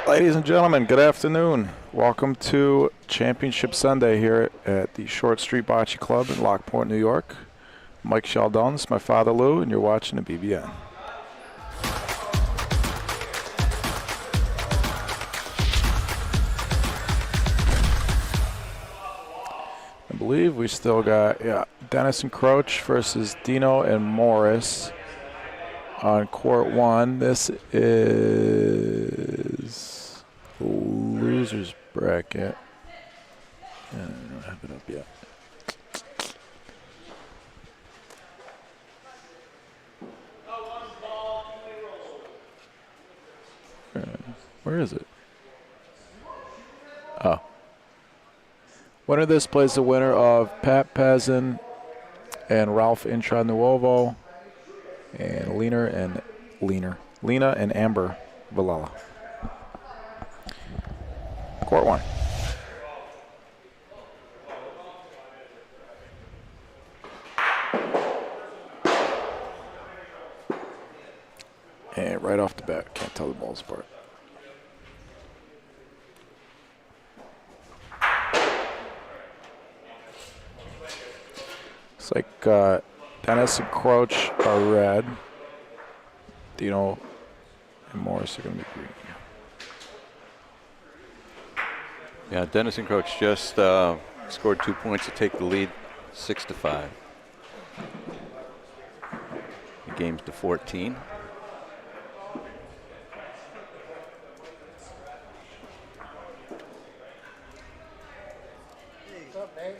Ladies and gentlemen, good afternoon. Welcome to Championship Sunday here at the Short Street Bocce Club in Lockport, New York. Mike Sheldon, this is my father Lou, and you're watching the BBN. I believe we still got, Dennis and Croach versus Dino and Morris on court one. This is losers bracket. I don't have it up yet. Where is it? Oh. Winner of this plays the winner of Pat Pazin and Ralph Intranuovo and Lena and Amber Villela. Court one. And right off the bat, can't tell the balls apart. It's like Dennis and Croach are red. Dino and Morris are going to be green. Yeah, Dennis and Croach just scored 2 points to take the lead, 6-5. The game's to 14. What's up, Nate?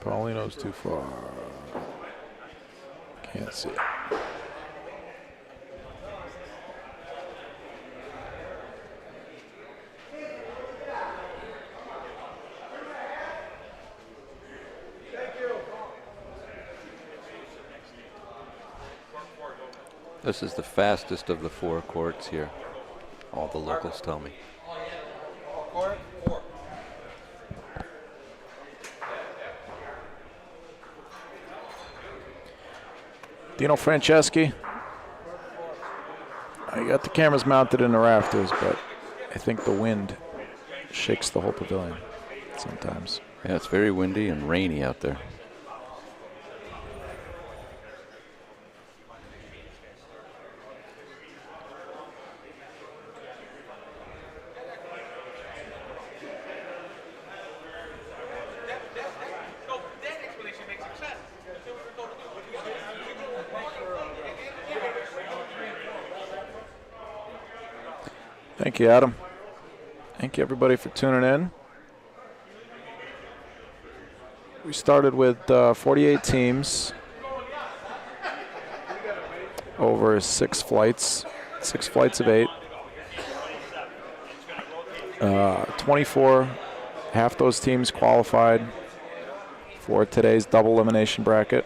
Paulino's too far. Can't see it. This is the fastest of the 4 courts here. All the locals tell me. Dino Franceschi. I got the cameras mounted in the rafters, but I think the wind shakes the whole pavilion sometimes. Yeah, it's very windy and rainy out there. Thank you, Adam. Thank you, everybody, for tuning in. We started with 48 teams over 6 flights of 8. 24, half those teams qualified for today's double elimination bracket.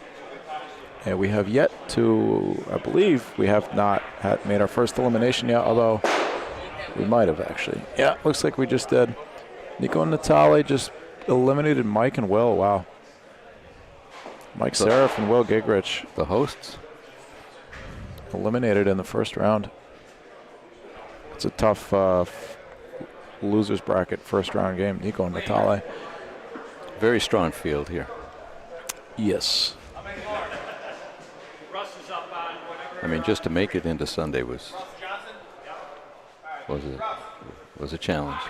And we have yet to, I believe, we have not made our first elimination yet, although we might have actually. Yeah, looks like we just did. Nico and Natale just eliminated Mike and Will. Wow. Mike Seraph and Will Gigrich, the hosts, eliminated in the first round. It's a tough losers bracket first round game. Nico and Natale. Very strong field here. Yes. I mean, just to make it into Sunday was a challenge.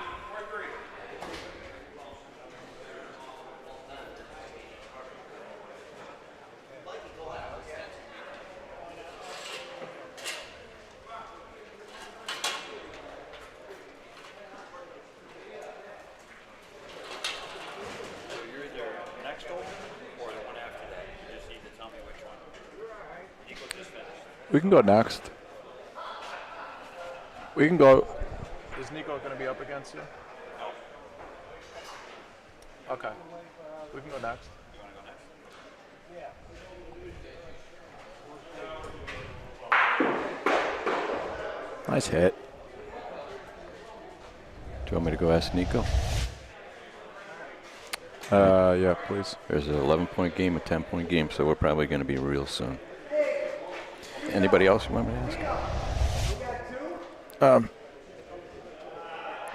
We can go next. We can go. Is Nico going to be up against you? No. Okay. We can go next. Nice hit. Do you want me to go ask Nico? Yeah, please. There's an 11-point game, a 10-point game, so we're probably going to be real soon. Anybody else you want me to ask?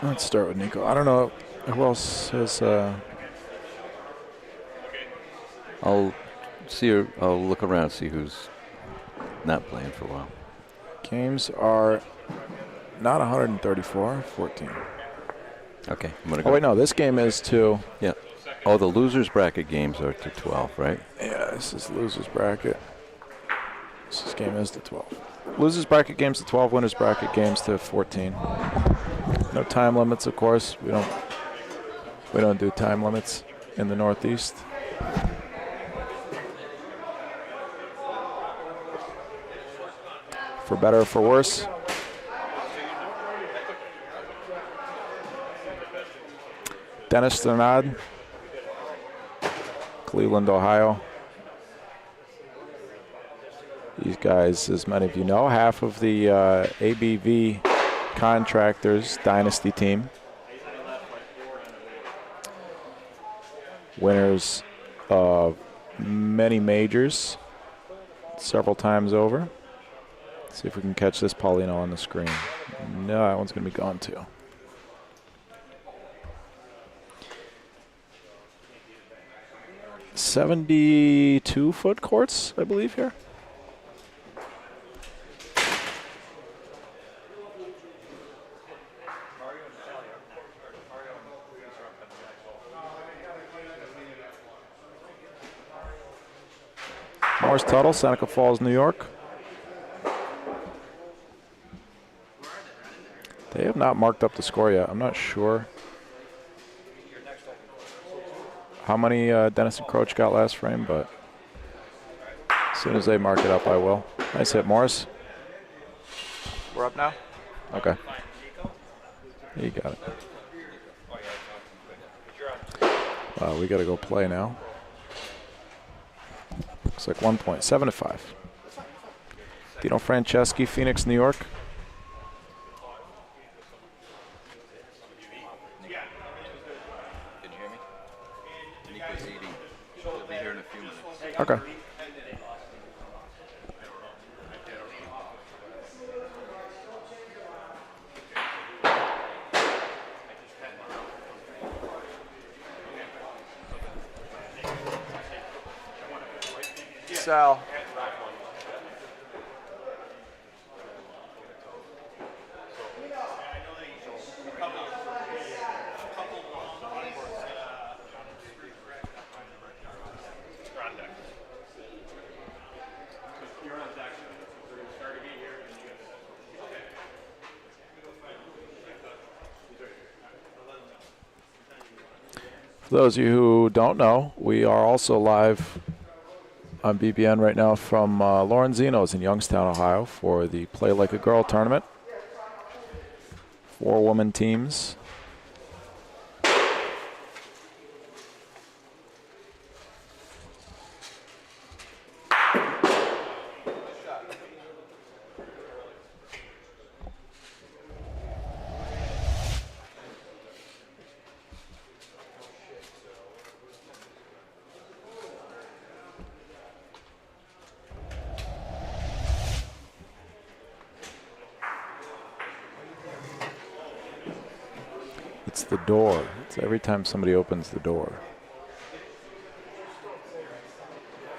Let's start with Nico. I don't know who else has. I'll look around, see who's not playing for a while. Games are not 134, 14. Okay, I'm going to go. Oh, wait, no, this game is to. Yeah. Oh, the losers bracket games are to 12, right? Yeah, this is losers bracket. This game is to 12. Losers bracket games to 12, winners bracket games to 14. No time limits, of course. We don't do time limits in the Northeast. For better or for worse. Dennis Sternad, Cleveland, Ohio. These guys, as many of you know, half of the ABV Contractors Dynasty team. Winners of many majors several times over. Let's see if we can catch this Paulino on the screen. No, that one's going to be gone too. .72-foot courts, I believe, here. Morris Tuttle, Seneca Falls, New York. They have not marked up the score yet. I'm not sure how many Dennis and Croach got last frame, but as soon as they mark it up, I will. Nice hit, Morris. We're up now? Okay. You got it. We got to go play now. Looks like 1 point, 7-5. Dino Franceschi, Phoenix, New York. Can you hear me? Nico's eating. He'll be here in a few minutes. Okay. Sal. For those of you who don't know, we are also live on BBN right now from Lorenzino's in Youngstown, Ohio for the Play Like a Girl tournament. 4 women teams. It's the door. It's every time somebody opens the door.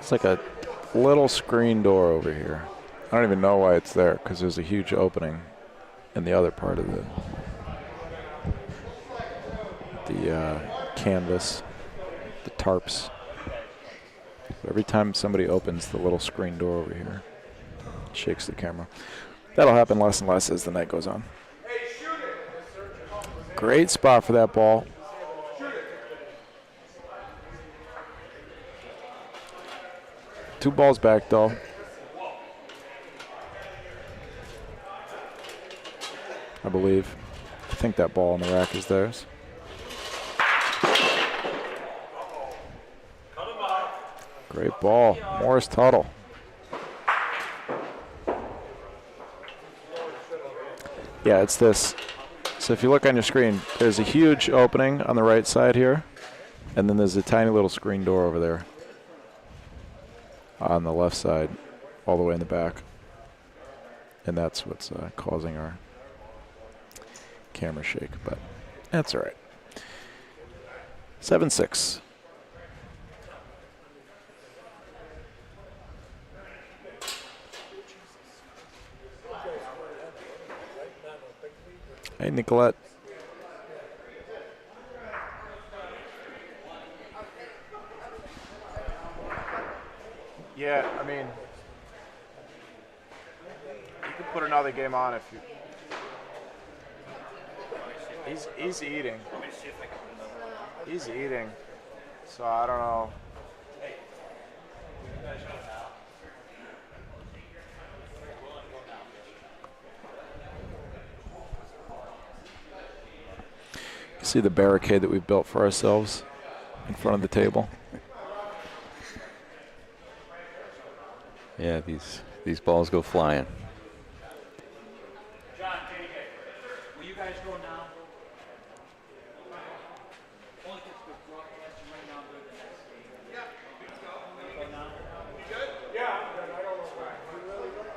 It's like a little screen door over here. I don't even know why it's there because there's a huge opening in the other part of the canvas, the tarps. But every time somebody opens the little screen door over here, it shakes the camera. That'll happen less and less as the night goes on. Great spot for that ball. Two balls back, though. I believe. I think that ball on the rack is theirs. Great ball. Morris Tuttle. Yeah, it's this. So if you look on your screen, there's a huge opening on the right side here, And then there's a tiny little screen door over there on the left side, all the way in the back. And that's what's causing our camera shake, but that's all right. 7-6. Hey, Nicolette. Yeah, I mean, you can put another game on if you. He's eating. He's eating. So I don't know. You see the barricade that we built for ourselves in front of the table? Yeah, these balls go flying. John, will you guys go now? Only because we're broadcasting right now during the next game. Yeah. Go now? You good? Yeah, I'm good. I don't know why. You really good?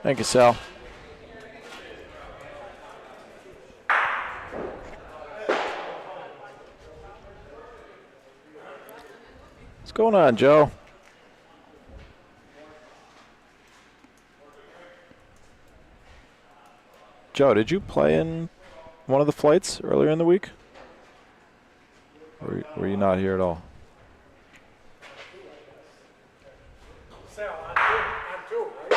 Thank you, Sal. What's going on, Joe? Joe, did you play in one of the flights earlier in the week? Or were you not here at all? Sal, on two, right?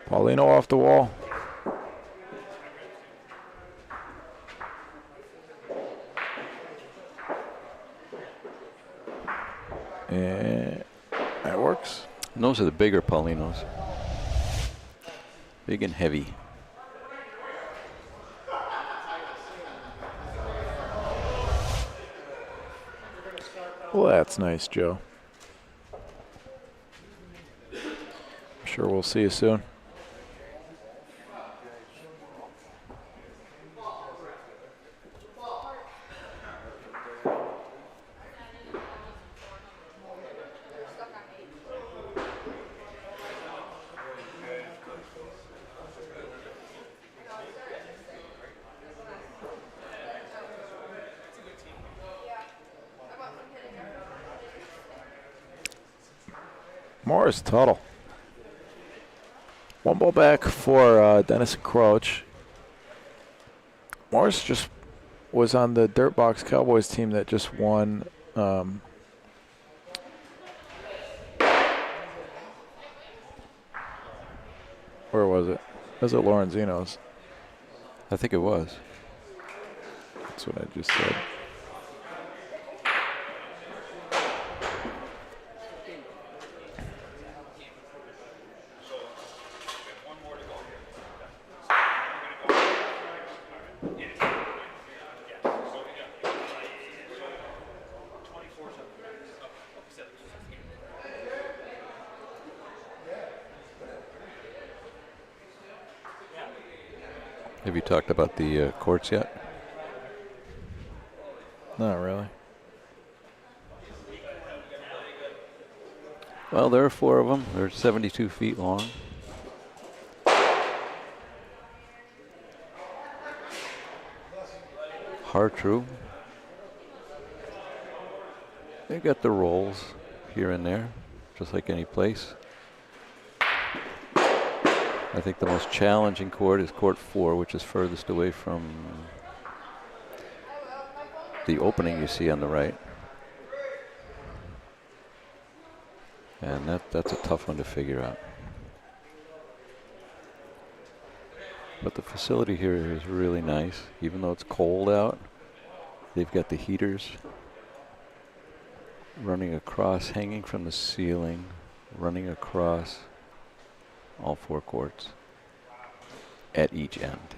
Paulino off the wall. And that works. And those are the bigger Paulinos. Big and heavy. Well, that's nice, Joe. I'm sure we'll see you soon. Morris Tuttle. One ball back for Dennis and Croach. Morris just was on the Dirtbox Cowboys team that just won. Where was it? Was it Lorenzino's? I think it was. That's what I just said. Have you talked about the courts yet? Not really. Well, there are 4 of them. They're 72 feet long. Hard true. They've got the rolls here and there, just like any place. I think the most challenging court is court 4, which is furthest away from the opening you see on the right. And that's a tough one to figure out. But the facility here is really nice. Even though it's cold out, they've got the heaters running across, hanging from the ceiling, running across all 4 courts at each end.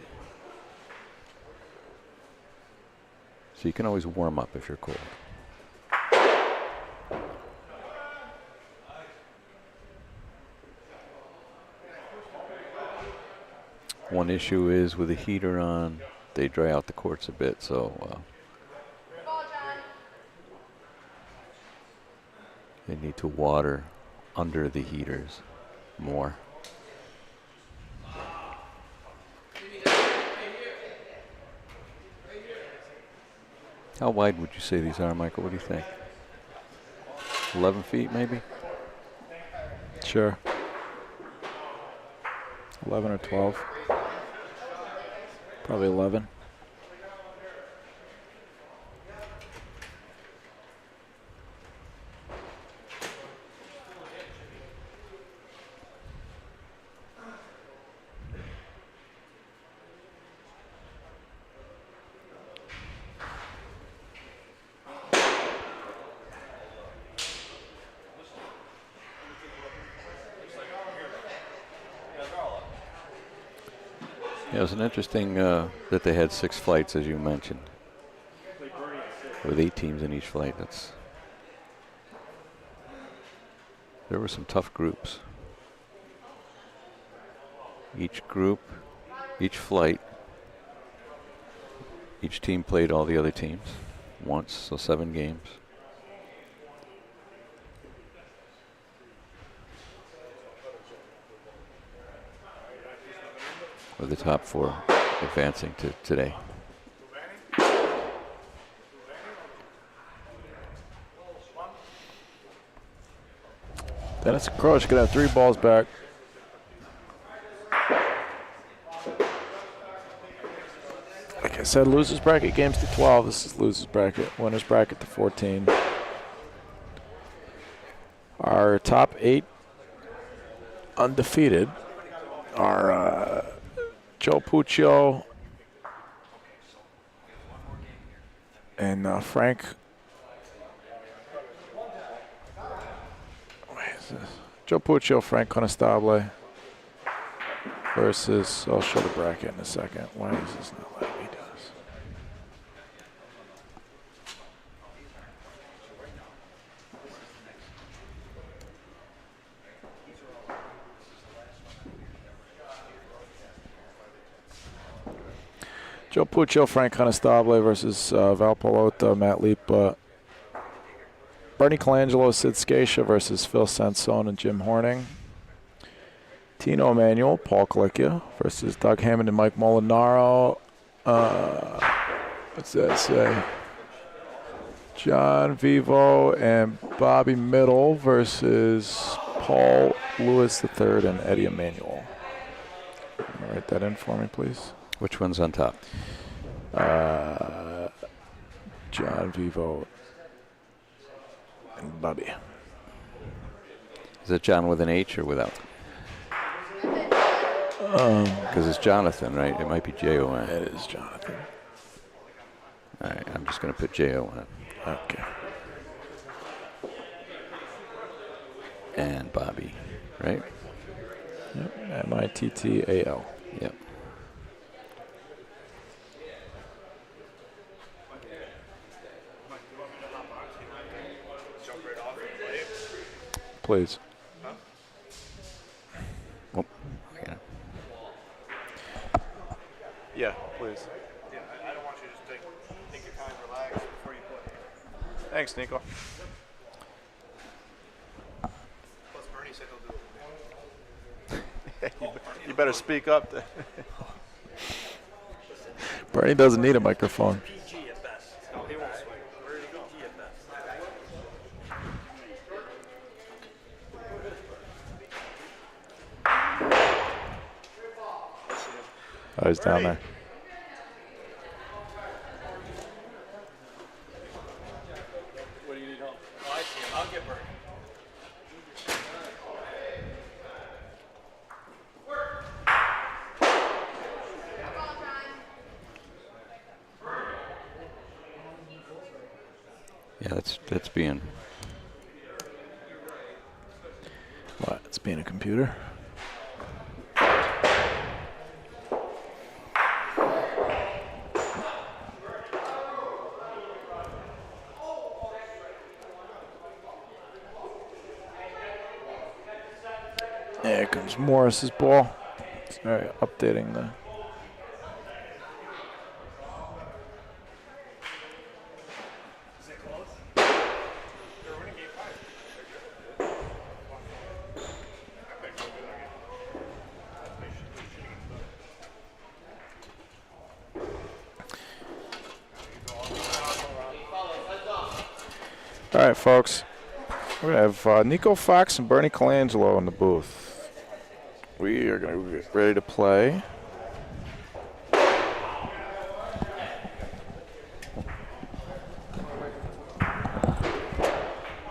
So you can always warm up if you're cold. One issue is with the heater on, they dry out the courts a bit, so they need to water under the heaters more. How wide would you say these are, Michael? What do you think? 11 feet, maybe? Sure. 11 or 12. Probably 11. Yeah, it was an interesting that they had 6 flights, as you mentioned, with 8 teams in each flight. There were some tough groups. Each group, each flight, each team played all the other teams once, so 7 games. With the top 4 advancing to today. Dennis Croce gonna have 3 balls back. Like I said, losers bracket games to 12. This is losers bracket. Winners bracket to 14. Our top 8 undefeated are Joe Puccio and Frank. What is this? Joe Puccio, Frank Conestable versus. I'll show the bracket in a second. Why is this not letting me do this? Joe Puccio, Frank Conestable versus Val Palota, Matt Lipa, Bernie Colangelo, Sid Scacia versus Phil Sansone and Jim Horning. Tino Emanuel, Paul Kalickia versus Doug Hammond and Mike Molinaro. What's that say? John Vivo and Bobby Middle versus Paul Lewis III and Eddie Emanuel. Write that in for me, please. Which one's on top? John Vivo and Bobby. Is it John with an H or without? Because it's Jonathan, right? It might be J-O-N. It is Jonathan. All right, I'm just going to put J-O-N. Okay. And Bobby, right? Yep. M-I-T-T-A-L. Yep. Please. Oh, I got it. Yeah, please. Yeah, I don't want you to just take your time, relax before you play. Thanks, Nico. Plus Bernie said he'll do it. You better speak up. Bernie doesn't need a microphone. PG at best. No, he won't swing. Where did he go? PG at best. Oh, he's down there. What do you need help? Oh, I see him. I'll get Bernie. That's being. What? It's being a computer. There comes Morris's ball. All right, updating the. All right, folks. We have Nico Fox and Bernie Colangelo in the booth. We are going to get ready to play.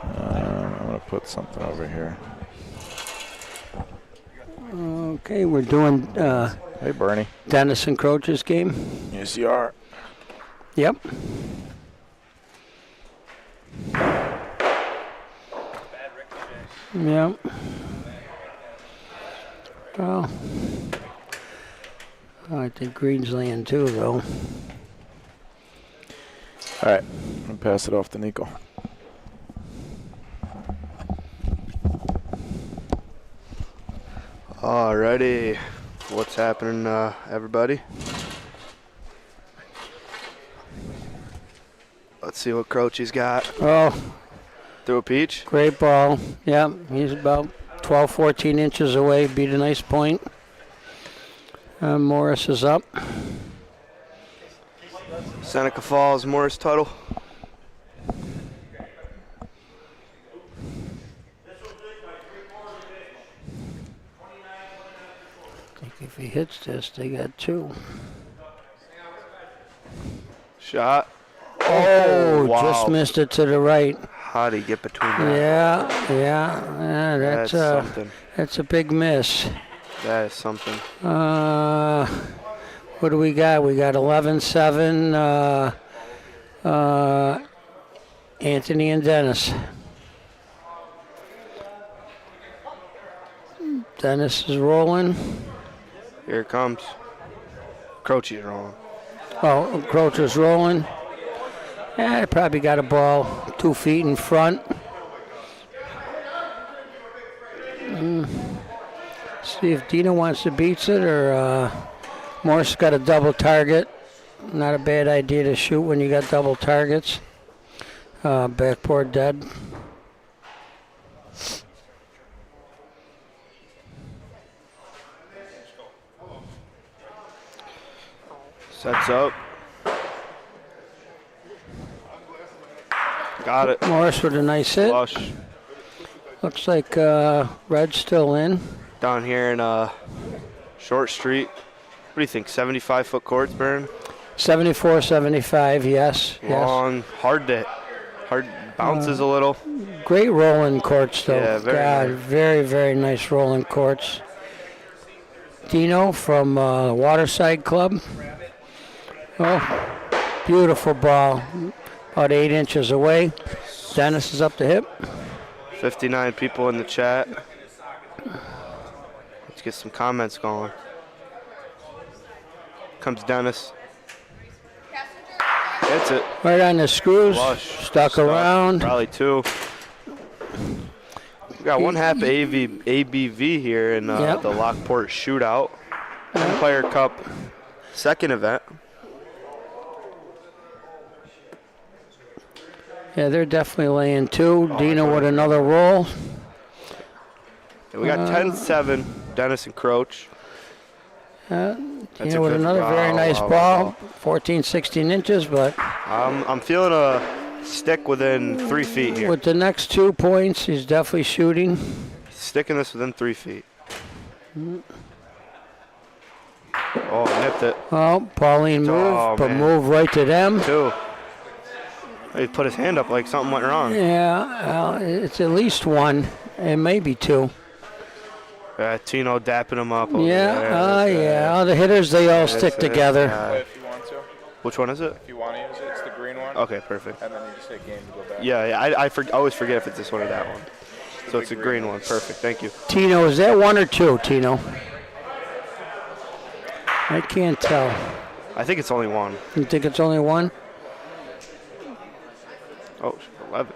I'm going to put something over here. Okay, we're doing Hey, Bernie. Dennis and Croach's game. Yes, you are. Yep. Yep. Well, I think Green's laying too, though. All right, I'm going to pass it off to Nico. Alrighty, what's happening, everybody? Let's see what Croce's got. Oh, Through a peach. great ball. Yep, he's about 12, 14 inches away. Beat a nice point. Morris is up. Seneca Falls, Morris Tuttle. I think if he hits this, they got two. Shot. Oh, wow. just missed it to the right. How'd he get between that? Yeah, That's something. that's a big miss. That is something. What do we got? We got 11-7, Anthony and Dennis. Dennis is rolling. Here it comes. Croce is wrong. Oh, Crocher's rolling. Yeah, probably got a ball 2 feet in front. See if Dina wants to beat it or Morse got a double target. Not a bad idea to shoot when you got double targets. Backboard dead. Sets up. Got it. Morris with a nice hit. Flush. Looks like Red's still in. Down here in Short Street. What do you think? 75-foot courts, Baron? 74, 75, yes. Long, hard bounces a little. Great rolling courts, though. Yeah, very God, nice. very, very nice rolling courts. Dino from Waterside Club. Oh, beautiful ball. About 8 inches away. Dennis is up the hip. 59 people in the chat. Let's get some comments going. Comes Dennis. Hits it. Right on the screws. Flush. Stuck around. Probably two. We got one half ABV here in Yep. the Lockport Shootout. Empire Cup second event. Yeah, they're definitely laying two. Dino with another roll. And we got 10-7, Dennis and Croce. That's Dino with another very nice ball. 14, 16 inches, but I'm feeling a stick within 3 feet here. with the next 2 points, he's definitely shooting. Sticking this within 3 feet. Oh, nipped it. Oh, Pauline moved, Oh, but man. moved right to them. Two. He put his hand up like something went wrong. Yeah, it's at least one. It may be two. Tino dapping him up. Over Yeah, there. yeah. Oh, the hitters, they all stick it. together. If you want to. Which one is it? If you want to use it, it's the green one. Okay, perfect. And then you just hit game to go back. Yeah, I always forget if it's this one or that one. So it's a green one. Perfect. Thank you. Tino, is that 1 or 2, Tino? I can't tell. I think it's only one. You think it's only 1? Oh, 11.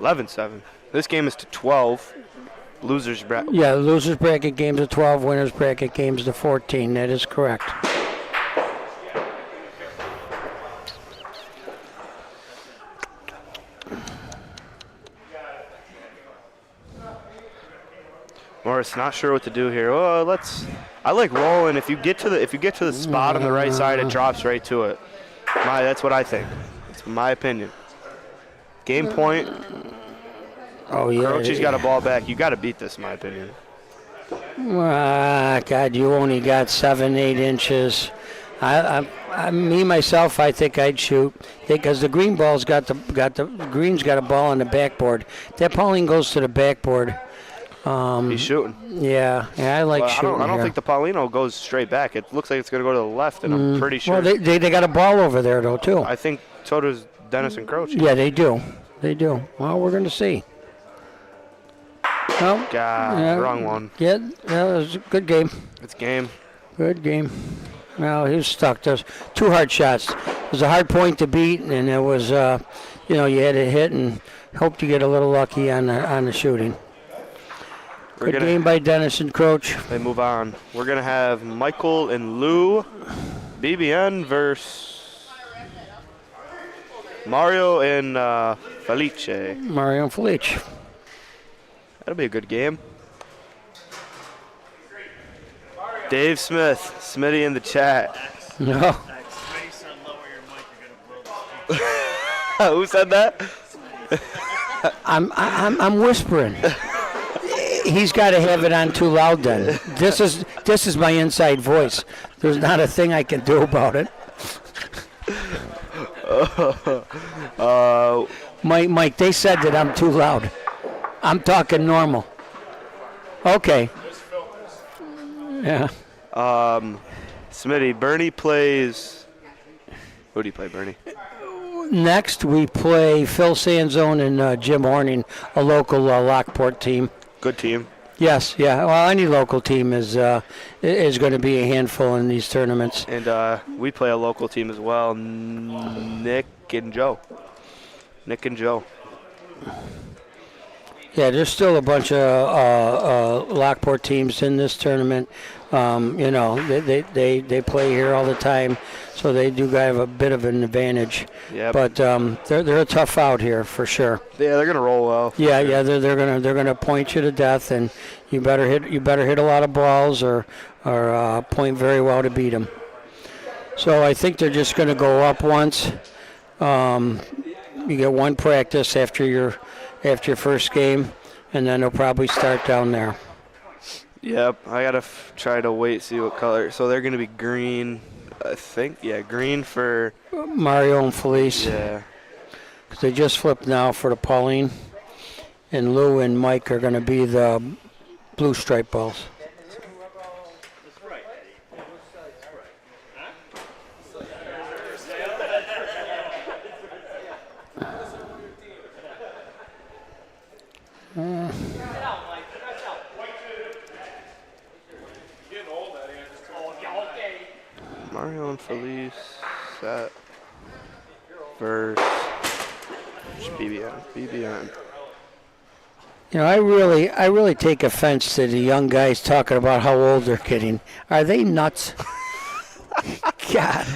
11-7. This game is to 12. Losers bracket. Yeah, losers bracket games to 12, winners bracket games to 14. That is correct. Morris, not sure what to do here. Oh, I like rolling. If you get to the spot on the right side, it drops right to it. That's what I think. It's my opinion. Game point. Oh, yeah. Croce's got a ball back. You got to beat this, in my opinion. God, you only got 7, 8 inches. Me myself, I think I'd shoot because the green ball's green's got a ball on the backboard. That Pauline goes to the backboard. He's shooting. Yeah, I like Well, shooting. I don't here. think the Paulino goes straight back. It looks like it's going to go to the left, and I'm pretty sure. Well, they got a ball over there though too. I think so does Dennis and Croce. Yeah, they do. They do. Well, we're going to see. No. Wrong one. Yeah, it was a good game. It's game. Good game. Well, he was stuck. There's 2 hard shots. It was a hard point to beat, and it was, you had to hit and hope to get a little lucky on the shooting. Good game by Dennis and Croce. They move on. We're going to have Michael and Lou, BBN versus Mario and Felice. Mario and Felice. That'll be a good game. Dave Smith, Smitty in the chat. No. Who said that? I'm whispering. He's got to have it on too loud then. This is my inside voice. There's not a thing I can do about it. Mike, they said that I'm too loud. I'm talking normal. Okay. Yeah. Smitty, Bernie plays. Who do you play, Bernie? Next, we play Phil Sanzone and Jim Horning, a local Lockport team. Good team. Yes, yeah. Well, any local team is going to be a handful in these tournaments. And we play a local team as well, Nick and Joe. Yeah, there's still a bunch of Lockport teams in this tournament. They play here all the time, so they do have a bit of an advantage. Yeah. But they're a tough out here for sure. Yeah, they're gonna roll well. Yeah, they're gonna point you to death, and you better hit a lot of balls or point very well to beat them. So I think they're just gonna go up once. You get one practice after your first game, and then they'll probably start down there. Yep, I gotta try to wait, see what color. So they're gonna be green, I think. Yeah, green for Mario and Felice. Yeah. 'Cause they just flipped now for the Pauline, and Lou and Mike are gonna be the blue stripe balls. Mario and Felice set versus BBN. I really take offense to the young guys talking about how old they're getting. Are they nuts? God.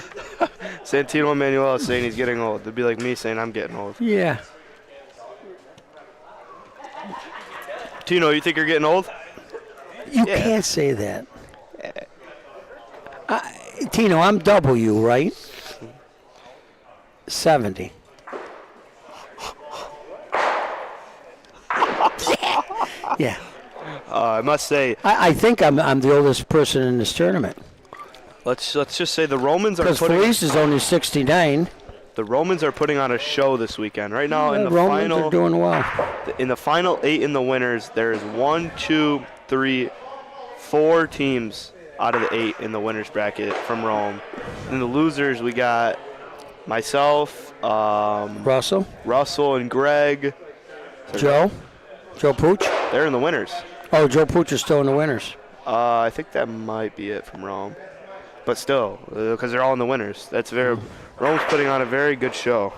Santino Emanuel is saying he's getting old. It'd be like me saying I'm getting old. Yeah. Tino, you think you're getting old? You can't say that. Tino, I'm W, right? 70. Yeah. I must say, I think I'm the oldest person in this tournament. let's just say the Romans are Because Felice is only 69. The Romans are putting on a show this weekend. Right now in the Romans final are doing well. in the final 8 in the winners, there is 1, 2, 3, 4 teams out of the 8 in the winners bracket from Rome. In the losers, we got myself, Russell, Russell and Greg. Joe Pooch. They're in the winners. Oh, Joe Pooch is still in the winners. I think that might be it from Rome. But still, because they're all in the winners. Rome's putting on a very good show.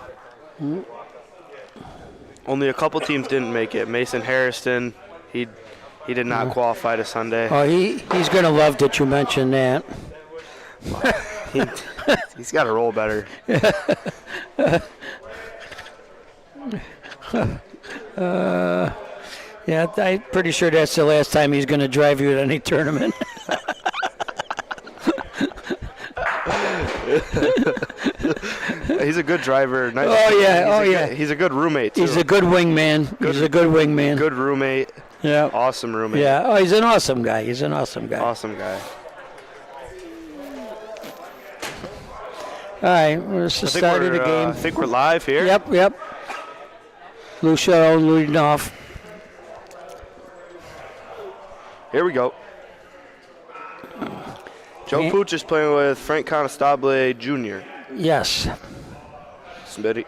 Only a couple teams didn't make it. Mason Harrison, he did not qualify to Sunday. Oh, he's going to love that you mentioned that. He's got to roll better. Yeah, I'm pretty sure that's the last time he's going to drive you at any tournament. He's a good driver. Nice. Yeah. He's a good roommate, too. He's a good wingman. He's a good wingman. Good roommate. Yeah. Awesome roommate. Yeah. Oh, he's an awesome guy. Awesome guy. All right, this is the start of the game. I think we're live here. Yep. Lucio leading off. Here we go. Joe Pooch is playing with Frank Conestable Jr. Yes. Smitty.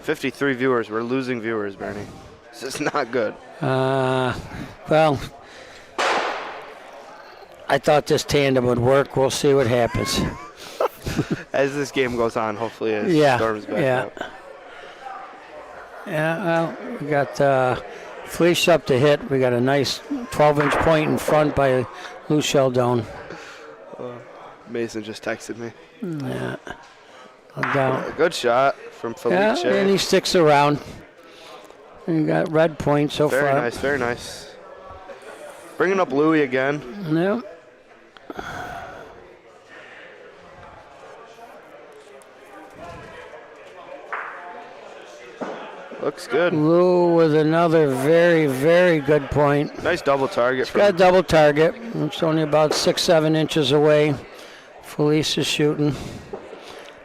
53 viewers. We're losing viewers, Bernie. This is not good. Well, I thought this tandem would work. We'll see what happens. As this game goes on, hopefully it storms back up. Yeah, well, we got Fleece up to hit. We got a nice 12-inch point in front by Lou Sheldon. Mason just texted me. Yeah. Down. Good shot from Felice. Yeah, and he sticks around. You got red point so far. Very nice. Bringing up Louie again. Yeah. Looks good. Lou with another very, very good point. Nice double target. He's got a double target. It's only about 6-7 inches away. Felice is shooting.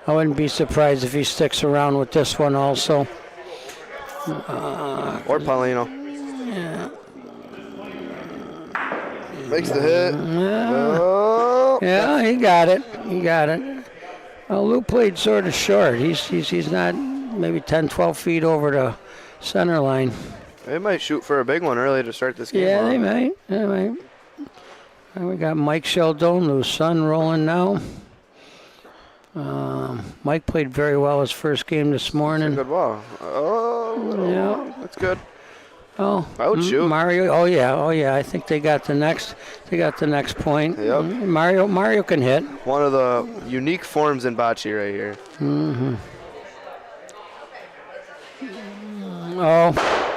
I wouldn't be surprised if he sticks around with this one also. Or Paulino. Yeah. Makes the hit. Yeah, he got it. Well, Lou played sort of short. He's not maybe 10, 12 feet over the center line. They might shoot for a big one early to start this game. Yeah, they might. And we got Mike Sheldon, Lou's son, rolling now. Mike played very well his first game this morning. Good ball. Yeah, that's good. Oh, I would shoot. Mario. Oh yeah. I think they got the next point. Yep. Mario can hit. One of the unique forms in bocce right here. Mm-hmm. Oh.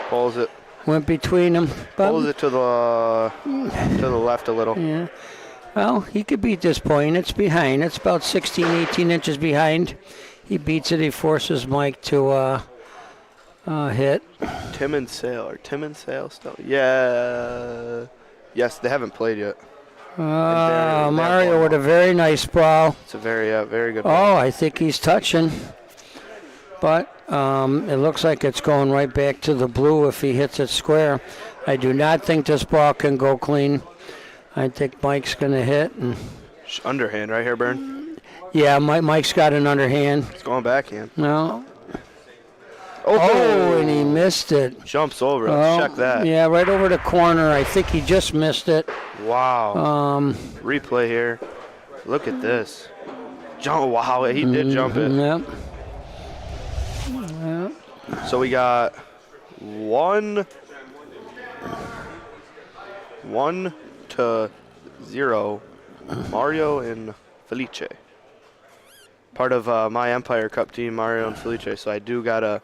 Pulls it. Went between them. Pulls it to the left a little. Yeah. Well, he could beat this point. It's behind. It's about 16, 18 inches behind. He beats it. He forces Mike to hit. Tim and Sale still. Yeah. Yes, they haven't played yet. Mario with a very nice ball. It's a very good ball. Oh, I think he's touching. But it looks like it's going right back to the blue if he hits it square. I do not think this ball can go clean. I think Mike's going to hit. And underhand right here, Bern. Yeah, Mike's got an underhand. It's going backhand. No. Oh, and he missed it. Jumps over it. Check that. Yeah, right over the corner. I think he just missed it. Wow. Replay here. Look at this. Wow, he did jump it. Yep. So we got 1-0 Mario and Felice. Part of my Empire Cup team, Mario and Felice. So I do gotta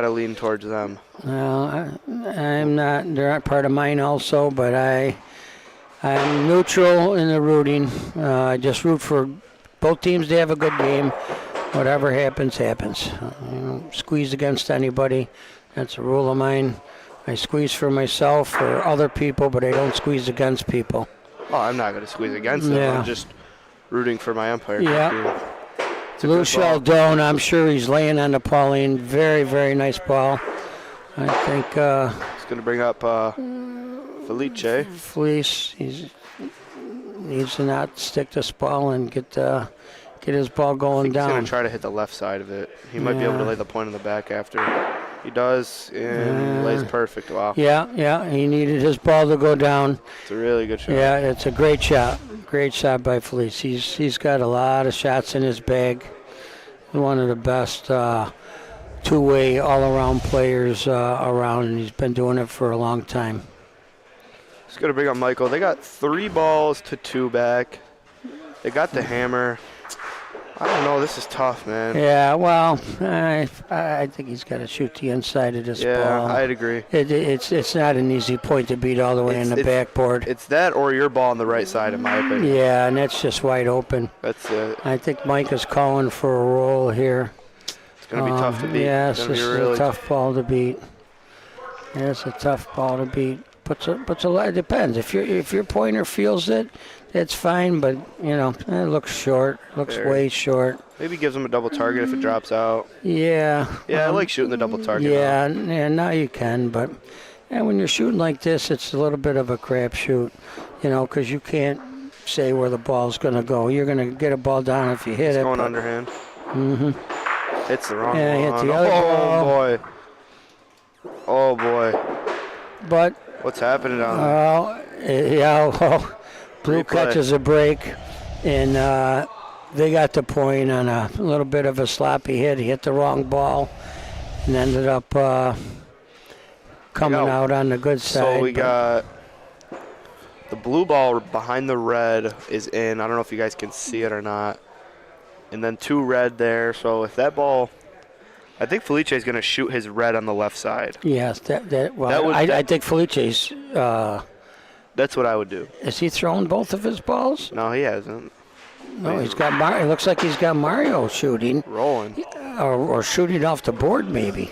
lean towards them. No, I'm not. They're not part of mine also, but I'm neutral in the rooting. I just root for both teams to have a good game. Whatever happens, happens. I don't squeeze against anybody. That's a rule of mine. I squeeze for myself or other people, but I don't squeeze against people. Oh, I'm not going to squeeze against them. Yeah. I'm just rooting for my Empire. Yeah. Lou Sheldon, I'm sure he's laying on the Pauline. Very, very nice ball. I think he's going to bring up Felice. He needs to not stick this ball and get get his ball I going think he's down. gonna try to hit the left side of it. He might be able to Yeah. lay the point in the back after. He does, and lays perfect. Wow. Yeah, he needed his ball to go down. It's a really good shot. Yeah, it's a great shot. Great shot by Felice. He's got a lot of shots in his bag. One of the best two-way, all-around players around, and he's been doing it for a long time. Just gonna bring up Michael. They got 3 balls to 2 back. They got the hammer. I don't know. This is tough, man. Yeah, well, I think he's got to shoot the inside of this Yeah, ball. I'd agree. It's not an easy point to beat all the way in the backboard. It's that or your ball on the right side, in my opinion. Yeah, and that's just wide open. That's it. I think Mike is calling for a roll here. It's gonna be tough to beat. Yes, It's this gonna is be really a tough ball to beat. Yeah, it's a tough ball to beat. Puts a lot. It depends. If your pointer feels it, it's fine. But it looks short. Looks Very. way short. Maybe gives him a double target if it drops out. Yeah. Yeah, I like shooting the double target. Yeah, now you can, but when you're shooting like this, it's a little bit of a crapshoot, because you can't say where the ball's going to go. You're going to get a ball down if you hit It's it. going underhand. Mm-hmm. Hits the wrong Yeah, one. hit the other ball. Boy. Oh boy. But What's happening down there? Blue Replay. catches a break, and they got the point on a little bit of a sloppy hit. He hit the wrong ball and ended up coming out on the good side. So we got the blue ball behind the red is in. I don't know if you guys can see it or not. And then 2 red there. So if that ball, I think Felice is going to shoot his red on the left side. Yes, I think Felice's. That's what I would do. Has he thrown both of his balls? No, he hasn't. No, he's got Mario. It looks like he's got Mario shooting, Rolling. or shooting off the board maybe,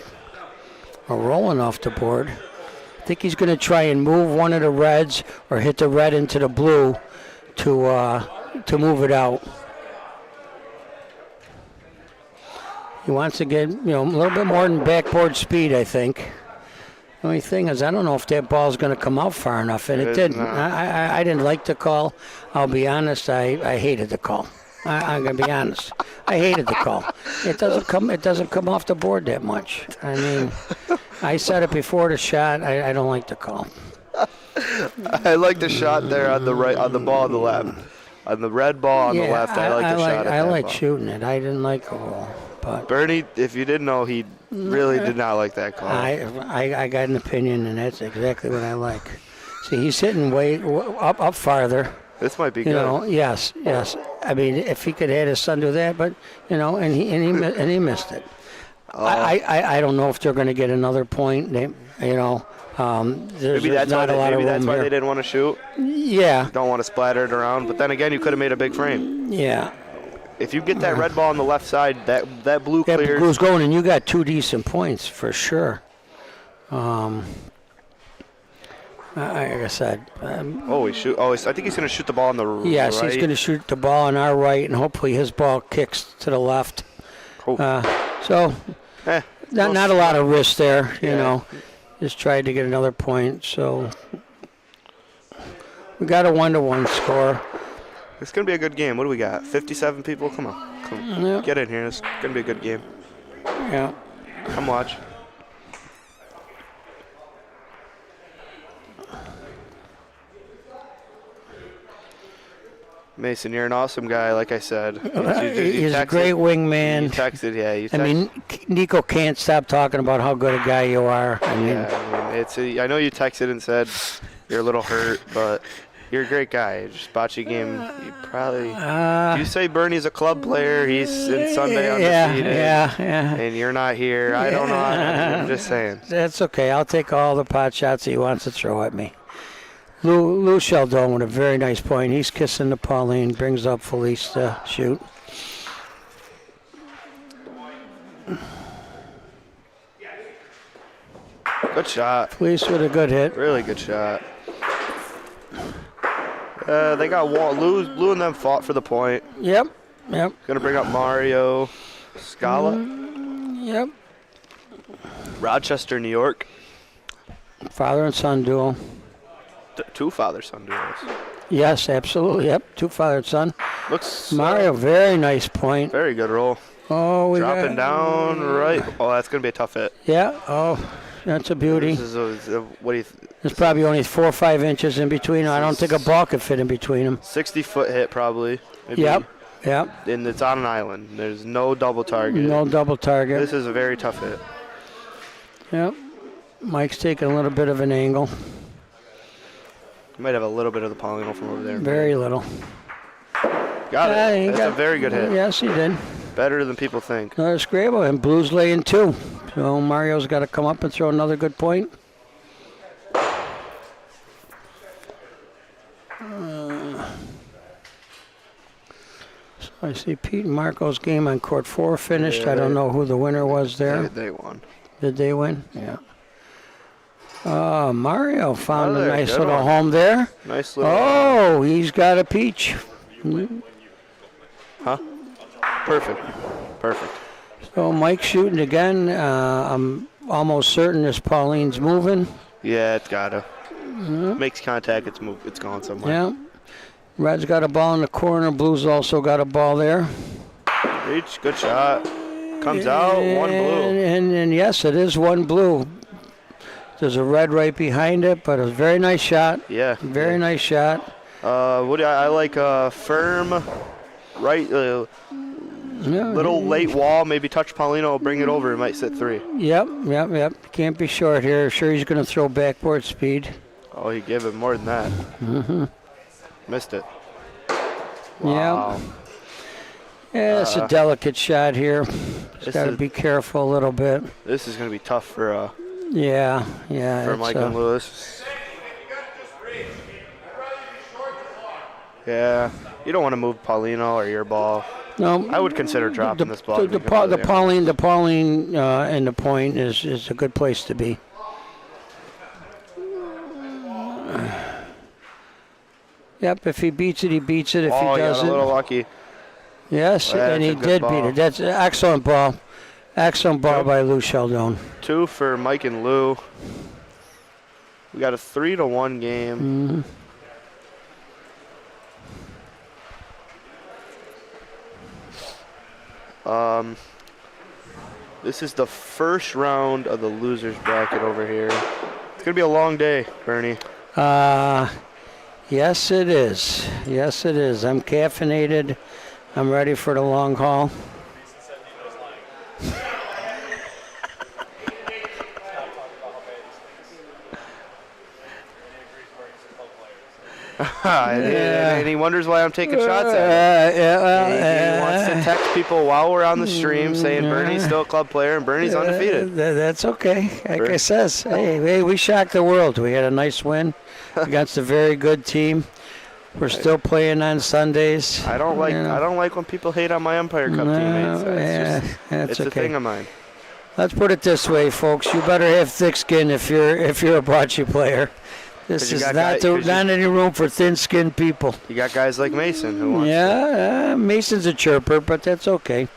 or rolling off the board. I think he's going to try and move one of the reds or hit the red into the blue to move it out. He wants to get a little bit more than backboard speed, I think. The only thing is, I don't know if that ball's going to come out far enough, and it didn't. I didn't like the call. I'll be honest. I hated the call. I'm going to be honest. I hated the call. It doesn't come off the board that much. I mean, I said it before the shot. I don't like the call. I like the shot there on the right, on the ball on the left. On the red ball on the left, I like the shot at I that like ball. shooting it. I didn't like the roll. But Bernie, if you didn't know, he really did not like that call. I got an opinion, and that's exactly what I like. See, he's hitting way up farther. This might be good. Yes. I mean, if he could have his son do that, but and he missed it. I don't know if they're going to get another point. There's Maybe that's not a lot of room why here. they didn't want to shoot. Yeah. Don't want to splatter it around. But then again, you could have made a big frame. Yeah. If you get that red ball on the left side, that blue That clears. blue's going, and you got 2 decent points for sure. Like I said. I think he's going to shoot the ball on the Yes, right. he's going to shoot the ball on our right, and hopefully his ball kicks to the left. Oh. Not a lot of risk there, Yeah. Just tried to get another point. So we got a 1-1 score. It's going to be a good game. What do we got? 57 people? Come on. Yeah. Get in here. It's going to be a good game. Yeah. Come watch. Mason, you're an awesome guy, like I said. He's a great wingman. You texted, yeah. You texted. I mean, Nico can't stop talking about how good a guy you are. I mean, I know you texted and said you're a little hurt, but you're a great guy. Just bocce game, you probably. You say Bernie's a club player. He's in Sunday undefeated. Yeah. And you're not here. I don't know. I'm just saying. That's okay. I'll take all the pot shots he wants to throw at me. Lou Sheldon with a very nice point. He's kissing the Pauline, brings up Felice to shoot. Good shot. Felice with a good hit. Really good shot. They got one. Lou and them fought for the point. Yep. Gonna bring up Mario Scala. Yep. Rochester, New York. Father and son duel. 2 father-son duels. Yes, absolutely. Yep. 2 father and son. Looks Mario, very nice point. very good roll. Oh, we Dropping got, down right. Oh, that's gonna be a tough hit. Yeah. Oh, that's a beauty. This is what do you? There's probably only 4 or 5 inches in between. I don't think a ball could fit in between them. 60-foot hit probably. Maybe. Yep. Yep. And it's on an island. There's no double target. No double target. This is a very tough hit. Yep. Mike's taking a little bit of an angle. You might have a little bit of the polygonal from over there. Very little. Got Yeah, he it. That's got- a very good hit. Yes, he did. Better than people think. Another scramble, and Blues laying 2. So Mario's got to come up and throw another good point. So I see Pete and Marco's game on court 4 finished. Yeah, I don't know who the winner was there. They won. Did they win? Yeah. Mario found Oh, a there, nice good little one. home there. Nice little. Oh, he's got a peach. Huh? Perfect. Perfect. So Mike's shooting again. I'm almost certain this Pauline's moving. Yeah, it's gotta. Makes contact. It's going somewhere. Yeah. Red's got a ball in the corner. Blue's also got a ball there. Reach. Good shot. Comes out. One blue. And yes, it is one blue. There's a red right behind it, but a very nice shot. Yeah. Very nice shot. What do I like? Firm. Right. Yeah. Little late wall. Maybe touch Paulino. Bring it over. It might sit 3. Yep. Can't be short here. Sure, he's going to throw backboard speed. Oh, he gave it more than that. Missed it. Yeah. Wow. Yeah, it's a delicate shot here. Just This got to is- be careful a little bit. This is gonna be tough for Yeah. it's, Mike and Lewis. Yeah, you don't want to move Paulino or your ball. No, I would consider dropping this ball. The Pauline and the point is a good place to be. Yep, if he beats it, he beats it. If Oh, he he got a doesn't, little lucky. yes, That's and he a good did beat ball. it. That's an excellent ball. Excellent ball Yep. by Lou Sheldon. 2 for Mike and Lou. We got a 3-1 game. This is the first round of the losers bracket over here. It's gonna be a long day, Bernie. Yes, it is. Yes, it is. I'm caffeinated. I'm ready for the long haul. And he wonders why I'm taking shots at him. He wants to text people while we're on the stream saying Bernie's still a club player and Bernie's undefeated. That's okay. Like I says, hey, we shocked the world. We had a nice win against a very good team. We're still playing on Sundays. I don't like when people hate on my Empire Cup teammates. It's a okay. thing of mine. Let's put it this way, folks. You better have thick skin if you're a bocce player. This 'Cause you is got not any room for thin-skinned people. You got guys like Mason who wants Yeah, Mason's a chirper, but that's okay.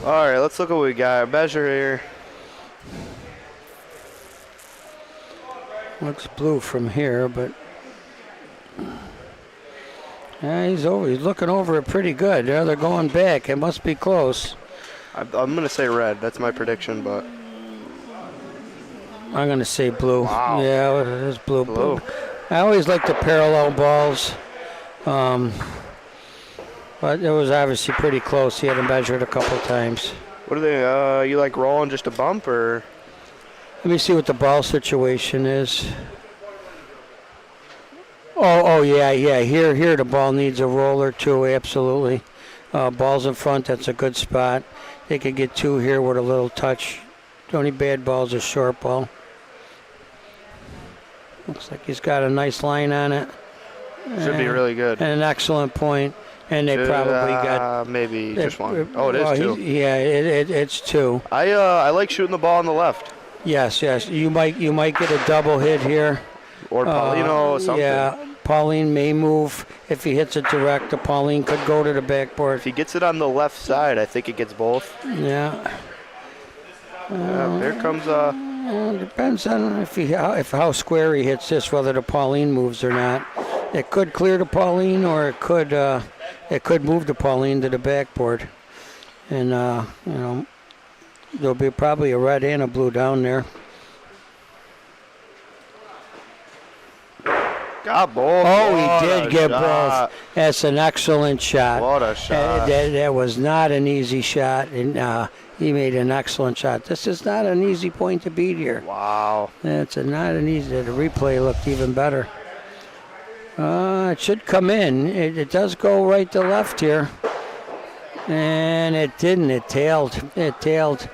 All right, let's look at what we got. Measure here. Looks blue from here, but yeah, he's looking over it pretty good. Yeah, they're going back. It must be close. I'm going to say red. That's my prediction, but I'm going to say blue. Wow. Yeah, it is blue. Blue. I always like the parallel balls. But it was obviously pretty close. He had to measure it a couple times. what are they? You like rolling just a bump or? Let me see what the ball situation is. Oh yeah. Here the ball needs a roller too. Absolutely. Ball's in front. That's a good spot. They could get 2 here with a little touch. The only bad ball is a short ball. Looks like he's got a nice line on it. Should be really good. And an excellent point. And they probably got maybe just one. Oh, it is 2. It's 2. I like shooting the ball on the left. Yes. You might get a double hit here. Or Paulino, something. Yeah, Pauline may move. If he hits it direct, the Pauline could go to the backboard. If he gets it on the left side, I think it gets both. Yeah. Here comes Depends on if how square he hits this, whether the Pauline moves or not. It could clear the Pauline, or it could move the Pauline to the backboard. And you know, there'll be probably a red and a blue down there. got both. Oh, What he a did get shot. both. That's an excellent shot. What a shot. That was not an easy shot, and he made an excellent shot. This is not an easy point to beat here. Wow. It's not an easy. The replay looked even better. It should come in. It does go right to left here, and it didn't. It tailed. It tailed.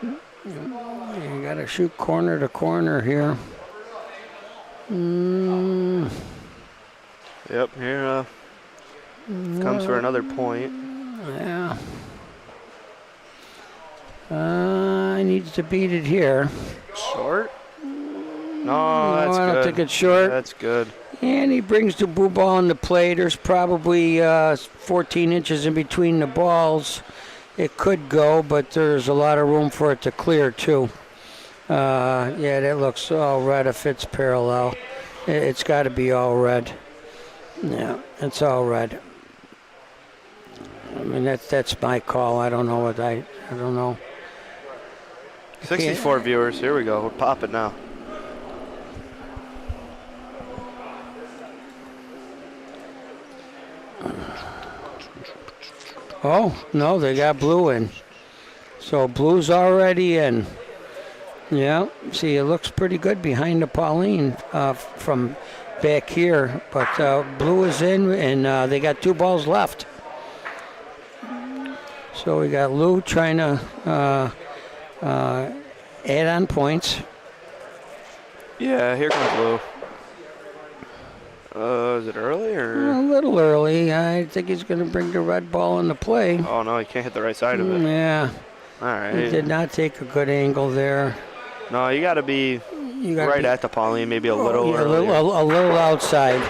You got to shoot corner to corner here. Yep, here comes for another point. Yeah. I needs to beat it here. Short? No, that's I good. don't think it's short. That's good. And he brings the blue ball into play. There's probably 14 inches in between the balls. It could go, but there's a lot of room for it to clear, too. Yeah, that looks all red if it's parallel. It's got to be all red. Yeah, it's all red. I mean, that's my call. I don't know what I don't know. 64 viewers. Here we go. We're popping now. Oh, no, they got blue in. So blue's already in. Yeah, see, it looks pretty good behind the Pauline from back here. But blue is in, and they got 2 balls left. So we got Lou trying to add on points. Yeah, here comes Lou. Is it early or? A little early. I think he's going to bring the red ball into play. Oh no, he can't hit the right side of it. Yeah. All right. He did not take a good angle there. No, you got to be right at the Pauline, maybe a little Yeah, earlier. a little outside.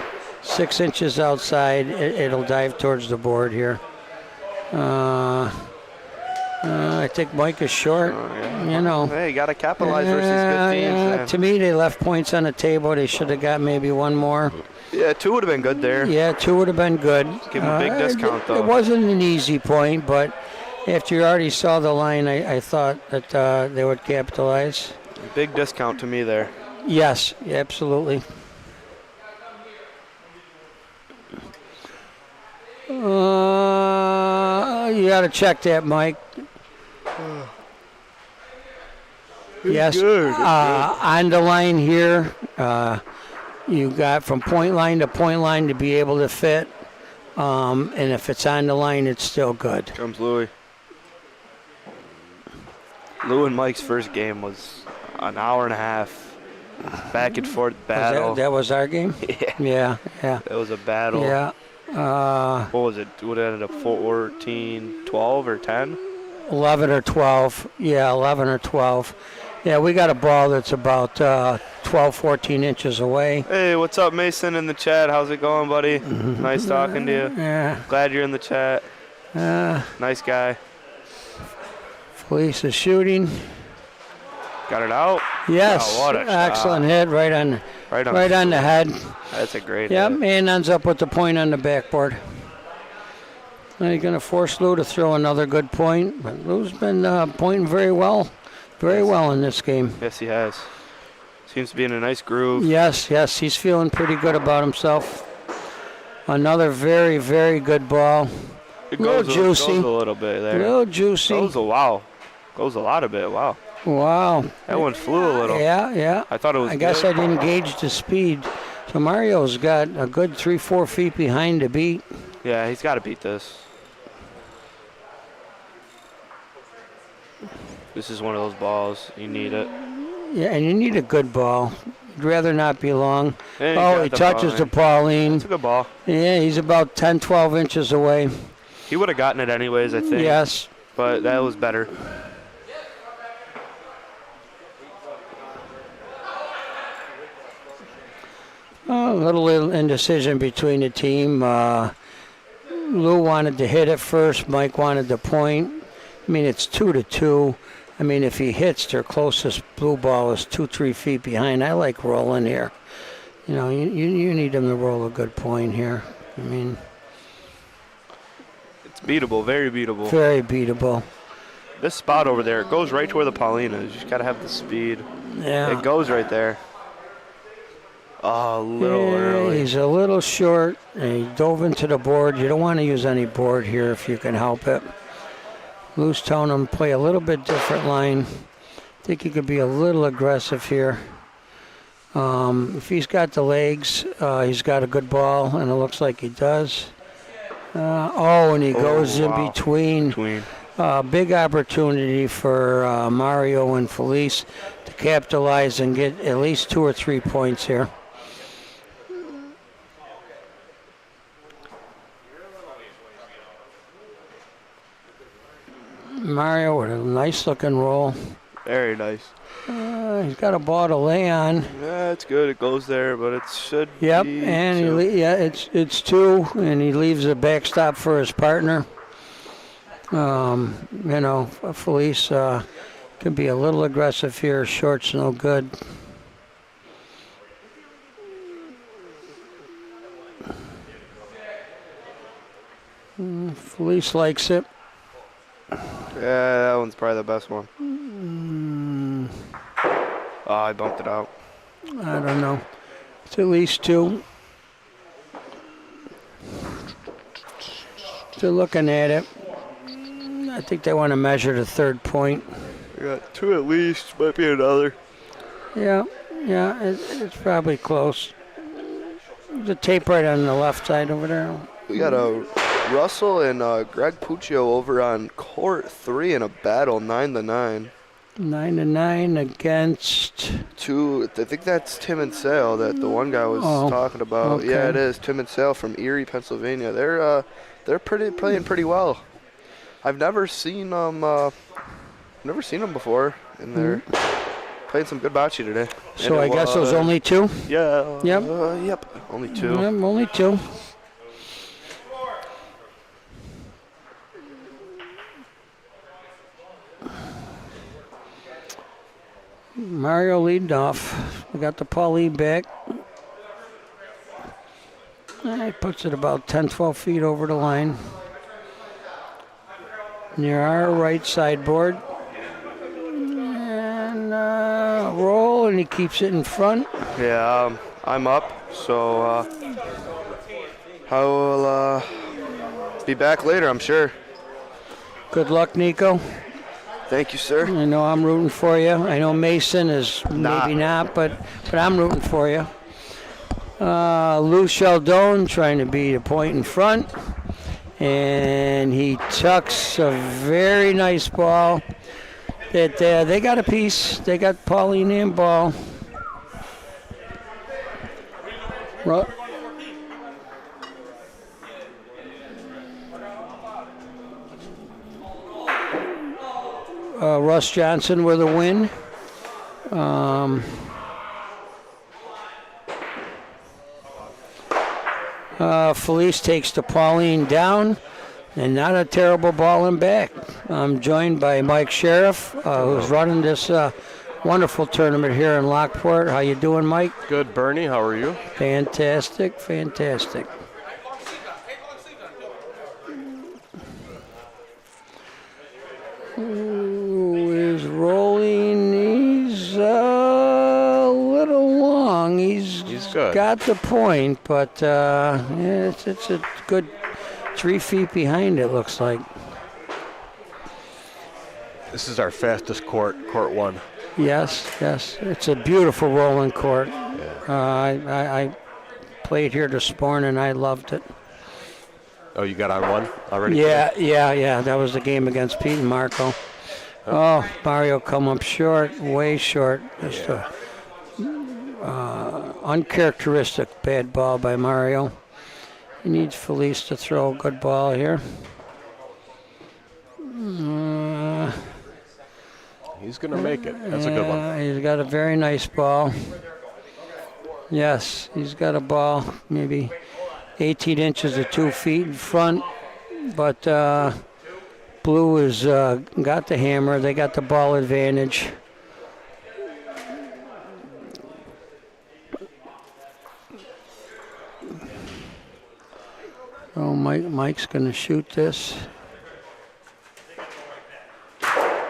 6 inches outside. It'll dive towards the board here. I think Mike is short. You know. Hey, you got to capitalize versus good teams. Yeah, to me, they left points on the table. They should have got maybe one more. Yeah, 2 would have been good there. Yeah, 2 would have been good. Give him a big discount, though. It wasn't an easy point, but after you already saw the line, I thought that they would capitalize. Big discount to me there. Yes, absolutely. You got to check that, Mike. Yes. On the line here, you got from point line to be able to fit. And if it's on the line, it's still good. Comes Louis. Lou and Mike's first game was an hour and a half back and forth battle. That was our game? Yeah. Yeah. It was a battle. Yeah. What was it? Would it end up 14, 12, or 10? 11 or 12. Yeah, 11 or 12. Yeah, we got a ball that's about 12, 14 inches away. Hey, what's up, Mason, in the chat? How's it going, buddy? Nice talking to you. Yeah. Glad you're in the chat. Nice guy. Felice is shooting. Got it out? Yes. Oh, what a excellent shot. hit right on the head. That's a great Yep, hit. and ends up with the point on the backboard. Now you're going to force Lou to throw another good point. But Lou's been pointing very well in this game. Yes, he has. Seems to be in a nice groove. Yes, he's feeling pretty good about himself. Another very, very good ball. It Little juicy. Goes a little bit there. Real juicy. Goes a wow. Goes a lot of it. Wow. Wow. That one flew a little. Yeah. I thought it was I guess good. I didn't gauge the speed. So Mario's got a good 3-4 feet behind to beat. Yeah, he's got to beat this. This is one of those balls. You need it. Yeah, and you need a good ball. You'd rather not be long. And He touches the Pauline. It's a good ball. Yeah, he's about 10, 12 inches away. He would have gotten it anyways, I think. Yes. But that was better. A little indecision between the team. Lou wanted to hit it first. Mike wanted the point. I mean, it's 2-2. I mean, if he hits, their closest blue ball is 2-3 feet behind. I like rolling here. You know, you need him to roll a good point here. I mean, It's beatable, very beatable. very beatable. This spot over there, it goes right to where the Paulina is. You just got to have the speed. Yeah. It goes right there. Oh, a little Yeah, early. he's a little short. And he dove into the board. You don't want to use any board here if you can help it. Lou's telling him play a little bit different line. I think he could be a little aggressive here. If he's got the legs, he's got a good ball, and it looks like he does. And he goes in wow. between. Big opportunity for Mario and Felice to capitalize and get at least 2 or 3 points here. Mario with a nice looking roll. Very nice. He's got a ball to lay on. Yeah, it's good. It goes there, but it should Yep, be and two. it's 2, and he leaves a backstop for his partner. Felice can be a little aggressive here. Short's no good. Felice likes it. Yeah, that one's probably the best one. Oh, I bumped it out. I don't know. It's at least 2. They're looking at it. I think they want to measure the 3rd point. We got 2 at least. Might be another. Yeah, it's probably close. The tape right on the left side over there. We got a Russell and Greg Puccio over on court 3 in a battle, 9-9. 9-9 against. 2. I think that's Tim and Sale that the one guy was talking about. okay. Yeah, it is Tim and Sale from Erie, Pennsylvania. They're playing pretty well. I've never seen them. Before, and they're playing some good bocce today. So I guess those only 2. Yeah. Yep. Yep. Only 2. Yep, only 2. Mario leading off. We got the Paulie back. He puts it about 10, 12 feet over the line. Near our right sideboard. And roll, and he keeps it in front. Yeah, I'm up, so I will be back later, I'm sure. Good luck, Nico. Thank you, sir. I know I'm rooting for you. I know Mason is maybe not, but I'm rooting for you. Lou Sheldon trying to beat a point in front. And he tucks a very nice ball. That they got a piece. They got Pauline and ball. Russ Johnson with a win. Felice takes the Pauline down, and not a terrible ball in back. I'm joined by Mike Sheriff, who's running this wonderful tournament here in Lockport. How you doing, Mike? Good, Bernie. How are you? Fantastic, fantastic. Who is rolling? He's a little long. He's good. Got the point, but it's a good 3 feet behind, it looks like. This is our fastest court, court 1. Yes. It's a beautiful rolling court. I played here this morning. I loved it. Oh, you got on one already? Yeah. That was the game against Pete and Marco. Oh, Mario come up short, way short. Just a uncharacteristic bad ball by Mario. He needs Felice to throw a good ball here. He's going to make it. That's a good one. He's got a very nice ball. Yes, he's got a ball maybe 18 inches or 2 feet in front, but Blue has got the hammer. They got the ball advantage. Oh, Mike's going to shoot this.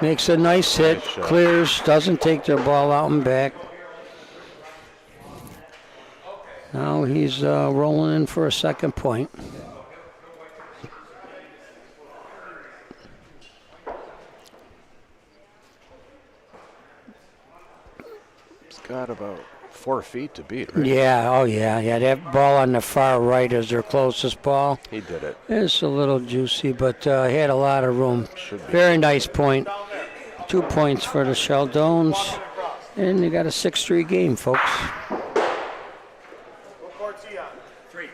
Makes a nice hit, clears, doesn't take their ball out and back. Now he's rolling in for a second point. It's got about 4 feet to beat, right? Yeah, oh yeah. That ball on the far right is their closest ball. He did it. It's a little juicy, but he had a lot of room. Should be. Very nice point. 2 points for the Sheldones. And they got a 6-3 game, folks. What court's he on? 3.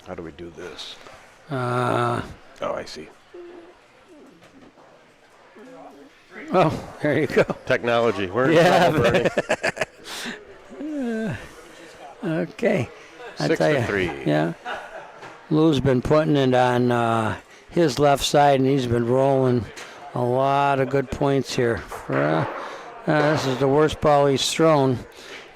How do we do this? Oh, I see. there you go. Technology. We're in Yeah. trouble, Bernie. Okay. I 6 tell to ya, 3. Yeah. Lou's been putting it on his left side, and he's been rolling a lot of good points here. This is the worst ball he's thrown.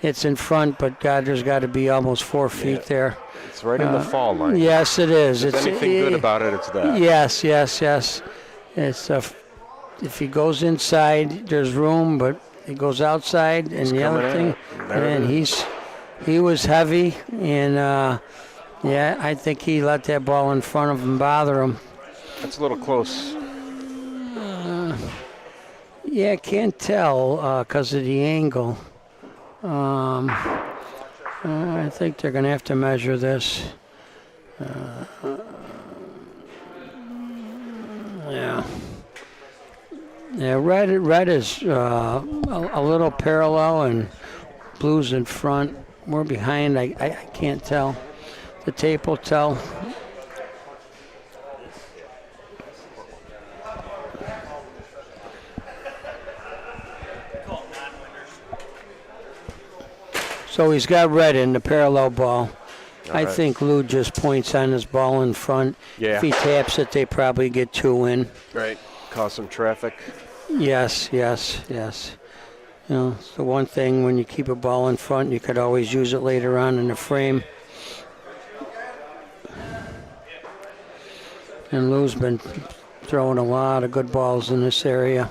It's in front, but God, there's got to be almost 4 feet there. It's right in the fall line. Yes, it is. If there's anything good about it, it's that. Yes. It's if he goes inside, there's room, but he goes outside, and the other thing, and he was heavy, and I think he let that ball in front of him bother him. That's a little close. I can't tell because of the angle. I think they're going to have to measure this. Red is a little parallel and Blue's in front. We're behind. I can't tell. The tape will tell. So he's got red in the parallel ball. I think Lou just points on his ball in front. Yeah. If he taps it, they probably get 2 in. Right. Cause some traffic. Yes. It's the one thing when you keep a ball in front, you could always use it later on in the frame. And Lou's been throwing a lot of good balls in this area.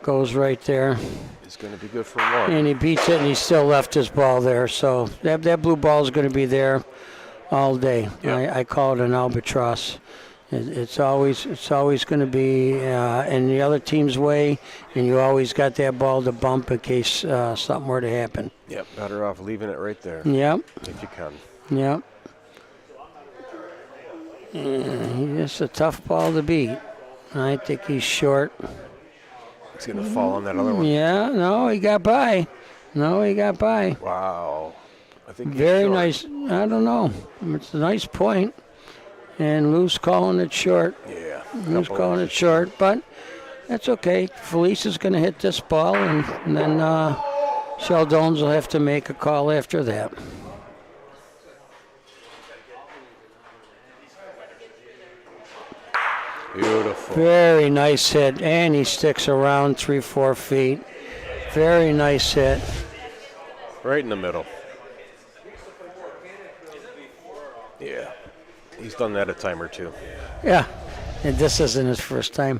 Goes right there. It's going to be good for 1. And he beats it, and he still left his ball there. So that blue ball is going to be there all day. Yep. I call it an albatross. It's always going to be in the other team's way, and you always got that ball to bump in case something were to happen. Yep. Better off leaving it right there. Yep. If you can. Yep. It's a tough ball to beat. I think he's short. It's going to fall on that other one. Yeah, no, he got by. Wow. I think he's Very short. nice. I don't know. It's a nice point. And Lou's calling it short. Yeah. Lou's calling it short, but that's okay. Felice is going to hit this ball, and then Sheldones will have to make a call after that. Beautiful. Very nice hit, and he sticks around 3-4 feet. Very nice hit. Right in the middle. Yeah. He's done that a time or two. Yeah, and this isn't his first time.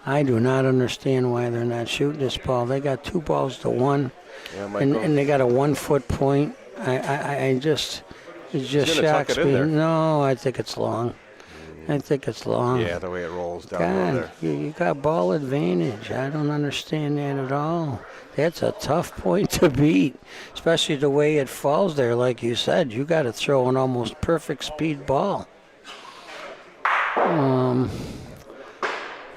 I do not understand why they're not shooting this ball. They got 2 balls to 1, Yeah, and they got a 1-foot point. It just shocks it in me. there. No, I think it's long. Yeah, the way it rolls down God, there. you got ball advantage. I don't understand that at all. That's a tough point to beat, especially the way it falls there. Like you said, you got to throw an almost perfect speed ball.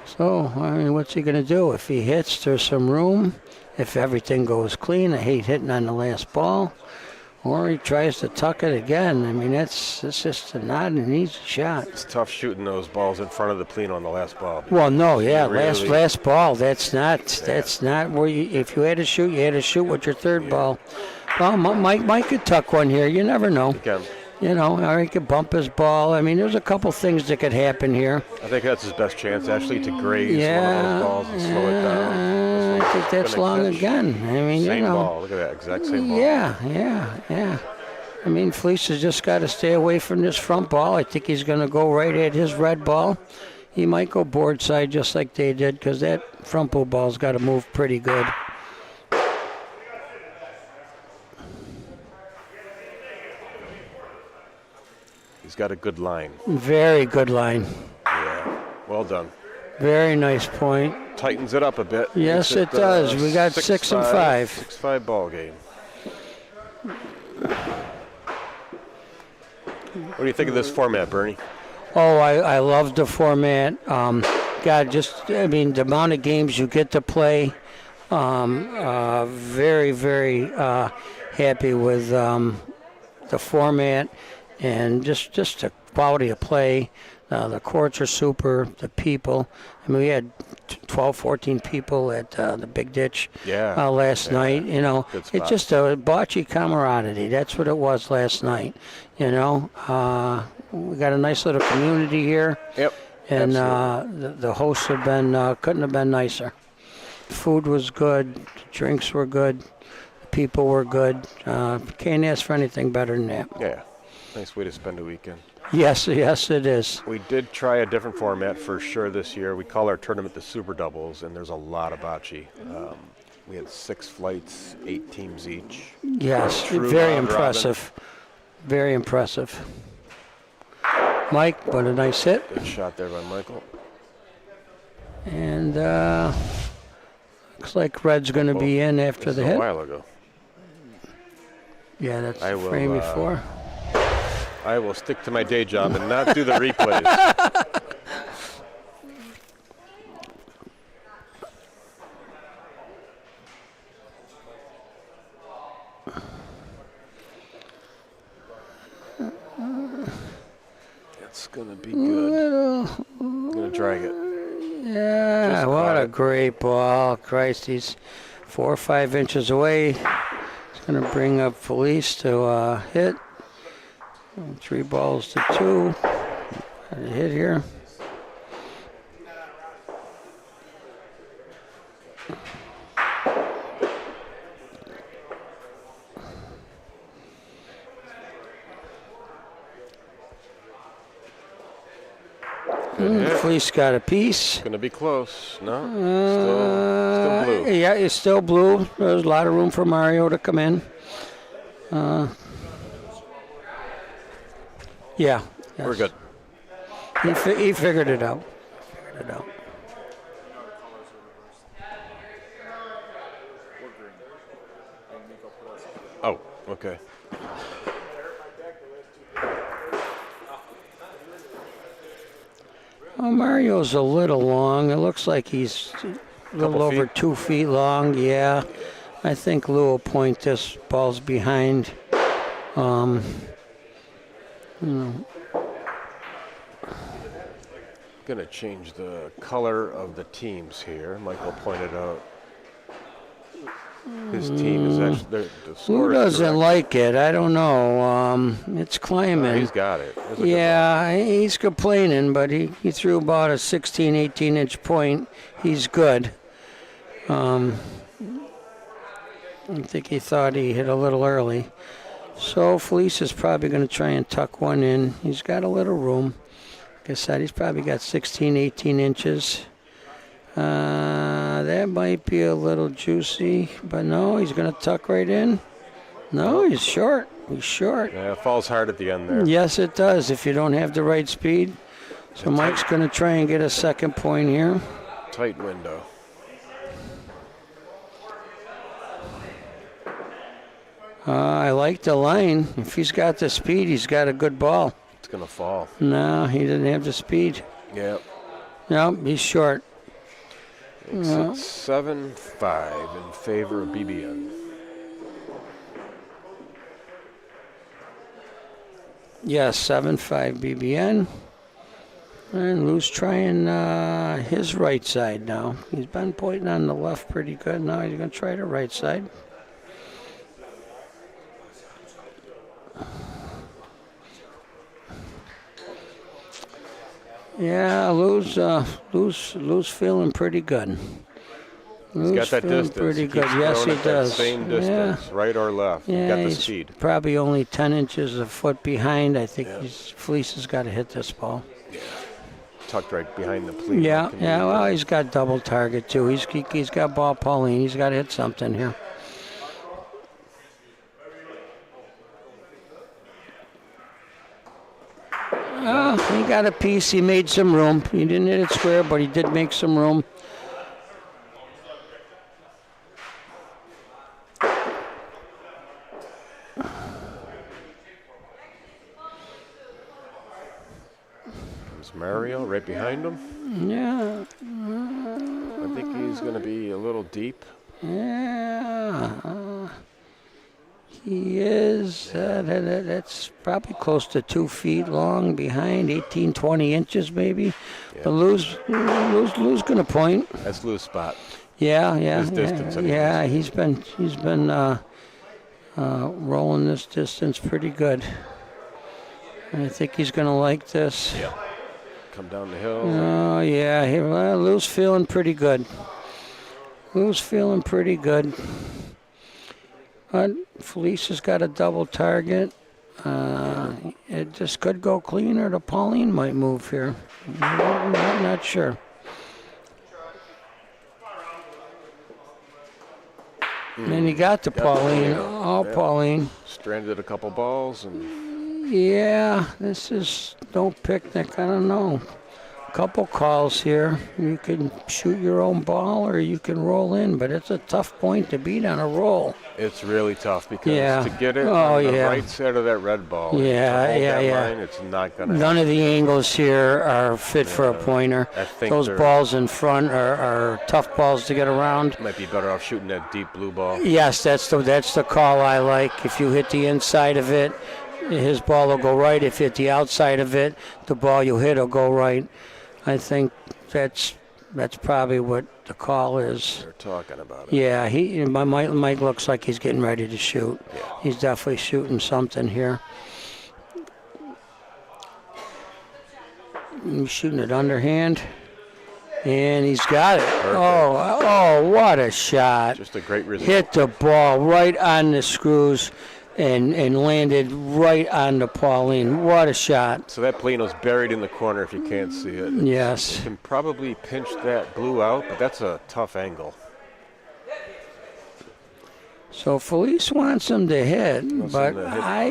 So, I mean, what's he going to do? If he hits, there's some room. If everything goes clean, I hate hitting on the last ball. Or he tries to tuck it again. I mean, it's just not an easy shot. It's tough shooting those balls in front of the clean on the last ball. Well, no, yeah, Really- last ball. That's not where you. If you had to shoot, you had to shoot with your third ball. Well, Mike could tuck one here. You never know. Again, You know, or he could bump his ball. I mean, there's a couple things that could happen here. I think that's his best chance, actually, to graze one Yeah, of those balls and slow it down. I think that's Gonna long catch. again. I mean, Same you know. ball. Look at that exact same ball. Yeah. I mean, Fleece has just got to stay away from this front ball. I think he's going to go right at his red ball. He might go board side just like they did because that front blue ball's got to move pretty good. He's got a good line. Very good line. Yeah. Well done. Very nice point. Tightens it up a bit. Yes, Makes it does. We got 6 and 5. 6-5 ball game. What do you think of this format, Bernie? Oh, I love the format. God, I mean, the amount of games you get to play. Very, very happy with the format and just the quality of play. The courts are super. The people. I mean, we had 12, 14 people at the Big Ditch last night. You know, it's just a bocce camaraderie. That's what it was last night. You know, we got a nice little community here. Yep. And the hosts have been couldn't have been nicer. Food was good. Drinks were good. People were good. Can't ask for anything better than that. Yeah. Nice way to spend a weekend. Yes, it is. We did try a different format for sure this year. We call our tournament the Super Doubles, and there's a lot of bocce. We had 6 flights, 8 teams each. Yes, True very round impressive. Very impressive. Mike, what a nice hit. Good shot there by Michael. And looks like Red's going to be in after This the is a hit. while ago. Yeah, that's I the will, frame before. I will stick to my day job and not do the replays. It's going to be good. I'm going to drag it. Yeah, Just what caught a it. great ball. Christ, he's 4 or 5 inches away. He's going to bring up Felice to hit. 3 balls to 2. Got a hit here. Fleece got a piece. Going to be close. No, still blue. Yeah, it's still blue. There's a lot of room for Mario to come in. Yeah. We're good. He figured it out. Oh, okay. Oh, Mario's a little long. It looks like he's a little over 2 feet long. Yeah. I think Lou will point this. Ball's behind. Going to change the color of the teams here. Michael pointed out his team is actually the score Lou is doesn't correct. like it. I don't know. It's climbing. He's got it. There's a good Yeah, he's complaining, but he threw about a 16, 18-inch point. He's good. I think he thought he hit a little early. So Felice is probably going to try and tuck one in. He's got a little room. Like I said, he's probably got 16, 18 inches. That might be a little juicy, but no, he's going to tuck right in. No, he's short. He's short. Yeah, it falls hard at the end there. Yes, it does if you don't have the right speed. So Mike's going to try and get a second point here. Tight window. I like the line. If he's got the speed, he's got a good ball. It's going to fall. No, he didn't have the speed. Yep. No, he's short. Makes it 7-5 in favor of BBN. Yes, 7-5 BBN. And Lou's trying his right side now. He's been pointing on the left pretty good. Now he's going to try the right side. Yeah, Lou's feeling pretty good. He's got that feeling distance. Pretty He good. keeps Yes, throwing he it that does. Same distance, right or left. He's got the he's speed. probably only 10 inches a foot behind. I think Felice has got to hit this ball. Tucked right behind the plea. Yeah. Well, he's got double target too. He's got ball Pauline. He's got to hit something here. Oh, he got a piece. He made some room. He didn't hit it square, but he did make some room. There's Mario right behind him. Yeah. I think he's going to be a little deep. Yeah. He is. That's probably close to 2 feet long behind, 18, 20 inches maybe. Yeah. But Lou's going to point. That's Lou's spot. Yeah. His distance, anyways. Yeah, he's been rolling this distance pretty good. I think he's going to like this. Yeah. Come down the hill. Oh, yeah. Lou's feeling pretty good. Lou's feeling pretty good. Felice has got a double target. It just could go cleaner. The Pauline might move here. I'm not sure. And he got the Pauline. Pauline. Stranded a couple balls and Yeah, this is no picnic. I don't know. Couple calls here. You can shoot your own ball or you can roll in, but it's a tough point to beat on a roll. it's really tough because to get it Oh, on the yeah. right side of that red ball, Yeah, to hold yeah, that yeah. line, it's not going to None of the angles here are fit for a pointer. I think Those they're- balls in front are tough balls to get around. Might be better off shooting that deep blue ball. Yes, that's the call I like. If you hit the inside of it, his ball will go right. If you hit the outside of it, the ball you hit will go right. I think that's probably what the call is. They're talking about it. Yeah, Mike looks like he's getting ready to shoot. He's definitely shooting something here. He's shooting it underhand, and he's got it. Perfect. Oh, what a shot! Just a great result. Hit the ball right on the screws, and landed right on the Pauline. What a shot! So that Polino's buried in the corner if you can't see it. Yes. You can probably pinch that blue out, but that's a tough angle. So Felice wants him to hit, but I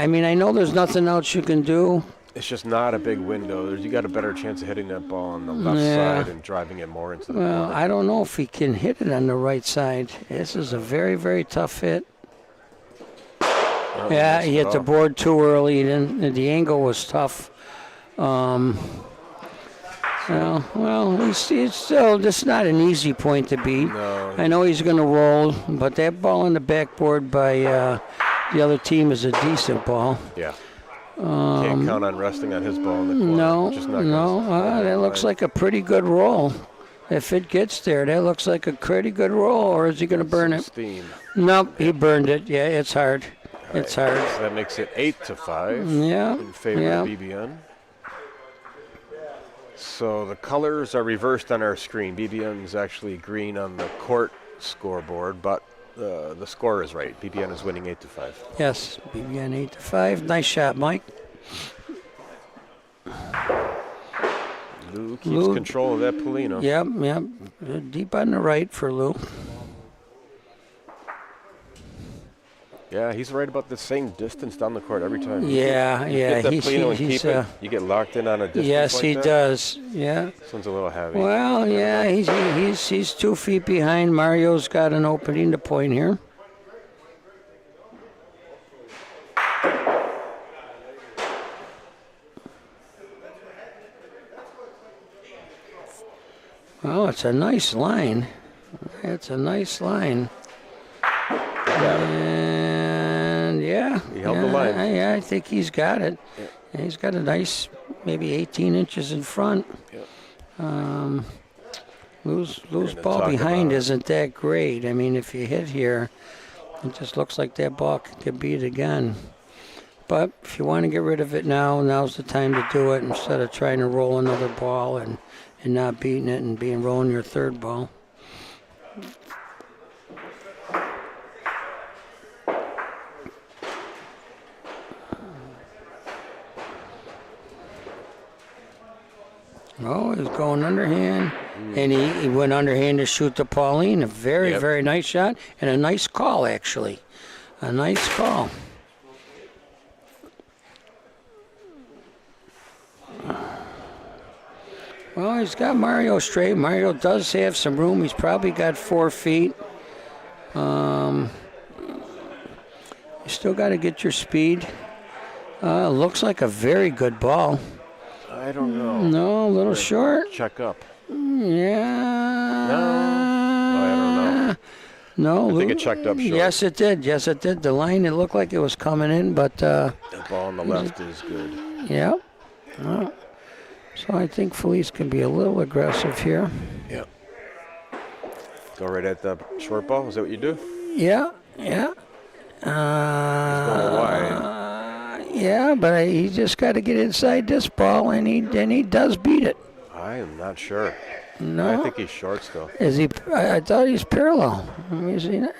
mean, I know there's nothing else you can do. It's just not a big window. You got a better chance of hitting that ball on the left Yeah. side and driving it more into the Well, corner. I don't know if he can hit it on the right side. This is a very, very tough hit. Yeah, he hit the board too early, and the angle was tough. Well, it's still just not an easy point to beat. No. I know he's going to roll, but that ball on the backboard by the other team is a decent ball. Yeah. Can't count on resting on his ball in the corner. No, Just not gonna that looks like a pretty good roll. If it gets there, that looks like a pretty good roll, or is he going to burn it? Steam. Nope, he burned it. Yeah, it's hard. It's hard. So that makes it 8-5 Yeah, in favor yeah. of BBN. So the colors are reversed on our screen. BBN is actually green on the court scoreboard, but the score is right. BBN is winning 8-5. Yes, BBN 8-5. Nice shot, Mike. Lou keeps Lou- control of that Polino. Yep. Deep on the right for Lou. Yeah, he's right about the same distance down the court every time. Yeah. Hit that Polino and He's keep it. You get locked in on a distance yes, like he that. does. Yeah. This one's a little heavy. Well, yeah, he's 2 feet behind. Mario's got an opening to point here. Oh, it's a nice line. It's a nice line. And yeah, He held the line. I think he's got it. Yeah. He's got a nice, maybe 18 inches in front. Yep. Loose gonna ball talk behind about- isn't that great. I mean, if you hit here, it just looks like that ball could be it again. But if you want to get rid of it now, now's the time to do it instead of trying to roll another ball and not beating it and rolling your third ball. Oh, he's going underhand, and he went underhand to shoot the Pauline. A very, very nice shot, and a nice call, actually. A nice call. Well, he's got Mario straight. Mario does have some room. He's probably got 4 feet. You still got to get your speed. Looks like a very good ball. I don't know. No, a little short. Check up. Yeah. No. I don't know. No. I think it checked up short. Yes, it did. Yes, it did. The line, it looked like it was coming in, but... The ball on the left is good. Yeah. So I think Felice can be a little aggressive here. Yep. Go right at the short ball. Is that what you do? Yeah. He's going wide. Yeah, but he just got to get inside this ball, and he does beat it. I am not sure. No. I think he's short still. Is he? I thought he's parallel. Let me see that.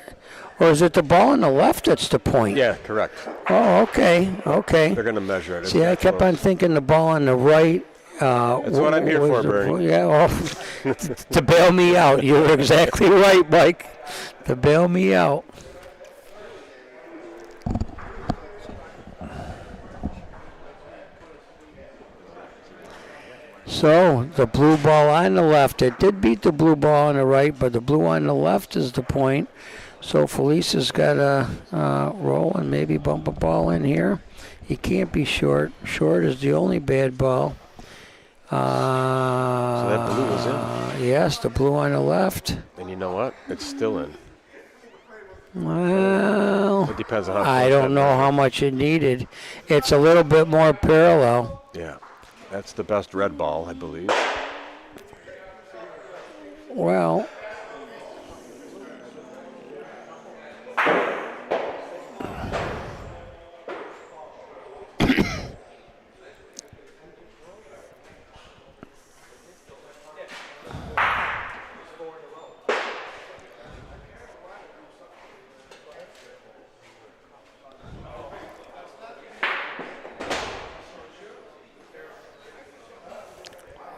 Or is it the ball on the left that's the point? Yeah, correct. Oh, okay. They're going to measure it. See, I kept on thinking the ball on the right. That's what I'm here for, Bernie. Yeah, well, to bail me out. You're exactly right, Mike. To bail me out. So, the blue ball on the left. It did beat the blue ball on the right, but the blue on the left is the point. So, Felice has got to roll and maybe bump a ball in here. He can't be short. Short is the only bad ball. So that blue was in? Yes, the blue on the left. And you know what? It's still in. Well, It depends on how I close don't that know how much it needed. It's a little bit more parallel. Yeah. That's the best red ball, I believe.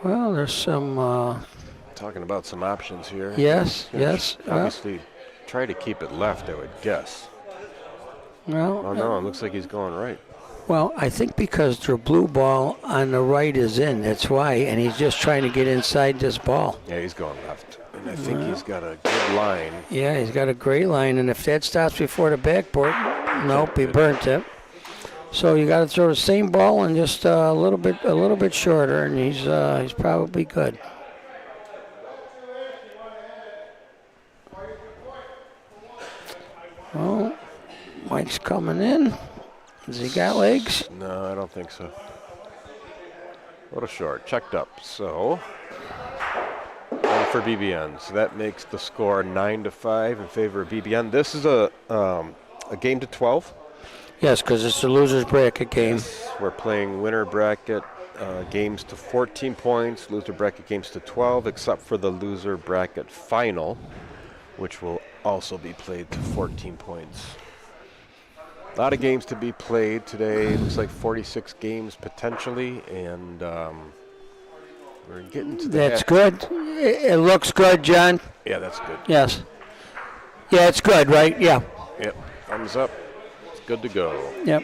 Well, there's some... Talking about some options here. Yes. Obviously, try to keep it left, I would guess. Well, Oh, no, it looks like he's going right. Well, I think because the blue ball on the right is in, that's why, and he's just trying to get inside this ball. Yeah, he's going left. And I think he's got a good line. Yeah, he's got a great line, and if that stops before the backboard, nope, he burnt it. So you got to throw the same ball and just a little bit shorter, and he's probably good. Oh, Mike's coming in. Has he got legs? No, I don't think so. A little short. Checked up. So, one for BBN. So that makes the score 9-5 in favor of BBN. This is a game to 12. Yes, because it's the loser's bracket game. Yes, we're playing winner bracket games to 14 points, loser bracket games to 12, except for the loser bracket final, which will also be played to 14 points. A lot of games to be played today. It looks like 46 games potentially, and we're getting to the That's good. It looks good, John. Yeah, that's good. Yes. Yeah, it's good, right? Yeah. Yep, thumbs up. It's good to go. Yep.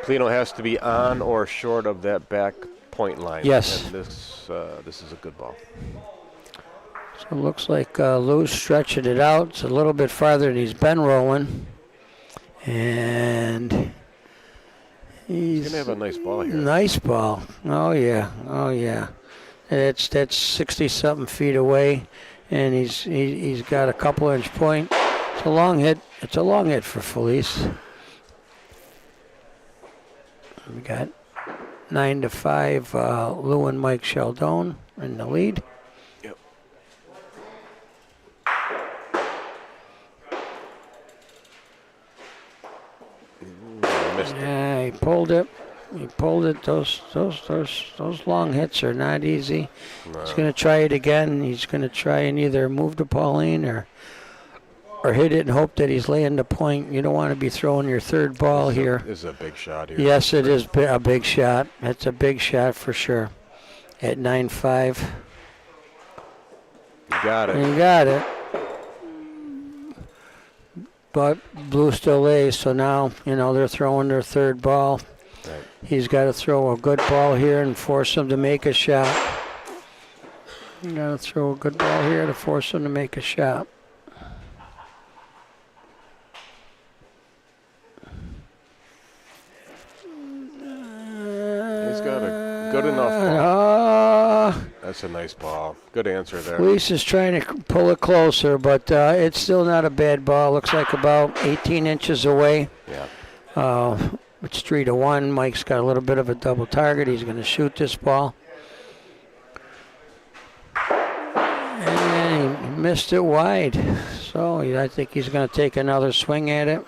Plino has to be on or short of that back point line. Yes. And this is a good ball. So it looks like Lou's stretching it out. It's a little bit farther than he's been rolling. And he's going to have a nice ball here. Nice ball. Oh, yeah. Oh, yeah. That's 60-something feet away, and he's got a couple-inch point. It's a long hit. It's a long hit for Felice. We got 9-5. Lou and Mike Sheldon in the lead. Yep. Missed it. Yeah, he pulled it. He pulled it. Those long hits are not easy. He's going to try it again. He's going to try and either move to Pauline or hit it and hope that he's laying the point. You don't want to be throwing your third ball here. This is a big shot here. Yes, it is a big shot. It's a big shot for sure. At 9-5. You got it. You got it. But Blue still lays, so now, they're throwing their third ball. Right. He's got to throw a good ball here and force him to make a shot. You got to throw a good ball here to force him to make a shot. He's got a good enough ball. That's a nice ball. Good answer there. Felice is trying to pull it closer, but it's still not a bad ball. Looks like about 18 inches away. Yeah. It's 3-1. Mike's got a little bit of a double target. He's going to shoot this ball. And he missed it wide. So I think he's going to take another swing at it.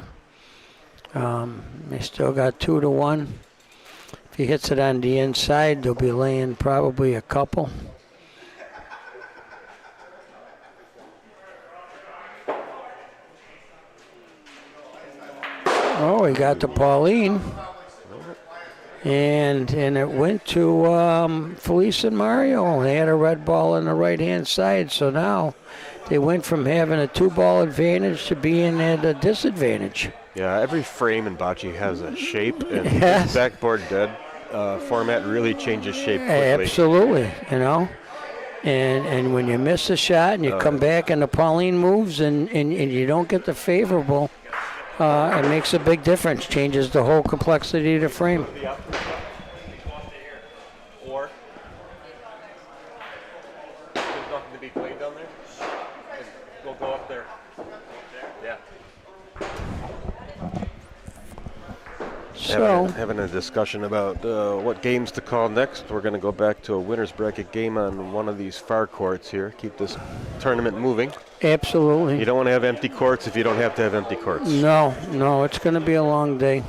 They still got 2-1. If he hits it on the inside, they'll be laying probably a couple. Oh, he got to Pauline. And it went to Felice and Mario. They had a red ball on the right-hand side, so now they went from having a 2-ball advantage to being at a disadvantage. Yeah, every frame in bocce has a shape, and Yes. this backboard dead format really changes shape quickly. Absolutely, And when you miss a shot and you come back and the Pauline moves and you don't get the favorable, it makes a big difference. Changes the whole complexity of the frame. Or there's nothing to be played down there. We'll go up there. Yeah. So Having a discussion about what games to call next. We're going to go back to a winner's bracket game on one of these far courts here. Keep this tournament moving. absolutely. You don't want to have empty courts if you don't have to have empty courts. No, it's going to be a long day.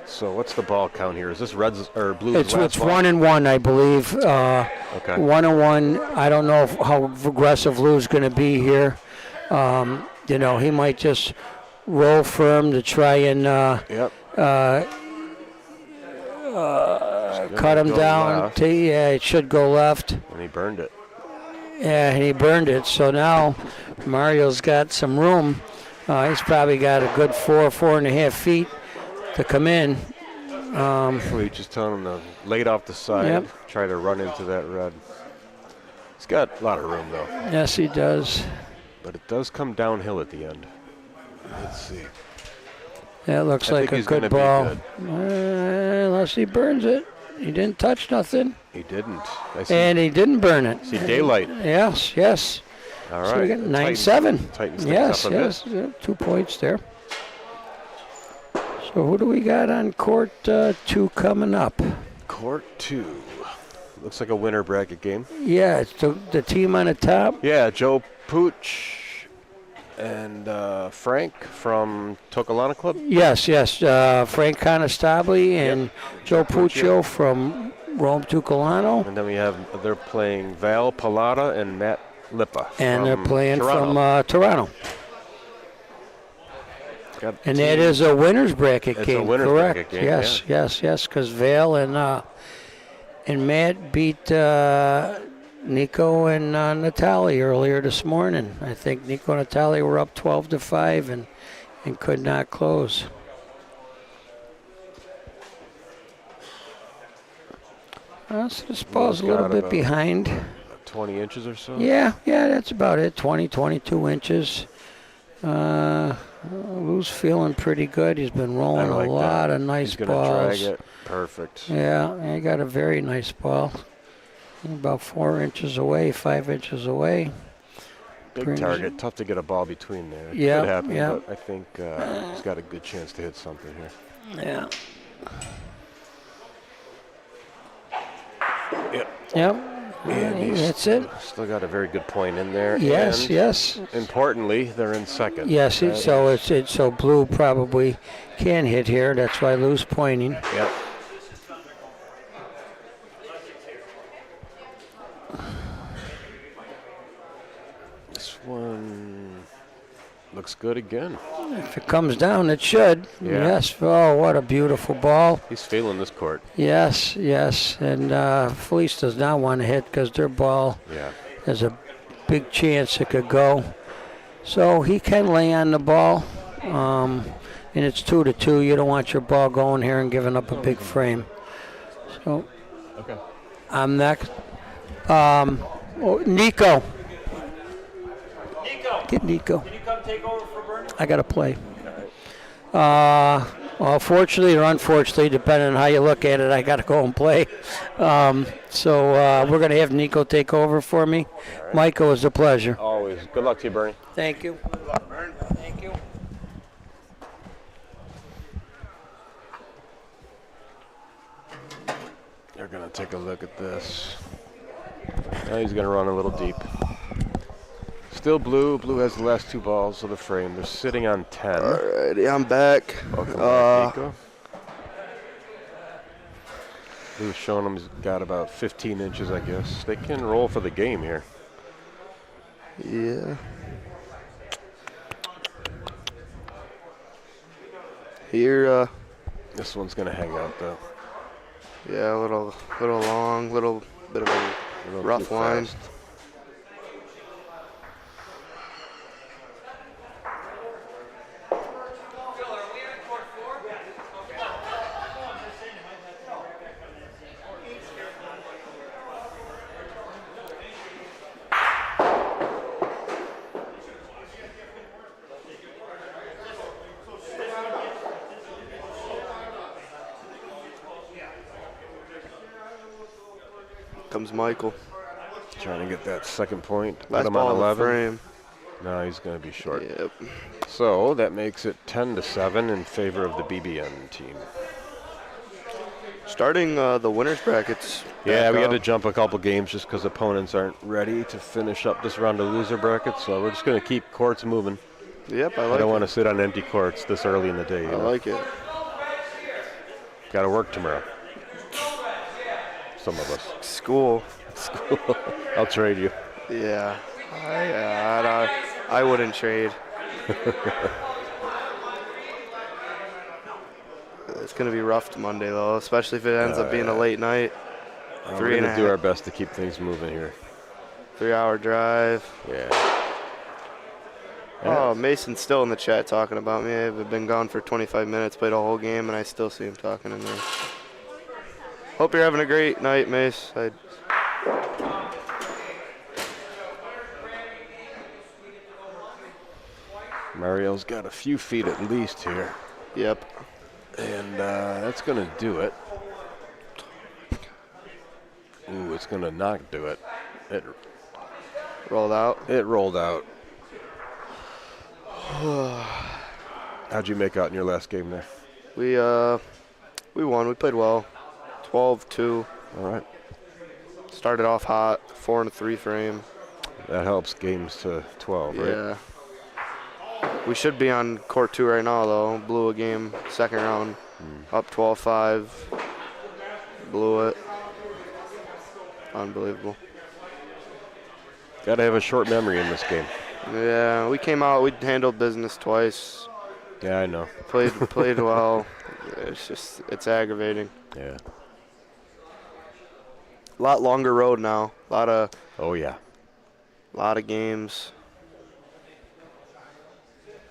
So what's the ball count here? Is this Reds or Blues? It's 1-1, I believe. Okay. 1-1. I don't know how aggressive Lou's going to be here. He might just roll firm to try and Yep. cut him go down. left. It should go left. And he burned it. Yeah, and he burned it. So now Mario's got some room. He's probably got a good 4.5 feet to come in. We just telling him to lay it off the side. Yep. Try to run into that red. He's got a lot of room though. Yes, he does. But it does come downhill at the end. Let's see. That looks I like think a he's gonna good be ball. good. Unless he burns it. He didn't touch nothing. He didn't. I see, And he didn't burn it. see daylight. Yes. All So we right. got It 9-7. tightens things Yes, up a bit. yes. 2 points there. So who do we got on court 2 coming up? Court 2. Looks like a winner bracket game. Yeah, it's the team on the top. Yeah, Joe Pooch and Frank from Tokalana Club. Yes. Frank Conestabile and Joe Puccio from Rome Tucolano. And then they're playing Val Pallotta and Matt Lippa. And they're from playing Toronto. from Toronto. Got And that is a winner's bracket It's a game, winner's correct? bracket game, Yes, because Val and Matt beat Nico and Natalie earlier this morning. I think Nico and Natalie were up 12-5 and could not close. So this ball's a little got bit about- behind. 20 inches or so. Yeah, that's about it. 22 inches. Lou's feeling pretty good. He's been I rolling like a lot that. of nice He's gonna balls. drag it. Perfect. Yeah, he got a very nice ball. About 4 inches away, 5 inches away. Big target. Tough to get a ball between there. It Yeah, could happen, yeah. but I think he's got a good chance to hit something here. Yeah. Yep. Yep. And That's it. Still got a very good point in there. Yes, and yes. Importantly, they're in second. Yes, That so blue probably can hit here. That's why Lou's pointing. Yep. This one looks good again. If it comes down, it should. Yeah. Yes. Oh, what a beautiful ball. He's feeling this court. Yes, yes. And Felice does not want to hit because their ball Yeah. has a big chance it could go. So he can lay on the ball. And it's 2-2. You don't want your ball going here and giving up a big frame. So Okay. I'm next. Nico. Get Nico. Can you come take over for Bernie? I got to play. Well, fortunately or unfortunately, depending on how you look at it, I got to go and play. So we're going to have Nico take over for me. Right. Michael, it was a pleasure. Always. Good luck to you, Bernie. Thank you. Good luck, Bernie. Thank you. They're going to take a look at this. Now he's going to run a little deep. Still blue. Blue has the last two balls of the frame. They're sitting on 10. Alrighty, I'm back. Welcome back, Nico. Blue's showing him he's got about 15 inches, I guess. They can roll for the game here. Yeah. Here, This one's going to hang out, though. yeah, a little long, little bit of a A little rough too line. fast. Comes Michael. Trying to get that second point. Put Last him ball on of the 11. frame. No, he's going to be short. Yep. So that makes it 10-7 in favor of the BBN team. Starting the winners brackets. Yeah, back we had up. to jump a couple games just because opponents aren't ready to finish up this round of loser brackets. So we're just going to keep courts moving. Yep, I I like don't it. want to sit on empty courts this early in the day. I like it. Got to work tomorrow. Some of us. School. I'll trade you. Yeah. I wouldn't trade. It's going to be rough Monday, though, especially if it ends up being a late night. We're 3 going and to a do our half. best to keep things moving here. 3-hour drive. Yeah. Oh, Mason's still in the chat talking about me. I've been gone for 25 minutes, played a whole game, and I still see him talking in there. Hope you're having a great night, Mace. Mario's got a few feet at least here. Yep. And that's going to do it. Ooh, it's going to not do it. It rolled out. It rolled out. How'd you make out in your last game there? We won. We played well. 12-2. All right. Started off hot. 4-3 frame. That helps games to 12, right? Yeah. We should be on court 2 right now, though. Blew a game, second round. Up 12-5. Blew it. Unbelievable. Got to have a short memory in this game. Yeah, we came out. We handled business twice. Yeah, I know. Played well. It's aggravating. Yeah. A lot longer road now. Oh yeah. Lot of games.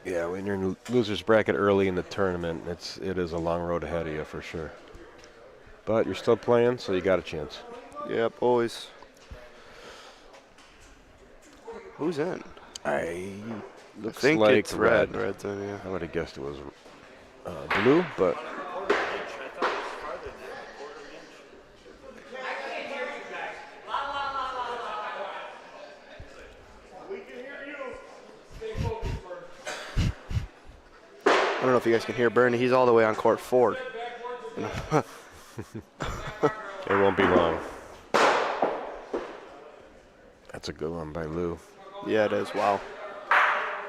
Yeah, when you're in losers bracket early in the tournament, it is a long road ahead of you for sure. But you're still playing, so you got a chance. Yep, always. Who's in? Looks I think like it's red. Red's in, yeah. I would have guessed it was blue, but We can hear you. I don't know if you guys can hear Bernie. He's all the way on court 4. It won't be long. That's a good one by Lou. Yeah, it is. Wow.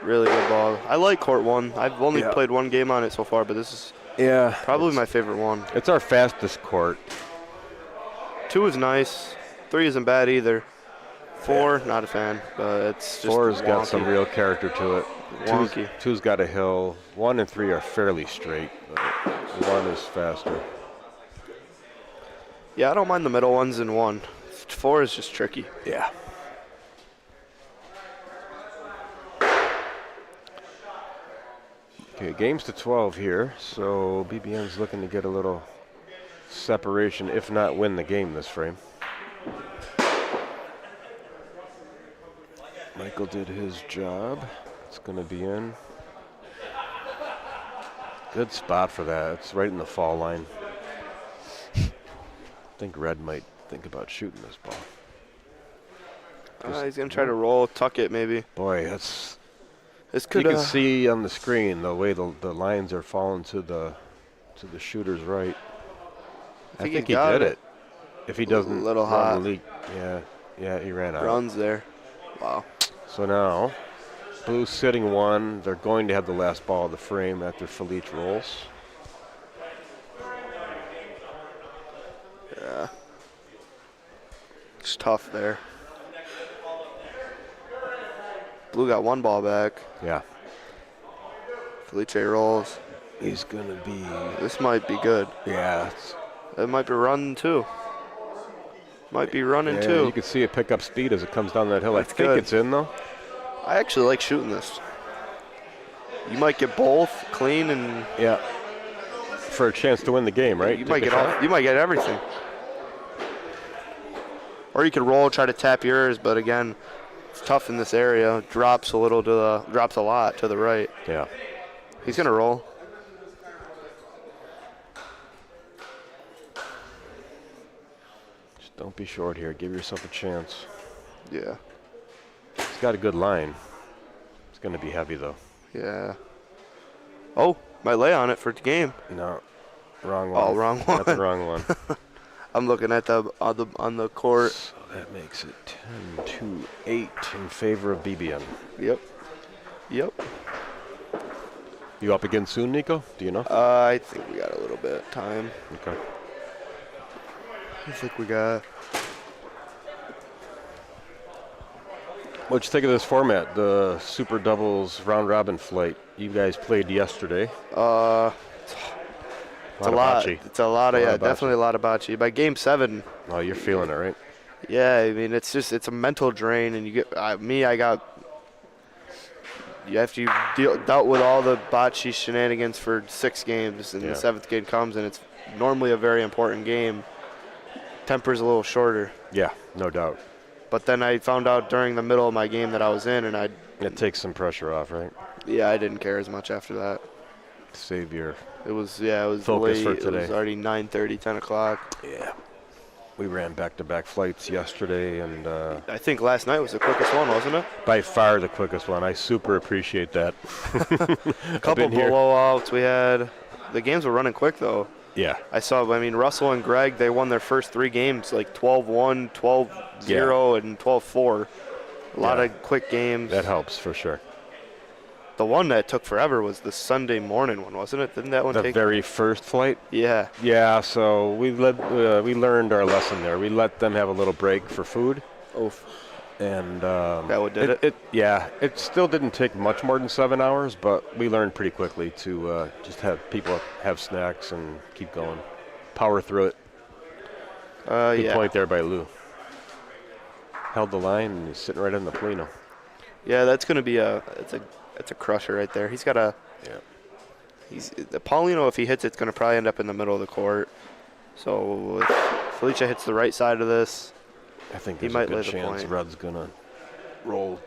Really good ball. I like court 1. I've only played one game on it so far, but this is probably my favorite one. It's our fastest court. 2 is nice. 3 isn't bad either. 4, not a fan, but it's just 4's got wonky. some real character to it. Wonky. 2's got a hill. 1 and 3 are fairly straight, but 1 is faster. Yeah, I don't mind the middle ones in 1. 4 is just tricky. Yeah. Okay, games to 12 here, so BBN's looking to get a little separation, if not win the game this frame. Michael did his job. It's going to be in. Good spot for that. It's right in the fall line. I think Red might think about shooting this ball. He's going to try to roll, tuck it maybe. Boy, that's... This could, you can see on the screen the way the lines are falling to the shooter's right. I think he did it. If he doesn't little run hot. the leak. Yeah, he ran out. Runs there. Wow. So now, Blue's sitting 1. They're going to have the last ball of the frame after Felice rolls. Yeah. It's tough there. Blue got 1 ball back. Yeah. Felice rolls. He's going to be... This might be good. Yeah. It might be running too. Might be running Yeah, too. you can see it pick up speed as it comes down that hill. That's I think good. it's in, though. I actually like shooting this. You might get both clean and Yeah. For a chance to win the game, right? you Take might a get shot. all, you might get everything. Or you could roll, try to tap yours, but again, it's tough in this area. Drops a little to the drops a lot to the right. Yeah. He's gonna roll. Just don't be short here. Give yourself a chance. Yeah. He's got a good line. It's going to be heavy, though. Yeah. Oh, might lay on it for the game. No. Wrong one. Oh, wrong one. That's the wrong one. I'm looking at the on the court. So that makes it 10-8 in favor of BBN. Yep. Yep. You up again soon, Nico? Do you know? I think we got a little bit of time. Okay. I think we got. What'd you think of this format, the Super Doubles round robin flight? You guys played yesterday. It's a lot. Bocce. It's a lot of, A lot yeah, of bocce. definitely a lot of bocce. By game 7, Oh, you're feeling it, right? yeah, I mean, it's a mental drain, and you get, after you dealt with all the bocce shenanigans for 6 games, and Yeah. the 7th game comes, and it's normally a very important game, temper's a little shorter. Yeah, no doubt. But then I found out during the middle of my game that I was in, and It takes some pressure off, right? I didn't care as much after that. Save your... It was Focus late. for It today. was already 9:30, 10 o'clock. Yeah. We ran back-to-back flights yesterday, and I think last night was the quickest one, wasn't it? by far the quickest one. I super appreciate that. A couple blowouts we had. The games were running quick, though. Yeah. Russell and Greg, they won their first 3 games, like 12-1, 12-0, and 12-4. A lot Yeah. of quick games. That helps for sure. The one that took forever was the Sunday morning one, wasn't it? Didn't that one The take? very first flight? Yeah. Yeah, so we learned our lesson there. We let them have a little break for food. Oh, And that what did it? It still didn't take much more than 7 hours, but we learned pretty quickly to just have people have snacks and keep going. Power through it. Good yeah. point there by Lou. Held the line and he's sitting right in the Polino. Yeah, that's going to be it's a crusher right there. He's got a. Yeah. The Paulino, if he hits, it's going to probably end up in the middle of the court. So if Felicia hits the right side of this, I think he there's might a good lay the chance point. Rudd's going to roll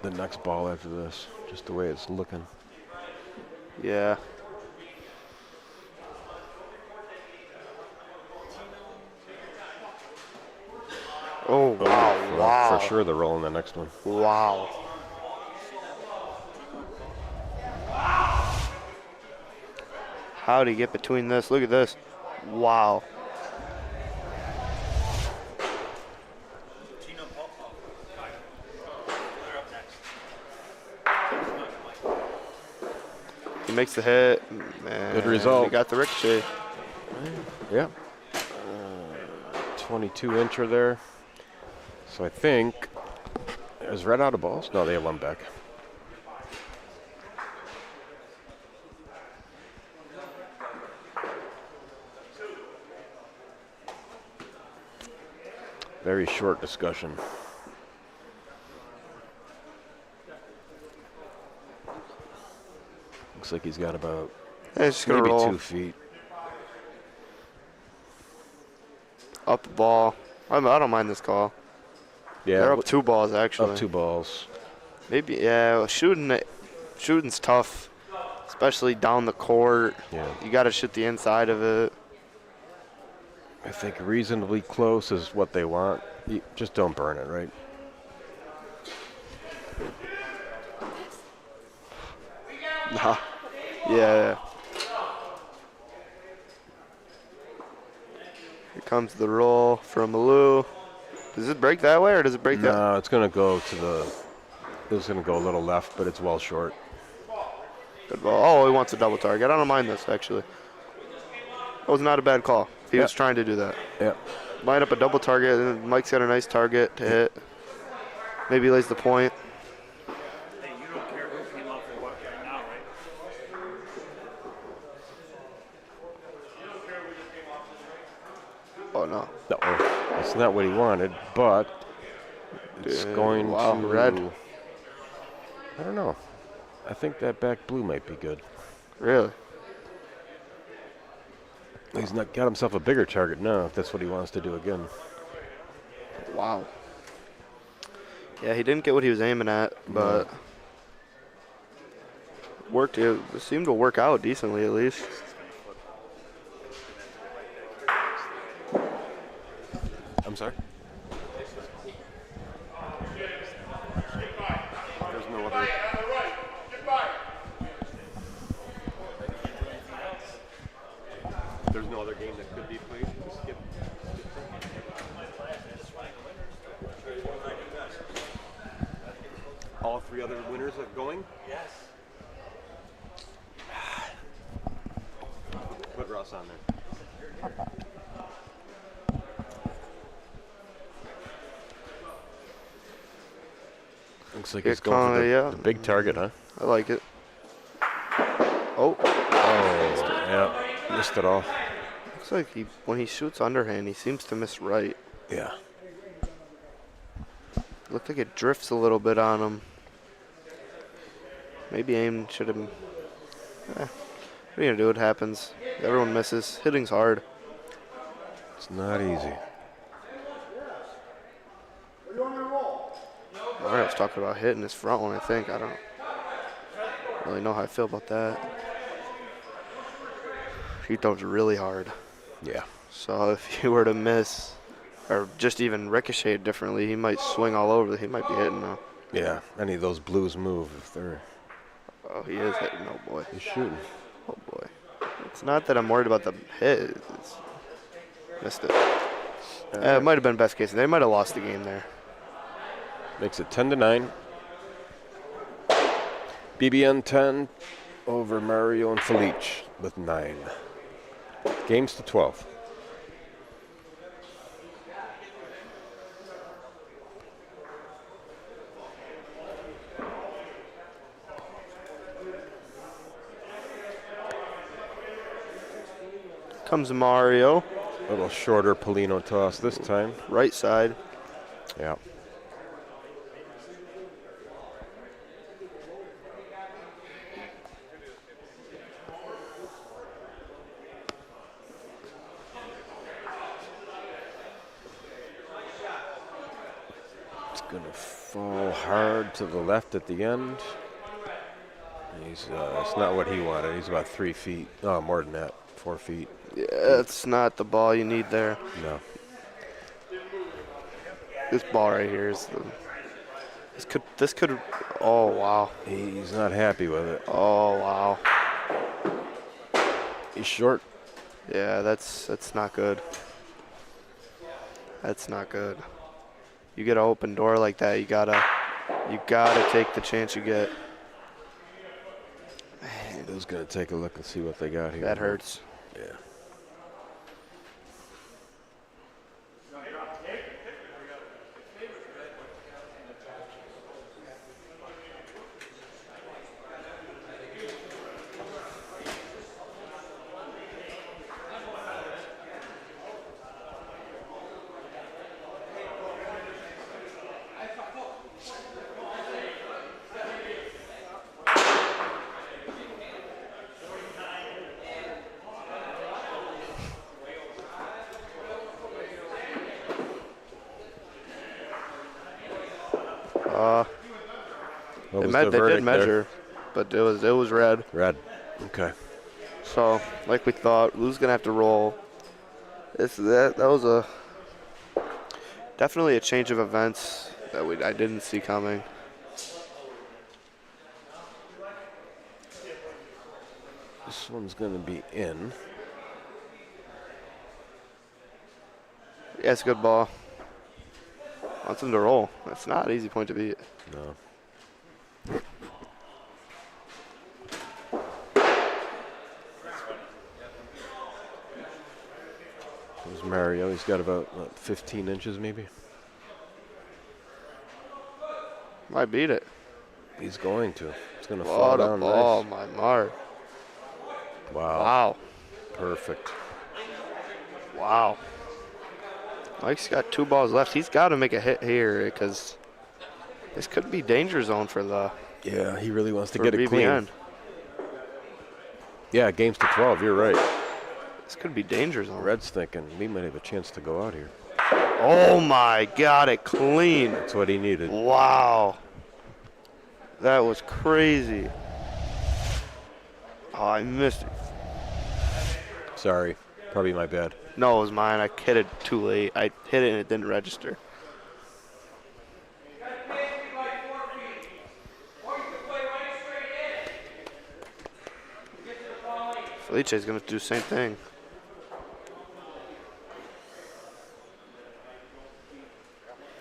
the next ball after this, just the way it's looking. yeah. Oh, wow. For sure they're rolling the next one. Wow. How'd he get between this? Look at this. Wow. He makes the hit. And Good result. He got the ricochet. Yeah. 22-incher there. So I think, is Red out of balls? No, they have one back. Very short discussion. Looks like he's got about Yeah, he's just gonna maybe roll 2 feet. up the ball. I don't mind this call. Yeah, They're up 2 balls actually. up 2 balls. Maybe well, shooting's tough, especially down the court. Yeah. You got to shoot the inside of it. I think reasonably close is what they want. You just don't burn it, right? Nah. Yeah. Here comes the roll from Malou. Does it break that way or does it break that? No, it's going to go to the. It's going to go a little left, but it's well short. Good ball. Oh, he wants a double target. I don't mind this actually. That was not a bad call. He was trying to do that. Yeah. Line up a double target, and Mike's got a nice target to hit. Maybe he lays the point. Hey, you don't care who came out for what right now, right? Oh no. No, that's not what he wanted, but it's going wow, to. red. I don't know. I think that back blue might be good. Really? He's not got himself a bigger target now, if that's what he wants to do again. Wow. Yeah, he didn't get what he was aiming at, but worked. It seemed to work out decently at least. I'm sorry? There's no other. There's no other game that could be played. Skip. All 3 other winners are going? Yes. Put Ross on there. Looks like he's going for the big target, huh? I like it. Oh. Oh, yeah. Missed it all. Looks like when he shoots underhand, he seems to miss right. Yeah. Looked like it drifts a little bit on him. Maybe aim should have. What are you gonna do? It happens. Everyone misses. Hitting's hard. It's not easy. I was talking about hitting his front one. I think I don't really know how I feel about that. He throws really hard. Yeah. So if he were to miss, or just even ricochet differently, he might swing all over. He might be hitting now. Yeah. Any of those blues move if they're. Oh, he is hitting. Oh boy. He's shooting. Oh boy. It's not that I'm worried about the hit. It's missed it. It might have been best case. They might have lost the game there. Makes it 10-9. BBN 10 over Mario and Felice with 9. Games to 12. Comes Mario. A little shorter Polino toss this time. Right side. Yeah. It's going to fall hard to the left at the end. He's it's not what he wanted. He's about 3 feet. Oh, more than that. 4 feet. Yeah, it's not the ball you need there. No. This ball right here is the. This could. Oh wow. He's not happy with it. Oh wow. He's short. Yeah, that's not good. That's not good. You get an open door like that, you gotta take the chance you get. Who's going to take a look and see what they got here? That hurts. Yeah. What was the They did verdict measure, but it was red. Red. Okay. So, like we thought, Lou's gonna have to roll. That was a definitely a change of events that I didn't see coming. This one's going to be in. Yeah, it's a good ball. Wants him to roll. That's not an easy point to beat. No. There's Mario. He's got about, what, 15 inches maybe? Might beat it. He's going to. It's going to fall What a down ball, nice. my mark. Wow. Wow. Perfect. Wow. Mike's got 2 balls left. He's got to make a hit here because this could be danger zone for the Yeah, he really wants to for get it clean. BBN. Yeah, games to 12. You're right. This could be danger zone. Red's thinking we might have a chance to go out here. Oh my God, it clean. That's what he needed. Wow. That was crazy. Oh, I missed it. Sorry. Probably my bad. No, it was mine. I hit it too late. I hit it and it didn't register. Felice's going to do the same thing.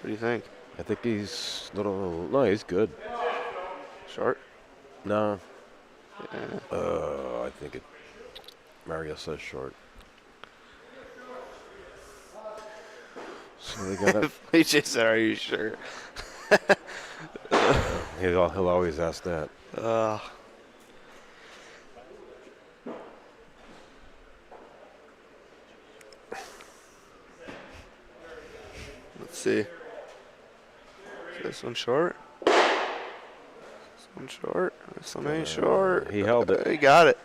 What do you think? I think he's little. No, he's good. Short? No. Yeah. I think it. Mario says short. So we got. Felice said, "Are you sure?" He'll always ask that. Let's see. Is this one short? This one short? This one ain't short. He held it. He got it.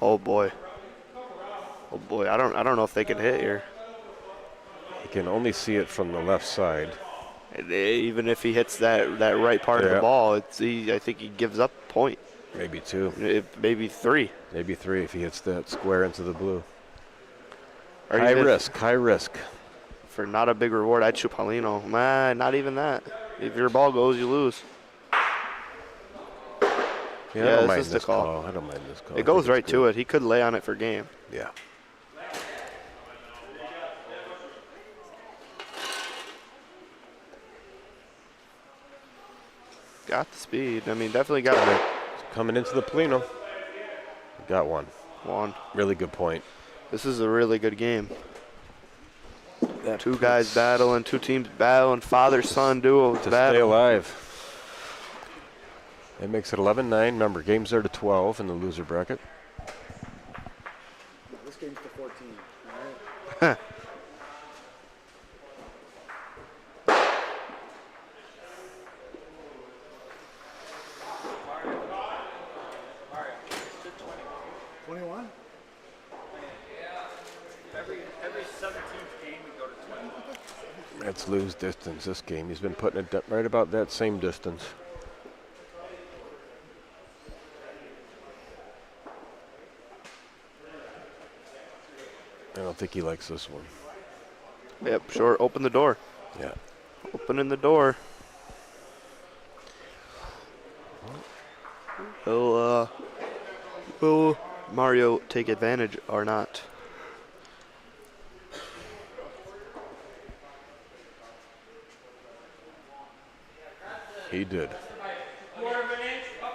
Oh boy. Oh boy. I don't know if they can hit here. You can only see it from the left side. Even if he hits that right part of the ball, I think he gives up a point. Maybe 2. Maybe 3. Maybe 3 if he hits that square into the blue. Or High even risk. High risk. for not a big reward, I'd shoot Paulino. Man, not even that. If your ball goes, you lose. Yeah, I Yeah, don't mind this is the this call. call. I don't mind this call. It goes right to it. He could lay on it for game. Yeah. Got the speed. I mean, definitely got it. Coming into the Polino. Got one. One. Really good point. This is a really good game. That 2 guys battling, 2 teams battling, father-son duo to stay battling. alive. It makes it 11-9. Remember, games are to 12 in the loser bracket. This game's to 14. All right. Every 17th game we go to 20. That's lose distance this game. He's been putting it right about that same distance. I don't think he likes this one. Yep, sure. Open the door. Yeah. Opening the door. He'll Mario take advantage or not? He did.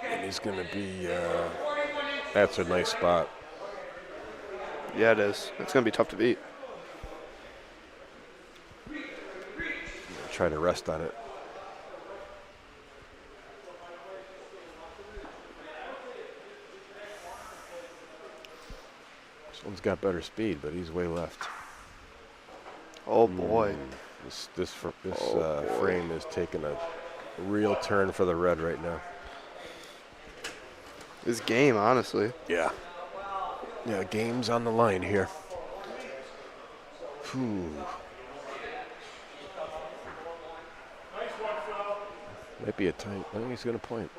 And he's going to be, that's a nice spot. Yeah, it is. It's going to be tough to beat. Try to rest on it. This one's got better speed, but he's way left. Oh, boy. This frame is taking a real turn for the red right now. This game, honestly. Yeah. Yeah, game's on the line here. Whew. Might be a tight. I think he's going to point.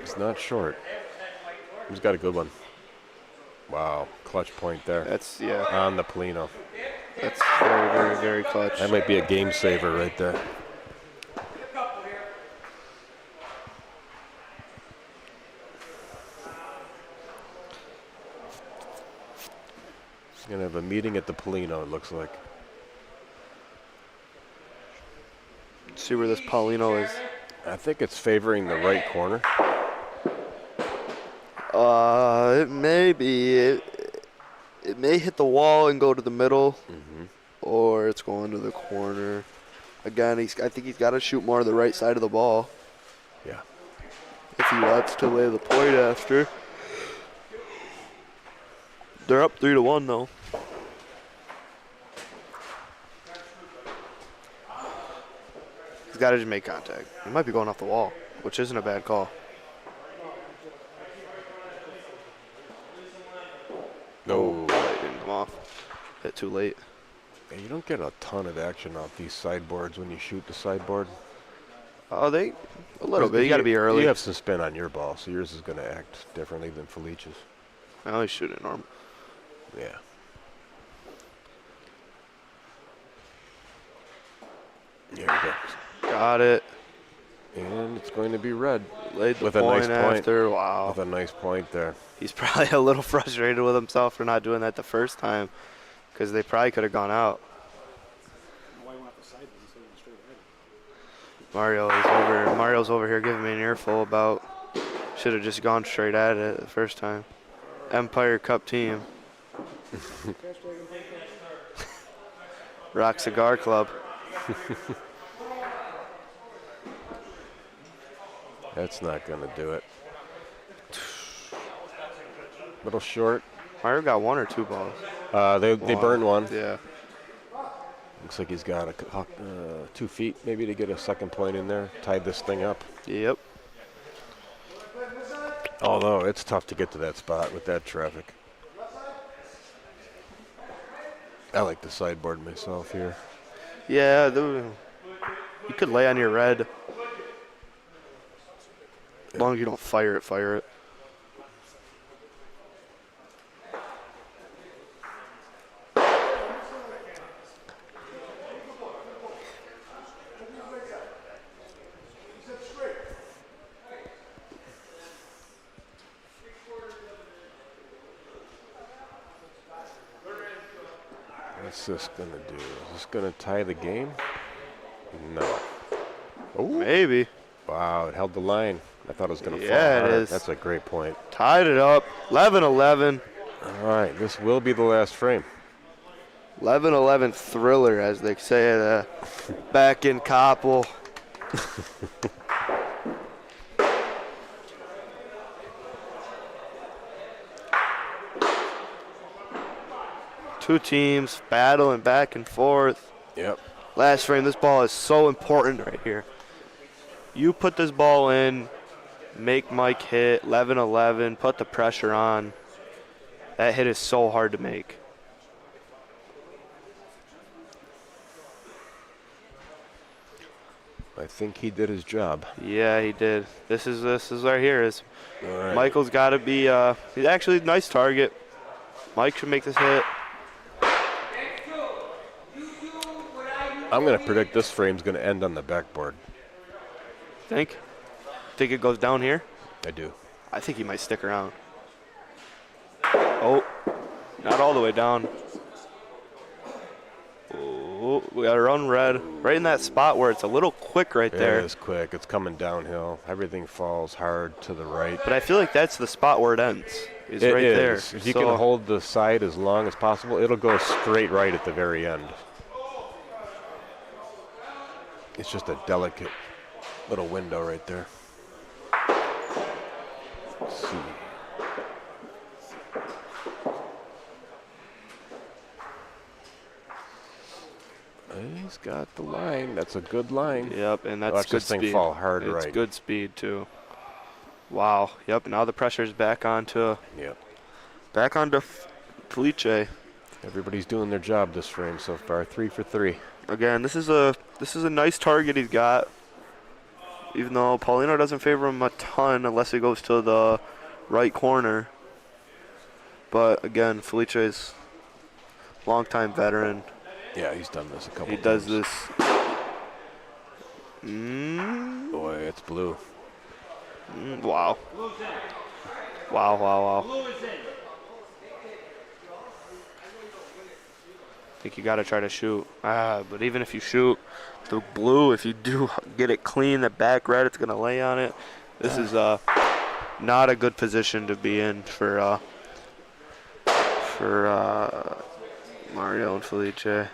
It's not short. He's got a good one. Wow, clutch point there. That's, yeah. On the Polino. That's very, very, very clutch. That might be a game saver right there. He's going to have a meeting at the Polino, it looks like. See where this Paulino is. I think it's favoring the right corner. It may be. It may hit the wall and go to the middle, or it's going to the corner. Again, I think he's got to shoot more the right side of the ball. Yeah. If he wants to lay the point after. They're up 3-1 though. He's got to just make contact. He might be going off the wall, which isn't a bad call. No. It didn't come off. Hit too late. Yeah, you don't get a ton of action off these sideboards when you shoot the sideboard. Oh, a little bit. You got to be early. You have some spin on your ball, so yours is going to act differently than Felicia's. I he's shooting normal. Yeah. There we go. Got it. And it's going to be red. Laid the with point a nice point. after. Wow. With a nice point there. He's probably a little frustrated with himself for not doing that the first time, because they probably could have gone out. Mario's over here giving me an earful about should have just gone straight at it the first time. Empire Cup team. Rock Cigar Club. That's not going to do it. Little short. Mario got 1 or 2 balls. They burned one. Yeah. Looks like he's got 2 feet maybe to get a second point in there. Tied this thing up. Yep. Although it's tough to get to that spot with that traffic. I like the sideboard myself here. Yeah, you could lay on your red. As long as you don't fire it. What's this going to do? Is this going to tie the game? No. Oh, maybe. Wow, it held the line. I thought it was going to fall. Yeah, it is. That's a great point. Tied it up. 11-11. All right, this will be the last frame. 11-11 thriller, as they say back in Koppel. Two teams battling back and forth. Yep. Last frame, this ball is so important right here. You put this ball in, make Mike hit, 11-11, put the pressure on. That hit is so hard to make. I think he did his job. Yeah, he did. This is right here. All right. Michael's got to be. He's actually a nice target. Mike should make this hit. I'm going to predict this frame's going to end on the backboard. Think it goes down here? I do. I think he might stick around. Oh, not all the way down. Oh, we got to run red right in that spot where it's a little quick right there. It is quick. It's coming downhill. Everything falls hard to the right. But I feel like that's the spot where it ends. Is It right is. there. If you can hold the side as long as possible, it'll go straight right at the very end. It's just a delicate little window right there. Let's see. He's got the line. That's a good line. Yep, and that's Watch good this thing speed. fall hard it's right. good speed too. Wow. Yep. Now the pressure's back onto Yep. Felice. Everybody's doing their job this frame so far. 3 for 3. Again, this is a nice target he's got. Even though Paulino doesn't favor him a ton unless he goes to the right corner. But again, Felice's longtime veteran. Yeah, he's done this a couple He times. does this. Boy, it's blue. Wow. Wow. I think you got to try to shoot. But even if you shoot the blue, if you do get it clean, the back red, it's going to lay on it. This is not a good position to be in for Mario and Felice.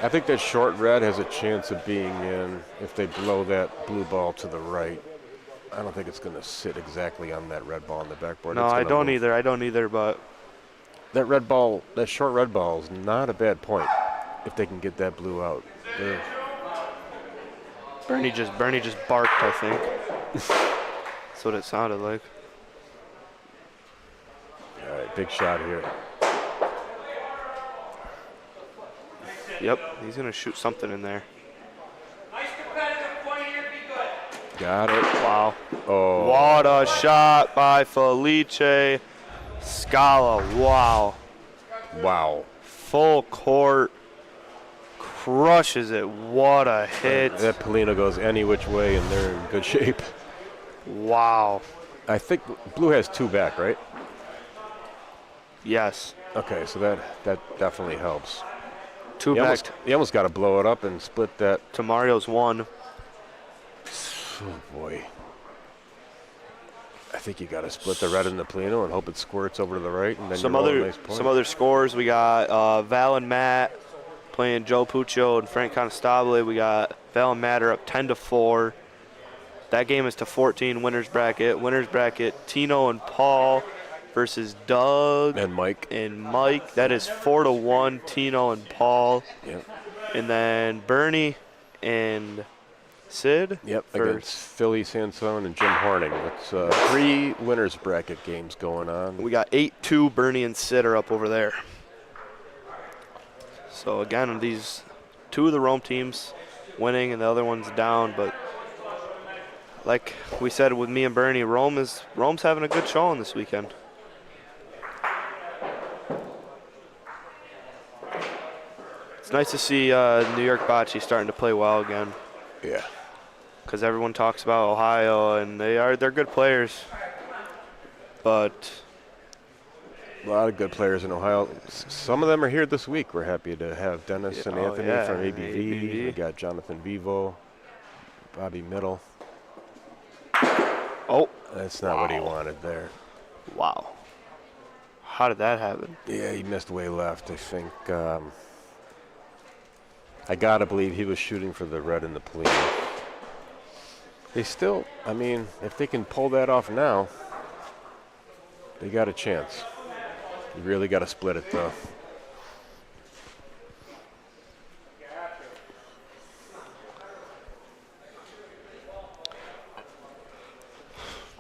I think that short red has a chance of being in if they blow that blue ball to the right. I don't think it's going to sit exactly on that red ball on the backboard. No, I don't either, but that red ball, that short red ball is not a bad point if they can get that blue out. Bernie just barked, I think. That's what it sounded like. All right, big shot here. Yep, he's going to shoot something in there. Nice competitive point here, be good. Got it. Wow. Oh. What a shot by Felice Scala. Wow. Wow. Full court. Crushes it. What a hit. That Polino goes any which way, and they're in good shape. Wow. I think blue has 2 back, right? Yes. Okay, so that definitely helps. 2 You back almost got to blow it up and split that. to Mario's 1. Oh, boy. I think you got to split the red and the Polino and hope it squirts over to the right, and then Some you roll a other nice point. some other scores. We got Val and Matt playing Joe Puccio and Frank Conestabile. We got Val and Matt are up 10-4. That game is to 14 winners bracket. Winners bracket Tino and Paul versus Doug And Mike. That is 4-1 Tino and Paul. Yep. And then Bernie and Sid. Yep, for- against Philly Sansone and Jim Horning. That's 3 winners bracket games going on. We got 8-2. Bernie and Sid are up over there. So again, these 2 of the Rome teams winning and the other one's down. But like we said with me and Bernie, Rome's having a good showing this weekend. It's nice to see New York Bocce starting to play well again. Yeah. Because everyone talks about Ohio, and they're good players. But A lot of good players in Ohio. Some of them are here this week. We're happy to have Dennis and Anthony from ABV. We got Jonathan Vivo, Bobby Middle. oh, That's not what he wanted there. wow! How did that happen? Yeah, he missed way left. I think. I gotta believe he was shooting for the red and the Polino. They still, I mean, if they can pull that off now, they got a chance. You really got to split it, though.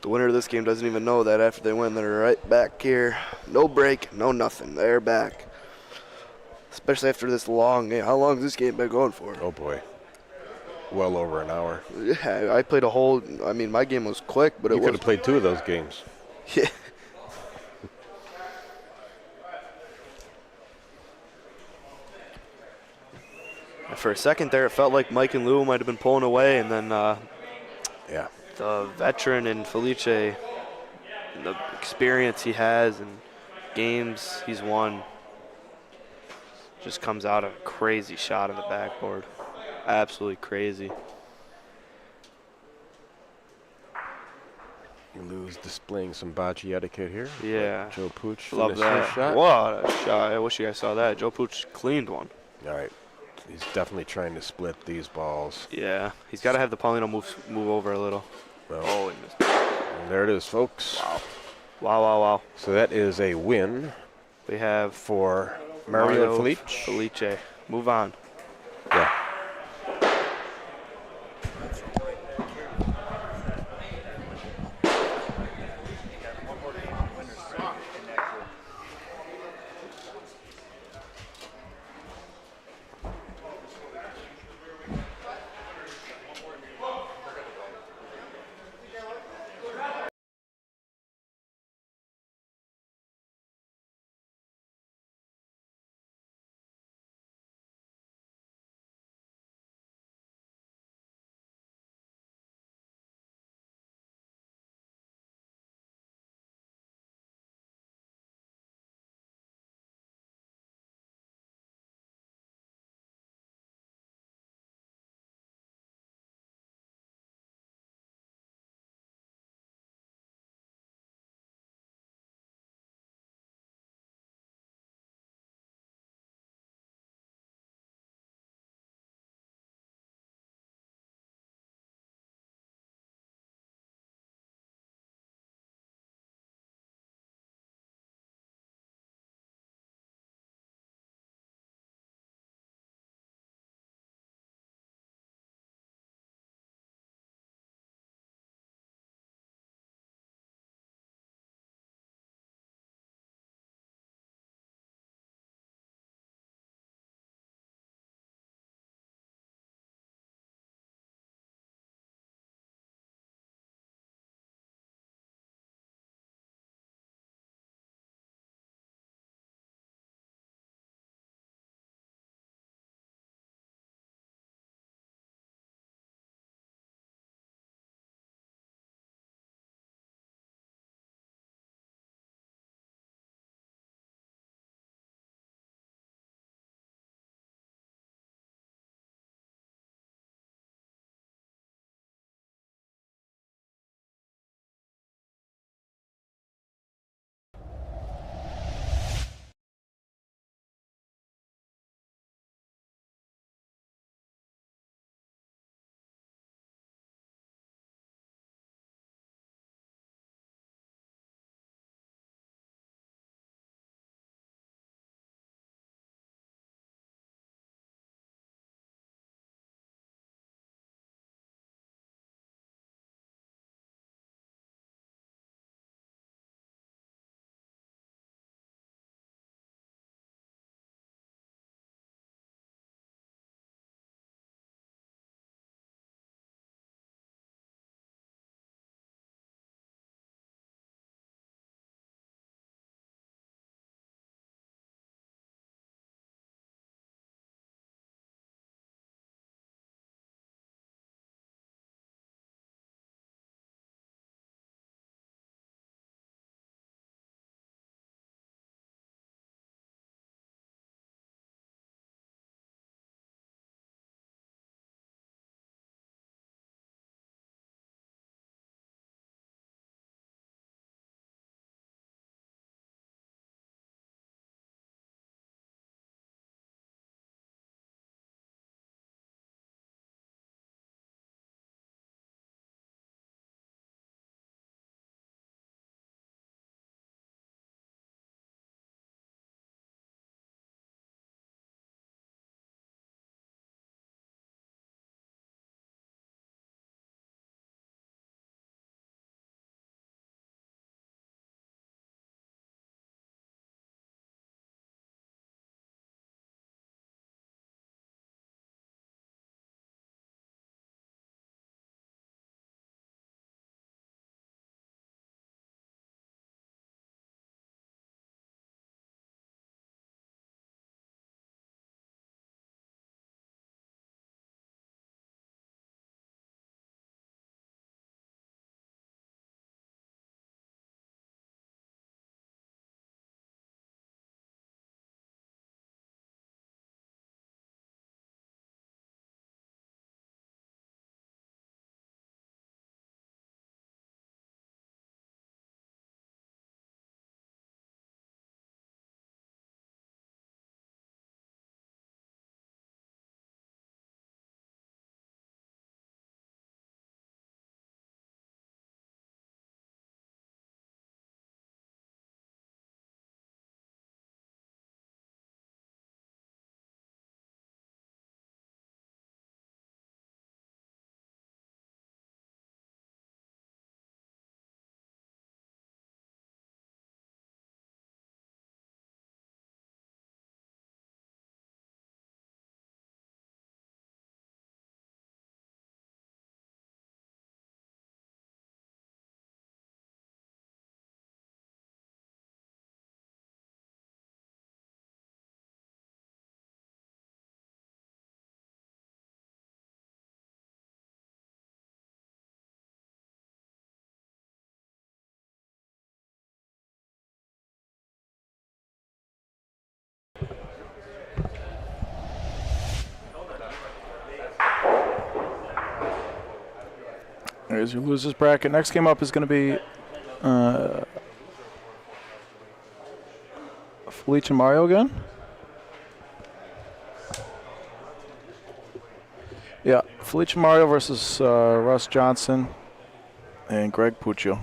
The winner of this game doesn't even know that after they win, they're right back here. No break, no nothing. They're back. Especially after this long game. How long has this game been going for? Oh, boy. Well over an hour. Yeah, I played a whole. I mean, my game was quick, but You it could was. have played 2 of those games. Yeah. For a second there, it felt like Mike and Lou might have been pulling away, and then Yeah. the veteran and Felice, the experience he has and games he's won, just comes out a crazy shot on the backboard. Absolutely crazy. Lou's displaying some bocce etiquette here. Yeah. Joe Pooch Love finished his that. shot. What a shot. I wish you guys saw that. Joe Pooch cleaned one. All right. He's definitely trying to split these balls. Yeah. He's got to have the Paulino move over a little. Well, Oh, he missed. and there it is, folks. Wow. Wow, wow, wow. So that is a win We have for Mario and Felice. Felice. Move on. Yeah. There's your losers bracket. Next game up is going to be Felice and Mario again. Yeah, Felice and Mario versus Russ Johnson and Greg Puccio.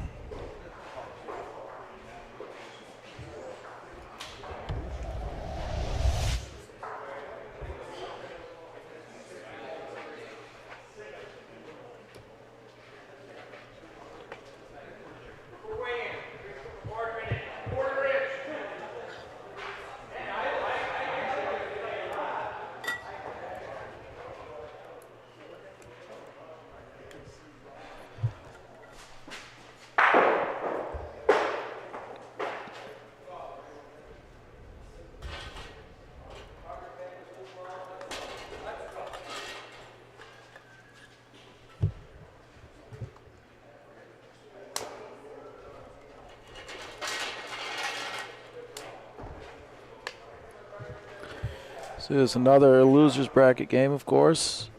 This is another losers bracket game, of course.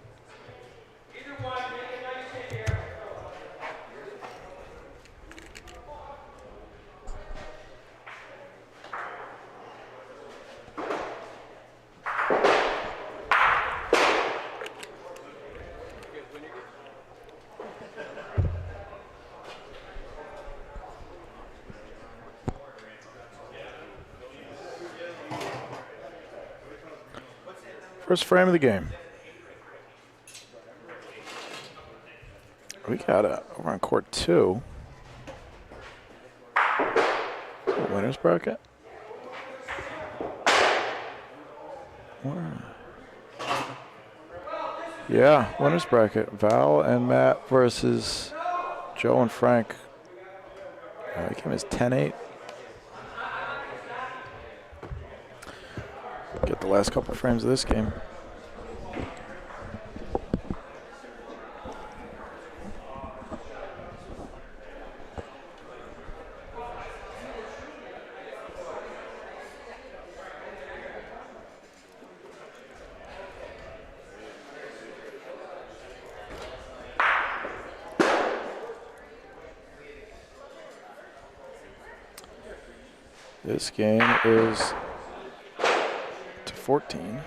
First frame of the game. We got it over on court 2. Winners bracket. Yeah, winners bracket. Val and Matt versus Joe and Frank. The game is 10-8. Get the last couple frames of this game. This game is 14.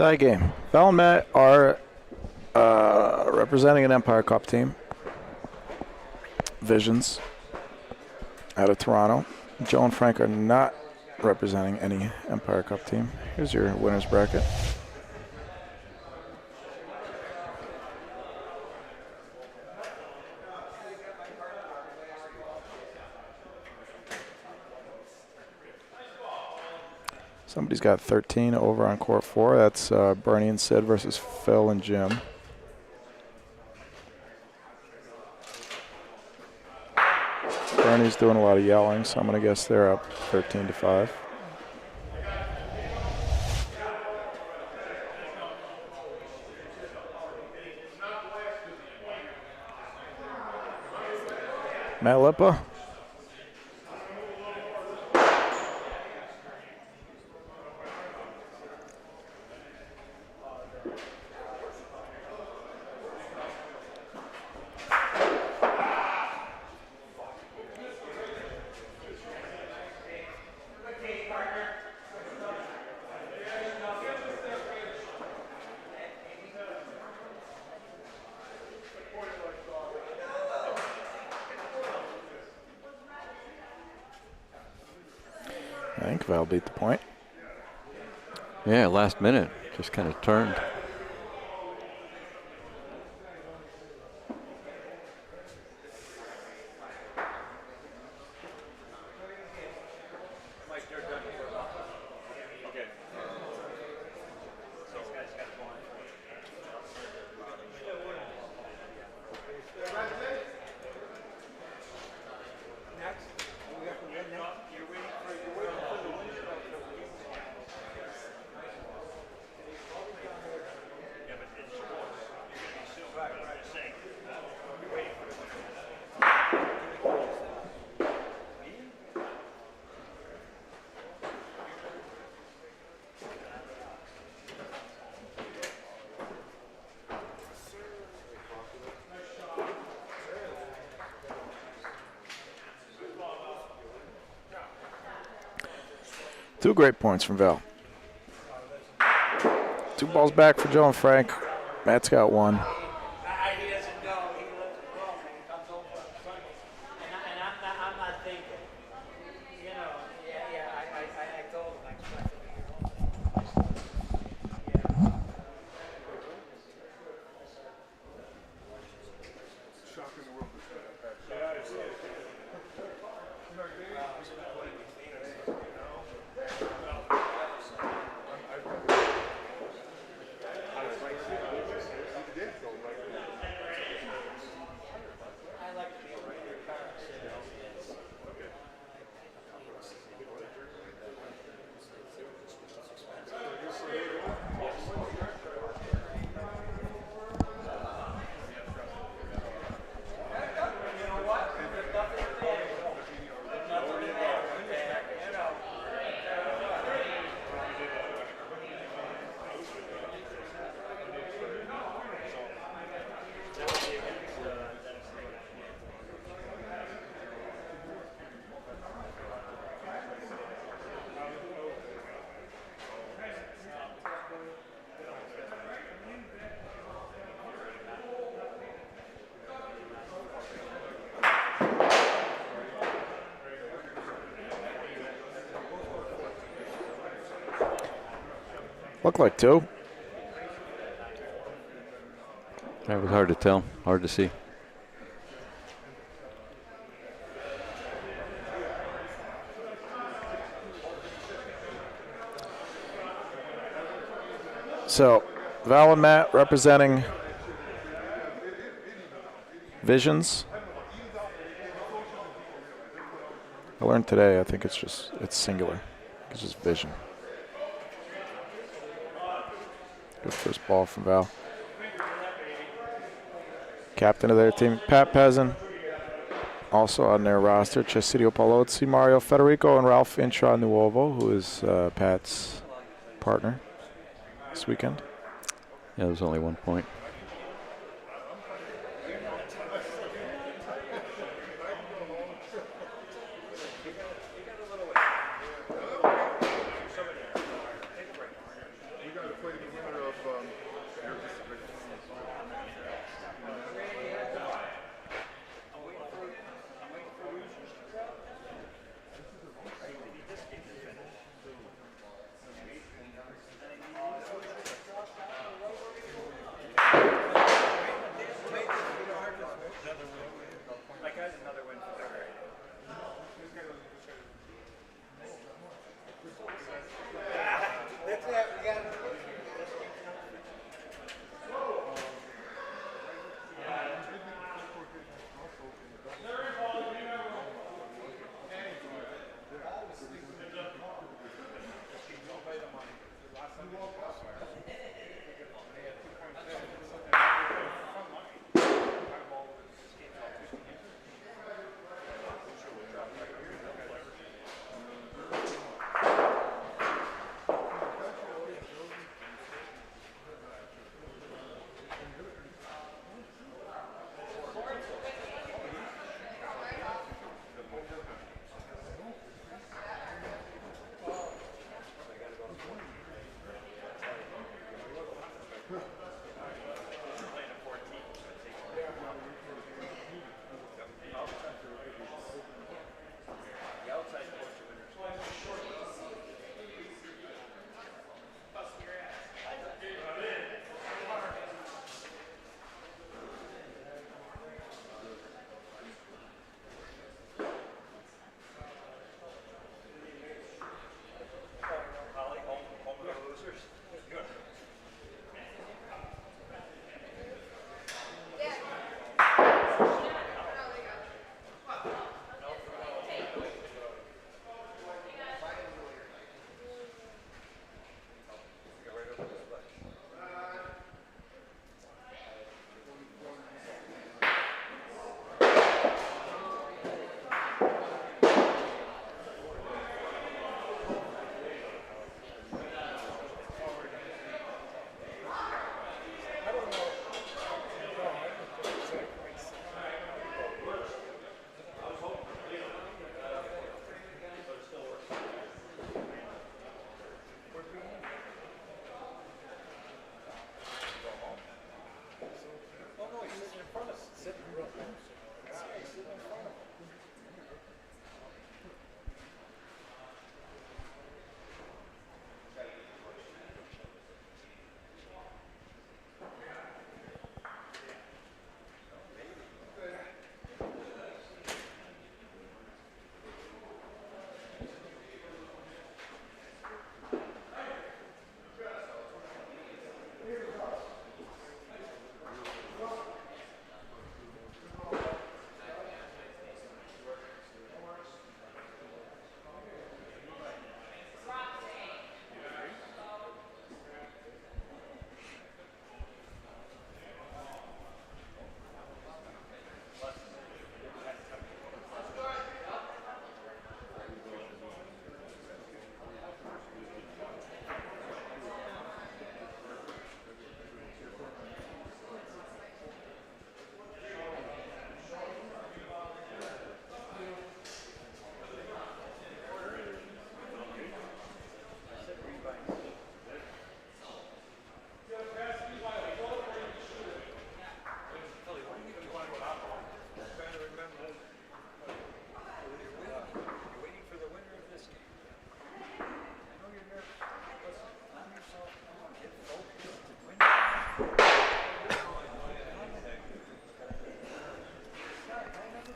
Tie game. Val and Matt are representing an Empire Cup team. Visions out of Toronto. Joe and Frank are not representing any Empire Cup team. Here's your winner's bracket. Somebody's got 13 over on court 4. That's Bernie and Sid versus Phil and Jim. Bernie's doing a lot of yelling, so I'm going to guess they're up 13-5. Matt Lippa. I think Val beat the point. Yeah, last minute. Just kind of turned. Two great points from Val. 2 balls back for Joe and Frank. Matt's got 1. He doesn't know. He lets it go, man. He comes over on Sunday. And I'm not thinking. You know, I told him I expected it. Yeah. Looked like 2. That was hard to tell, hard to see. So, Val and Matt representing Visions. I learned today, I think it's singular. It's just Vision. Good first ball from Val. Captain of their team, Pat Pezin. Also on their roster, Cesidio Palozzi, Mario Federico, and Ralph Intra Nuovo, who is Pat's partner this weekend. Yeah, there's only 1 point. We got to play the winner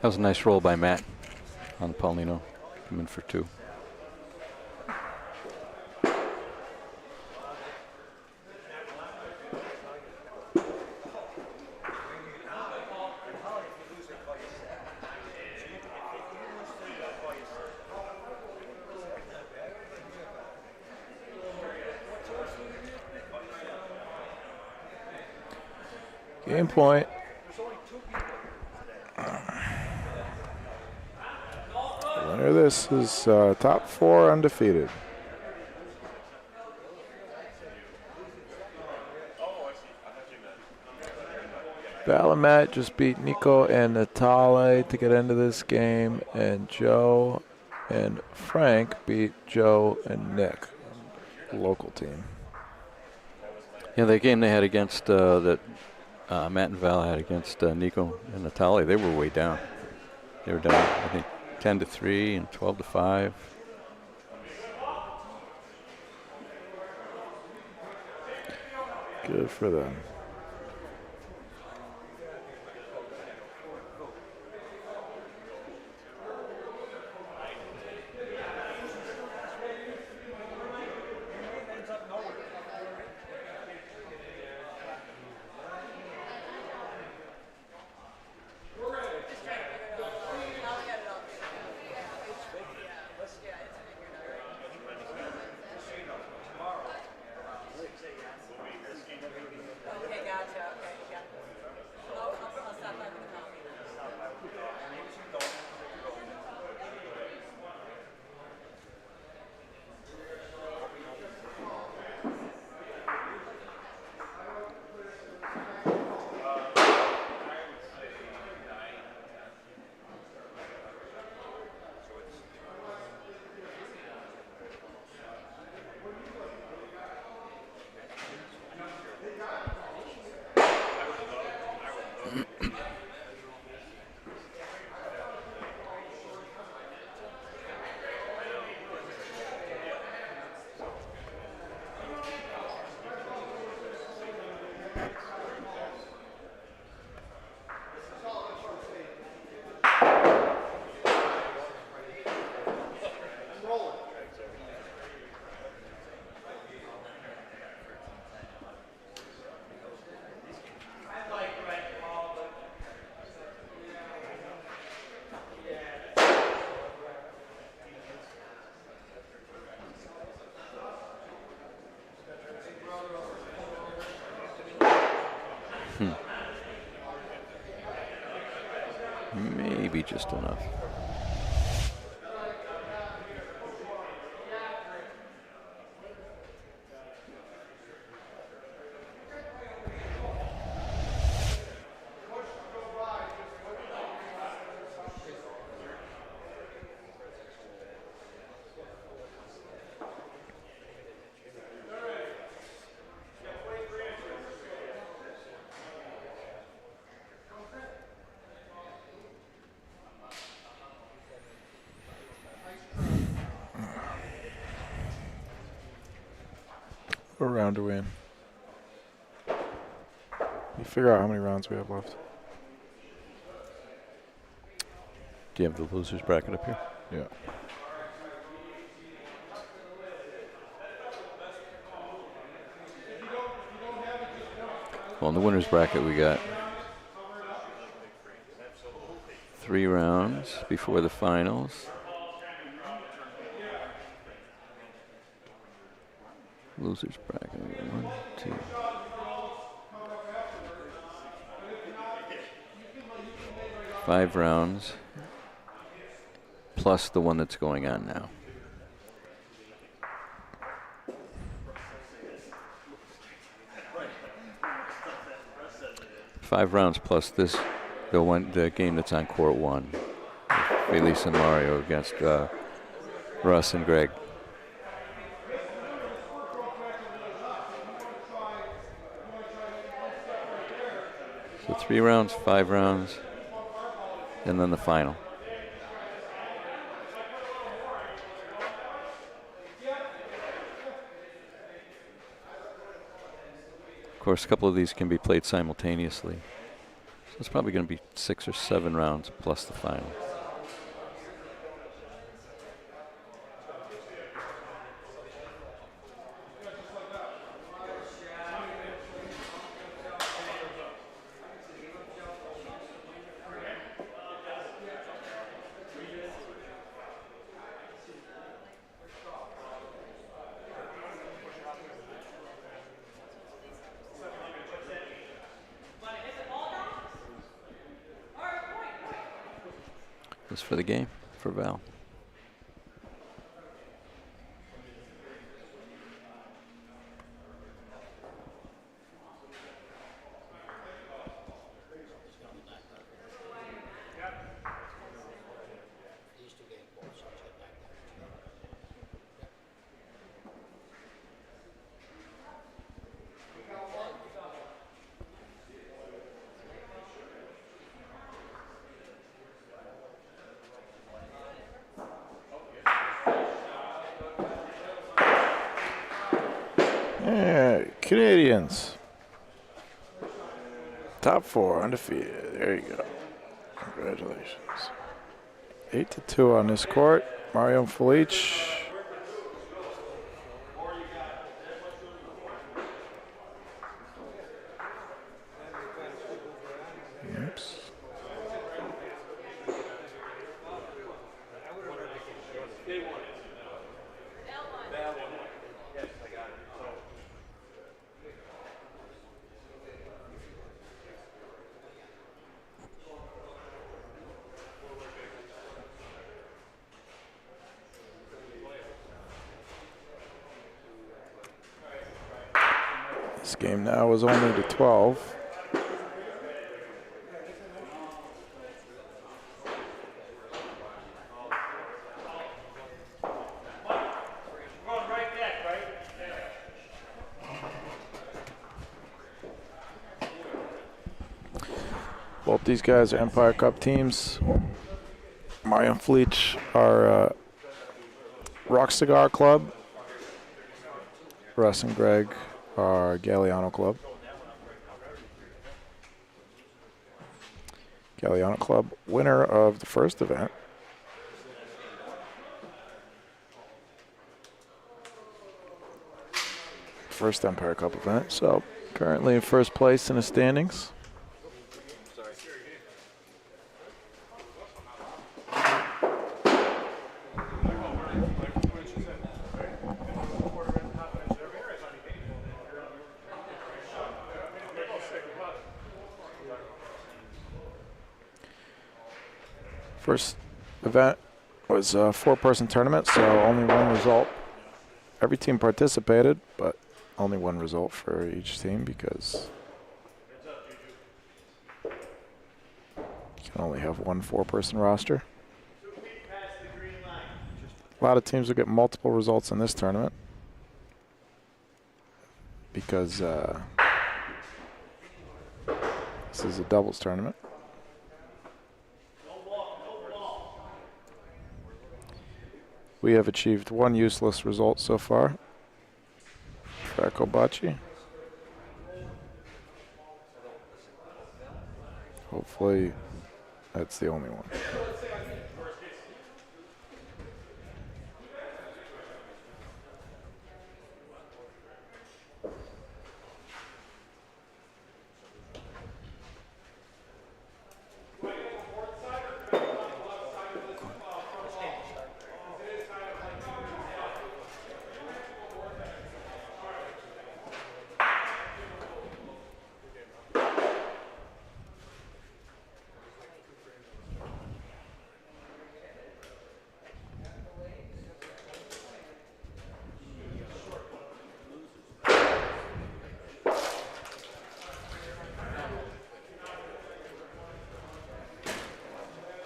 That was a nice roll by Matt on Paulino. Coming for 2. Game point. Winner of this is top 4 undefeated. Val and Matt just beat Nico and Natale to get into this game, and Joe and Frank beat Joe and Nick, local team. Yeah, the game they had against that Matt and Val had against Nico and Natale, they were way down. They were down, I think, 10-3 and 12-5. Good for them. Maybe just enough. What round are we in? You figure out how many rounds we have left. Do you have the losers bracket up here? Yeah. Well, in the winners bracket, we got 3 rounds before the finals. Losers bracket, 1, 2. Five rounds, plus the one that's going on now. Five rounds plus this, the game that's on court 1. Felice and Mario against Russ and Greg. So 3 rounds, 5 rounds, and then the final. Of course, a couple of these can be played simultaneously. So it's probably going to be 6 or 7 rounds plus the final. Just for the game, for Val. Yeah, Canadians. Top 4, undefeated. There you go. Congratulations. 8-2 on this court. Mario Felice. Oops. This game now is only to 12. Both these guys are Empire Cup teams. Mario and Fleech are Rock Cigar Club. Russ and Greg are Galliano Club. Galliano Club, winner of the first event. First Empire Cup event, so currently in first place in the standings. First event was a 4-person tournament, so only one result. Every team participated, but only one result for each team because you can only have one 4-person roster. A lot of teams will get multiple results in this tournament because this is a doubles tournament. We have achieved one useless result so far. Fracco Bocce. Hopefully that's the only one.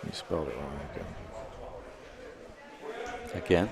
You spelled it wrong again. Again?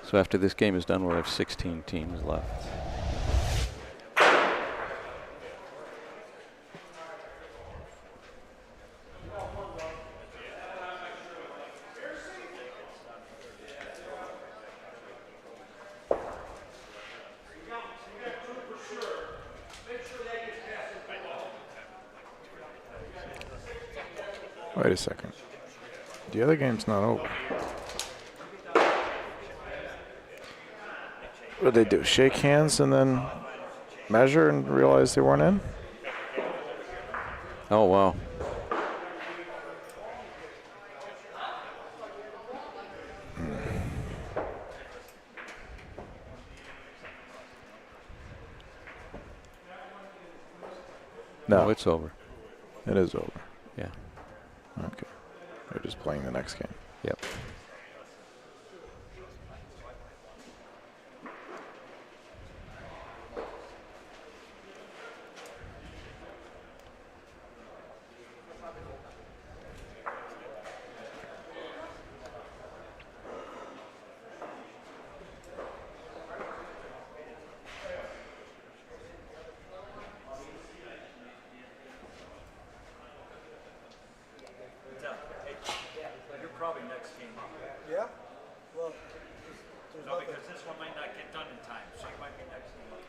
So after this game is done, we'll have 16 teams left. Wait a second. The other game's not over. What did they do? Shake hands and then measure and realize they weren't in? Oh, wow. No, it's over. it is over. Yeah. Okay. They're just playing the next game. Yep. You're probably next game up. Yeah? Well, there's No, nothing. because this one might not get done in time, so you might be next game up.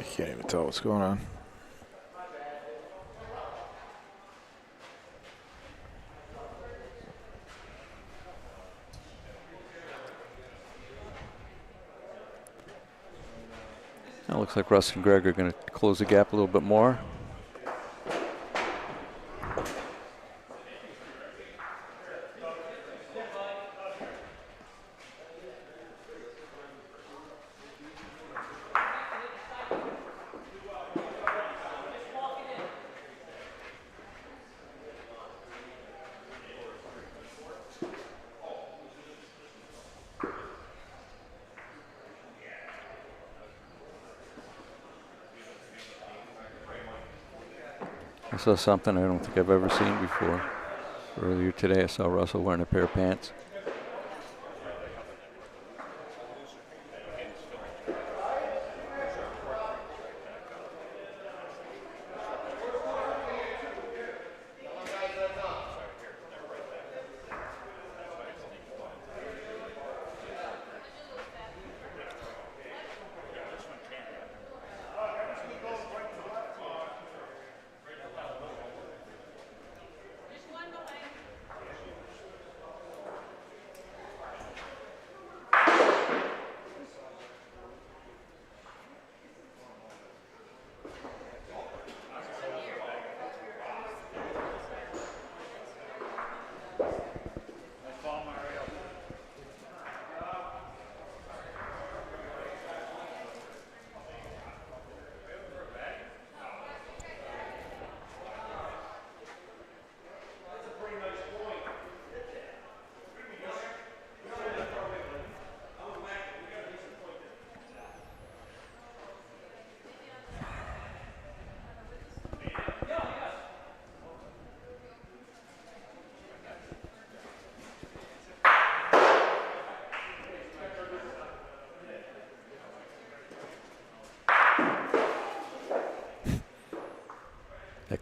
I can't even tell what's going on. It looks like Russ and Greg are going to close the gap a little bit more. I saw something I don't think I've ever seen before. Earlier today I saw Russell wearing a pair of pants.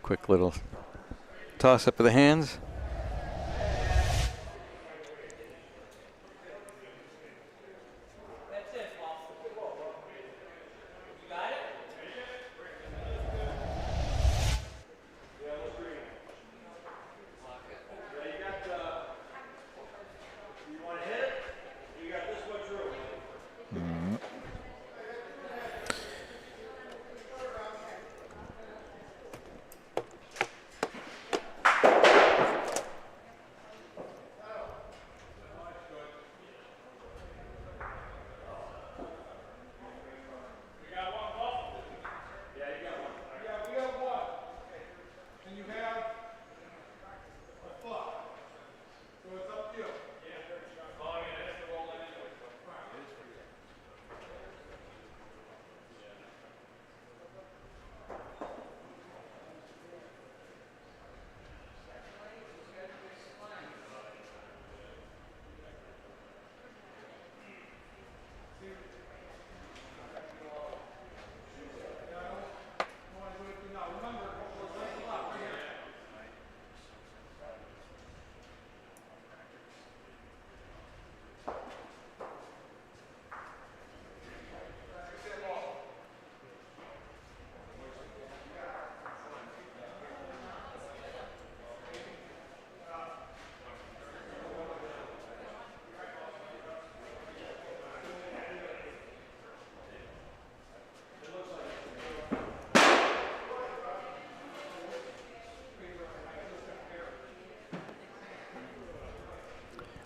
quick little toss up of the hands.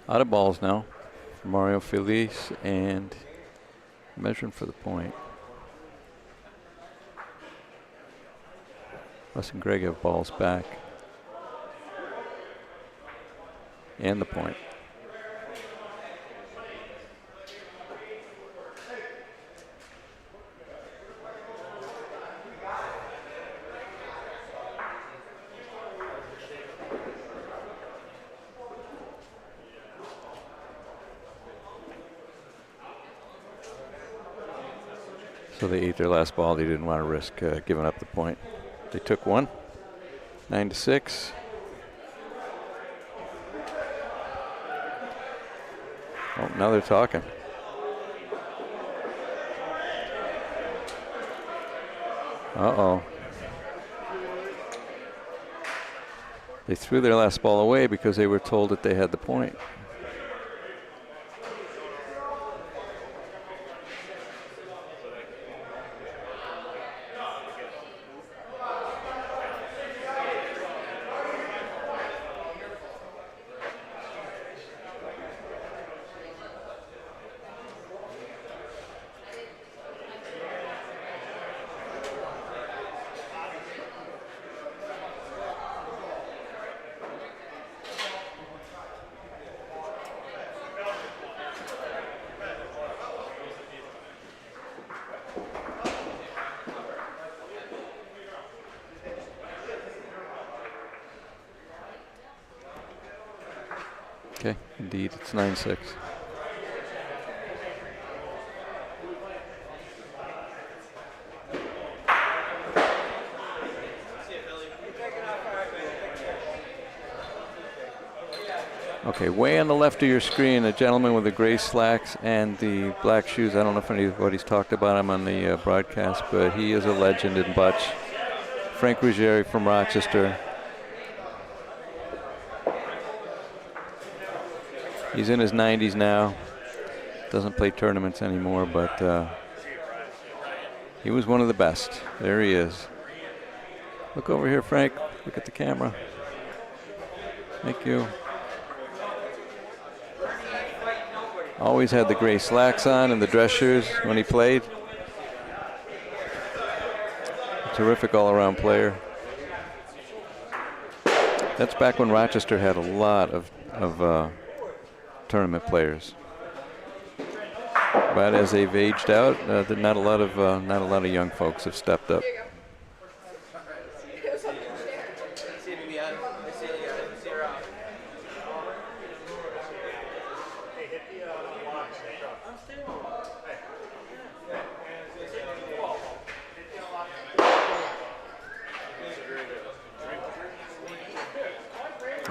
Out of balls now for Mario Felice and measuring for the point. Russ and Greg have balls back. And the point. So they ate their last ball. They didn't want to risk giving up the point. They took one, 9-6. Oh, now they're talking. Uh-oh. They threw their last ball away because they were told that they had the point. Okay, indeed, it's 9-6. Okay, way on the left of your screen, a gentleman with the gray slacks and the black shoes. I don't know if anybody's talked about him on the broadcast, but he is a legend in Butch. Frank Ruggieri from Rochester. He's in his 90s now. Doesn't play tournaments anymore, but he was one of the best. There he is. Look over here, Frank. Look at the camera. Thank you. Always had the gray slacks on and the dress shoes when he played. Terrific all-around player. That's back when Rochester had a lot of tournament players. But as they've aged out, not a lot of young folks have stepped up.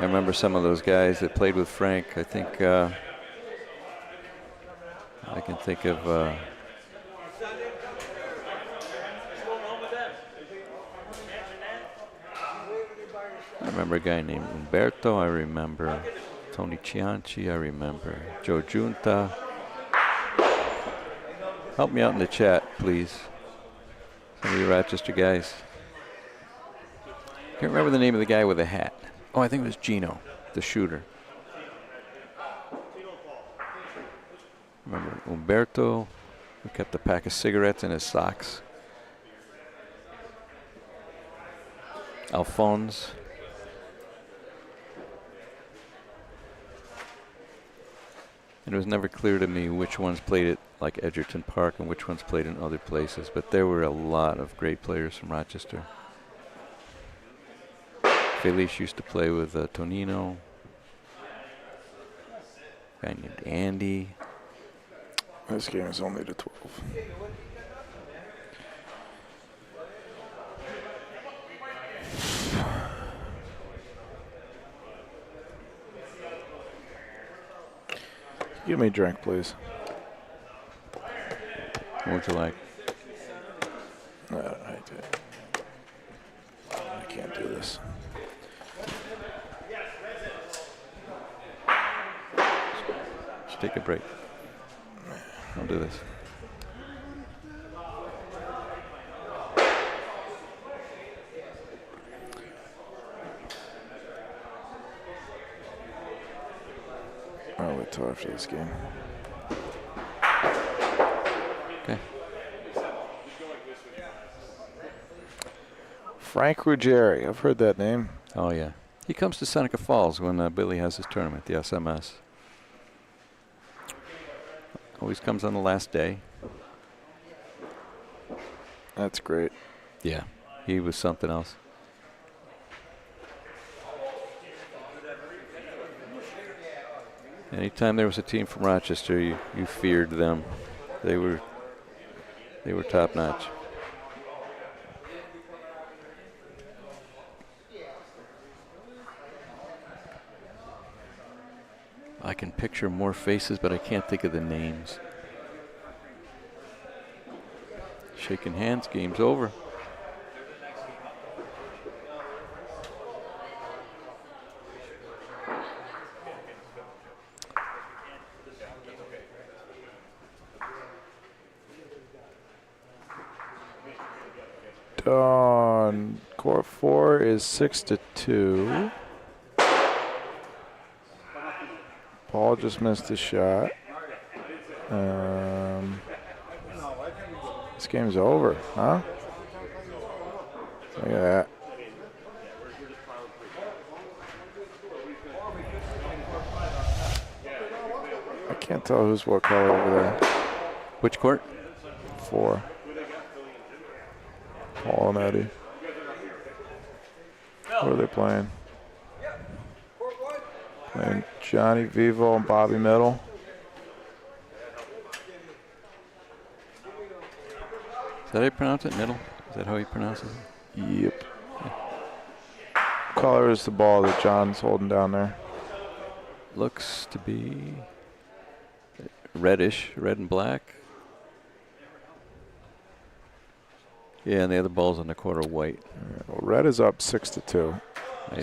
I remember some of those guys that played with Frank. I think I can think of. I remember a guy named Umberto. I remember Tony Cianci. I remember Joe Giunta. Help me out in the chat, please. Some of you Rochester guys. Can't remember the name of the guy with the hat. Oh, I think it was Gino, the shooter. Remember Umberto, who kept a pack of cigarettes in his socks. Alphonse. And it was never clear to me which ones played at like Edgerton Park and which ones played in other places, but there were a lot of great players from Rochester. Felice used to play with Tonino. A guy named Andy. This game is only to 12. Give me a drink, please. What would you like? I can't do this. Just take a break. I'll do this. I'll wait till after this game. Okay. Frank Ruggieri. I've heard that name. Oh, yeah. He comes to Seneca Falls when Billy has his tournament, the SMS. Always comes on the last day. That's great. Yeah, he was something else. Anytime there was a team from Rochester, you feared them. They were top notch. I can picture more faces, but I can't think of the names. Shaking hands, game's over. On court 4 is 6-2. Paul just missed a shot. This game's over, huh? Look at that. I can't tell who's what color over there. Which court? 4. Paul and Eddie. What are they playing? Playing Johnny Vivo and Bobby Middle. Is that how you pronounce it? Middle? Is that how he pronounces it? Yep. What color is the ball that John's holding down there? Looks to be reddish, red and black. Yeah, and the other ball's on the court are white. Yeah, well, red is up 6-2. I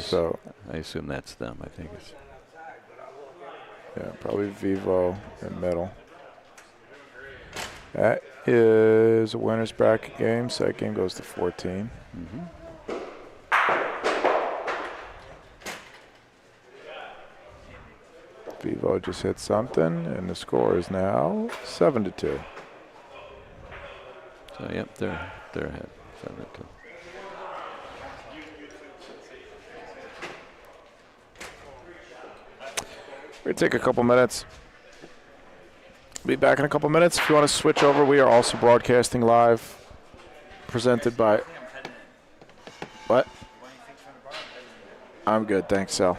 assume that's them. I think it's. Yeah, probably Vivo and Middle. That is a winner's bracket game. So that game goes to 14. Vivo just hit something, and the score is now 7-2. So yep, they're ahead. 7-2. We're going to take a couple minutes. Be back in a couple minutes. If you want to switch over, we are also broadcasting live. Presented by... What? I'm good, thanks, Sal.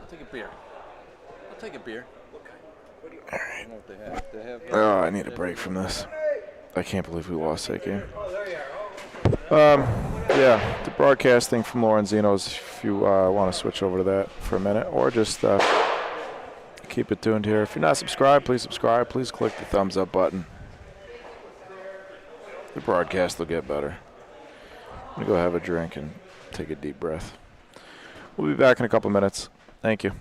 I'll take a beer. I'll take a beer. All right. Oh, I need a break from this. I can't believe we lost that game. Yeah, the broadcasting from Lorenzino's, if you want to switch over to that for a minute, or just keep it tuned here. If you're not subscribed, please subscribe. Please click the thumbs up button. The broadcast will get better. I'm going to go have a drink and take a deep breath. We'll be back in a couple minutes. Thank you.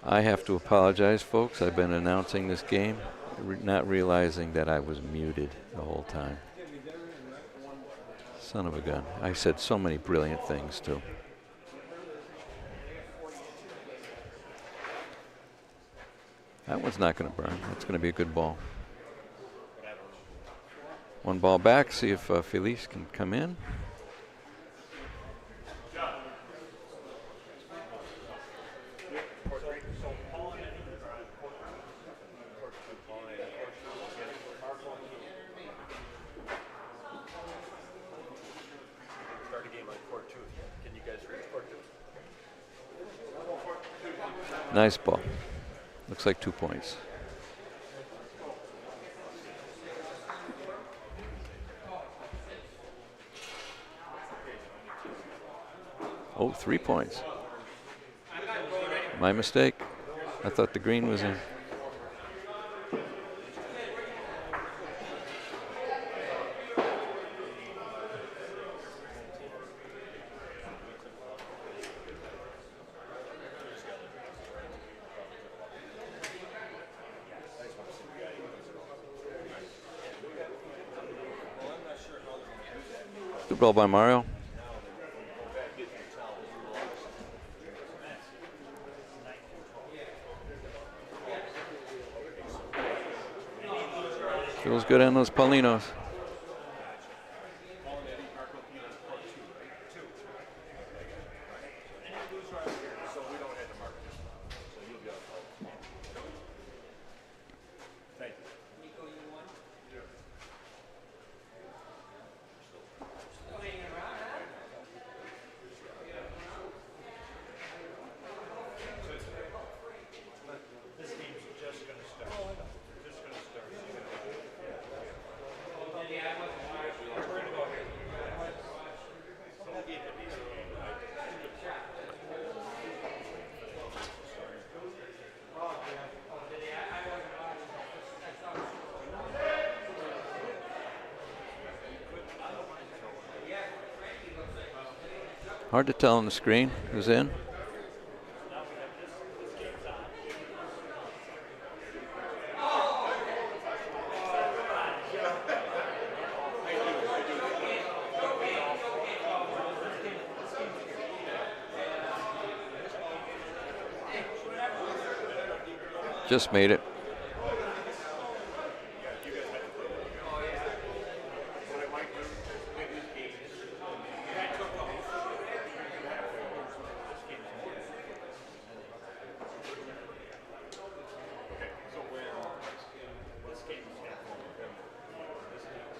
I have to apologize, folks. I've been announcing this game, not realizing that I was muted the whole time. Son of a gun. I said so many brilliant things, too. That one's not going to burn. That's going to be a good ball. One ball back, see if Felice can come in. Nice ball. Looks like 2 points. Oh, 3 points. My mistake. I thought the green was in. Good ball by Mario. Feels good on those Paulinos. Hard to tell on the screen who's in. Just made it.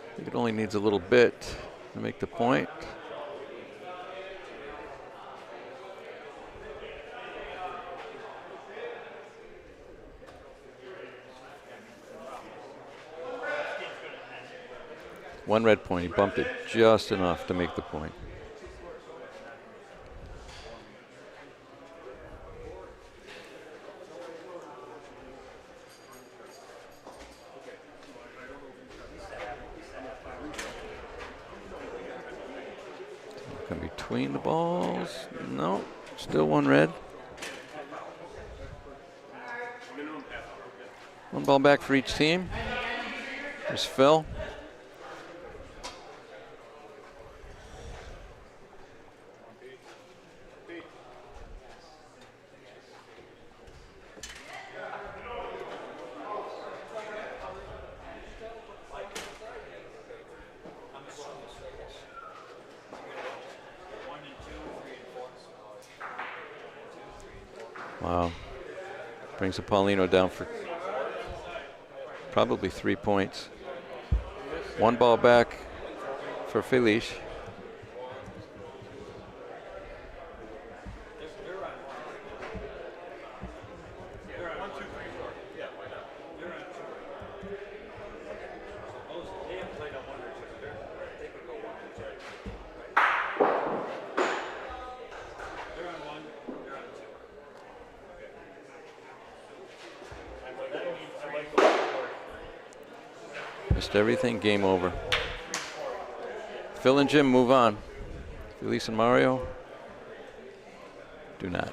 I think it only needs a little bit to make the point. One red point. He bumped it just enough to make the point. Come between the balls. No, still one red. One ball back for each team. There's Phil. Wow. Brings a Paulino down for probably 3 points. One ball back for Felice. Missed everything, game over. Phil and Jim move on. Felice and Mario do not.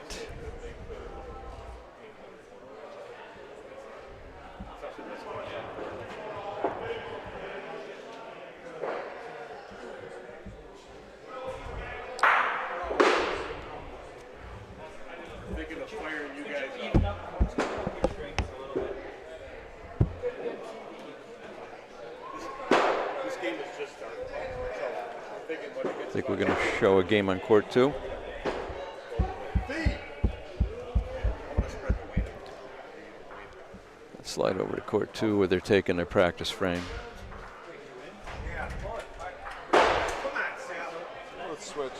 I think we're going to show a game on court 2. Slide over to court 2 where they're taking their practice frame. Let's switch.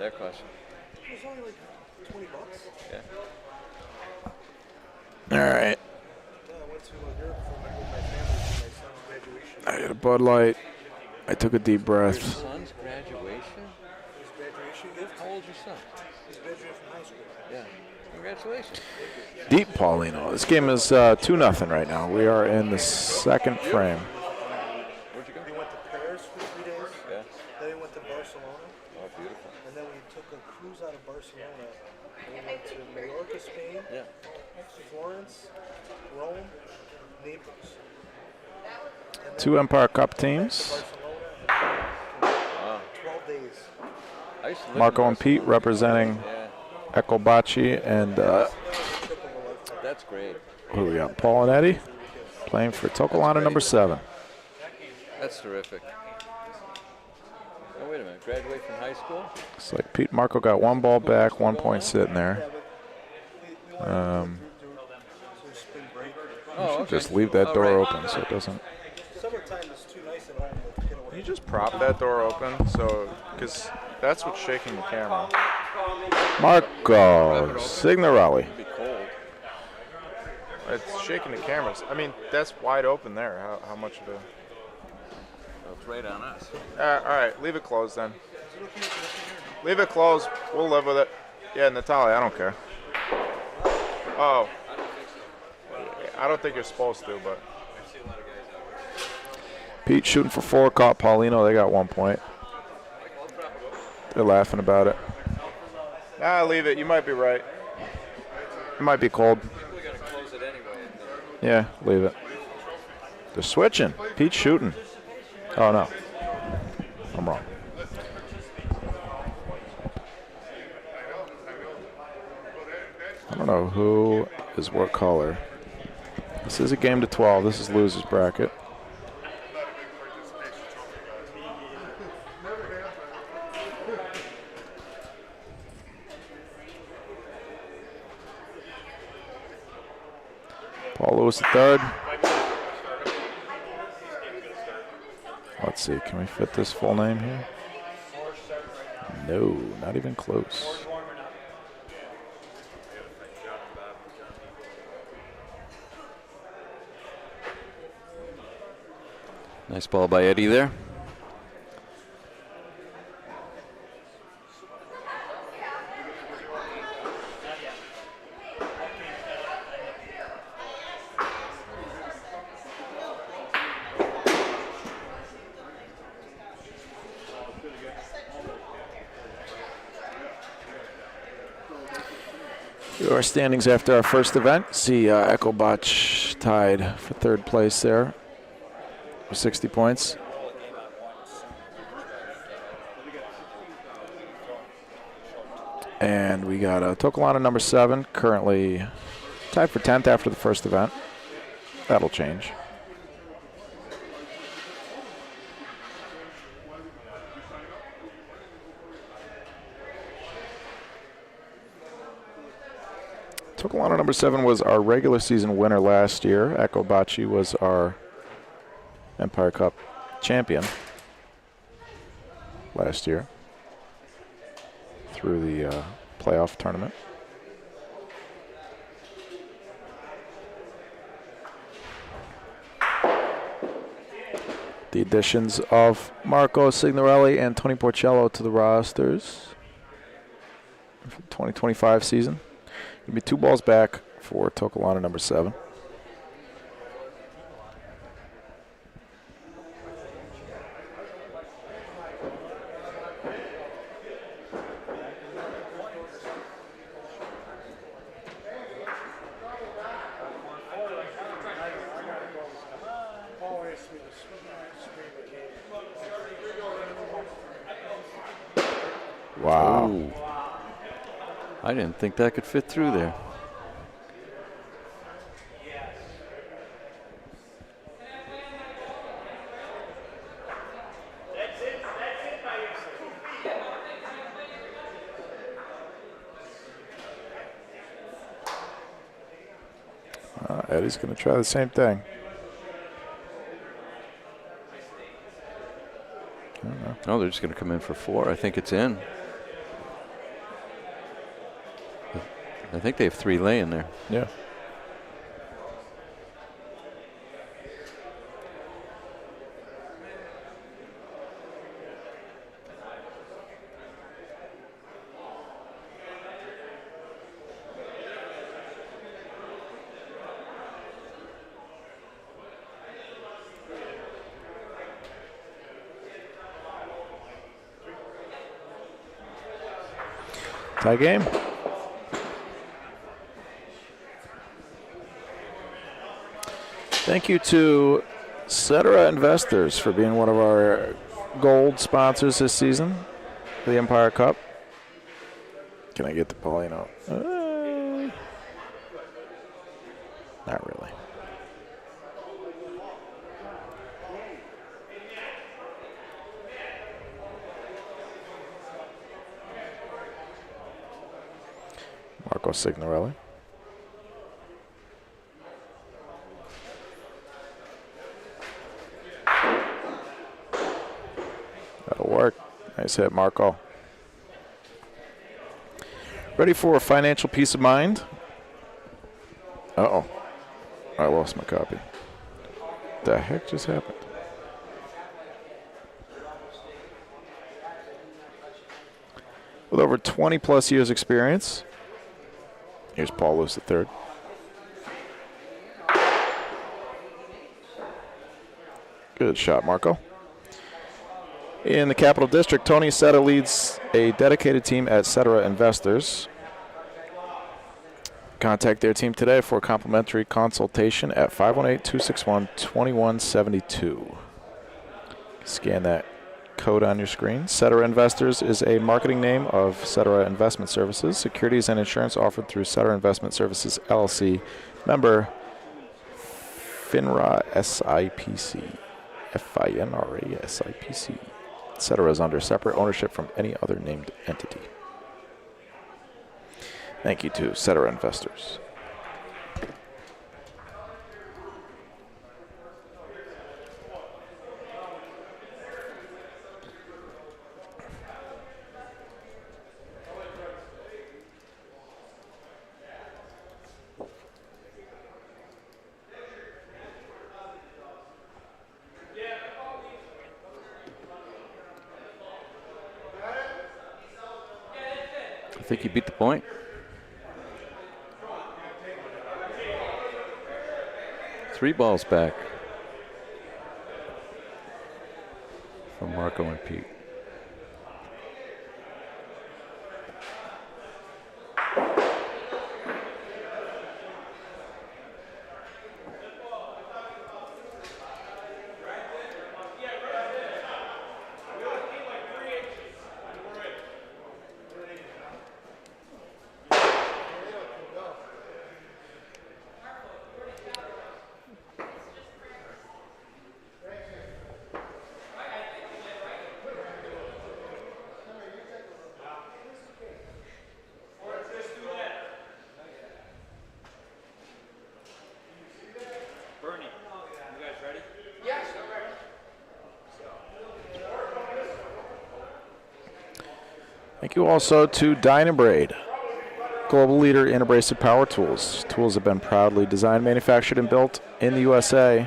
that cost you? It was only like $20. Yeah. All right. Yeah, I went to Europe with my family for my son's graduation. I had a Bud Light. I took a deep Your breath. son's graduation? His graduation gift. How old's your son? He's graduated from high school. Yeah. Congratulations. Deep Paulino. This game is 2-0 right now. We are in the second frame. Where'd you go? We went to Paris for 3 days. Yeah. Then we went to Barcelona. Oh, beautiful. And then we took a cruise out of Barcelona. We went to Mallorca, Spain, Yeah. Florence, Rome, Naples. And then 2 Empire Cup teams. Barcelona. Wow. 12 days. I used to live Marco in and Pete Barcelona. representing Yeah. Echo Bocce and That's great. who do we got? Paul and Eddie playing for Tokolana number 7. That's terrific. Oh, wait a minute. Graduate from high school? It's like Pete and Marco got 1 ball back, 1 point sitting there. We went to spring break. Oh, okay. Just leave that All door right. open so it doesn't. Summertime is too nice at home to get away. Can you just prop that door open so, because that's what's shaking the camera. Marco Signorelli. It'd be cold. It's shaking the cameras. I mean, that's wide open there. How much of a... Well, it's right on us. all right, leave it closed then. Leave it closed. We'll live with it. Yeah, Natalia, I don't care. Oh. I don't think you're supposed to, but... Pete shooting for 4, caught Paulino. They got 1 point. They're laughing about it. Nah, leave it. You might be right. It might be cold. We're going to close it anyway. Yeah, leave it. They're switching. Pete's shooting. Oh, no. I'm wrong. I don't know who is what color. This is a game to 12. This is loser's bracket. Paul Lewis III. Let's see, can we fit this full name here? No, not even close. Nice ball by Eddie there. Here are our standings after our first event. See Echo Botch tied for 3rd place there with 60 points. And we got Tokolana number 7 currently tied for 10th after the first event. That'll change. Tokolana number 7 was our regular season winner last year. Echo Bocce was our Empire Cup champion last year through the playoff tournament. The additions of Marco Signorelli and Tony Porcello to the rosters for the 2025 season. Gonna be 2 balls back for Tokolana number 7. Wow. Ooh. I didn't think that could fit through there. Eddie's going to try the same thing. Oh, they're just going to come in for 4. I think it's in. I think they have 3 laying there. Yeah. Tie game. Thank you to Cetera Investors for being one of our gold sponsors this season for the Empire Cup. Can I get the ball? Not really. Marco Signorelli. That'll work. Nice hit, Marco. Ready for financial peace of mind? Uh-oh. I lost my copy. The heck just happened? With over 20 plus years experience, here's Paul Lewis III. Good shot, Marco. In the Capital District, Tony Seta leads a dedicated team at Cetera Investors. Contact their team today for a complimentary consultation at 518-261-2172. Scan that code on your screen. Cetera Investors is a marketing name of Cetera Investment Services. Securities and insurance offered through Cetera Investment Services, LLC. Member FINRA SIPC. FINRA SIPC. Cetera is under separate ownership from any other named entity. Thank you to Cetera Investors. I think you beat the point. Three balls back from Marco and Pete. Thank you also to Dynabrade, global leader in abrasive power tools. Tools have been proudly designed, manufactured, and built in the USA.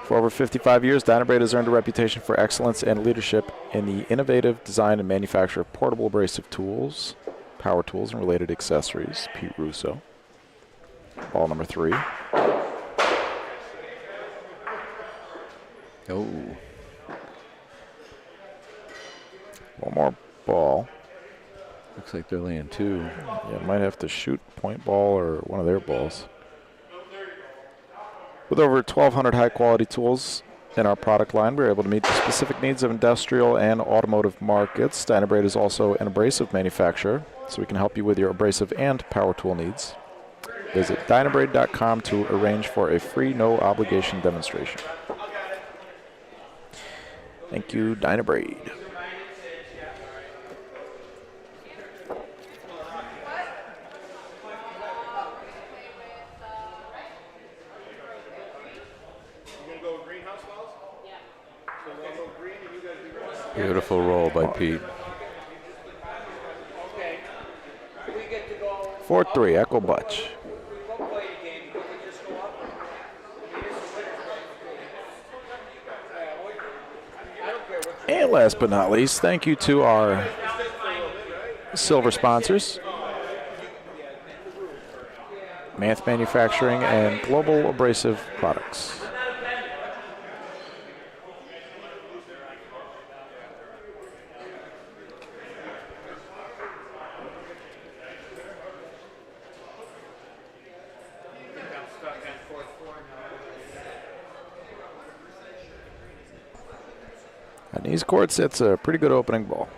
For over 55 years, Dynabrade has earned a reputation for excellence and leadership in the innovative design and manufacture of portable abrasive tools, power tools, and related accessories. Pete Russo. Ball number 3. Oh. One more ball. Looks like they're laying 2. Yeah, might have to shoot point ball or one of their balls. With over 1,200 high-quality tools in our product line, we're able to meet the specific needs of industrial and automotive markets. Dynabrade is also an abrasive manufacturer, so we can help you with your abrasive and power tool needs. Visit dynabrade.com to arrange for a free, no-obligation demonstration. Thank you, Dynabrade. Beautiful roll by Pete. Okay. We get to go. 4-3, Echo Butch. We won't play the game. We can just go up. I mean, this is winner's break. I don't care what you And last but not least, thank you to our silver sponsors, Manth Manufacturing and Global Abrasive Products. On these courts, it's a pretty good opening ball.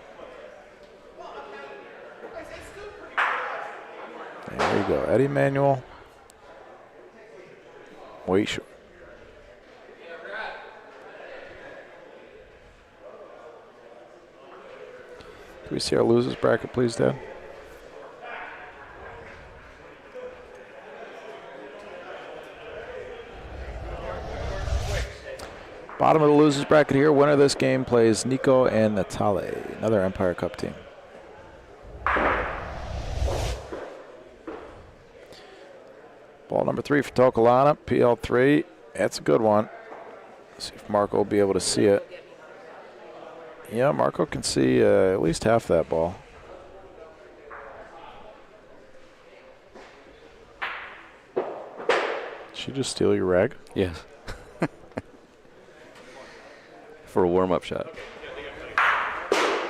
There you go, Eddie Manuel. Way short. Can we see our losers bracket, please, Dad? Bottom of the losers bracket here. Winner of this game plays Nico and Natale, another Empire Cup team. Ball number 3 for Tokalana, PL3. That's a good one. Let's see if Marco will be able to see it. Yeah, Marco can see at least half that ball. Did she just steal your rag? Yes. For a warm-up shot.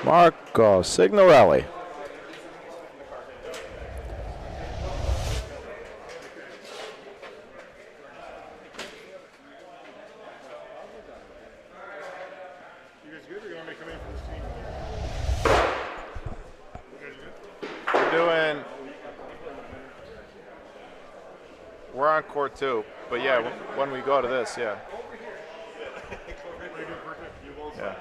Marco Signorelli. We're on court 2, but yeah, when we go to this, yeah. Yeah.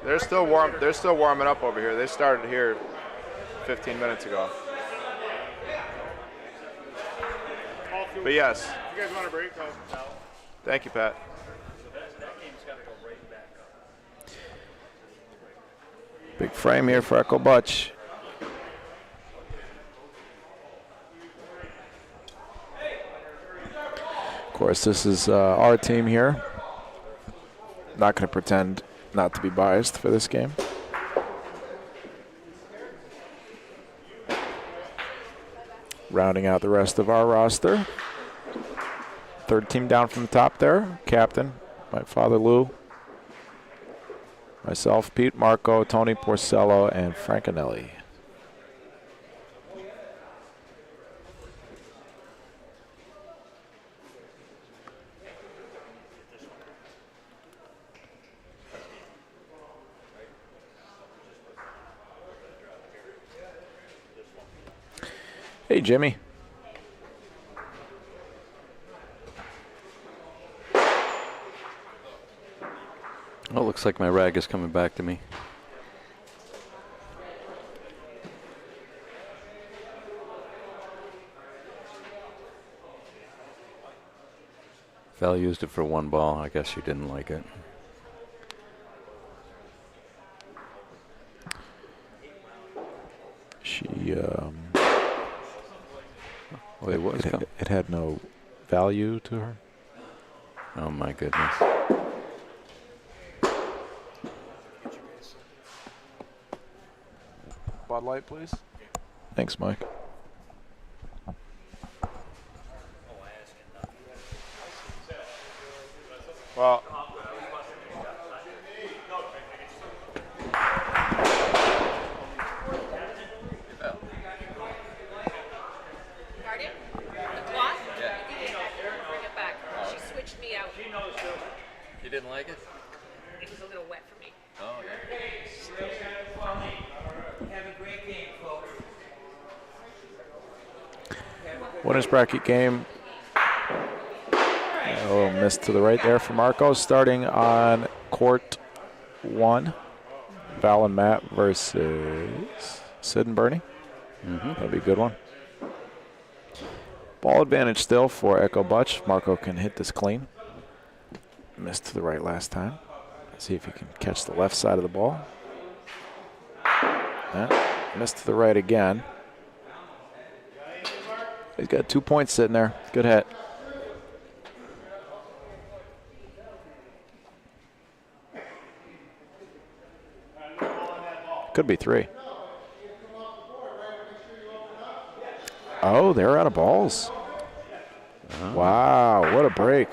They're still warming up over here. They started here 15 minutes ago. But yes. You guys want a break? Thank you, Pat. Big frame here for Echo Butch. Of course, this is our team here. Not going to pretend not to be biased for this game. Rounding out the rest of our roster. Third team down from the top there. Captain, my father Lou. Myself, Pete, Marco, Tony Porcello, and Francanelli. Hey, Jimmy. Oh, looks like my rag is coming back to me. Val used it for one ball. I guess you didn't like it. She, Wait, what was it had no value to her. Oh my goodness. Bud Light, please. Thanks, Mike. Well, Pardon? The cloth? Yeah. Bring it back. She switched me out. You didn't like it? It was a little wet for me. Oh, yeah. Have a great game, folks. Winners bracket game. Oh, missed to the right there for Marco. Starting on court 1. Val and Matt versus Sid and Bernie. That'll be a good one. Ball advantage still for Echo Butch. Marco can hit this clean. Missed to the right last time. Let's see if he can catch the left side of the ball. Yeah. Missed to the right again. He's got 2 points sitting there. Good hit. Could be 3. Oh, they're out of balls. Wow, what a break.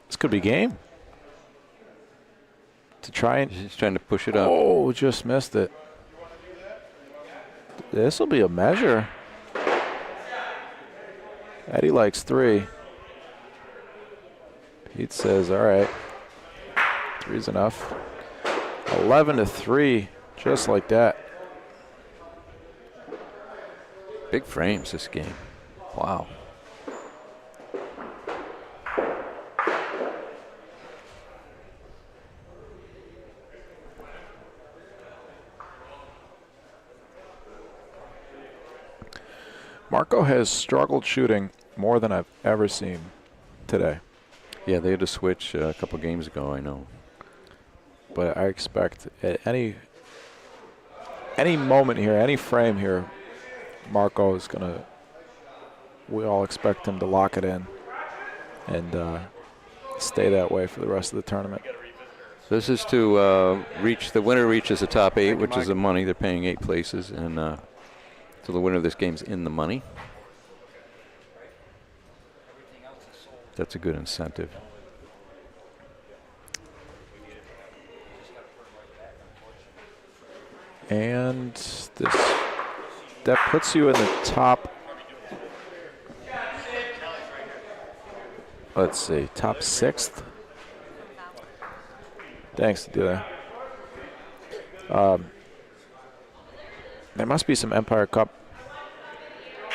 This could be game. To try and... He's trying to push it up. Oh, just missed it. This will be a measure. Eddie likes 3. Pete says, all right, 3's enough. 11-3, just like that. Big frames this game. Wow. Marco has struggled shooting more than I've ever seen today. Yeah, they had to switch a couple games ago, I know. But I expect at any moment here, any frame here, Marco is going to, we all expect him to lock it in and stay that way for the rest of the tournament. This is to reach, the winner reaches the top 8, which is the money. They're paying 8 places, and so the winner of this game's in the money. That's a good incentive. And that puts you in the top, let's see, top 6th. Thanks, Dealer. There must be some Empire Cup.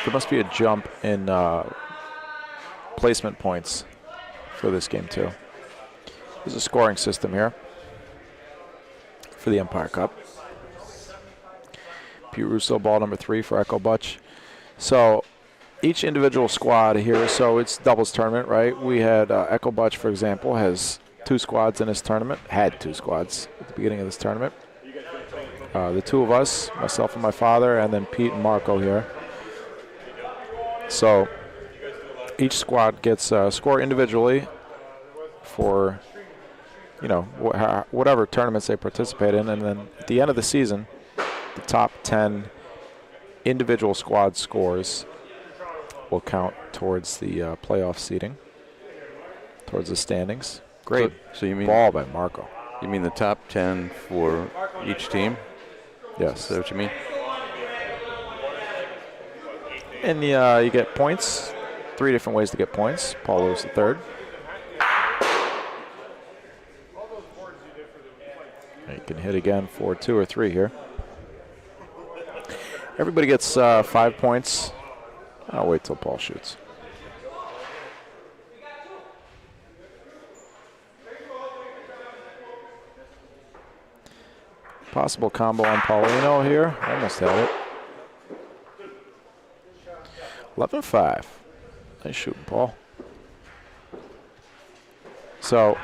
There must be a jump in placement points for this game too. There's a scoring system here for the Empire Cup. Pete Russo, ball number 3 for Echo Butch. So each individual squad here, so it's doubles tournament, right? We had Echo Butch, for example, has 2 squads in this tournament, had 2 squads at the beginning of this tournament. The 2 of us, myself and my father, and then Pete and Marco here. So each squad gets a score individually for, you know, whatever tournaments they participate in, and then at the end of the season, the top 10 individual squad scores will count towards the playoff seeding, towards the standings. Great So you mean ball by Marco. You mean the top 10 for each team? Yes. Is that what you mean? And you get points. 3 different ways to get points. Paulo is the 3rd. You can hit again for 2 or 3 here. Everybody gets 5 points. I'll wait till Paul shoots. Possible combo on Paulino here. Almost had it. 11-5. Nice shooting, Paul. So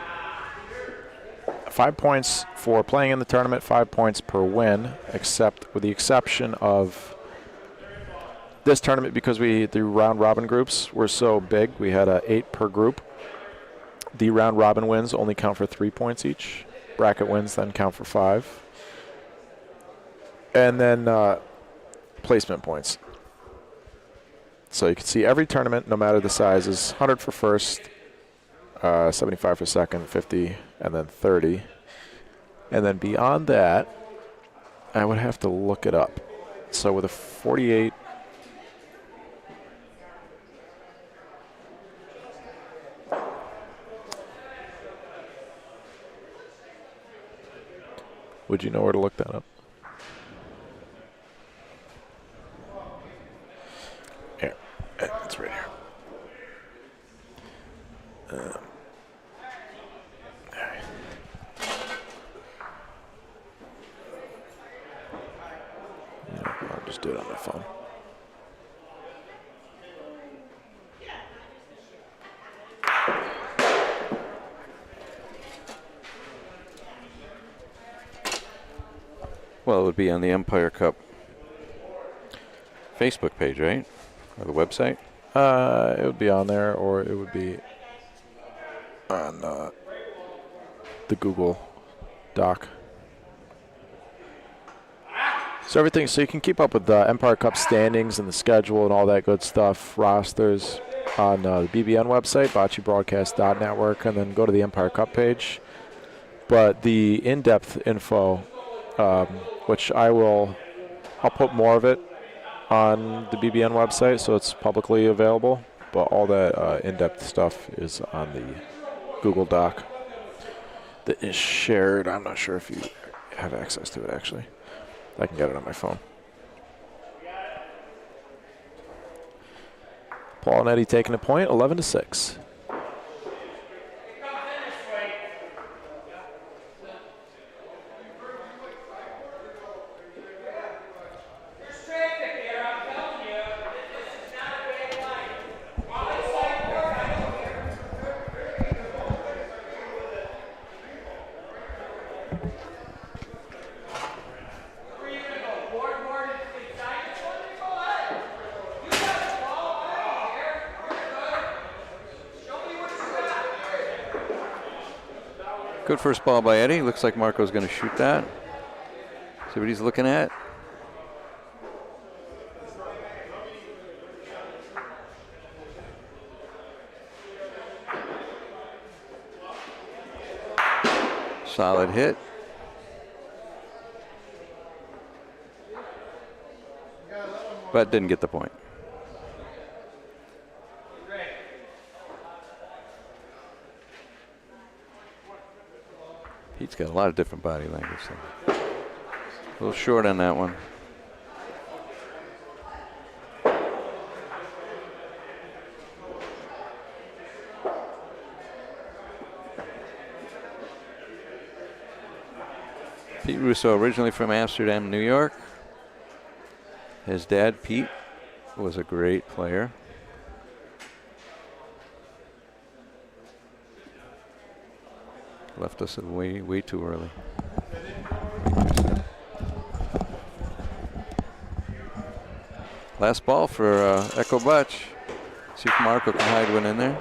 5 points for playing in the tournament, 5 points per win, except with the exception of this tournament, because the round robin groups were so big, we had 8 per group. The round robin wins only count for 3 points each. Bracket wins then count for 5. And then placement points. So you can see every tournament, no matter the size, is 100 for first, 75 for second, 50, and then 30. And then beyond that, I would have to look it up. So with a 48, would you know where to look that up? Here, it's right here. I'll just do it on my phone. Well, it would be on the Empire Cup Facebook page, right? Or the website? It would be on there, or it would be on the Google Doc. So everything, so you can keep up with the Empire Cup standings and the schedule and all that good stuff, rosters on the BBN website, boccebroadcast.network, and then go to the Empire Cup page. But the in-depth info, which I'll put more of it on the BBN website, so it's publicly available. But all that in-depth stuff is on the Google Doc that is shared. I'm not sure if you have access to it, actually. I can get it on my phone. Paul and Eddie taking a point, 11-6. Good first ball by Eddie. Looks like Marco's going to shoot that. See what he's looking at. Solid hit. But didn't get the point. Pete's got a lot of different body language. So. A little short on that one. Pete Russo, originally from Amsterdam, New York. His dad, Pete, was a great player. Left us way too early. Last ball for Echo Butch. See if Marco can hide one in there.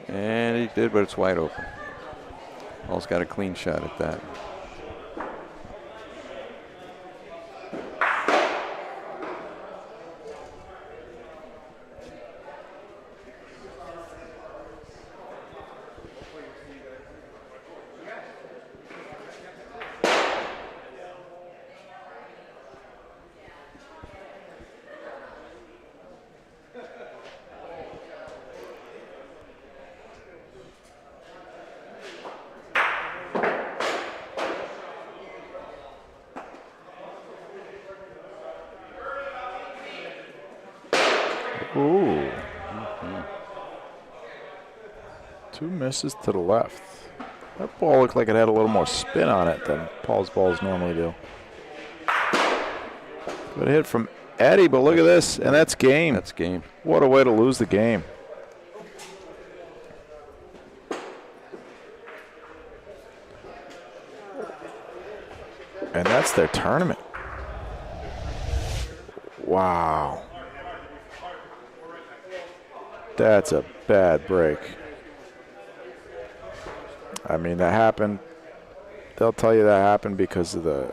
And he did, but it's wide open. Paul's got a clean shot at that. Ooh. Two misses to the left. That ball looked like it had a little more spin on it than Paul's balls normally do. Good hit from Eddie, but look at this, and that's game. That's game. What a way to lose the game. And that's their tournament. Wow. That's a bad break. I mean, that happened. They'll tell you that happened because of the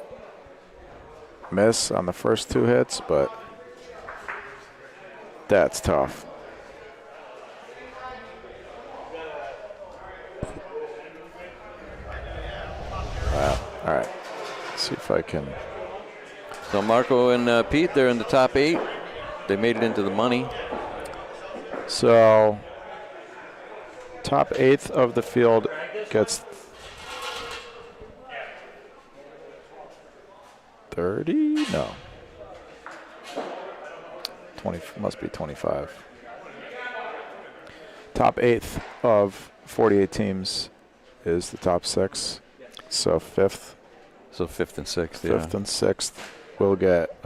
miss on the first two hits, but that's tough. Wow. All right. Let's see if I can. So Marco and Pete, they're in the top 8. They made it into the money. So, top 8th of the field gets 30? No. 20, must be 25. Top 8th of 48 teams is the top 6. So 5th. So 5th and 6th, 5th and 6th will get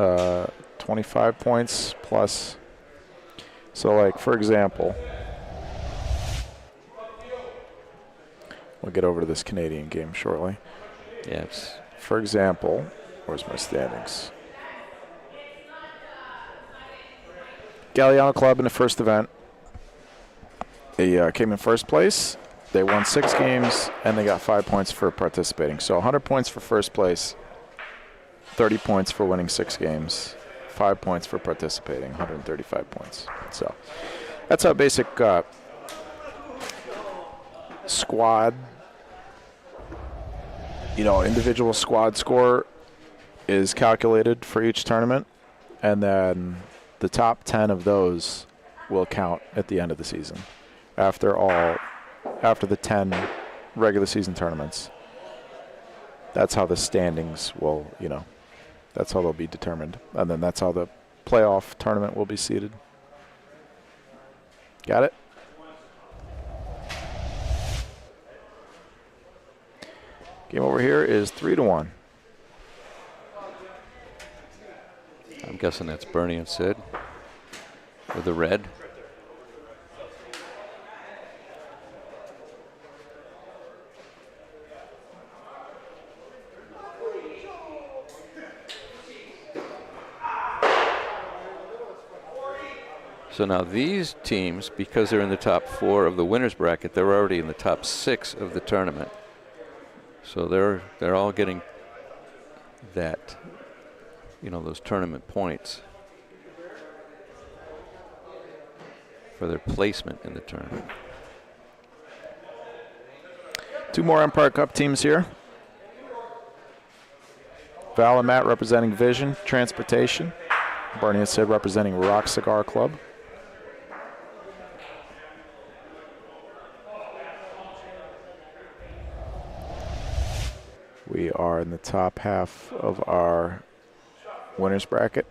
25 points plus. So, like, for example, We'll get over to this Canadian game shortly. Yeah, it's For example, where's my standings? Galliano Club in the first event. They came in first place. They won 6 games, and they got 5 points for participating. So 100 points for first place, 30 points for winning 6 games, 5 points for participating, 135 points. So that's how basic squad, individual squad score is calculated for each tournament, and then the top 10 of those will count at the end of the season. After the 10 regular season tournaments. That's how the standings will, that's how they'll be determined. And then that's how the playoff tournament will be seeded. Got it? Game over here is 3-1. I'm guessing that's Bernie and Sid with the red. So now these teams, because they're in the top 4 of the winners bracket, they're already in the top 6 of the tournament. So they're all getting that, those tournament points for their placement in the tournament. 2 more Empire Cup teams here. Val and Matt representing Vision Transportation. Bernie and Sid representing Rock Cigar Club. We are in the top half of our winners bracket.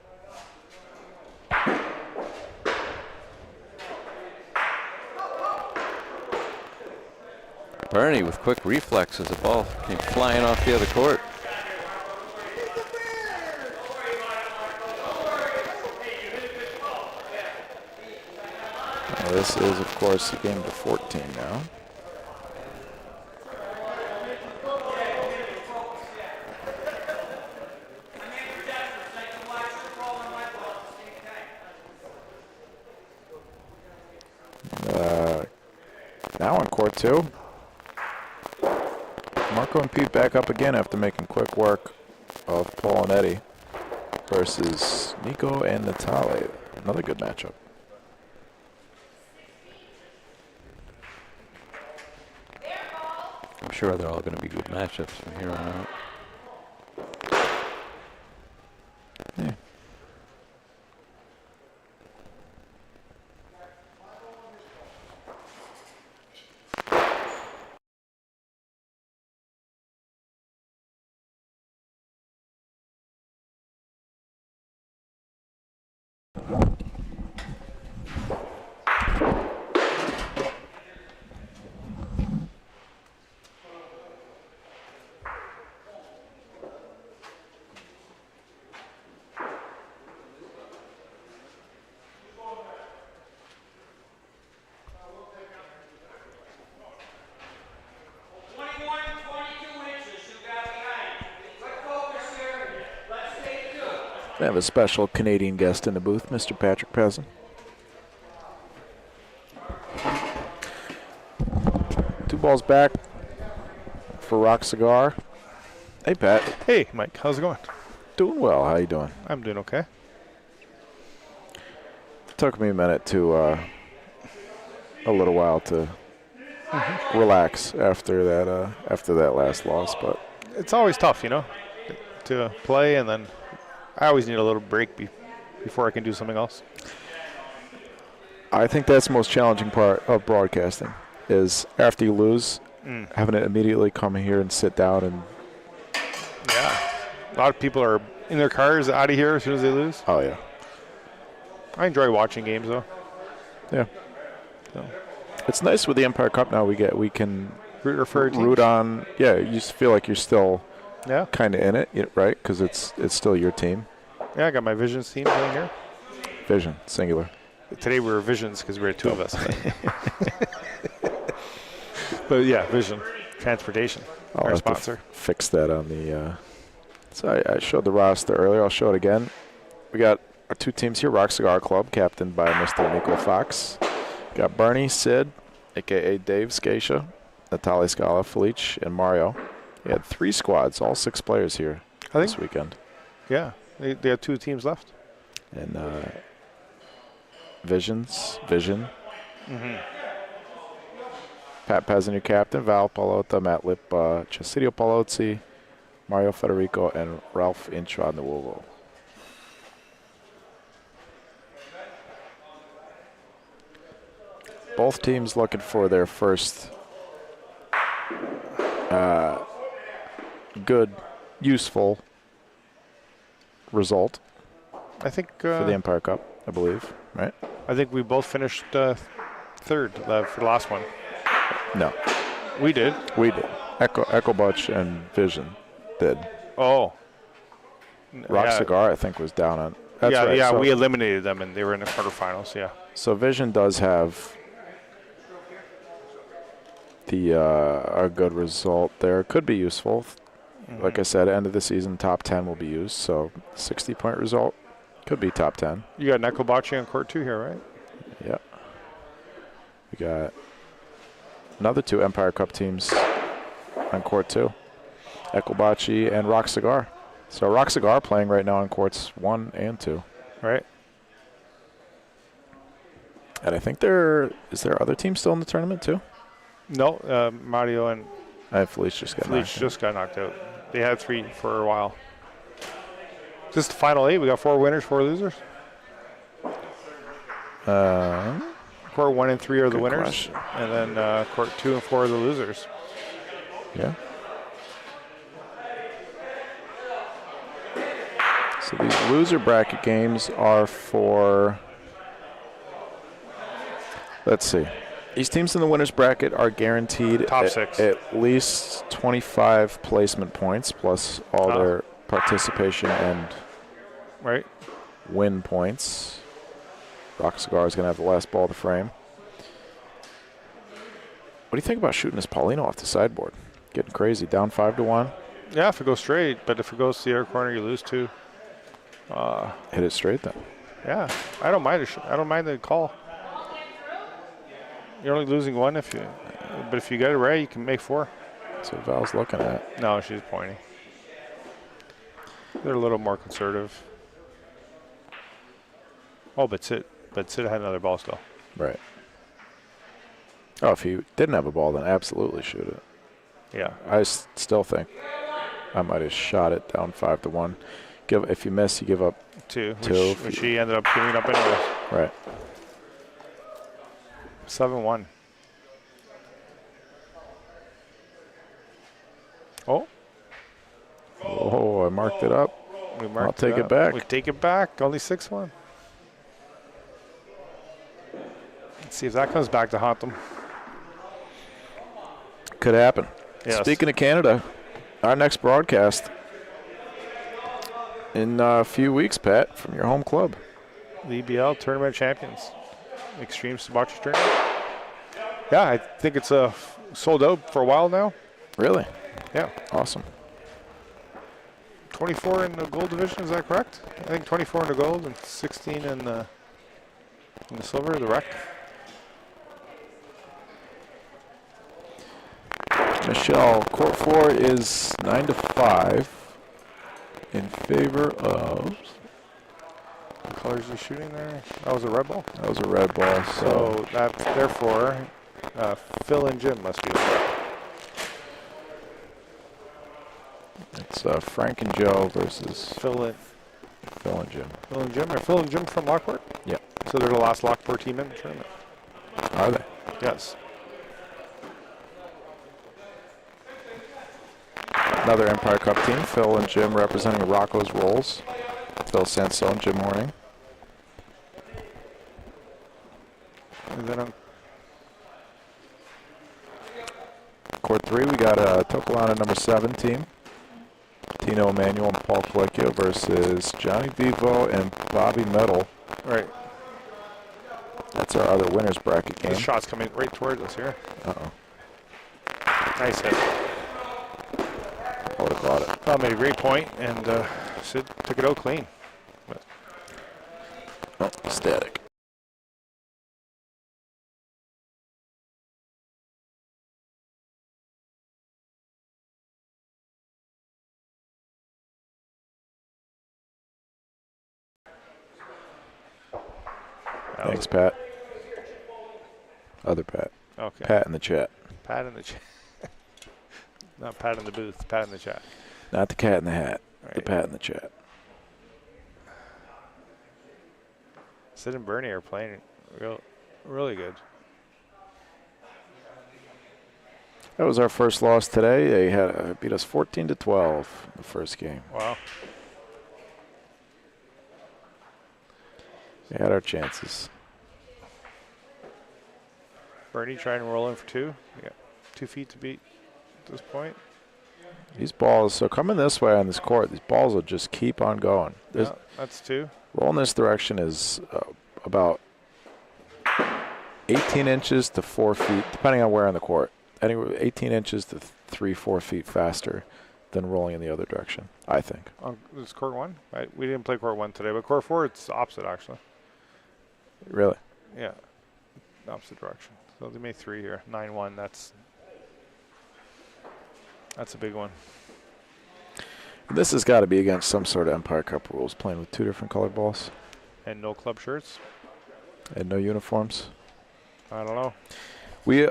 Bernie with quick reflexes, the ball came flying off the other court. Now this is, of course, a game to 14 now. Now on court 2. Marco and Pete back up again after making quick work of Paul and Eddie versus Nico and Natale. Another good matchup. I'm sure they're all going to be good matchups from here on out. Yeah. We have a special Canadian guest in the booth, Mr. Patrick Pezin. 2 balls back for Rock Cigar. Hey, Pat. Hey, Mike. How's it going? Doing well. How you doing? I'm doing okay. Took me a minute to, a little while to relax after that last loss, but It's always tough, to play, and then I always need a little break before I can do something else. I think that's the most challenging part of broadcasting is after you lose, having to immediately come here and sit down and. Yeah. A lot of people are in their cars out of here as soon as they lose. Oh, yeah. I enjoy watching games, though. Yeah. So. It's nice with the Empire Cup now. We can root on. Yeah, you just feel like you're still Yeah. kind of in it, right? Because it's still your team. Yeah, I got my Visions team playing here. Vision, singular. Today we were Visions because we were 2 of us. But yeah, Vision. Transportation, I'll our have sponsor. to fix that on the. So I showed the roster earlier. I'll show it again. We got our two teams here: Rock Cigar Club, captained by Mr. Nico Fox. We got Bernie, Sid, aka Dave Scatia, Natalie Scala, Felice, and Mario. We had 3 squads, all 6 players here this weekend. Yeah, they have 2 teams left. And Vision. Mm-hmm. Pat Pez, new captain, Val Palota, Matt Lip, Chesidio Palozzi, Mario Federico, and Ralph Intranuovo. Both teams looking for their first good, useful result. I think for the Empire Cup, I believe, right? I think we both finished third for the last one. No. We did. We did. Echo Butch and Vision did. Oh. Rock Cigar, I think, was down on. That's right. Yeah, so, we eliminated them, and they were in the quarterfinals, yeah. So Vision does have a good result there. Could be useful. Mm-hmm. Like I said, end of the season, top 10 will be used. So 60-point result could be top 10. You got Neko Bocce on court 2 here, right? Yeah. We got another 2 Empire Cup teams on court 2. Equibocci and Rock Cigar. So Rock Cigar playing right now on courts 1 and 2. Right. And I think is there other teams still in the tournament too? No, Mario and Felice just got knocked out. They had 3 for a while. Just the final 8. We got 4 winners, 4 losers. Court 1 and 3 are the winners, question. And then court 2 and 4 are the losers. Yeah. So these loser bracket games are for. Let's see. These teams in the winners bracket are guaranteed top 6 at least 25 placement points plus all their participation and win points. Rock Cigar is going to have the last ball to frame. What do you think about shooting this Paulino off the sideboard? Getting crazy, down 5-1. Yeah, if it goes straight, but if it goes to the other corner, you lose 2. Hit it straight then. Yeah, I don't mind. I don't mind the call. You're only losing 1 but if you get it right, you can make 4. That's what Val's looking at. No, she's pointing. They're a little more conservative. Oh, but Sid had another ball still. Right. Oh, if he didn't have a ball, then absolutely shoot it. Yeah. I still think I might have shot it down 5-1. If you miss, you give up 2. 2. Which she ended up giving up anyways. Right. 7-1. Oh. Oh, I marked it up. I'll take it back. We take it back. Only 6-1. Let's see if that comes back to haunt them. Could happen. Yes. Speaking of Canada, our next broadcast in a few weeks, Pat, from your home club. The EBL Tournament Champions. Extreme Bocce Tournament. Yeah, I think it's sold out for a while now. Really? Yeah. Awesome. 24 in the gold division, is that correct? I think 24 in the gold and 16 in the silver, the rec. Michelle, court 4 is 9-5 in favor of. What colors are you shooting there? That was a red ball? That was a red ball. So that's therefore Phil and Jim must be the It's Frank and Joe versus Phil and Jim. Phil and Jim? Are Phil and Jim from Lockport? Yeah. So they're the last Lockport team in the tournament? Are they? Yes. Another Empire Cup team, Phil and Jim representing Rocco's Rolls. Phil Sansone, Jim Horning. And then court 3, we got a Tokalana number 7 team. Tino Emanuel and Paul Colicchio versus Johnny Vivo and Bobby Metal. Right. That's our other winners bracket game. The shot's coming right towards us here. Uh-oh. Nice hit. I would have caught it. Val made a great point, and Sid took it out clean. But Oh, static. Thanks, Pat. Other Pat. okay. Pat in the chat. Pat in the chat. Not Pat in the booth. Pat in the chat. Not the cat in the hat. The Right. Pat in the chat. Sid and Bernie are playing really good. That was our first loss today. They had beat us 14-12 the first game. Wow. We had our chances. Bernie trying to roll in for two. Yeah, 2 feet to beat at this point. These balls, so coming this way on this court, these balls will just keep on going. Yeah, that's two. Rolling this direction is about 18 inches to 4 feet, depending on where on the court. Anywhere 18 inches to 3-4 feet faster than rolling in the other direction, I think. On this court one? We didn't play court one today, but court four, it's opposite actually. Really? Yeah, opposite direction. So they made three here. 9-1. That's a big one. This has got to be against some sort of Empire Cup rules, playing with 2 different colored balls. And no club shirts. And no uniforms. I don't know. We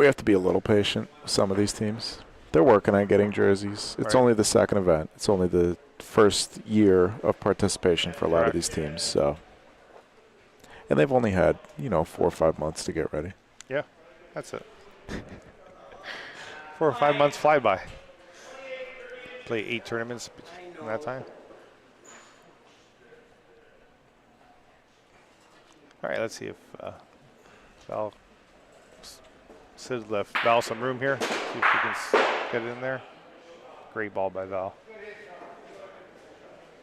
have to be a little patient with some of these teams. They're working on getting jerseys. It's only the second event. It's only the first year of participation for a lot of these teams. So, and they've only had 4 or 5 months to get ready. Yeah, that's it. 4 or 5 months fly by. Play 8 tournaments in that time. All right, let's see if Val. Sid left Val some room here. See if he can get it in there. Great ball by Val.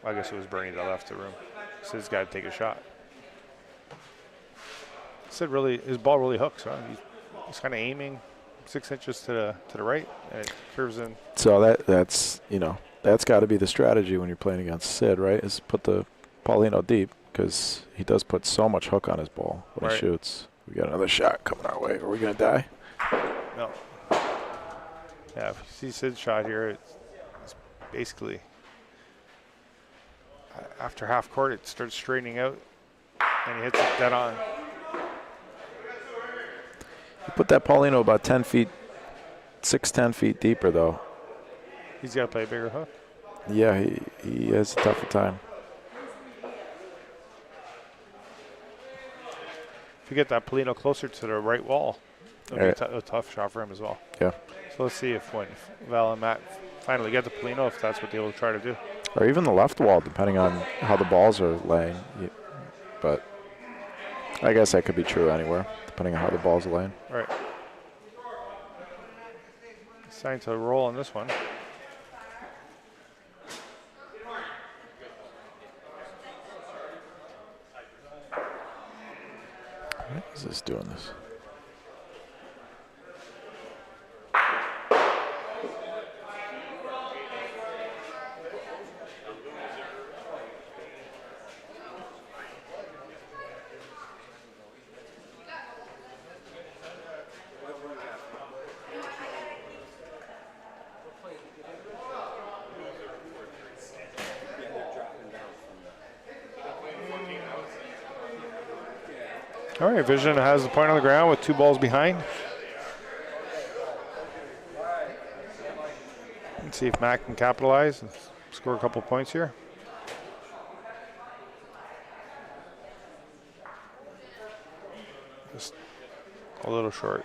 I guess it was Bernie that left the room. Sid's got to take a shot. Sid really, his ball really hooks, huh? He's kind of aiming 6 inches to the right, and it curves in. So that's got to be the strategy when you're playing against Sid, right? Is put the Paulino deep, because he does put so much hook on his ball when he shoots. We got another shot coming our way. Are we gonna die? No. Yeah, if you see Sid's shot here, it's basically after half court, it starts straightening out, and he hits it dead on. You put that Paulino about 10 feet, 10 feet deeper, though. He's got to play a bigger hook. Yeah, he has a tougher time. If you get that Paulino closer to the right wall, it'll be a tough shot for him as well. Yeah. So let's see if when Val and Matt finally get the Paulino, if that's what they will try to do. Or even the left wall, depending on how the balls are laying. But I guess that could be true anywhere, depending on how the balls are laying. Right. It's time to roll on this one. What is this doing this? All right, Vision has the point on the ground with 2 balls behind. Let's see if Mac can capitalize and score a couple points here. Just a little short.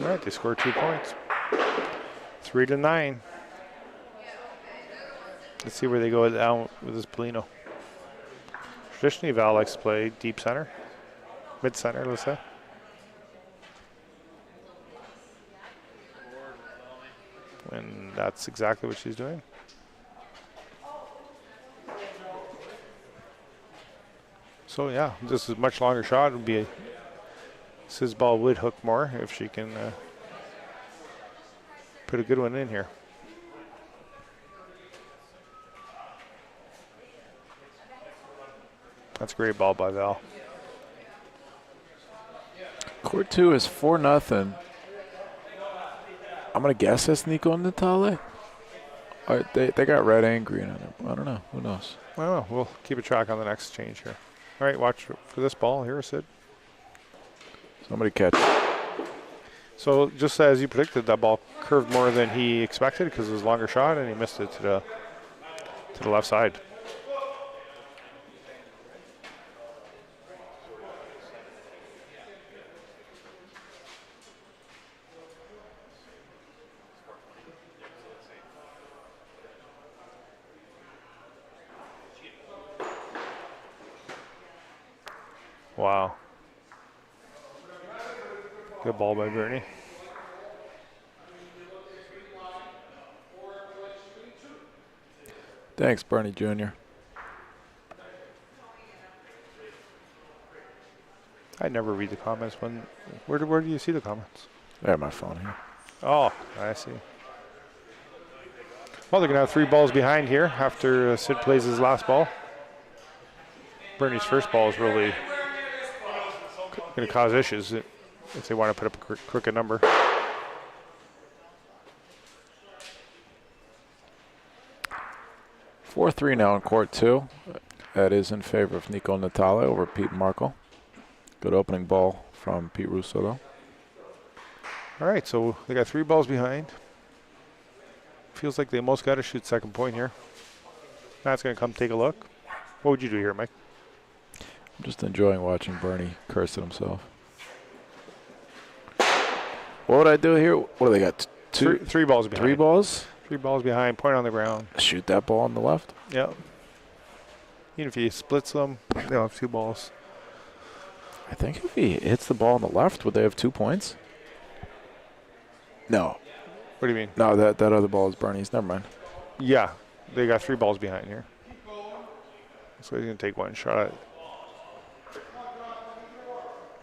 All right, they scored 2 points. 3-9. Let's see where they go down with this Paulino. Traditionally, Val likes to play deep center, mid center, let's say. And that's exactly what she's doing. So yeah, this is a much longer shot. It would be Siz's ball would hook more if she can put a good one in here. That's a great ball by Val. Court 2 is 4-0. I'm going to guess that's Nico and Natale. They got red and green on it. I don't know. Who knows? Well, we'll keep a track on the next change here. All right, watch for this ball here, Sid. Somebody catch it. So just as you predicted, that ball curved more than he expected because it was a longer shot, and he missed it to the left side. Wow. Good ball by Bernie. Thanks, Bernie Jr. I never read the comments. Where do you see the comments? I have my phone here. Oh, I see. Well, they're going to have 3 balls behind here after Sid plays his last ball. Bernie's first ball is really going to cause issues if they want to put up a crooked number. Four 4-3 now in Court 2. That is in favor of Nico Natale over Pete Markle. Good opening ball from Pete Russo, though. All right, so they got 3 balls behind. Feels like they almost got to shoot second point here. Matt's going to come take a look. What would you do here, Mike? I'm just enjoying watching Bernie curse at himself. What would I do here? What do they got? Three balls behind. 3 balls? 3 balls behind, point on the ground. Shoot that ball on the left? Yep. Even if he splits them, they'll have 2 balls. I think if he hits the ball on the left, would they have 2 points? No. What do you mean? No, that other ball is Bernie's. Never mind. Yeah, they got 3 balls behind here. So he's going to take one shot at it.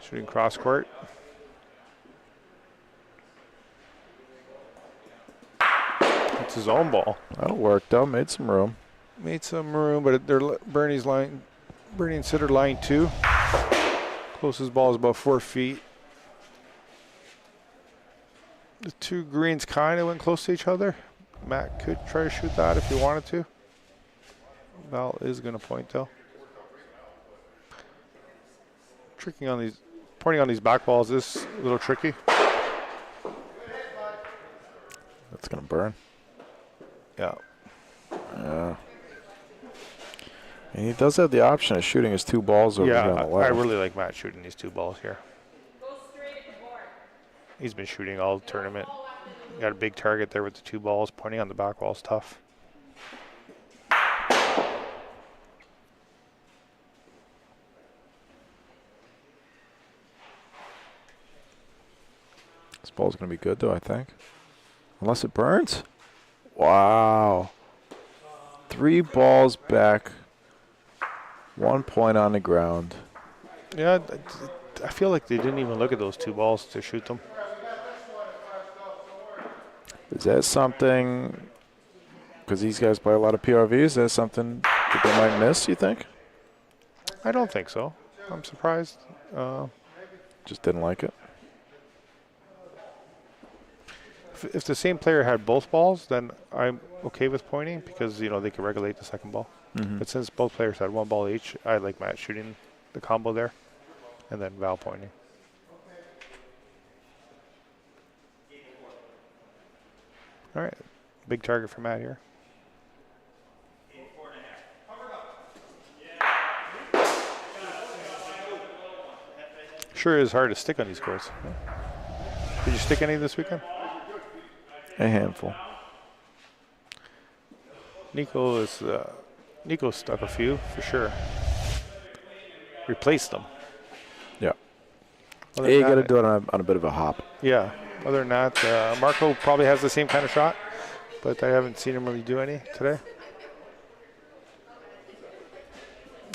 Shooting cross court. It's his own ball. That'll work, though. Made some room. Made some room, but Bernie and Sid are line 2. Closest ball is about 4 feet. The 2 greens kind of went close to each other. Matt could try to shoot that if he wanted to. Val is going to point, though. Pointing on these back balls is a little tricky. That's going to burn. Yeah. Yeah. And he does have the option of shooting his 2 balls over here on the left. I really like Matt shooting these 2 balls here. He's been shooting all tournament. Got a big target there with the 2 balls. Pointing on the back wall is tough. This ball's going to be good, though, I think. Unless it burns. Wow. 3 balls back. 1 point on the ground. Yeah, I feel like they didn't even look at those 2 balls to shoot them. Is that something, because these guys play a lot of PRVs, is that something that they might miss, you think? I don't think so. I'm surprised. Just didn't like it? If the same player had both balls, then I'm okay with pointing because, they can regulate the second ball. Mm-hmm. But since both players had 1 ball each, I like Matt shooting the combo there and then Val pointing. All right, big target for Matt here. Sure is hard to stick on these courts. Did you stick any this weekend? A handful. Nico stuck a few for sure. Replaced them. Yeah. Other You than got to that- do it on a bit of a hop. Yeah. Other than that, Marco probably has the same kind of shot. but I haven't seen him really do any today.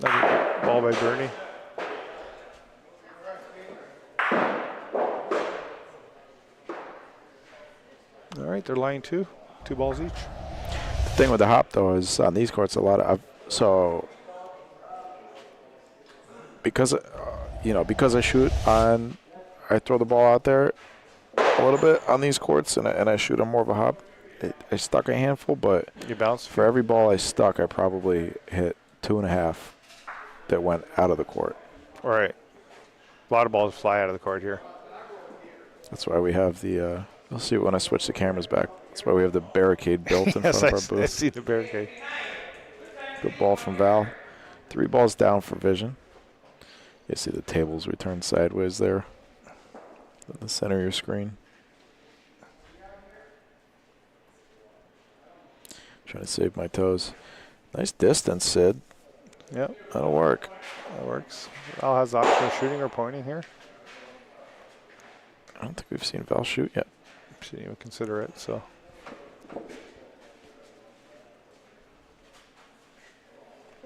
Another ball by Bernie. All right, they're line 2 balls each. The thing with the hop though is on these courts a lot of because because I shoot on, I throw the ball out there a little bit on these courts and I shoot on more of a hop. I stuck a handful, but you bounce. For every ball I stuck, I probably hit 2.5 that went out of the court. All right, a lot of balls fly out of the court here. That's why we have the. You'll see when I switch the cameras back. That's why we have the barricade built in front of our booth. I see the barricade. Good ball from Val. 3 balls down for Vision. You see the tables return sideways there in the center of your screen. Trying to save my toes. Nice distance, Sid. Yep. That'll work. That works. Val has the option of shooting or pointing here. I don't think we've seen Val shoot yet. She didn't even consider it, so.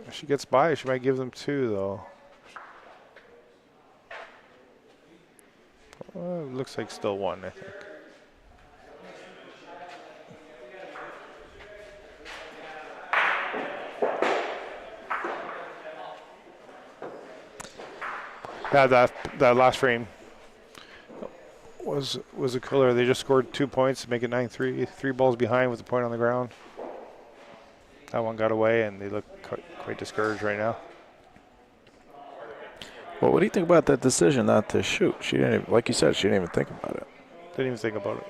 If she gets by, she might give them 2, though. It looks like still 1, I think. Yeah, that last frame was a killer. They just scored 2 points to make it 9-3. 3 balls behind with a point on the ground. That one got away, and they look quite discouraged right now. Well, what do you think about that decision not to shoot? She didn't even, like you said, she didn't even think about it. Didn't even think about it.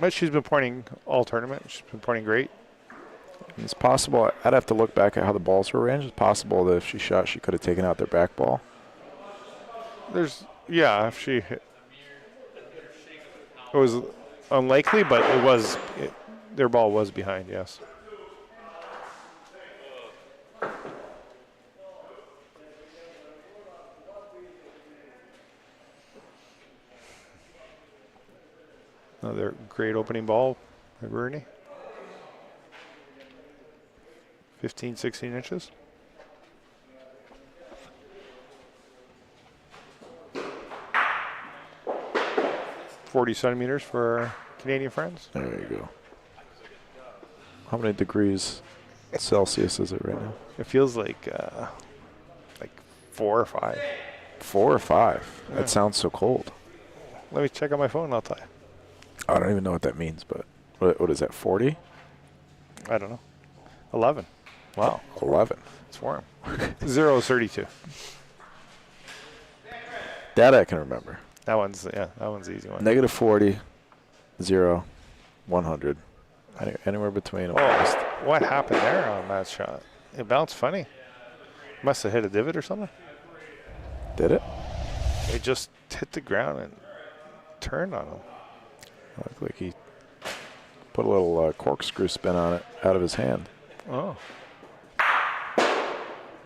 But she's been pointing all tournament. She's been pointing great. It's possible. I'd have to look back at how the balls were arranged. It's possible that if she shot, she could have taken out their back ball. Yeah, if she hit. It was unlikely, but their ball was behind, yes. Another great opening ball by Bernie. 15, 16 inches. .40 centimeters for our Canadian friends. There you go. How many degrees Celsius is it right now? It feels like 4 or 5. 4 or 5? Yeah. That sounds so cold. Let me check on my phone and I'll tell you. I don't even know what that means, but what is that, 40? I don't know. 11. Wow. 11. It's warm. 0 is 32. That I can remember. That one's the easy one. Negative 40, 0, 100. Anywhere between. Oh, what happened there on that shot? It bounced funny. Must have hit a divot or something. Did it? It just hit the ground and turned on him. Looked like he put a little corkscrew spin on it out of his hand. Oh.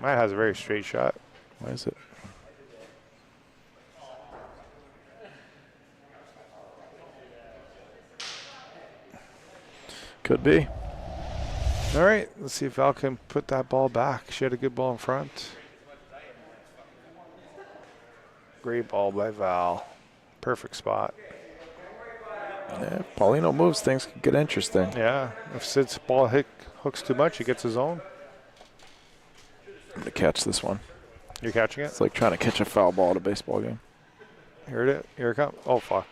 Matt has a very straight shot. Why is it? Could be. All right, let's see if Val can put that ball back. She had a good ball in front. Great ball by Val. Perfect spot. Yeah, if Paulino moves, things could get interesting. Yeah, if Sid's ball hooks too much, he gets his own. I'm going to catch this one. You're catching it? It's like trying to catch a foul ball at a baseball game. Here it comes. Oh, fuck.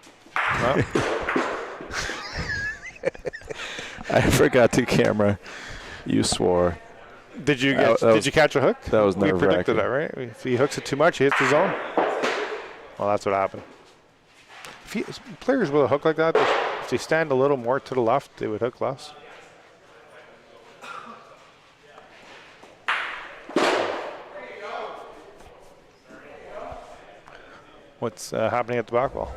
I forgot to camera. You swore. Did you catch a hook? That was We nerve-wracking. predicted that, right? If he hooks it too much, he hits his own. Well, that's what happened. Players with a hook like that, if they stand a little more to the left, they would hook less. What's happening at the back wall?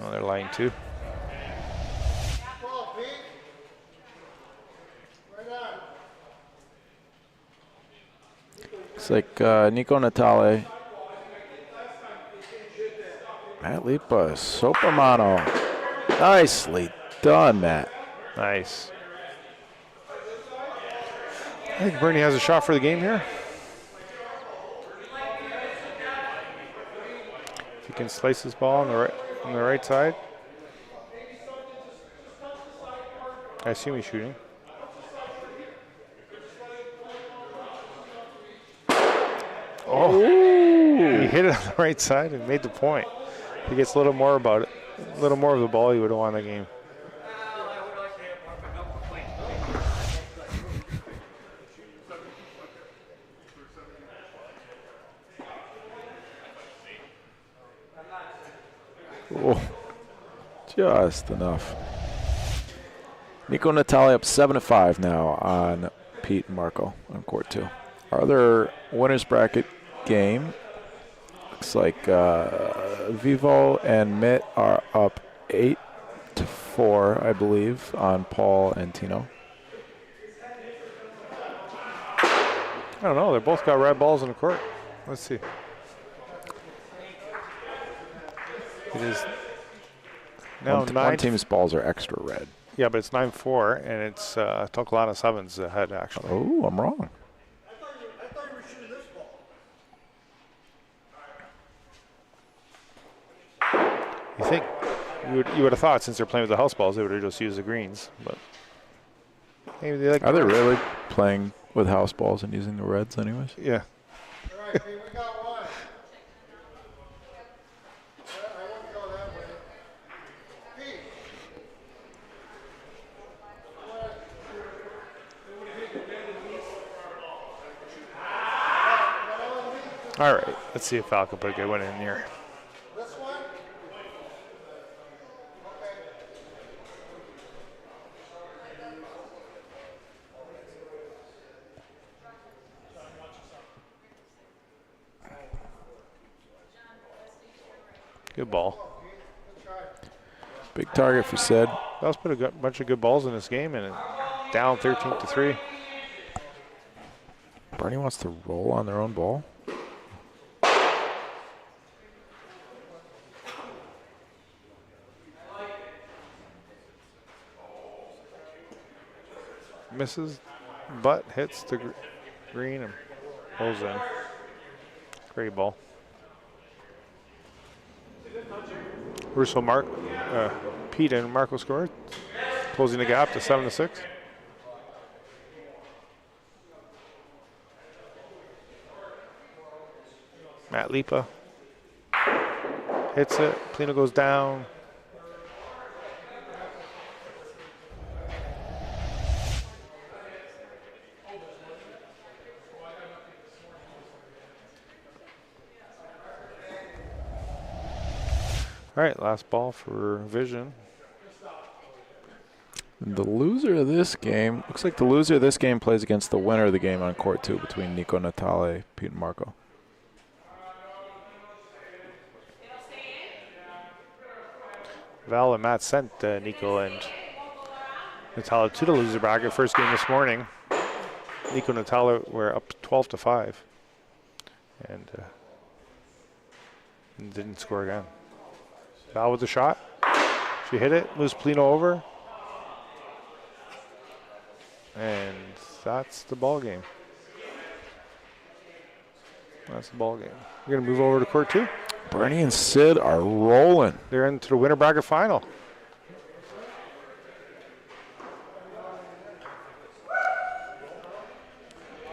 Oh, they're line 2. Looks like Nico Natale, Matt Lipa, Sopermano. Nicely done, Matt. Nice. I think Bernie has a shot for the game here. If he can slice his ball on the right side. I assume he's shooting. Oh, he hit it on the right side and made the point. If he gets a little more about it, a little more of the ball, he would have won the game. Oh, just enough. Nico Natale up 7-5 now on Pete and Marco on court 2. Our other winners bracket game looks like Vivo and Mitt are up 8-4, I believe, on Paul and Tino. I don't know. They both got red balls in the court. Let's see. It is now One team's balls are extra red. Yeah, but it's 9-4, and it's Tokalana 7's ahead, actually. Oh, I'm wrong. You think you would have thought since they're playing with the house balls, they would have just used the greens, but maybe they like. Are they really playing with house balls and using the reds, anyways? Yeah. All right, we got one. I wouldn't go that way. Pete. All right, let's see if Val can put a good one in here. This one? Good ball. Big target for Sid. Val's put a bunch of good balls in this game, and down 13-3. Bernie wants to roll on their own ball. Misses, but hits the green and pulls in. Great ball. Russo, Pete and Marco scored, closing the gap to 7-6. Matt Lipa hits it. Plino goes down. All right, last ball for Vision. The loser of this game, looks like the loser of this game plays against the winner of the game on court 2 between Nico Natale, Pete and Marco. Val and Matt sent Nico and Natale to the loser bracket. First game this morning. Nico and Natale were up 12-5. And didn't score again. Val with the shot. She hit it, moves Plino over. And that's the ball game. That's the ball game. We're going to move over to court 2. Bernie and Sid are rolling. They're into the winner bracket final.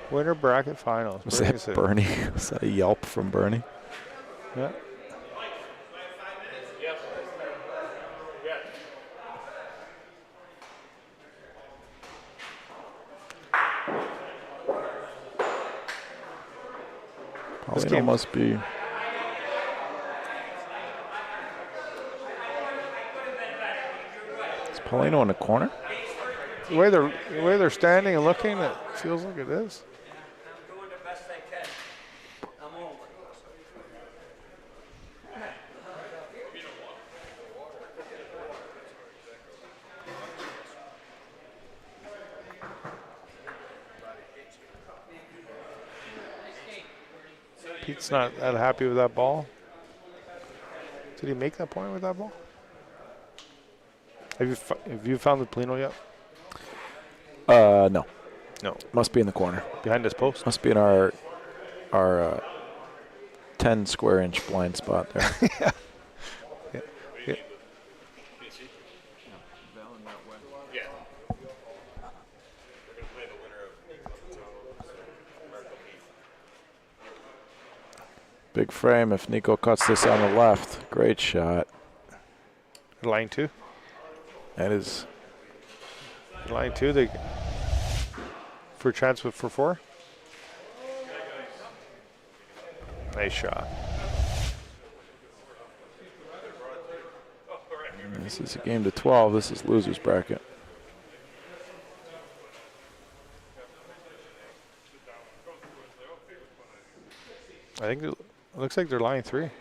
Winner bracket finals. Was that Bernie? Was that a yelp from Bernie? Yeah. This game must be. Is Paulino in the corner? The way they're standing and looking, it feels like it is. I'm doing the best I can. I'm over. Pete's not that happy with that ball. Did he make that point with that ball? Have you found the Polino yet? No. No. Must be in the corner. Behind this post? Must be in our 10 square inch blind spot there. Yeah. Big frame if Nico cuts this on the left. Great shot. Line 2? That is. Line 2, they for chance for 4. Nice shot. This is a game to 12. This is loser's bracket. I think it looks like they're line 3.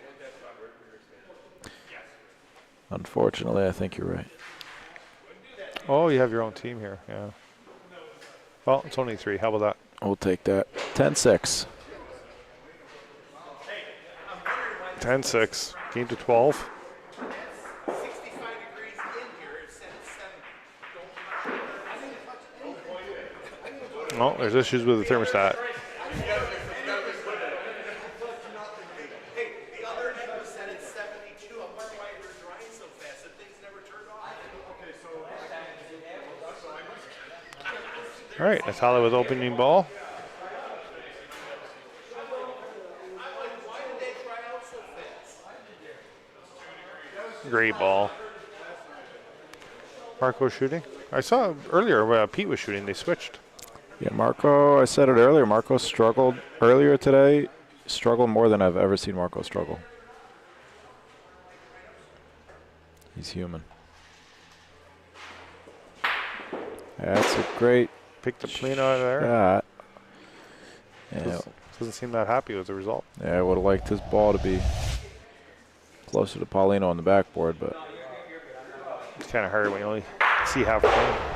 Unfortunately, I think you're right. Oh, you have your own team here. Yeah. Well, it's only 3. How about that? We'll take that. 10-6. 10-6. Game to 12. No, there's issues with the thermostat. All right, Natalia with opening ball. Great ball. Marco shooting. I saw earlier Pete was shooting. They switched. Yeah, Marco, I said it earlier. Marco struggled earlier today. Struggled more than I've ever seen Marco struggle. He's human. That's a great Pick the plane out of there. shot. Yeah, Doesn't seem that happy with the result. yeah, I would have liked his ball to be closer to Paulino on the backboard, but It's kind of hard when you only see half a plane.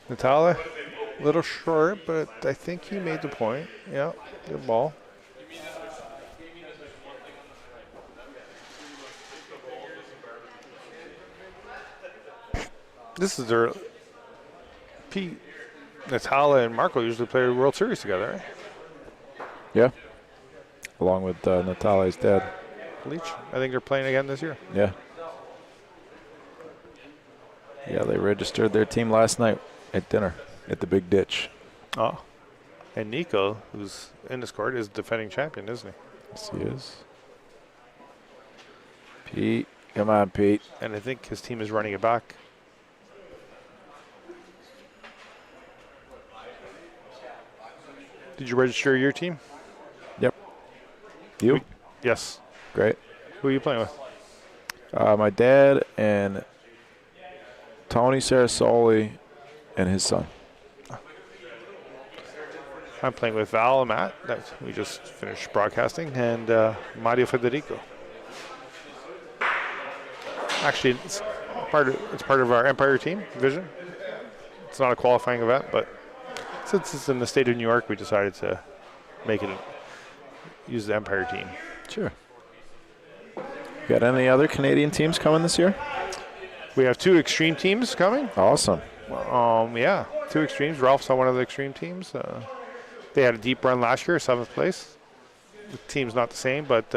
Natalia, a little short, but I think he made the point. Yeah, good ball. This is their Pete, Natalia, and Marco usually play the World Series together, right? yeah. Along with Natalia's dad. Leach. I think they're playing again this year. Yeah. Yeah, they registered their team last night at dinner at the Big Ditch. Oh. And Nico, who's in this court, is defending champion, isn't he? Yes, he is. Pete, come on, Pete. And I think his team is running it back. Did you register your team? Yep. You? Yes. Great. Who are you playing with? My dad and Tony Sarasoli and his son. I'm playing with Val and Matt. We just finished broadcasting, and Mario Federico. Actually, it's part of our Empire team division. It's not a qualifying event, but since it's in the state of New York, we decided to use the Empire team. Sure. Got any other Canadian teams coming this year? We have 2 extreme teams coming. Awesome. Yeah, 2 extremes. Ralph's on one of the extreme teams. They had a deep run last year, 7th place. The team's not the same, but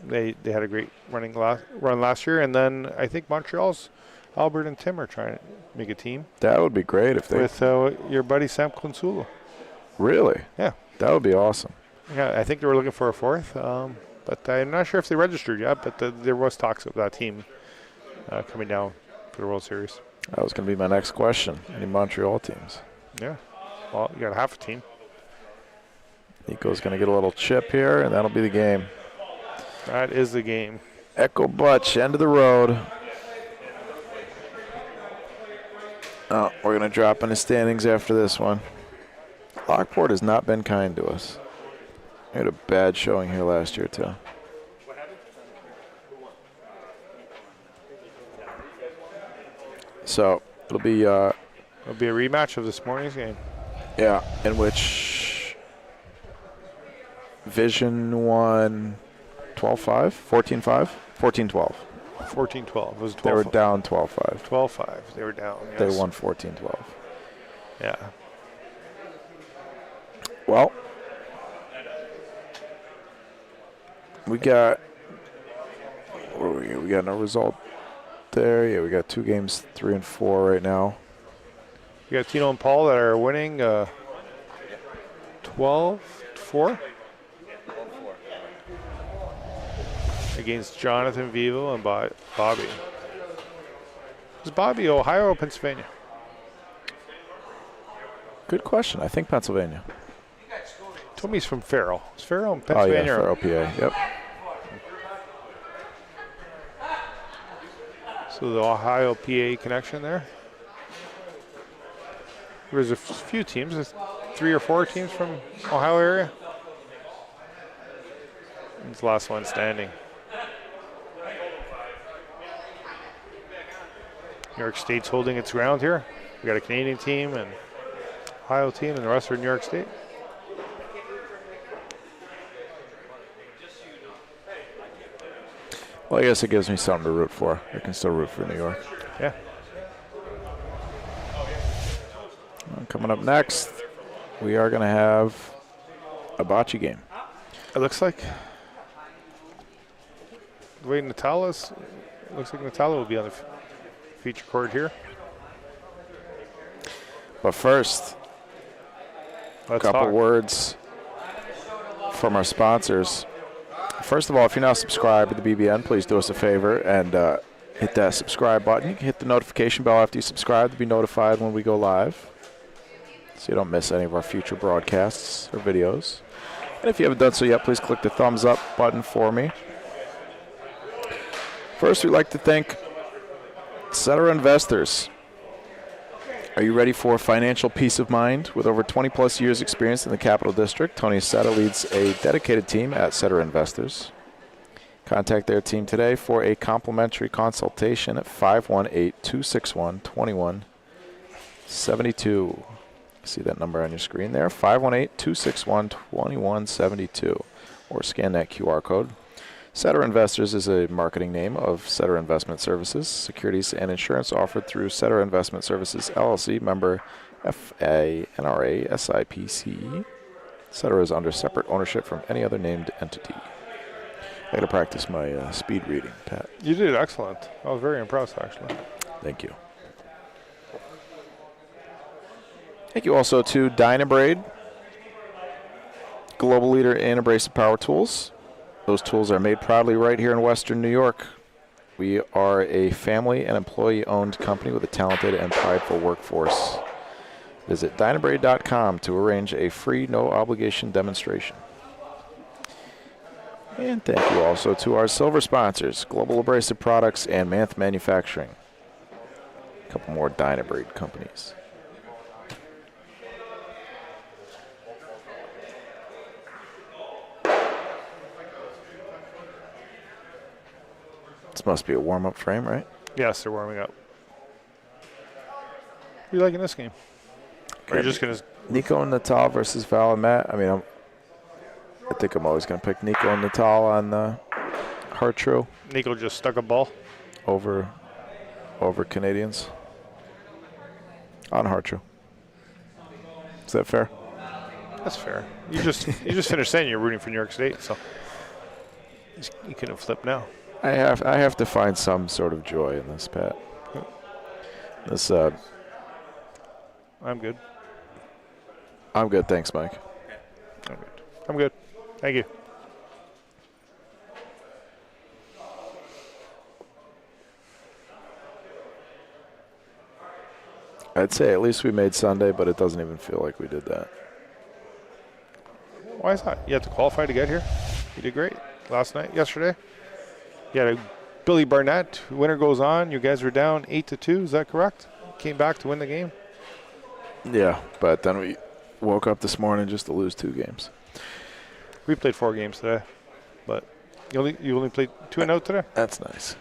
they had a great run last year. And then I think Montreal's Albert and Tim are trying to make a team. That would be great if they... With your buddy Sam Consulo. Really? Yeah. That would be awesome. Yeah, I think they were looking for a 4th, but I'm not sure if they registered yet, but there was talks of that team coming down for the World Series. That was going to be my next question. Any Montreal teams? Yeah. Well, you got half a team. Nico's going to get a little chip here, and that'll be the game. That is the game. Echo Butch, end of the road. Oh, we're going to drop in the standings after this one. Lockport has not been kind to us. We had a bad showing here last year, too. So it'll be It'll be a rematch of this morning's game. yeah, in which Vision won 12-5, 14-5, 14-12. 14-12. It was 12. They were down 12-5. 12-5. They were down. Yes. They won 14-12. Yeah. Well, we got what do we got no result there. Yeah, we got 2 games, 3 and 4 right now. You got Tino and Paul that are winning 12-4 against Jonathan Vivo and Bobby. Is Bobby Ohio or Pennsylvania? Good question. I think Pennsylvania. Told me he's from Farrell. Is Farrell in Oh Pennsylvania? yeah, Farrell, PA. Yep. So the Ohio PA connection there. There's a few teams, there's 3 or 4 teams from Ohio area. It's the last one standing. New York State's holding its ground here. We got a Canadian team and Ohio team, and the rest are New York State. Well, I guess it gives me something to root for. I can still root for New York. Yeah. Coming up next, we are going to have a bocce game. It looks like the way Natala's, looks like Natala will be on the feature court here. But first, a couple words from our sponsors. First of all, if you're not subscribed to the BBN, please do us a favor and hit that subscribe button. You can hit the notification bell after you subscribe to be notified when we go live, so you don't miss any of our future broadcasts or videos. And if you haven't done so yet, please click the thumbs up button for me. First, we'd like to thank Cetera Investors. Are you ready for financial peace of mind? With over 20-plus years' experience in the Capital District, Tony Seta leads a dedicated team at Cetera Investors. Contact their team today for a complimentary consultation at 518-261-2172. See that number on your screen there, 518-261-2172, or scan that QR code. Cetera Investors is a marketing name of Cetera Investment Services, securities and insurance offered through Cetera Investment Services, LLC, member FA-NRA SIPC. Cetera is under separate ownership from any other named entity. I got to practice my speed reading, Pat. You did excellent. I was very impressed, actually. Thank you. Thank you also to Dynabrade, global leader in abrasive power tools. Those tools are made proudly right here in Western New York. We are a family and employee-owned company with a talented and prideful workforce. Visit Dynabrade.com to arrange a free, no-obligation demonstration. And thank you also to our silver sponsors, Global Abrasive Products and Manth Manufacturing. A couple more Dynabrade companies. This must be a warm-up frame, right? Yes, they're warming up. Who you liking this game? Or you're just going to... Nico and Natal versus Val and Matt. I mean, I think I'm always going to pick Nico and Natal on the Hartrew. Nico just stuck a ball. Over Canadians. On Hartrew. Is that fair? That's fair. You just finished saying you're rooting for New York State, so you couldn't flip now. I have to find some sort of joy in this, Pat. This I'm good. I'm good, thanks, Mike. I'm good. Thank you. I'd say at least we made Sunday, but it doesn't even feel like we did that. Why is that? You have to qualify to get here? You did great yesterday. You had a Billy Barnett, winner goes on. You guys were down 8-2, is that correct? Came back to win the game? Yeah, but then we woke up this morning just to lose 2 games. We played 4 games today, but you only played 2 and out today. That's nice.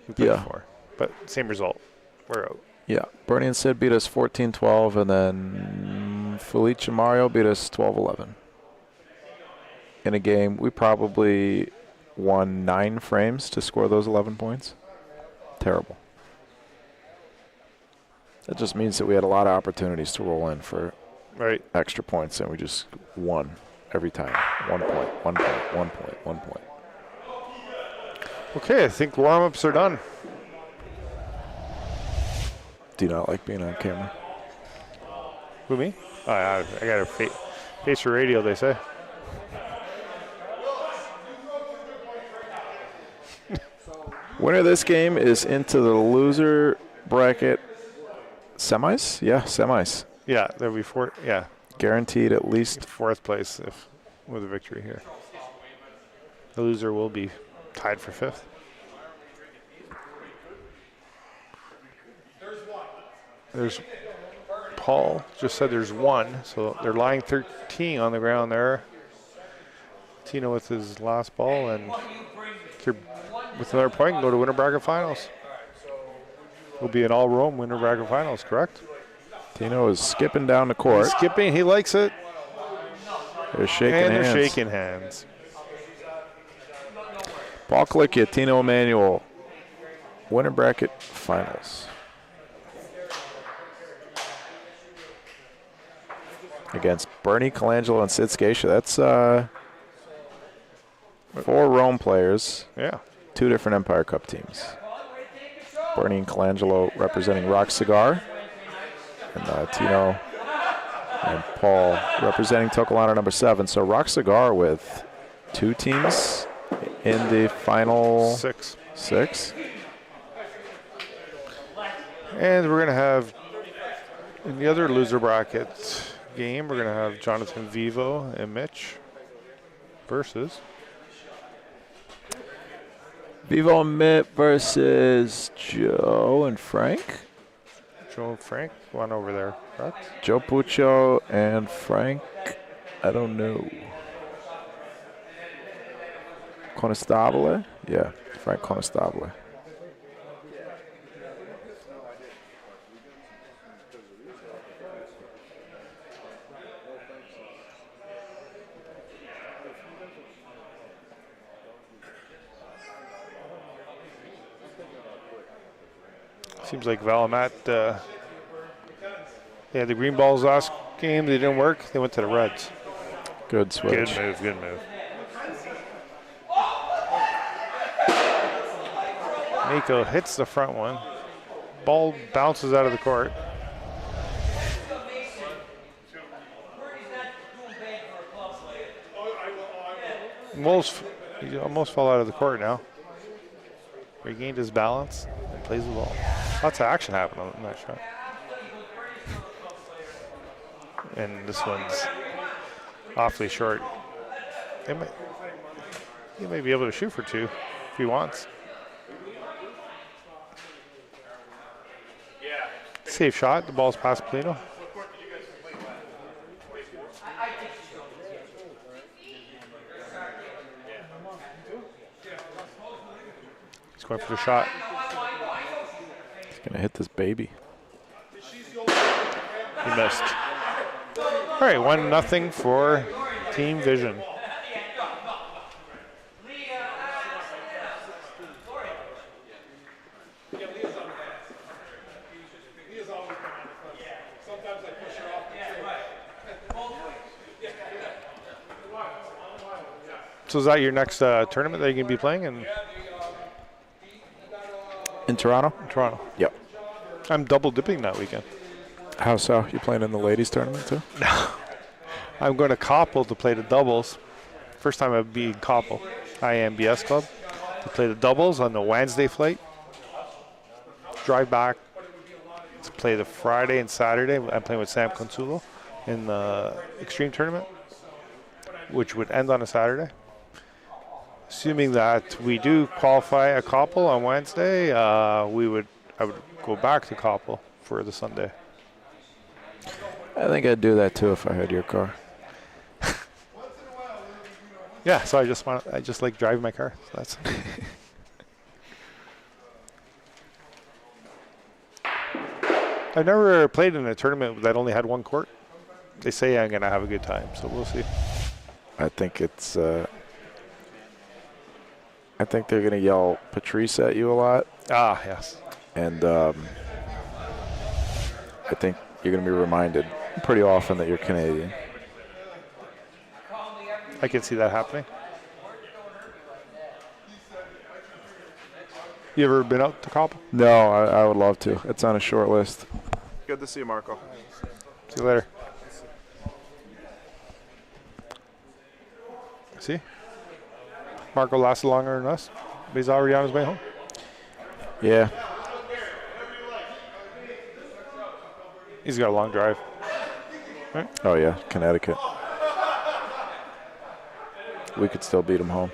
We played Yeah. 4, but same result. We're out. Yeah. Bernie and Sid beat us 14-12, and then Felice and Mario beat us 12-11. In a game, we probably won 9 frames to score those 11 points. Terrible. That just means that we had a lot of opportunities to roll in for Right. extra points, and we just won every time. 1 point, 1 point, 1 point, 1 point. Okay, I think warm-ups are done. Do you not like being on camera? Who, me? Oh, yeah, I got a face for radio, they say. Winner of this game is into the loser bracket semis? Yeah, semis. Yeah, there'll be 4. Yeah, Guaranteed at least. 4th place with a victory here. The loser will be tied for 5th. There's Paul just said there's 1, so they're lying 13 on the ground there. Tino with his last ball, and with another point, can go to winter bracket finals. Will be an all-Rome winter bracket finals, correct? Tino is skipping down the court. He's skipping, he likes it. They're shaking and hands. they're shaking hands. Paul Klickia, Tino Emanuel, winter bracket finals. Against Bernie Colangelo and Sid Scatia. That's 4 Rome players. Yeah. 2 different Empire Cup teams. Bernie and Colangelo representing Rock Cigar. And Tino and Paul representing Tocolano number 7. So Rock Cigar with 2 teams in the final 6. And we're going to have, in the other loser bracket game, we're going to have Jonathan Vivo and Mitch versus Vivo and Mitt versus Joe and Frank. Joe and Frank, one over there, correct? Joe Puccio and Frank, I don't know. Conestabile? Yeah, Frank Conestabile. Seems like Valamat, they had the green balls last game. They didn't work. They went to the Reds. Good switch. Good move. Mako hits the front one. Ball bounces out of the court. He almost fell out of the court now. Regained his balance and plays the ball. Lots of action happened on that shot. And this one's awfully short. He may be able to shoot for 2 if he wants. Safe shot. The ball's past Polino. He's going for the shot. He's going to hit this baby. He missed. All right, 1-0 for Team Vision. So is that your next tournament that you're going to be playing in Toronto? Toronto. Yep. I'm double dipping that weekend. How so? You playing in the ladies tournament too? No. I'm going to Koppel to play the doubles. First time I'll be in Koppel, IMBS club, to play the doubles on the Wednesday flight. Drive back to play the Friday and Saturday. I'm playing with Sam Consulo in the Extreme tournament, which would end on a Saturday. Assuming that we do qualify a Koppel on Wednesday, I would go back to Koppel for the Sunday. I think I'd do that too if I had your car. Yeah, so I just like driving my car. So that's. I've never played in a tournament that only had one court. They say I'm gonna have a good time, so we'll see. I think it's. I think they're gonna yell Patrice at you a lot, Ah, yes. and I think you're gonna be reminded pretty often that you're Canadian. I can see that happening. You ever been out to Cobble? No, I would love to. It's on a short list. Good to see you, Marco. See you later. See? Marco lasted longer than us, but he's already on his way home. Yeah. He's got a long drive. Oh yeah, Connecticut. We could still beat them home.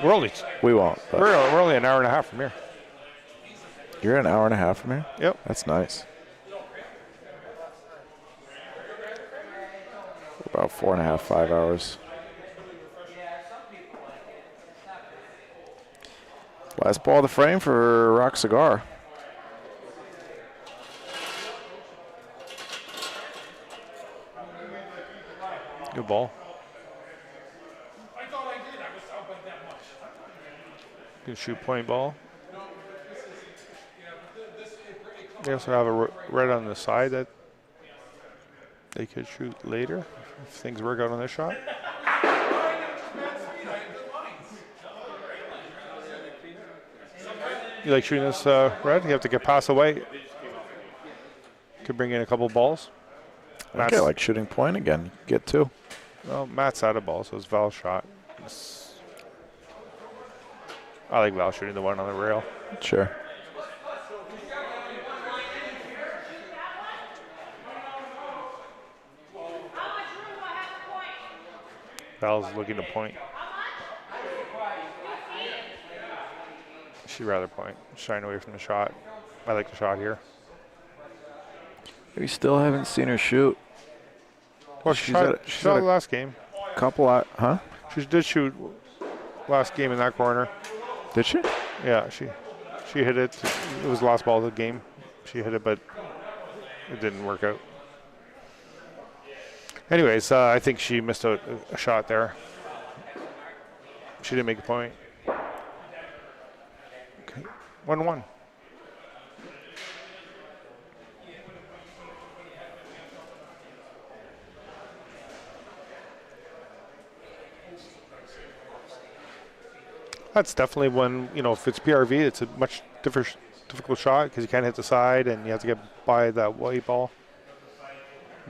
We won't. But We're only an hour and a half from here. you're an hour and a half from here? Yep. That's nice. About 4.5, 5 hours. Last ball of the frame for Rock Cigar. Good ball. Good shoot point ball. They also have a red on the side that they could shoot later if things work out on this shot. You like shooting this red? You have to get past the white. Could bring in a couple balls. Okay, like shooting point again. Get two. Well, Matt's out of ball, so it's Val's shot. I like Val shooting the one on the rail. Sure. Val's looking to point. She'd rather point. Shying away from the shot. I like the shot here. We still haven't seen her shoot. Well, she shot last game. Couple out, huh? She did shoot last game in that corner. Did she? Yeah, she hit it. It was the last ball of the game. She hit it, but it didn't work out. Anyways, I think she missed a shot there. She didn't make a point. Okay, 1-1. That's definitely one, if it's PRV, it's a much difficult shot because you can't hit the side and you have to get by that white ball.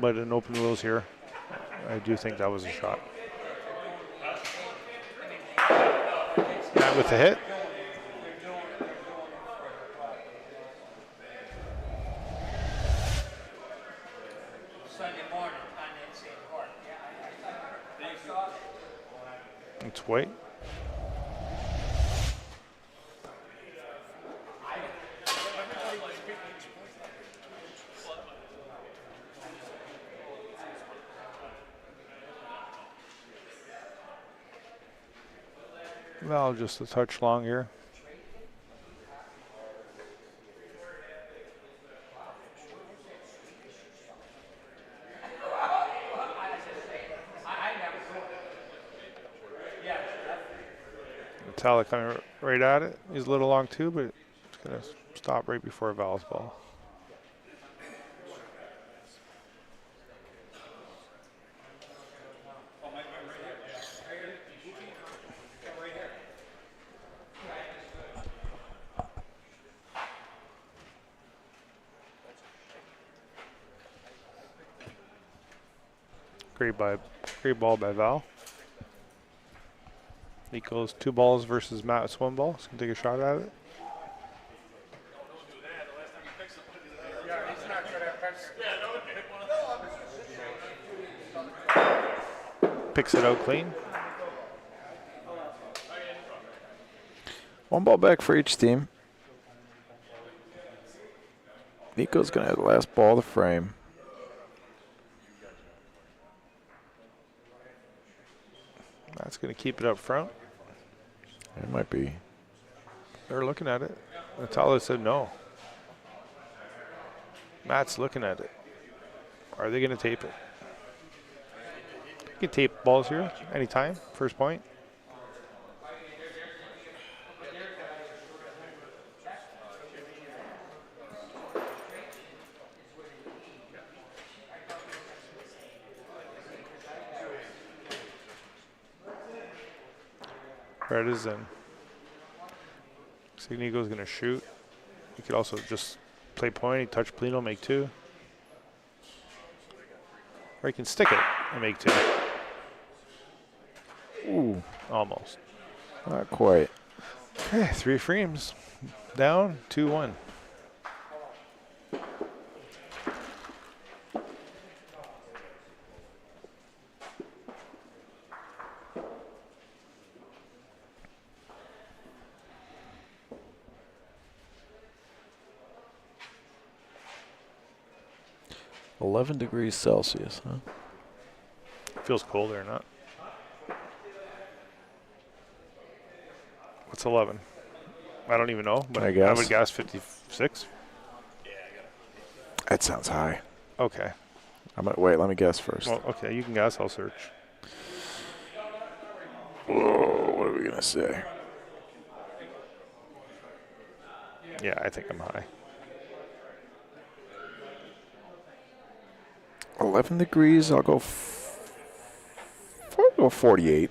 But in open wheels here, I do think that was a shot. Matt with the hit. Sunday morning on that same court. It's white. Well, just a touch long here. Metallic coming right at it. He's a little long too, but it's going to stop right before Val's ball. Great ball by Val. Equals 2 balls versus Matt's 1 ball. So can take a shot at it. Picks it out clean. 1 ball back for each team. Nico's going to have the last ball of the frame. That's going to keep it up front. It might be. They're looking at it. Natala said no. Matt's looking at it. Are they going to tape it? You can tape balls here anytime. First point. Red is in. Signigo's going to shoot. He could also just play point. He touch Plino, make 2. Or he can stick it and make 2. Ooh, Almost. not quite. Okay, 3 frames. Down, 2-1. $11°C, huh? Feels colder or not? What's 11? I don't even know, but Can I guess? would guess 56. That sounds high. Okay. Wait, let me guess first. Well, okay, you can guess. I'll search. Whoa, what are we going to say? Yeah, I think I'm high. 11 degrees, I'll go 48.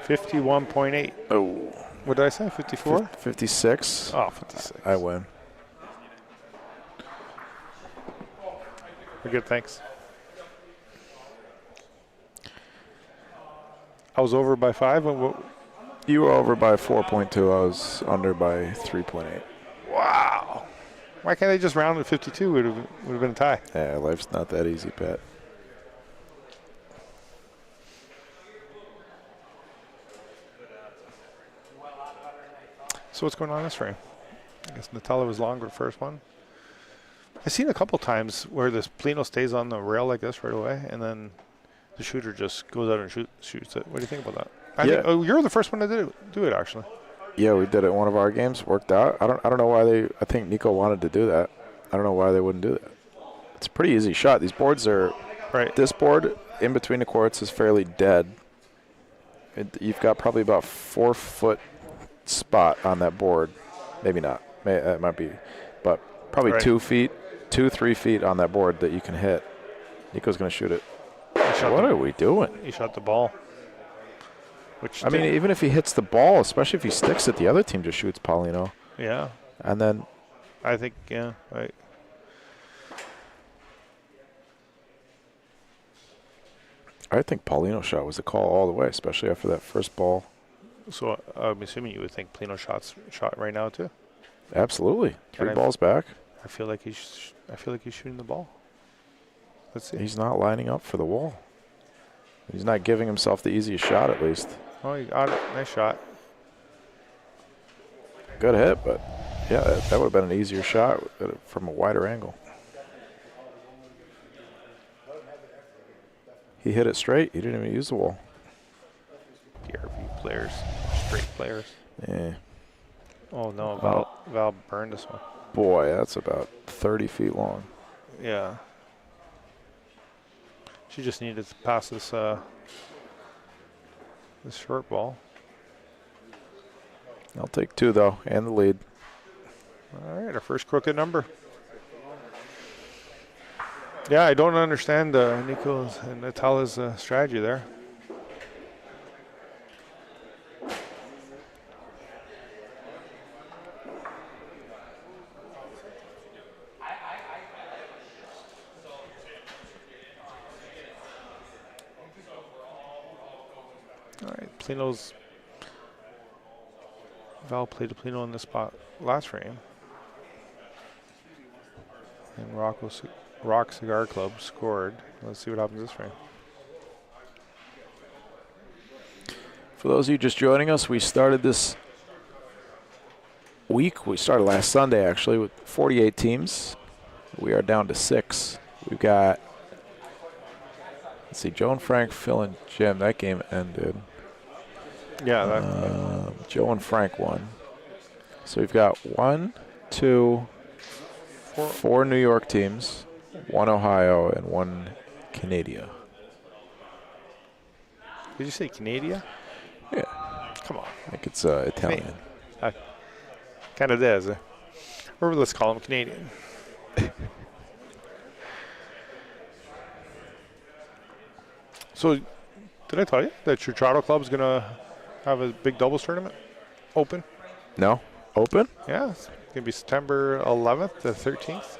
51.8. Oh. What did I say? 54? 56. Oh, 56. I win. We're good, thanks. I was over by 5. You were over by 4.2. I was under by 3.8. Wow. Why can't they just round to 52? Would have been a tie. Yeah, life's not that easy, Pat. So what's going on in this frame? I guess Natala was longer the first one. I've seen a couple times where this Plino stays on the rail like this right away, and then the shooter just goes out and shoots it. What do you think about that? I think, you're the first one to do it, actually. Yeah, we did it in one of our games. Worked out. I don't know why I think Nico wanted to do that. I don't know why they wouldn't do that. It's a pretty easy shot. These boards are right. This board in between the courts is fairly dead. You've got probably about 4 foot spot on that board. Maybe not. It might be, but probably right. 2 feet, 2-3 feet on that board that you can hit. Nico's going to shoot it. What are we doing? He shot the ball. Which I mean, even if he hits the ball, especially if he sticks it, the other team just shoots Paulino. Yeah. And then I think, yeah, right. I think Paulino's shot was a call all the way, especially after that first ball. So I'm assuming you would think Plino shot right now too. Absolutely, 3 balls back. I feel like he's shooting the ball. Let's see. He's not lining up for the wall. He's not giving himself the easiest shot, at least. Oh, he got it. Nice shot. Good hit, but yeah, that would have been an easier shot from a wider angle. He hit it straight. He didn't even use the wall. PRV players, straight players. Yeah. Oh no, Val burned this one. Boy, that's about 30 feet long. Yeah. She just needed to pass this this short ball. I'll take 2 though, and the lead. All right, our first crooked number. Yeah, I don't understand Nico's and Natala's strategy there. All right, Plino's Val played to Plino in the spot last frame. And Rock Cigar Club scored. Let's see what happens this frame. For those of you just joining us, we started this week. We started last Sunday, actually, with 48 teams. We are down to 6. We've got Let's see, Joe and Frank, Phil and Jim. That game ended. Yeah. Joe and Frank won. So we've got 1, 2, 4 New York teams, 1 Ohio, and 1 Canada. Did you say Canada? Yeah. Come on. I think it's Italian. Canada is. Or let's call them Canadian. So, did I tell you that your Toronto club is going to have a big doubles tournament? Open? No? Open? Yeah, it's going to be September 11th to 13th.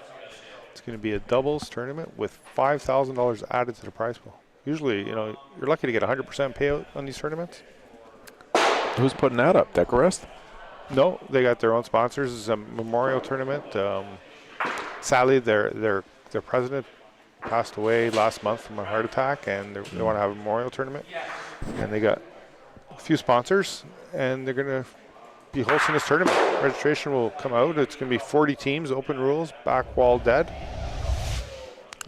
It's going to be a doubles tournament with $5,000 added to the prize pool. Usually, you're lucky to get 100% payout on these tournaments. Who's putting that up? Decorest? No, they got their own sponsors. It's a memorial tournament. Sadly, their president passed away last month from a heart attack, and they want to have a memorial tournament. And they got a few sponsors, and they're going to be hosting this tournament. Registration will come out. It's going to be 40 teams, open rules, back wall dead.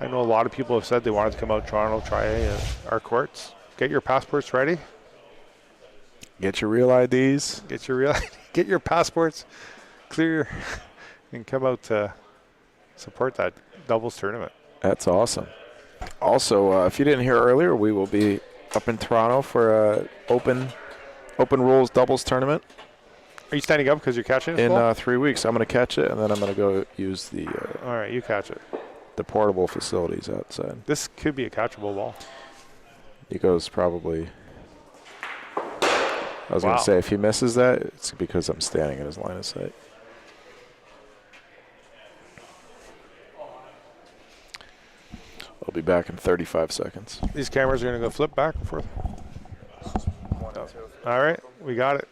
I know a lot of people have said they wanted to come out to Toronto, try our courts. Get your passports ready. Get your real IDs. Get your passports clear and come out to support that doubles tournament. That's awesome. Also, if you didn't hear earlier, we will be up in Toronto for a open rules doubles tournament. Are you standing up because you're catching it? In 3 weeks, I'm going to catch it, and then I'm going to go use the. All right, you catch it. The portable facilities outside. This could be a catchable ball. Nico's probably. I was going to say, if he misses that, it's because I'm standing in his line of sight. I'll be back in 35 seconds. These cameras are going to go flip back and forth. All right, we got it.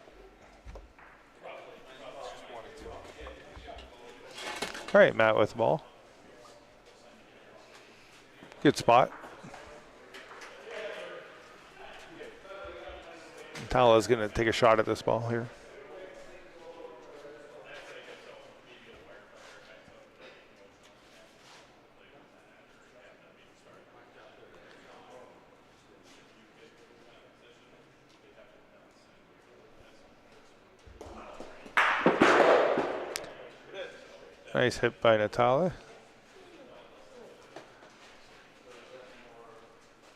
All right, Matt with the ball. Good spot. Tala's going to take a shot at this ball here. Nice hit by Natala.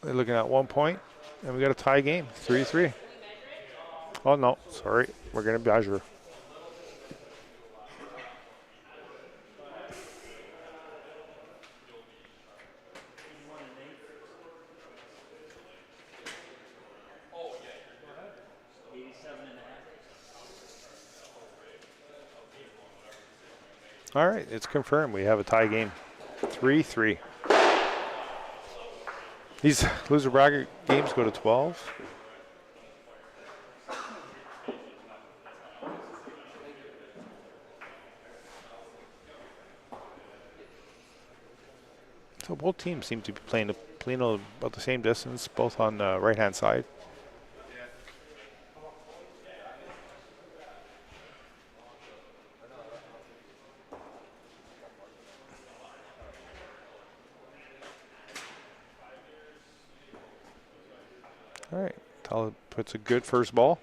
They're looking at 1 point, and we got a tie game, 3-3. Oh, no, sorry. We're going to measure. All right, it's confirmed. We have a tie game, 3-3. These loser bracket games go to 12. So both teams seem to be playing about the same distance, both on the right-hand side. All right, Tala puts a good first ball.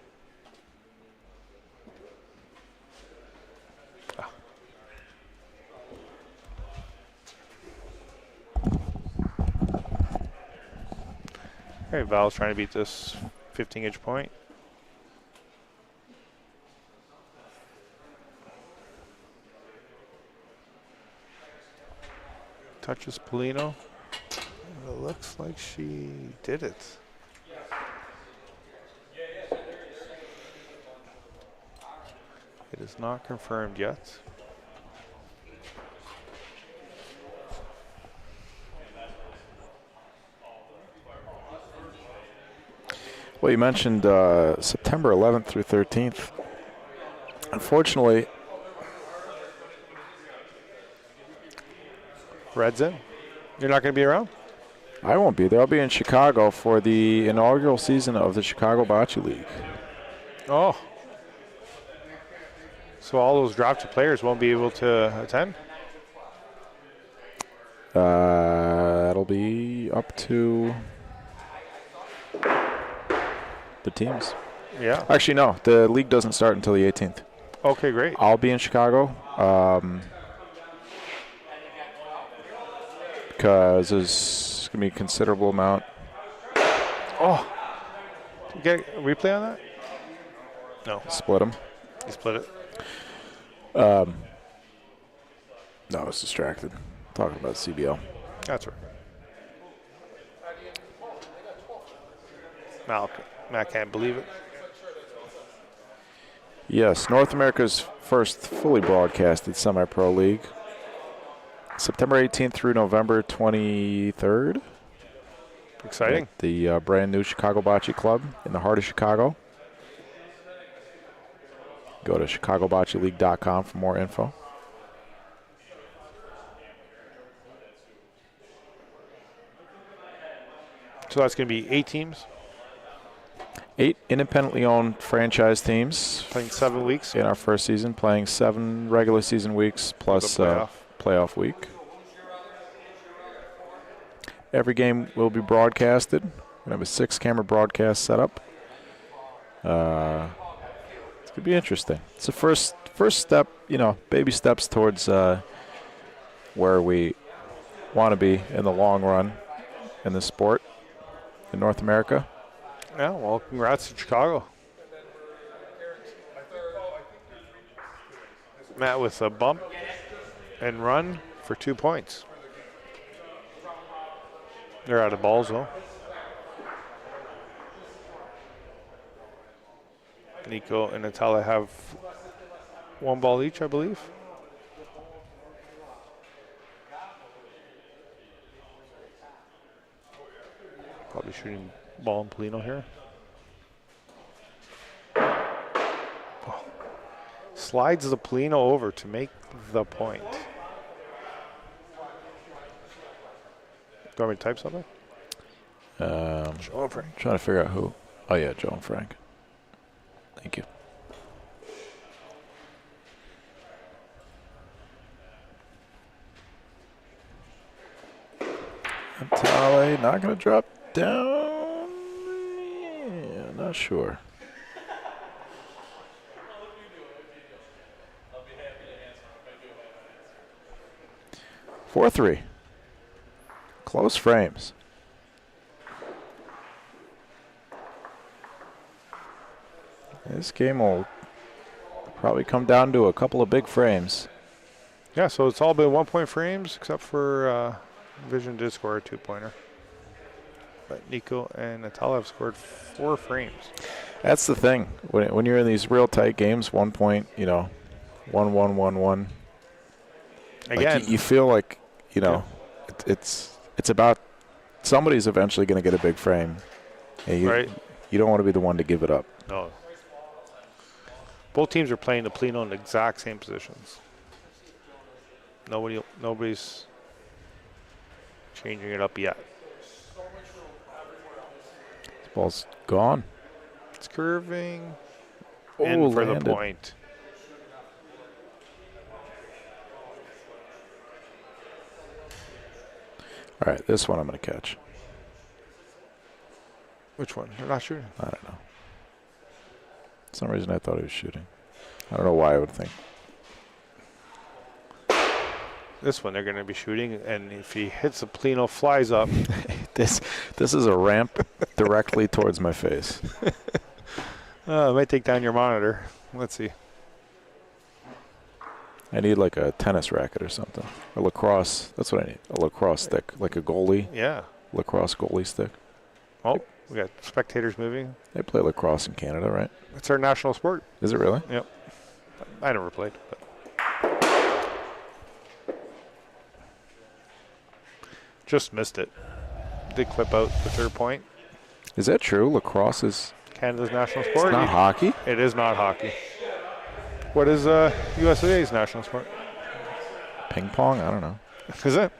All right, Val's trying to beat this 15-inch point. Touches Polino. It looks like she did it. It is not confirmed yet. Well, you mentioned September 11th through 13th. Unfortunately, Red's in. You're not going to be around? I won't be there. I'll be in Chicago for the inaugural season of the Chicago Bocce League. Oh. So all those drafted players won't be able to attend? That'll be up to the teams. Yeah. Actually, no. The league doesn't start until the 18th. Okay, great. I'll be in Chicago because there's going to be a considerable amount. Oh. Did you get a replay on that? No. Split them. You split it. No, I was distracted. Talking about CBL. That's right. Matt can't believe it. Yes, North America's first fully broadcasted semi-pro league. September 18th through November 23rd. Exciting. At the brand new Chicago Bocce Club in the heart of Chicago. Go to chicagoboccereleague.com for more info. So that's going to be 8 teams? 8 independently owned franchise teams. Playing 7 weeks? In our first season, playing 7 regular season weeks plus playoff week. Every game will be broadcasted. We have a 6-camera broadcast setup. It's going to be interesting. It's the first step, baby steps towards where we want to be in the long run in the sport in North America. Yeah, well, congrats to Chicago. Matt with a bump and run for 2 points. They're out of balls, though. Nico and Natalia have 1 ball each, I believe. Probably shooting ball and Polino here. Oh. Slides the Polino over to make the point. Do you want me to type something? Joe and Frank. Trying to figure out who. Oh, yeah, Joe and Frank. Thank you. Natale not going to drop down. Yeah, not sure. Four, 3. Close frames. This game will probably come down to a couple of big frames. Yeah, so it's all been 1-point frames except for Vision did score a 2-pointer. But Nico and Natalia have scored 4 frames. That's the thing. When you're in these real tight games, 1 point, 1-1-1-1. Again. Like you feel like, it's about somebody's eventually going to get a big frame. And Right. You don't want to be the one to give it up. No. Both teams are playing the Polino in the exact same positions. Nobody's changing it up yet. This ball's gone. It's curving. Oh, in for landed. the point. All right, this one I'm going to catch. Which one? You're not shooting. I don't know. For some reason I thought he was shooting. I don't know why I would think. This one they're going to be shooting, and if he hits the Polino, flies up. This is a ramp directly towards my face. It might take down your monitor. Let's see. I need like a tennis racket or something. A lacrosse. That's what I need. A lacrosse stick, like a goalie. Yeah. Lacrosse goalie stick. Oh, we got spectators moving. They play lacrosse in Canada, right? It's our national sport. Is it really? Yep. I never played, but. Just missed it. Did clip out the 3rd point. Is that true? Lacrosse is Canada's national sport. It's not hockey? It is not hockey. What is USA's national sport? Ping pong? I don't know. Is it?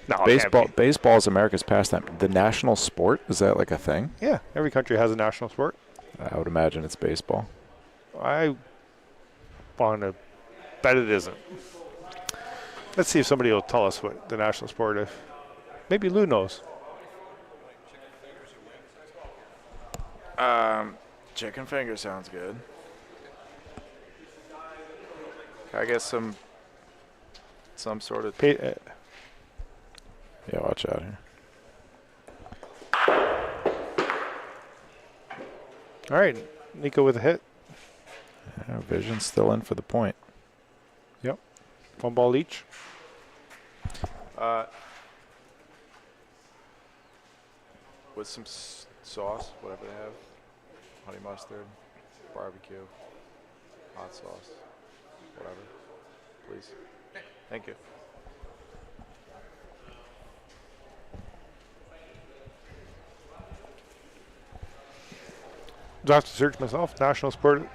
No, it baseball. can't be. Baseball is America's pastime. The national sport, is that like a thing? Yeah, every country has a national sport. I would imagine it's baseball. I want to bet it isn't. Let's see if somebody will tell us what the national sport is. Maybe Lou knows. Chicken finger sounds good. Can I get some sort of... Yeah, watch out here. All right, Nico with a hit. Yeah, Vision's still in for the point. Yep. 1 ball each. With some sauce, whatever they have. Honey mustard, barbecue, hot sauce, whatever. Please. Thank you. Do I have to search myself? National sport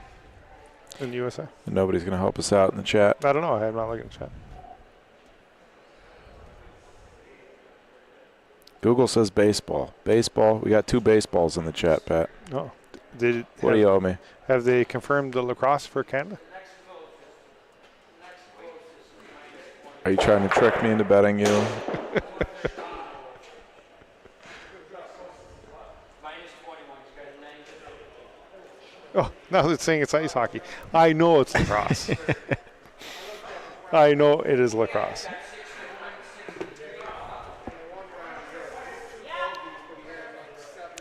in the USA? And nobody's going to help us out in the chat. I don't know. I'm not looking at the chat. Google says baseball. Baseball. We got 2 baseballs in the chat, Pat. Oh. What do you owe me? Have they confirmed the lacrosse for Canada? Are you trying to trick me into betting you? Oh, now it's saying it's ice hockey. I know it's lacrosse. I know it is lacrosse.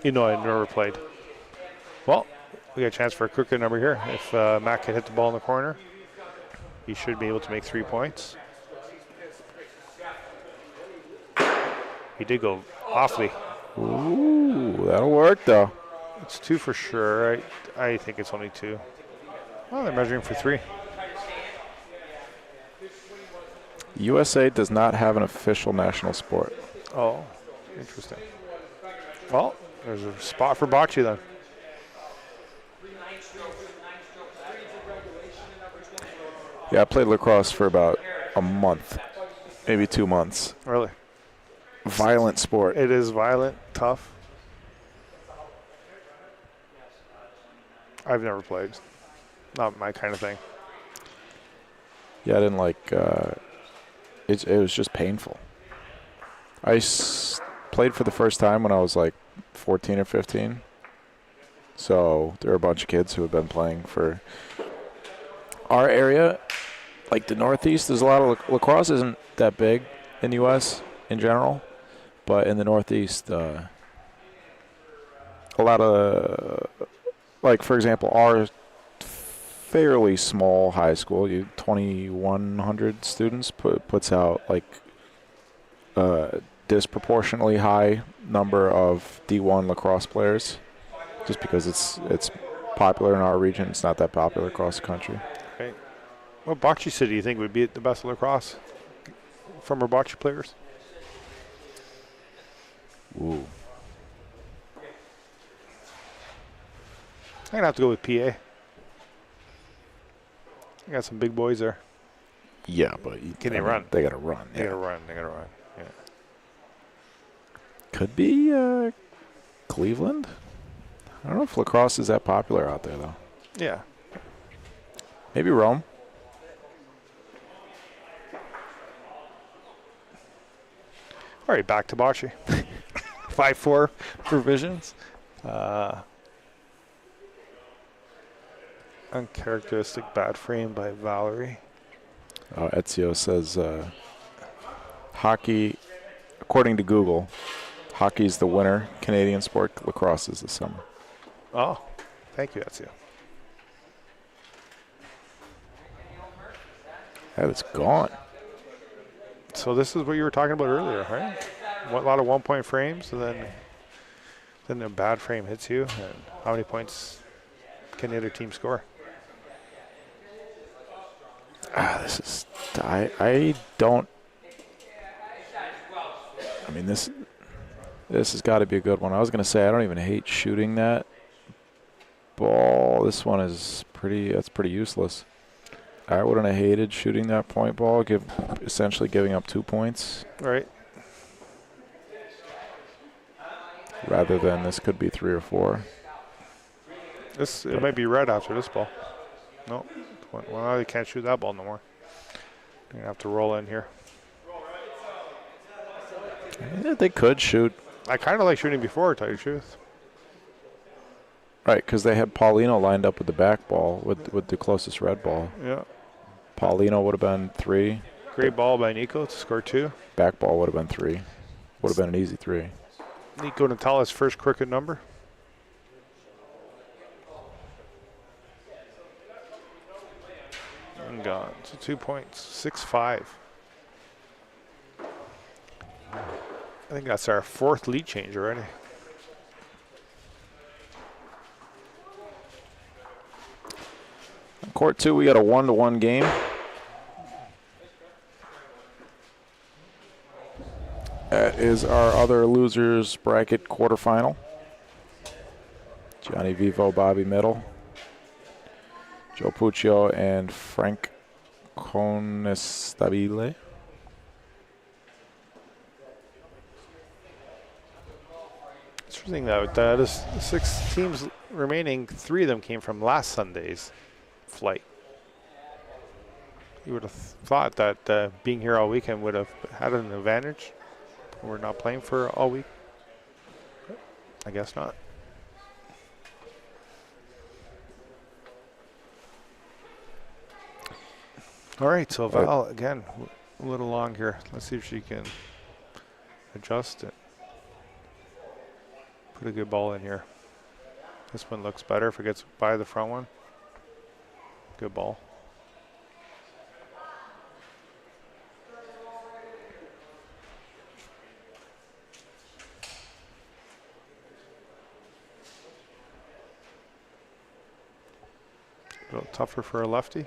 You know, I never played. Well, we got a chance for a crooked number here. If Matt can hit the ball in the corner, he should be able to make 3 points. He did go awfully. Ooh, that'll work, though. It's 2 for sure. I think it's only 2. Oh, they're measuring for 3. USA does not have an official national sport. Oh, interesting. Well, there's a spot for bocce then. Yeah, I played lacrosse for about a month, maybe 2 months. Really? Violent sport. It is violent, tough. I've never played. Not my kind of thing. Yeah, I didn't like. It was just painful. I played for the first time when I was like 14 or 15. So there were a bunch of kids who had been playing for our area. Like the Northeast, there's a lot of lacrosse isn't that big in the U.S. in general. But in the Northeast, a lot of, like, for example, our fairly small high school, 2,100 students, puts out, like, a disproportionately high number of D1 lacrosse players just because it's popular in our region. It's not that popular across the country. Okay. What bocce city do you think would be the best lacrosse from our bocce players? Ooh. I'm going to have to go with PA. I got some big boys there. Yeah, but Can they run? They got to run. They got to run. Yeah. Could be Cleveland. I don't know if lacrosse is that popular out there, though. Yeah. Maybe Rome. All right, back to bocce. 5-4 provisions. Uncharacteristic bad frame by Valerie. Ezio says hockey, according to Google, hockey's the winter Canadian sport. Lacrosse is the summer. Oh, thank you, Ezio. Yeah, it's gone. So this is what you were talking about earlier, right? A lot of 1-point frames, and then a bad frame hits you, and how many points can the other team score? This is I don't. I mean this has got to be a good one. I was gonna say I don't even hate shooting that ball. This one is that's pretty useless. I wouldn't have hated shooting that point ball, essentially giving up 2 points. Right. Rather than this could be 3 or 4. It might be red after this ball. No. Well, they can't shoot that ball no more. You're going to have to roll in here. Yeah, they could shoot. I kind of like shooting before, to tell you the truth. Right, because they had Paulino lined up with the back ball, with the closest red ball. Yeah. Paulino would have been 3. Great ball by Nico to score 2. Back ball would have been 3. Would have been an easy 3. Nico Natala's first cricket number. And gone. So 2 points. 6-5. I think that's our 4th lead change already. Court 2, we got a 1-1 game. That is our other losers bracket quarterfinal. Johnny Vivo, Bobby Middle, Joe Puccio, and Frank Conestabile. Interesting though, the 6 teams remaining, 3 of them came from last Sunday's flight. You would have thought that being here all weekend would have had an advantage. We're not playing for all week. I guess not. All right, so Val, again, a little long here. Let's see if she can adjust it. Put a good ball in here. This one looks better if it gets by the front one. Good ball. A little tougher for a lefty.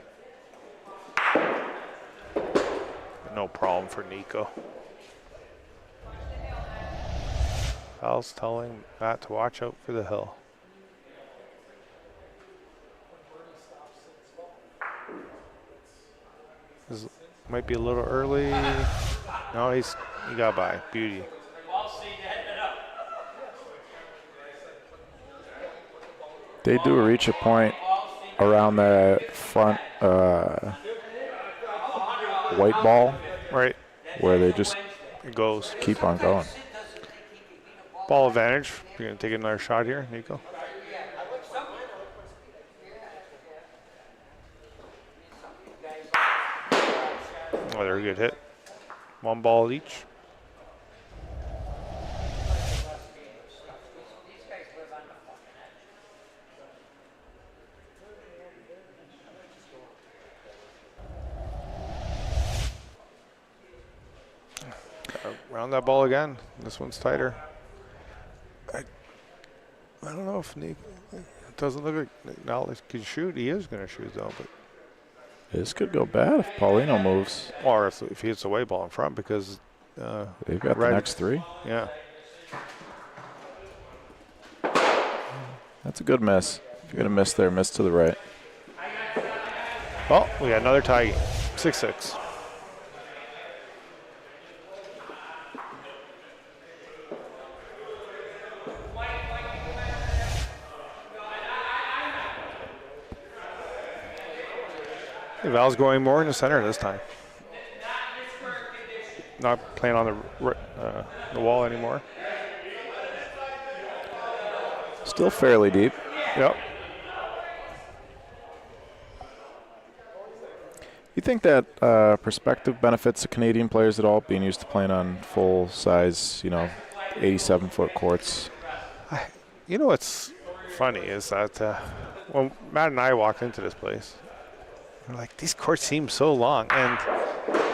No problem for Nico. Val's telling Matt to watch out for the hill. This might be a little early. No, he got by. Beauty. They do reach a point around the front white ball, right, where they just it goes. Keep on going. Ball advantage. You're going to take another shot here, Nico. Oh, they're a good hit. 1 ball each. Round that ball again. This one's tighter. I don't know if Nick. It doesn't look like now he can shoot. He is going to shoot though, but this could go bad if Paulino moves. Or if he hits a away ball in front because they've got the next 3. Yeah. That's a good miss. If you're going to miss there, miss to the right. Well, we got another tie game. 6-6. Val's going more in the center this time. Not playing on the wall anymore. Still fairly deep. Yep. You think that perspective benefits the Canadian players at all, being used to playing on full size, 87-foot courts? You know what's funny is that when Matt and I walked into this place, we're like, these courts seem so long, and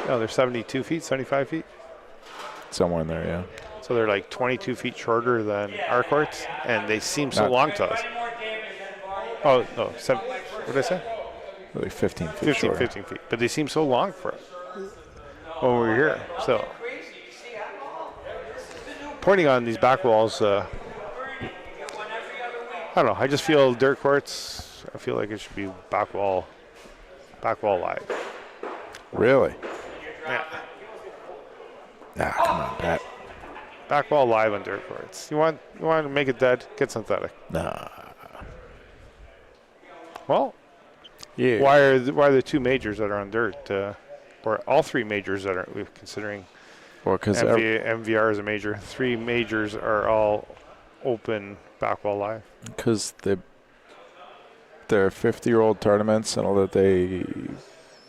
they're 72 feet, 75 feet. Somewhere in there, yeah. So they're like 22 feet shorter than our courts, and they seem so long to us. Oh, no, what did I say? Like 15 feet 15 feet. But they seem so long for us when we were here. So pointing on these back walls, I don't know. I just feel dirt courts, I feel like it should be back wall live. Really? Yeah. Come on, Pat. Back wall live on dirt courts. You want to make it dead? Get synthetic. Nah. Well, yeah. Why are the 2 majors that are on dirt, or all 3 majors that are we're considering? Well, because MVR is a major. 3 majors are all open back wall live. Because the they're 50-year-old tournaments and all that. They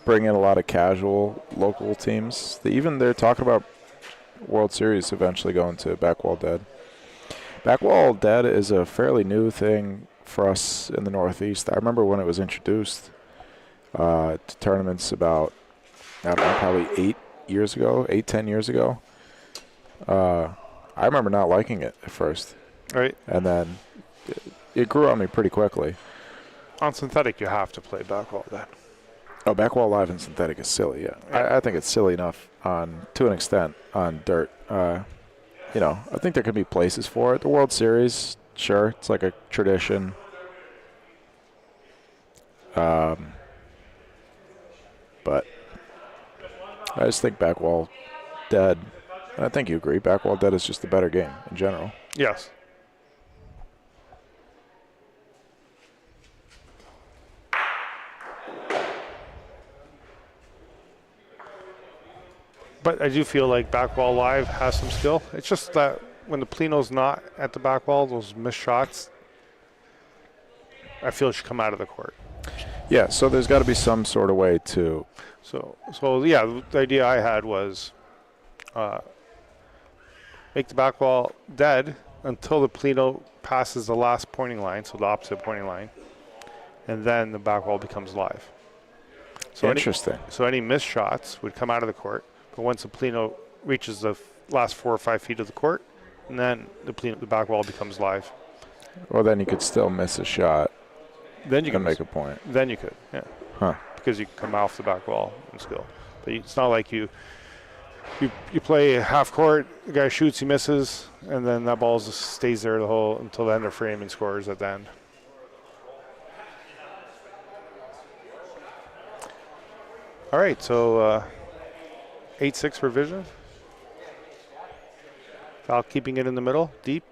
bring in a lot of casual local teams. They're talking about World Series eventually going to Backwall Dead. Backwall Dead is a fairly new thing for us in the Northeast. I remember when it was introduced to tournaments about, I don't know, probably 10 years ago. I remember not liking it at first. Right. And then it grew on me pretty quickly. On synthetic, you have to play Backwall then. Oh, Backwall Live and synthetic is silly, yeah. I think it's silly enough to an extent on dirt. You know, I think there could be places for it. The World Series, sure, it's like a tradition. But I just think Backwall Dead, and I think you agree, Backwall Dead is just a better game in general. Yes. But I do feel like Backwall Live has some skill. It's just that when the Plino's not at the back wall, those missed shots, I feel should come out of the court. Yeah, so there's got to be some sort of way to. So yeah, the idea I had was make the back wall dead until the Plino passes the last pointing line, so the opposite pointing line, and then the back wall becomes live. So Interesting. Any missed shots would come out of the court, but once the Plino reaches the last 4 or 5 feet of the court, and then the back wall becomes live. Well, then you could still miss a shot. Then you can make a point. Then you could, yeah. Huh. Because you can come off the back wall and skill. But it's not like you play half court, the guy shoots, he misses, and then that ball just stays there until the end of frame and scores at the end. All right, so 8-6 for Vision. Val keeping it in the middle, deep.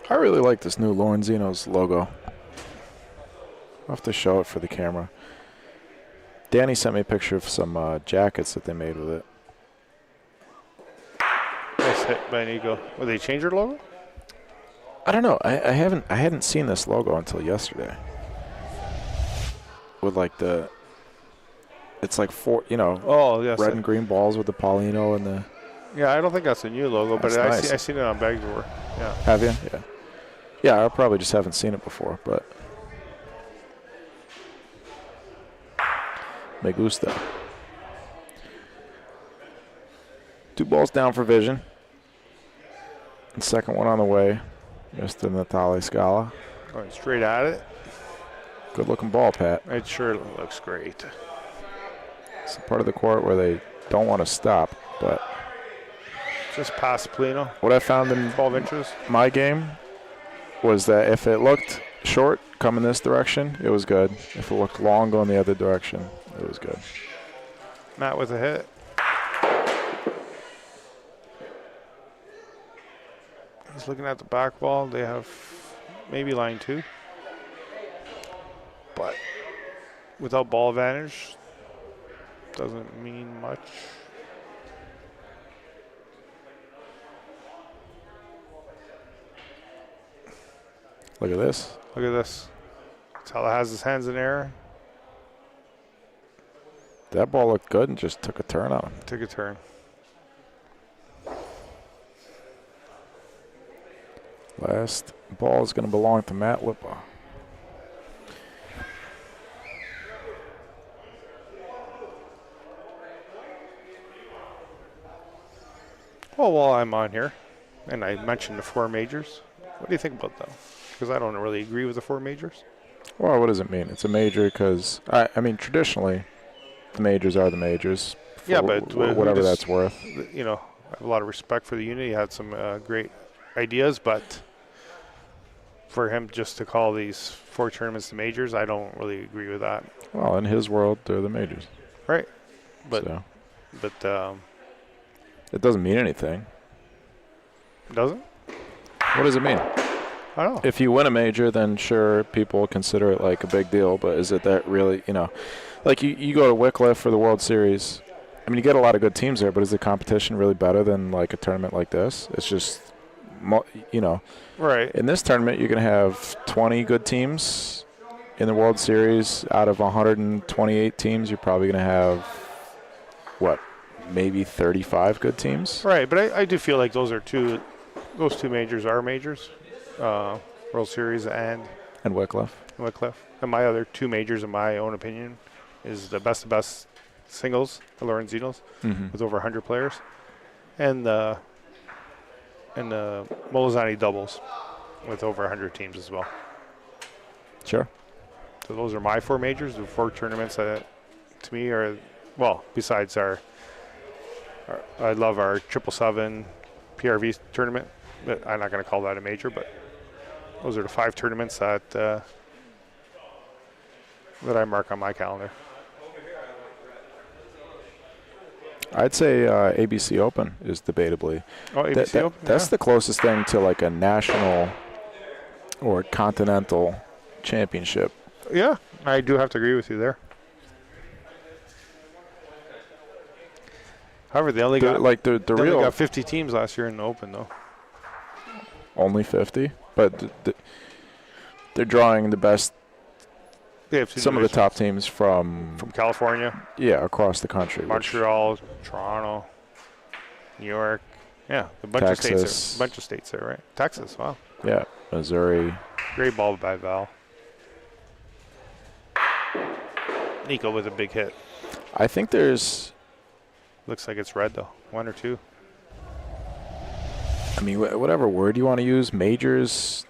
I really like this new Lorenzino's logo. I'll have to show it for the camera. Danny sent me a picture of some jackets that they made with it. Nice hit by Nico. Will they change their logo? I don't know. I hadn't seen this logo until yesterday. With like it's like four, Oh, yes. red and green balls with the Paulino and the. Yeah, I don't think that's a new logo, but That's nice. I seen it on Bagdoor. Yeah. Have you? Yeah. Yeah, I probably just haven't seen it before, but. Me gusta. 2 balls down for Vision. And second one on the way. Mr. Natale Scala. Going straight at it. Good looking ball, Pat. It sure looks great. It's a part of the court where they don't want to stop, but. Just past Plino. What I found in 12 inches. My game was that if it looked short coming this direction, it was good. If it looked long going the other direction, it was good. Matt with a hit. He's looking at the back wall. They have maybe line 2. But without ball advantage, doesn't mean much. Look at this. Look at this. Tala has his hands in air. That ball looked good and just took a turn on him. Took a turn. Last ball is going to belong to Matt Lippa. Well, while I'm on here, and I mentioned the 4 majors, what do you think about them? Because I don't really agree with the 4 majors. Well, what does it mean? It's a major because, I mean, traditionally, the majors are the majors. Yeah, but whatever that's worth. You know, I have a lot of respect for the unit. He had some great ideas, but for him just to call these 4 tournaments the majors, I don't really agree with that. Well, in his world, they're the majors. Right. But it doesn't mean anything. Doesn't? What does it mean? I don't know. If you win a major, then sure, people consider it like a big deal. But is it that really, like you go to Wycliffe for the World Series. I mean, you get a lot of good teams there, but is the competition really better than like a tournament like this? It's just, Right. in this tournament, you're going to have 20 good teams. In the World Series, out of 128 teams, you're probably going to have, maybe 35 good teams? Right, but I do feel like those two majors are majors, World Series and Wycliffe. And my other two majors, in my own opinion, is the best of best singles, the Lorenzinos, with over 100 players, and the Molizani doubles with over 100 teams as well. Sure. So those are my four majors, the four tournaments that, to me, are, well, besides I love our 777 PRV tournament. But I'm not going to call that a major, but those are the 5 tournaments that I mark on my calendar. I'd say ABC Open is debatably. Oh, ABC Open? That's the closest thing to like a national or continental championship. Yeah, I do have to agree with you there. However, they only got the real only got 50 teams last year in the Open, though. Only 50, but they're drawing the best. Some of the top teams from California. Yeah, across the country. Montreal, Toronto, New York. Yeah, a bunch of states there. Bunch of states there, right? Texas, wow. Yeah, Missouri. Great ball by Val. Nico with a big hit. I think there's. Looks like it's red though. 1 or 2. I mean, whatever word you want to use, majors,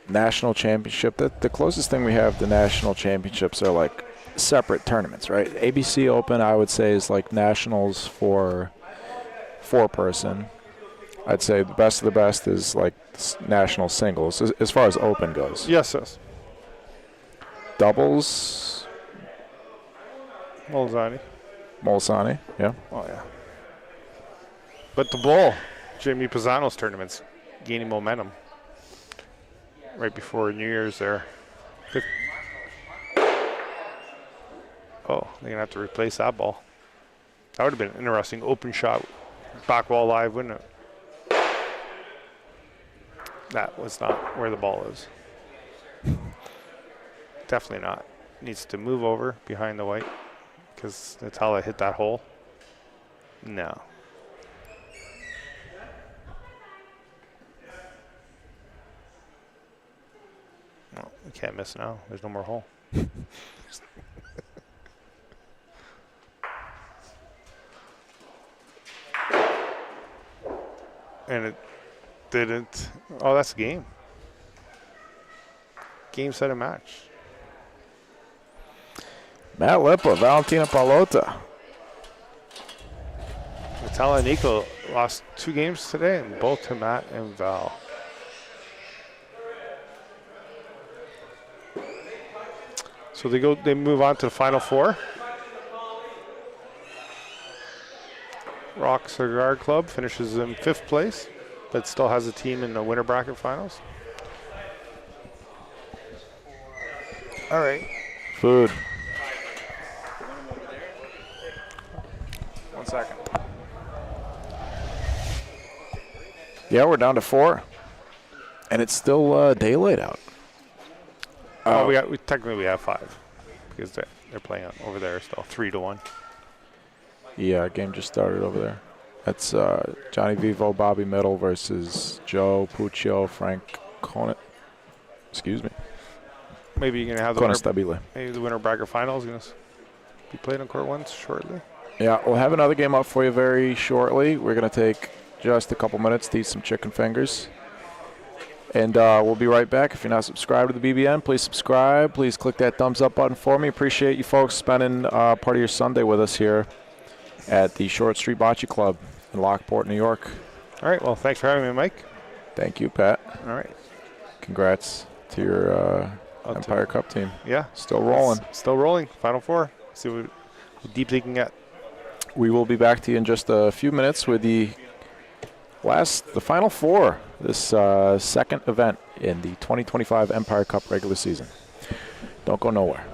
national championship. The closest thing we have to national championships are like separate tournaments, right? ABC Open, I would say, is like nationals for 4-person. I'd say the best of the best is like national singles as far as Open goes. Yes, yes. Doubles. Molzani, yeah. Oh, yeah. But the ball, Jimmy Pisano's tournament's gaining momentum right before New Year's there. Oh, they're going to have to replace that ball. That would have been an interesting open shot, back wall live, wouldn't it? That was not where the ball is. Definitely not. Needs to move over behind the white. Because Natala hit that hole. No. Well, we can't miss now. There's no more hole. And it didn't. Oh, that's a game. Game, set, and match. Matt Lipa, Valentina Palota. Natala and Nico lost 2 games today, and both to Matt and Val. So they move on to the final 4. Rock Cigar Club finishes in 5th place, but still has a team in the winter bracket finals. All right. Food. 1 second. Yeah, we're down to 4, and it's still daylight out. We technically we have 5 because they're playing over there still 3-1. Yeah, game just started over there. That's Johnny Vivo, Bobby Middle versus Joe Puccio, Frank Conant. Excuse me. Maybe you're gonna have the winter bracket finals gonna be played on court 1 shortly. Yeah, we'll have another game up for you very shortly. We're going to take just a couple minutes to eat some chicken fingers. And we'll be right back. If you're not subscribed to the BBN, please subscribe. Please click that thumbs up button for me. Appreciate you folks spending part of your Sunday with us here at the Street Bocce Club in Lockport, New York. All right, well, thanks for having me, Mike. Thank you, Pat. All right. Congrats to your Empire Cup team. Yeah. Still rolling. Still rolling. Final 4. See what deep they can get. We will be back to you in just a few minutes with the the final four, this second event in the 2025 Empire Cup regular season. Don't go nowhere.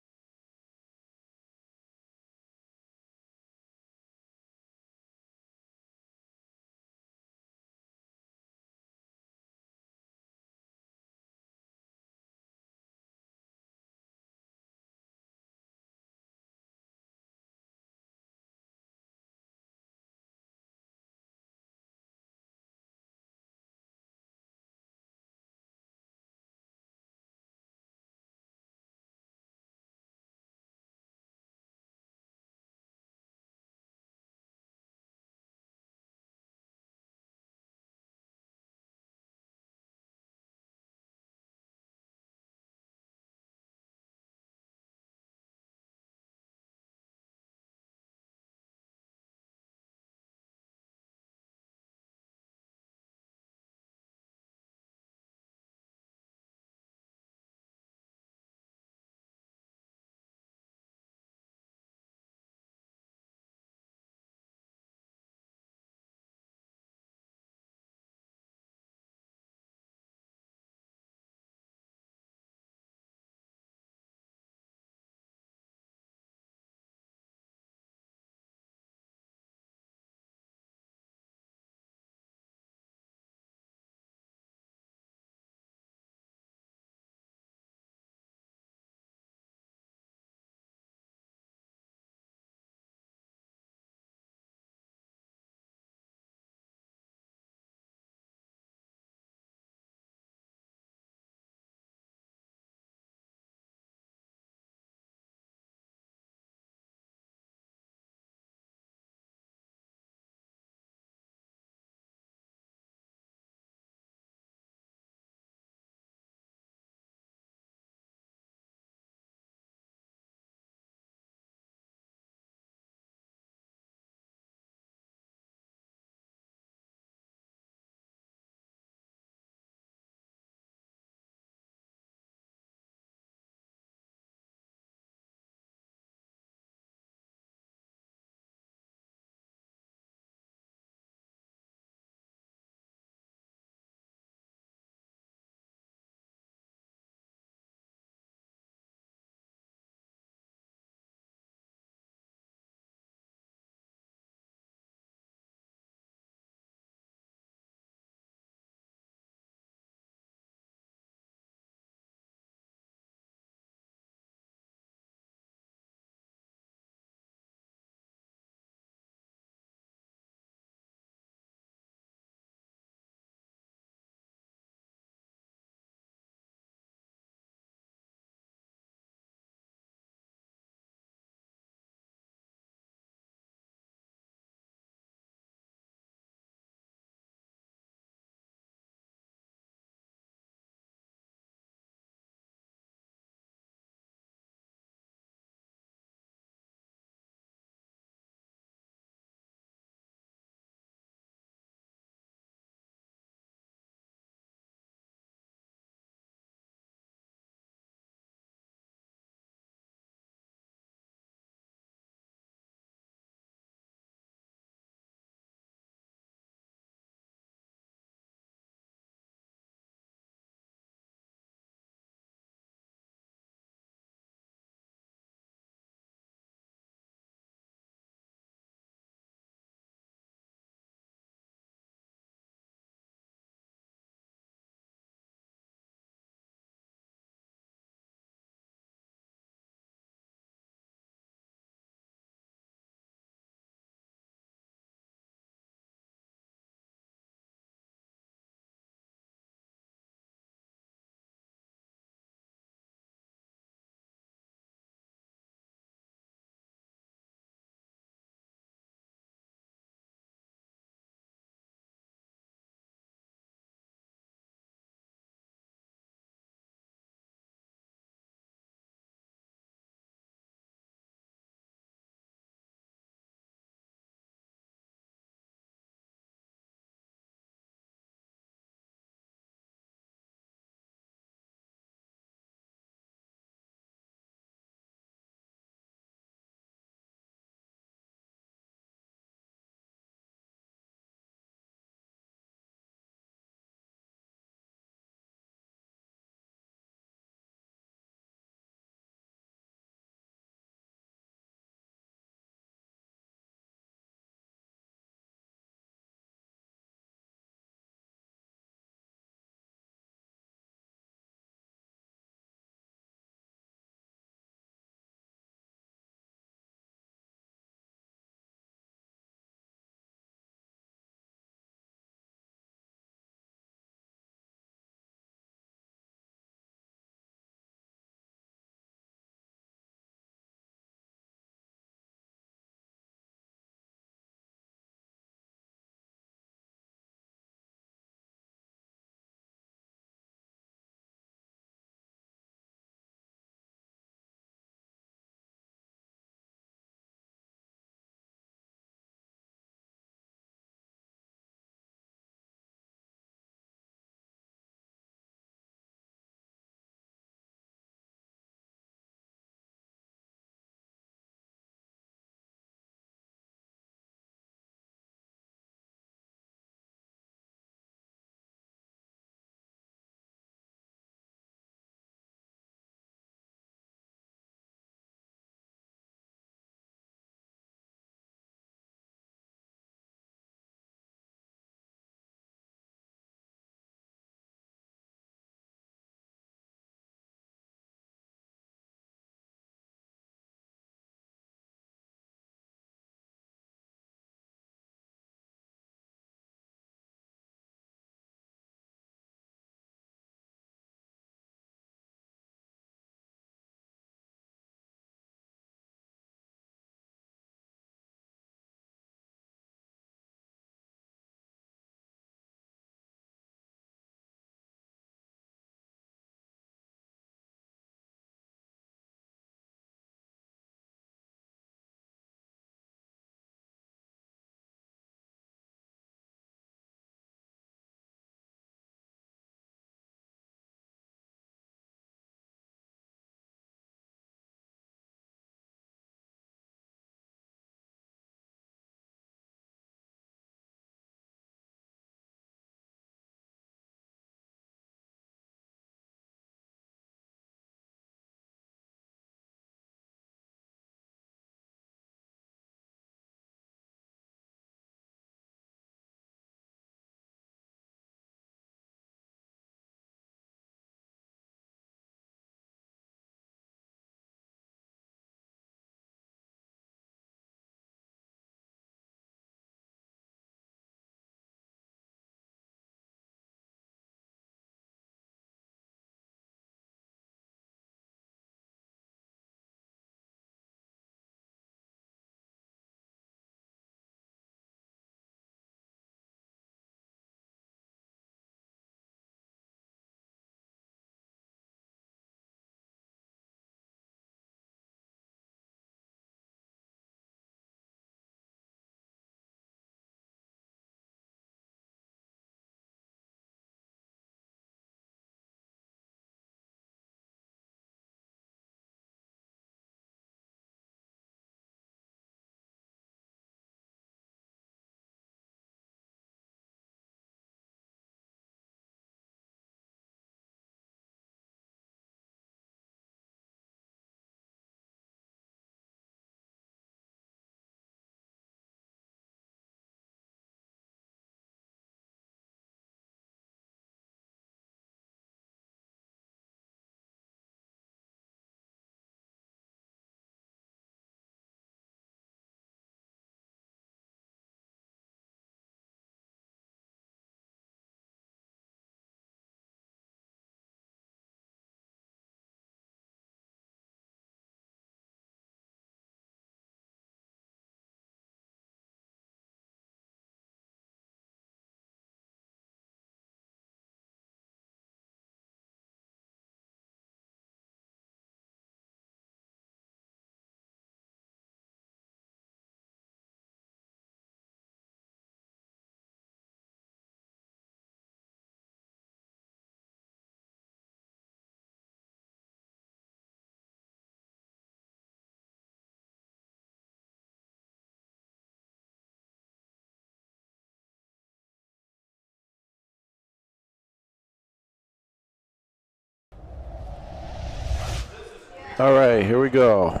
All right, here we go.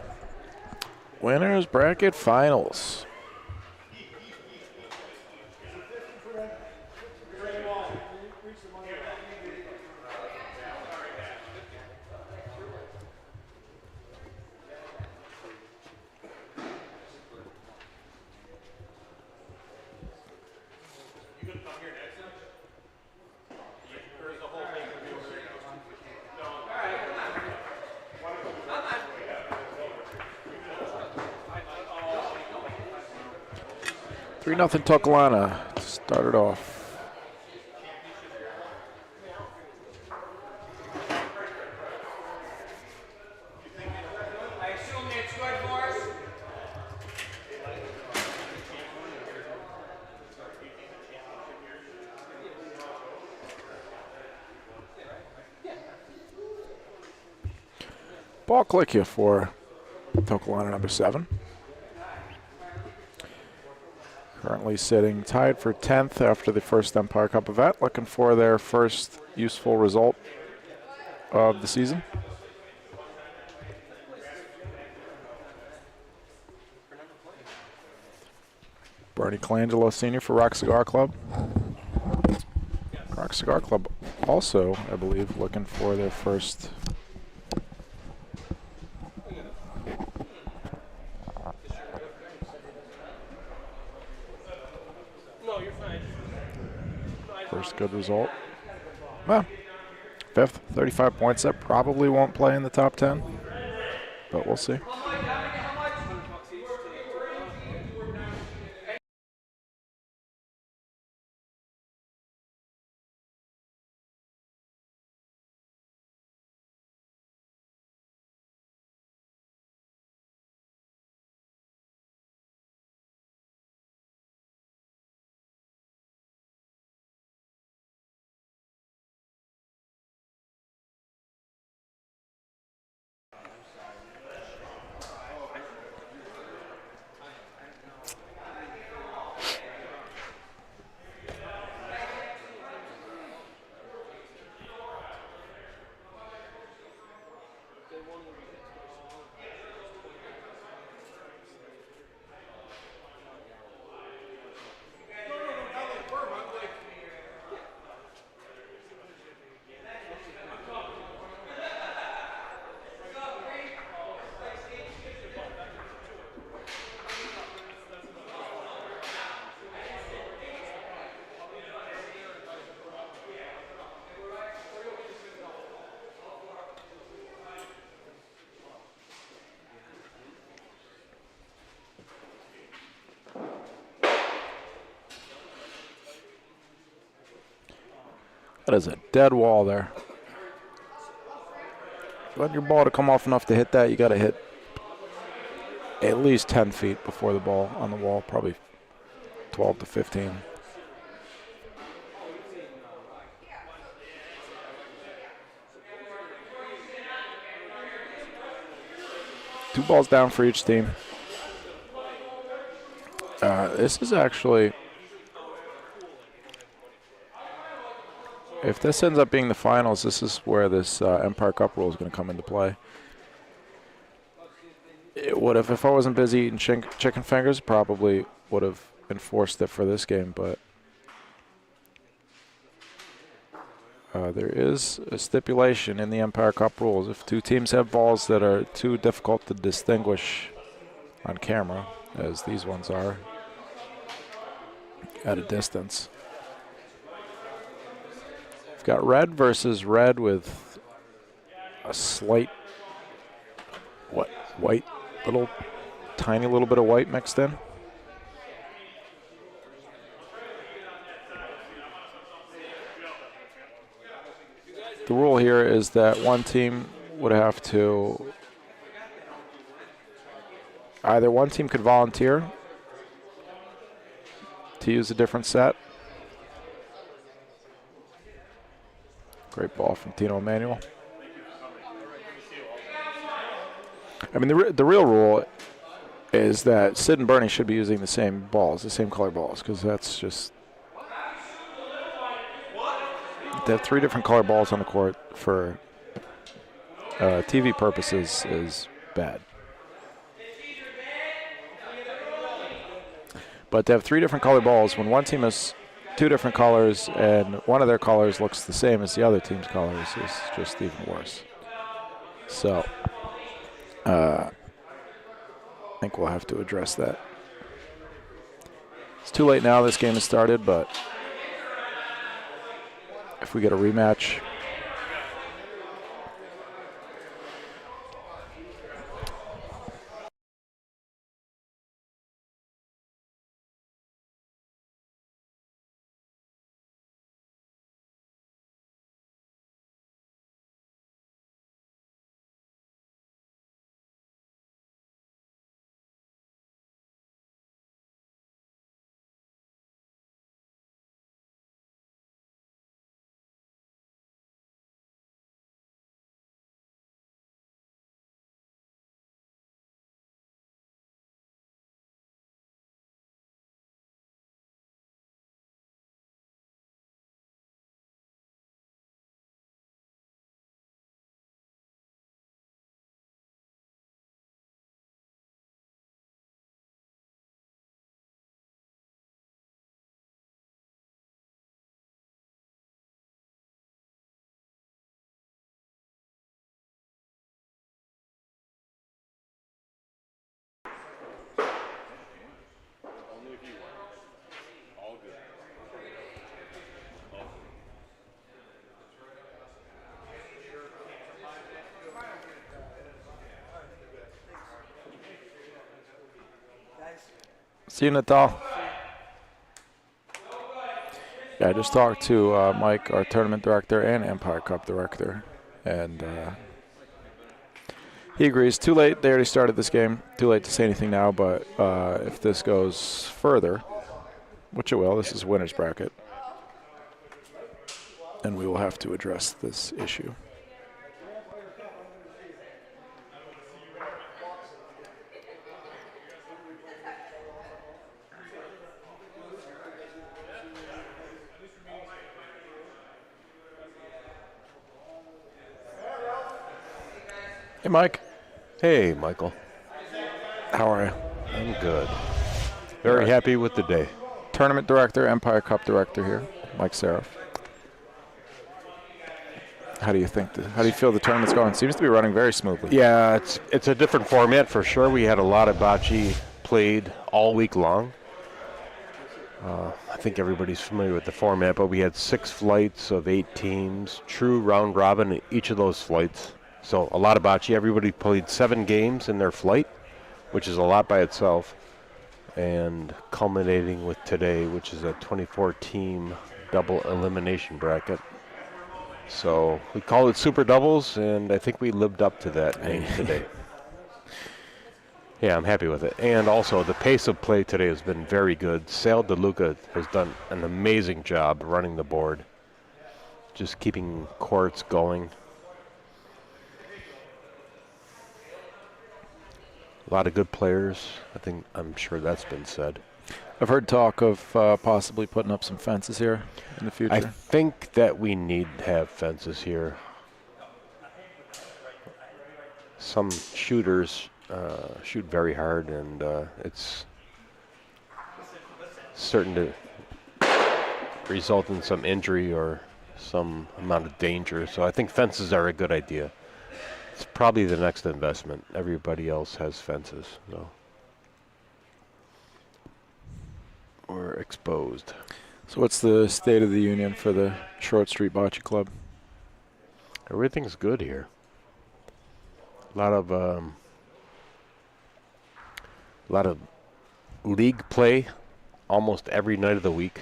Winners bracket finals. Three nothing Tuckalana to start it off. I assume it's good, Morris? Ball click you for Tuckalana number 7. Currently sitting tied for 10th after the first Empire Cup event, looking for their first useful result of the season. Bernie Colangelo Sr. for Rock Cigar Club. Rock Cigar Club also, I believe, looking for their first good result. Well, 5th, 35 points. That probably won't play in the top 10, but we'll see. That is a dead wall there. If you want your ball to come off enough to hit that, you got to hit at least 10 feet before the ball on the wall, probably 12 to 15. Two balls down for each team. This is actually, if this ends up being the finals, this is where this Empire Cup rule is going to come into play. It would have, if I wasn't busy eating chicken fingers, probably would have enforced it for this game, but there is a stipulation in the Empire Cup rules. If two teams have balls that are too difficult to distinguish on camera, as these ones are, at a distance. We've got red versus red with a slight white, tiny little bit of white mixed in. The rule here is that one team would have to, either one team could volunteer to use a different set. Great ball from Tino Emanuel. I mean, the real rule is that Sid and Bernie should be using the same balls, the same color balls, because that's just, they have 3 different color balls on the court for TV purposes is bad. But to have 3 different color balls when one team has 2 different colors and one of their colors looks the same as the other team's colors is just even worse. So I think we'll have to address that. It's too late now. This game has started, but if we get a rematch, see you, Natal. Yeah, I just talked to Mike, our tournament director and Empire Cup director, and he agrees. Too late. They already started this game. Too late to say anything now, but if this goes further, which it will, this is winner's bracket, and we will have to address this issue. Hey, Mike. Hey, Michael. How are you? I'm good. Very happy with the day. Tournament director, Empire Cup director here, Mike Seraph. How do you think? How do you feel the tournament's going? Seems to be running very smoothly. Yeah, it's a different format for sure. We had a lot of bocce played all week long. I think everybody's familiar with the format, but we had 6 flights of 8 teams, true round robin in each of those flights. So a lot of bocce. Everybody played 7 games in their flight, which is a lot by itself. And culminating with today, which is a 24-team double elimination bracket. So we call it Super Doubles, and I think we lived up to that name today. Yeah, I'm happy with it. And also, the pace of play today has been very good. Sal DeLuca has done an amazing job running the board, just keeping courts going. A lot of good players. I'm sure that's been said. I've heard talk of possibly putting up some fences here in the future. I think that we need to have fences here. Some shooters shoot very hard, and it's certain to result in some injury or some amount of danger. So I think fences are a good idea. It's probably the next investment. Everybody else has fences, so we're exposed. So what's the state of the union for the Short Street Bocce Club? Everything's good here. A lot of league play almost every night of the week.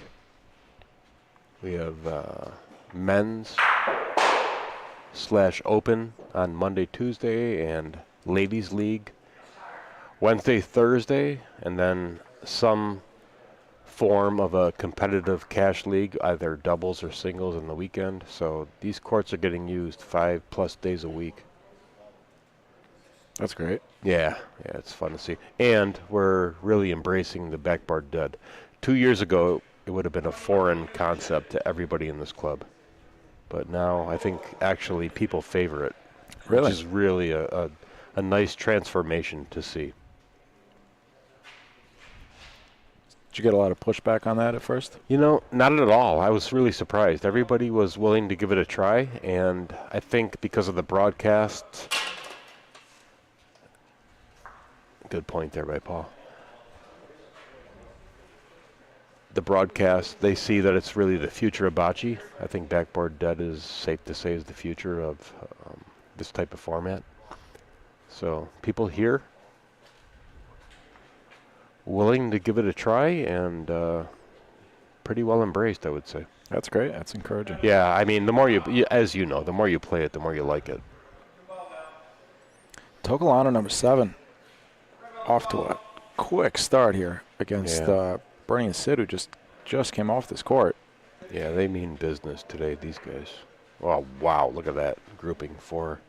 We have men's /open on Monday, Tuesday, and ladies league Wednesday, Thursday, and then some form of a competitive cash league, either doubles or singles in the weekend. So these courts are getting used 5+ days a week. That's great. Yeah, it's fun to see. And we're really embracing the backboard dead. 2 years ago, it would have been a foreign concept to everybody in this club. But now I think actually people favor it. Really? Which is really a nice transformation to see. Did you get a lot of pushback on that at first? You know, not at all. I was really surprised. Everybody was willing to give it a try, and I think because of the broadcast, good point there by Paul. The broadcast, they see that it's really the future of bocce. I think backboard dead is safe to say is the future of this type of format. So people here willing to give it a try and pretty well embraced, I would say. That's great. That's encouraging. Yeah, I mean, the more as you know, the more you play it, the more you like it. Tokelano, number 7, off to a quick start here against Bernie and Sid, who just came off this court. Yeah, they mean business today, these guys. Oh, wow, look at that grouping, four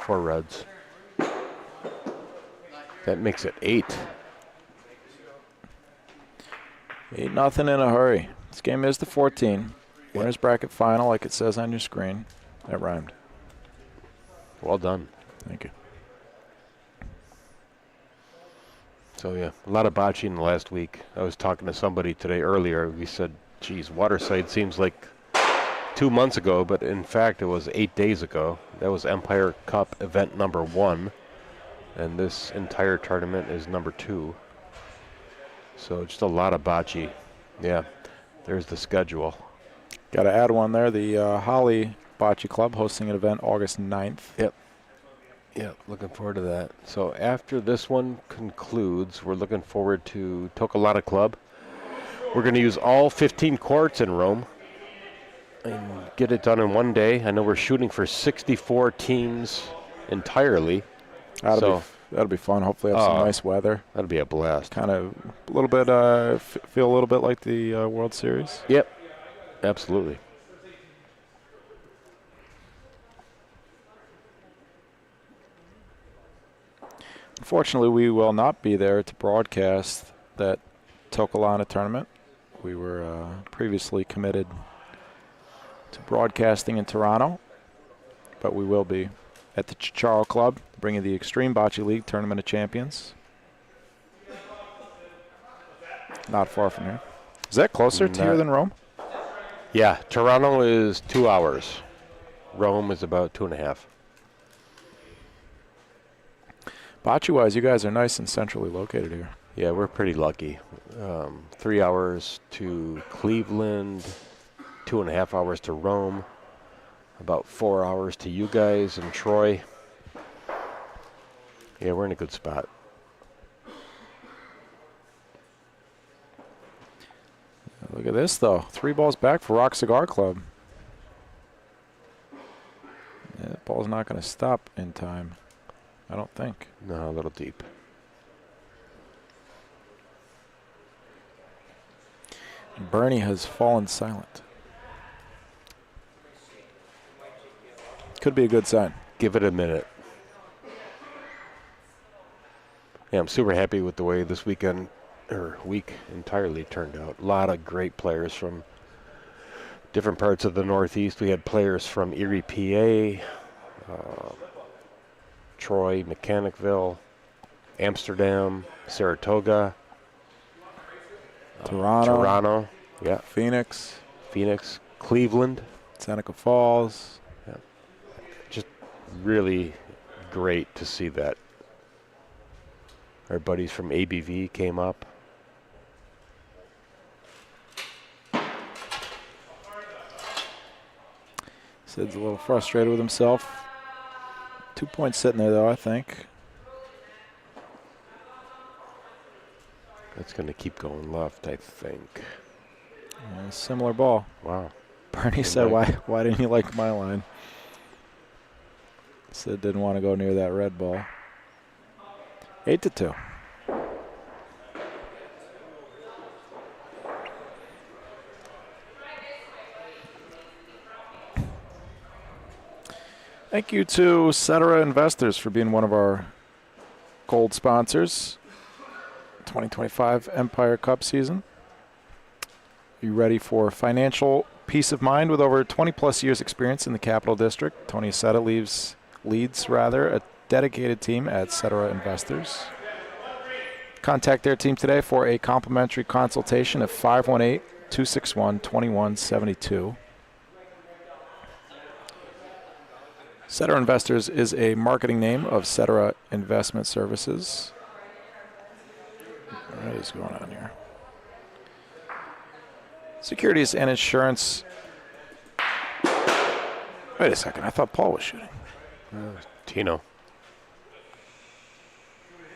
reds. That makes it 8. 8-0 in a hurry. This game is the 14. Winners bracket final, like it says on your screen. That rhymed. Well done. Thank you. So, yeah, a lot of bocce in the last week. I was talking to somebody today earlier. We said, geez, Waterside seems like 2 months ago, but in fact it was 8 days ago. That was Empire Cup event number 1, and this entire tournament is number 2. So just a lot of bocce. Yeah, there's the schedule. Got to add one there. The Holly Bocce Club hosting an event August 9th. Yep. Yeah, looking forward to that. So after this one concludes, we're looking forward to Tokelano Club. We're going to use all 15 courts in Rome and get it done in one day. I know we're shooting for 64 teams entirely. That'll be fun. Hopefully have some nice weather. That'll be a blast. Kind of a little bit, feel a little bit like the World Series. Yep, absolutely. Unfortunately, we will not be there to broadcast that Tokelano tournament. We were previously committed to broadcasting in Toronto, but we will be at the Chicharo Club, bringing the Extreme Bocce League Tournament of Champions. Not far from here. Is that closer to here than Rome? Yeah, Toronto is 2 hours. Rome is about 2.5. Bocce-wise, you guys are nice and centrally located here. Yeah, we're pretty lucky. 3 hours to Cleveland, 2.5 hours to Rome, about 4 hours to you guys in Troy. Yeah, we're in a good spot. Look at this, though. 3 balls back for Rock Cigar Club. Yeah, that ball's not going to stop in time, I don't think. No, a little deep. Bernie has fallen silent. Could be a good sign. Give it a minute. Yeah, I'm super happy with the way this week entirely turned out. A lot of great players from different parts of the Northeast. We had players from Erie, PA, Troy, Mechanicville, Amsterdam, Saratoga, Toronto, yeah, Phoenix, Cleveland, Seneca Falls. Yeah. Just really great to see that. Our buddies from ABV came up. Sid's a little frustrated with himself. 2 points sitting there, though, I think. That's going to keep going left, I think. Similar ball. Wow. Bernie said, why didn't you like my line? Sid didn't want to go near that red ball. 8-2. Thank you to Cetera Investors for being one of our gold sponsors. 2025 Empire Cup season. Are you ready for financial peace of mind with over 20 plus years experience in the Capital District? Tony Aceta leaves leads a dedicated team at Cetera Investors. Contact their team today for a complimentary consultation at 518-261-2172. Cetera Investors is a marketing name of Cetera Investment Services. What is going on here? Securities and insurance. Wait a second. I thought Paul was shooting. Tino.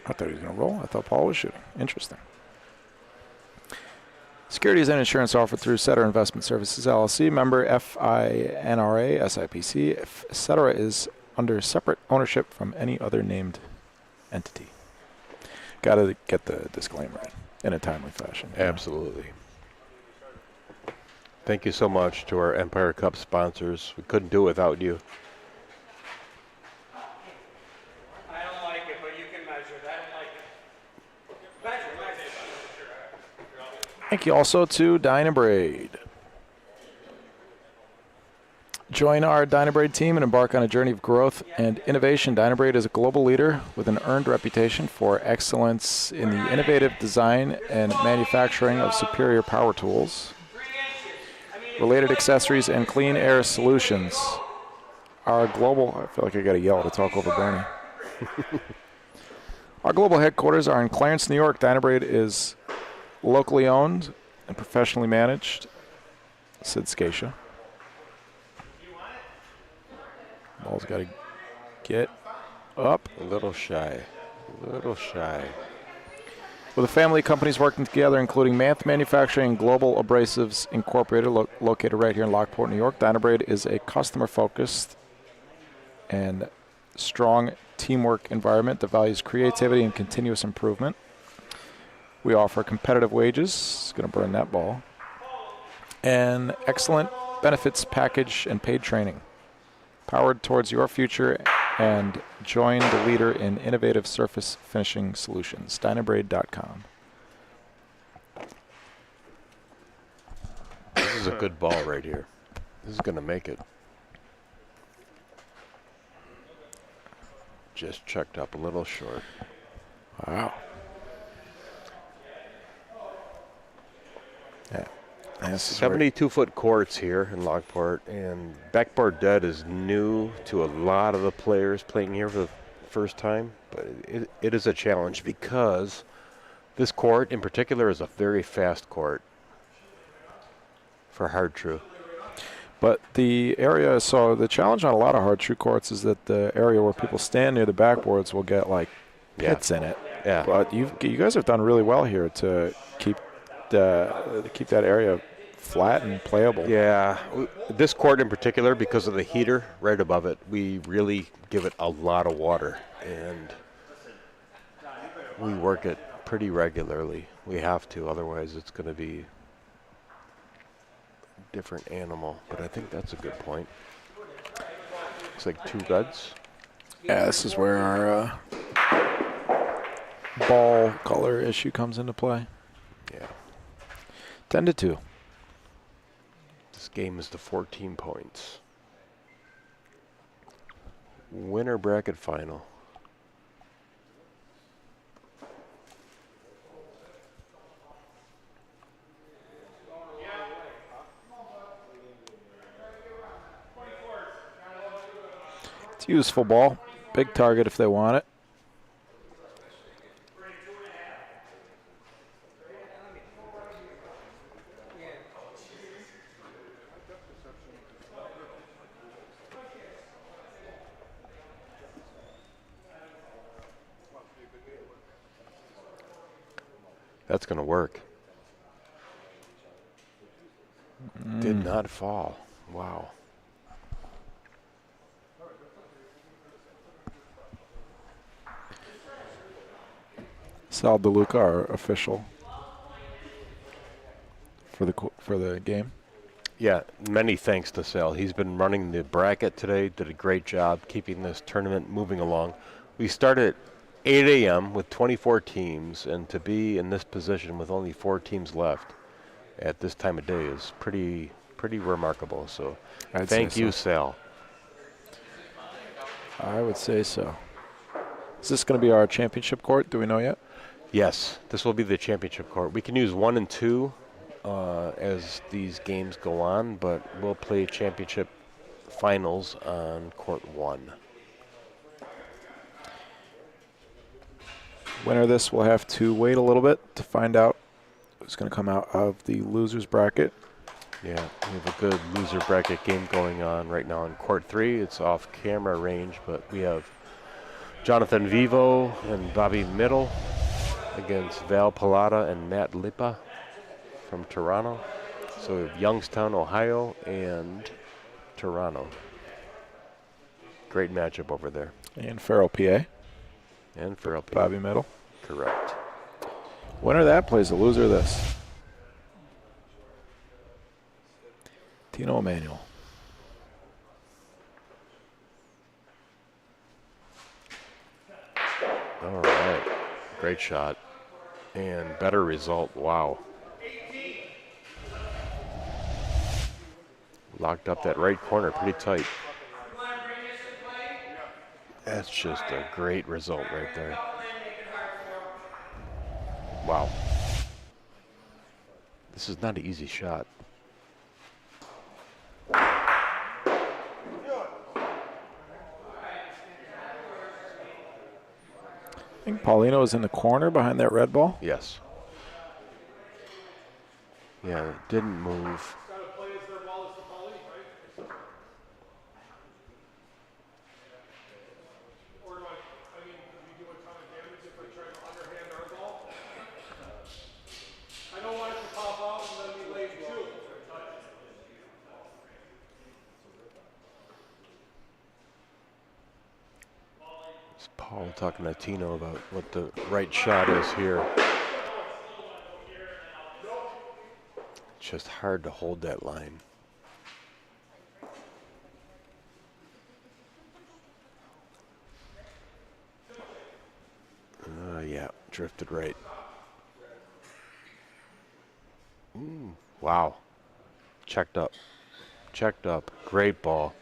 I thought he was going to roll. I thought Paul was shooting. Interesting. Securities and insurance offered through Cetera Investment Services, LLC, member FINRA, SIPC. If Cetera is under separate ownership from any other named entity. Got to get the disclaimer in a timely fashion. Absolutely. Thank you so much to our Empire Cup sponsors. We couldn't do it without you. I don't like it, but you can measure it. I don't like it. Measure. Thank you also to Dynabraid. Join our Dynabraid team and embark on a journey of growth and innovation. Dynabraid is a global leader with an earned reputation for excellence in the innovative design and manufacturing of superior power tools, related accessories, and clean air solutions. Our global, I feel like I got to yell to talk over Bernie. Our global headquarters are in Clarence, New York. Dynabraid is locally owned and professionally managed. Sid Scatia. Ball's got to get up. A little shy. A little shy. With the family companies working together, including Manth Manufacturing and Global Abrasives Incorporated, located right here in Lockport, New York. Dynabraid is a customer-focused and strong teamwork environment that values creativity and continuous improvement. We offer competitive wages. It's going to burn that ball. And excellent benefits package and paid training. Powered towards your future, and join the leader in innovative surface finishing solutions. Dynabraid.com. This is a good ball right here. This is going to make it. Just checked up a little short. Wow. Yeah. 72-foot courts here in Lockport, and backboard dead is new to a lot of the players playing here for the first time, but it is a challenge because this court in particular is a very fast court for hard true. But the area, so the challenge on a lot of hard true courts is that the area where people stand near the backboards will get like pits in it. Yeah. But you guys have done really well here to keep that area flat and playable. Yeah, this court in particular, because of the heater right above it, we really give it a lot of water, and we work it pretty regularly. We have to, otherwise it's going to be a different animal. But I think that's a good point. It's like 2 guds. Yeah, this is where our ball color issue comes into play. Yeah. 10-2. This game is to 14 points. Winner bracket final. It's a useful ball. Big target if they want it. That's going to work. Did not fall. Wow. Sal DeLuca, our official for the game. Yeah, many thanks to Sal. He's been running the bracket today, did a great job keeping this tournament moving along. We started at 8 a.m. with 24 teams, and to be in this position with only 4 teams left at this time of day is pretty remarkable. So thank you, Sal. I would say so. Is this going to be our championship court? Do we know yet? Yes, this will be the championship court. We can use 1 and 2 as these games go on, but we'll play championship finals on court 1. Winner of this will have to wait a little bit to find out who's going to come out of the losers bracket. Yeah, we have a good loser bracket game going on right now in court 3. It's off camera range, but we have Jonathan Vivo and Bobby Middle against Val Pallotta and Matt Lipa from Toronto. So we have Youngstown, Ohio, and Toronto. Great matchup over there. And Farrell, PA. And Farrell, PA. Bobby Middle. Correct. Winner of that plays the loser of this. Tino Emanuel. All right. Great shot. And better result. Wow. Locked up that right corner pretty tight. That's just a great result right there. Wow. This is not an easy shot. I think Paulino is in the corner behind that red ball. Yes. Yeah, it didn't move. Paul talking to Tino about what the right shot is here. It's just hard to hold that line. Yeah, drifted right. Wow. Checked up. Checked up. Great ball.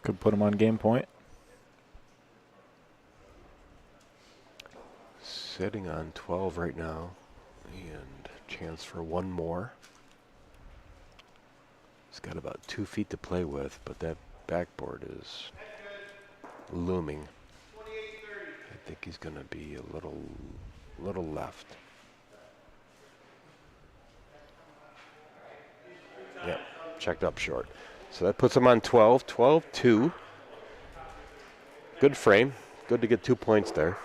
Could put him on game point. Sitting on 12 right now. And chance for one more. He's got about 2 feet to play with, but that backboard is looming. I think he's going to be a little left. Yep, checked up short. So that puts him on 12, 12-2. Good frame. Good to get 2 points there.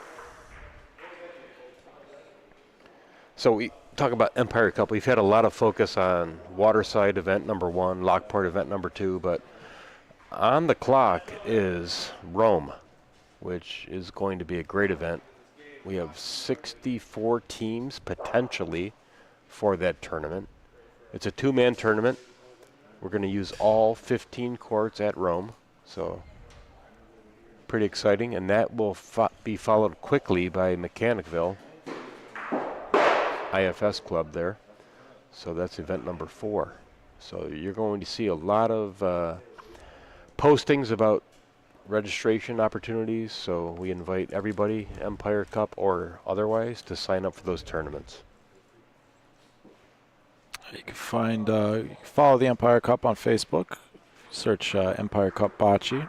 So we talk about Empire Cup. We've had a lot of focus on Waterside event number 1, Lockport event number 2, but on the clock is Rome, which is going to be a great event. We have 64 teams potentially for that tournament. It's a 2-man tournament. We're going to use all 15 courts at Rome, so pretty exciting. And that will be followed quickly by Mechanicville, IFS club there. So that's event number 4. So you're going to see a lot of postings about registration opportunities. So we invite everybody, Empire Cup or otherwise, to sign up for those tournaments. You can find, you can follow the Empire Cup on Facebook. Search Empire Cup Bocce.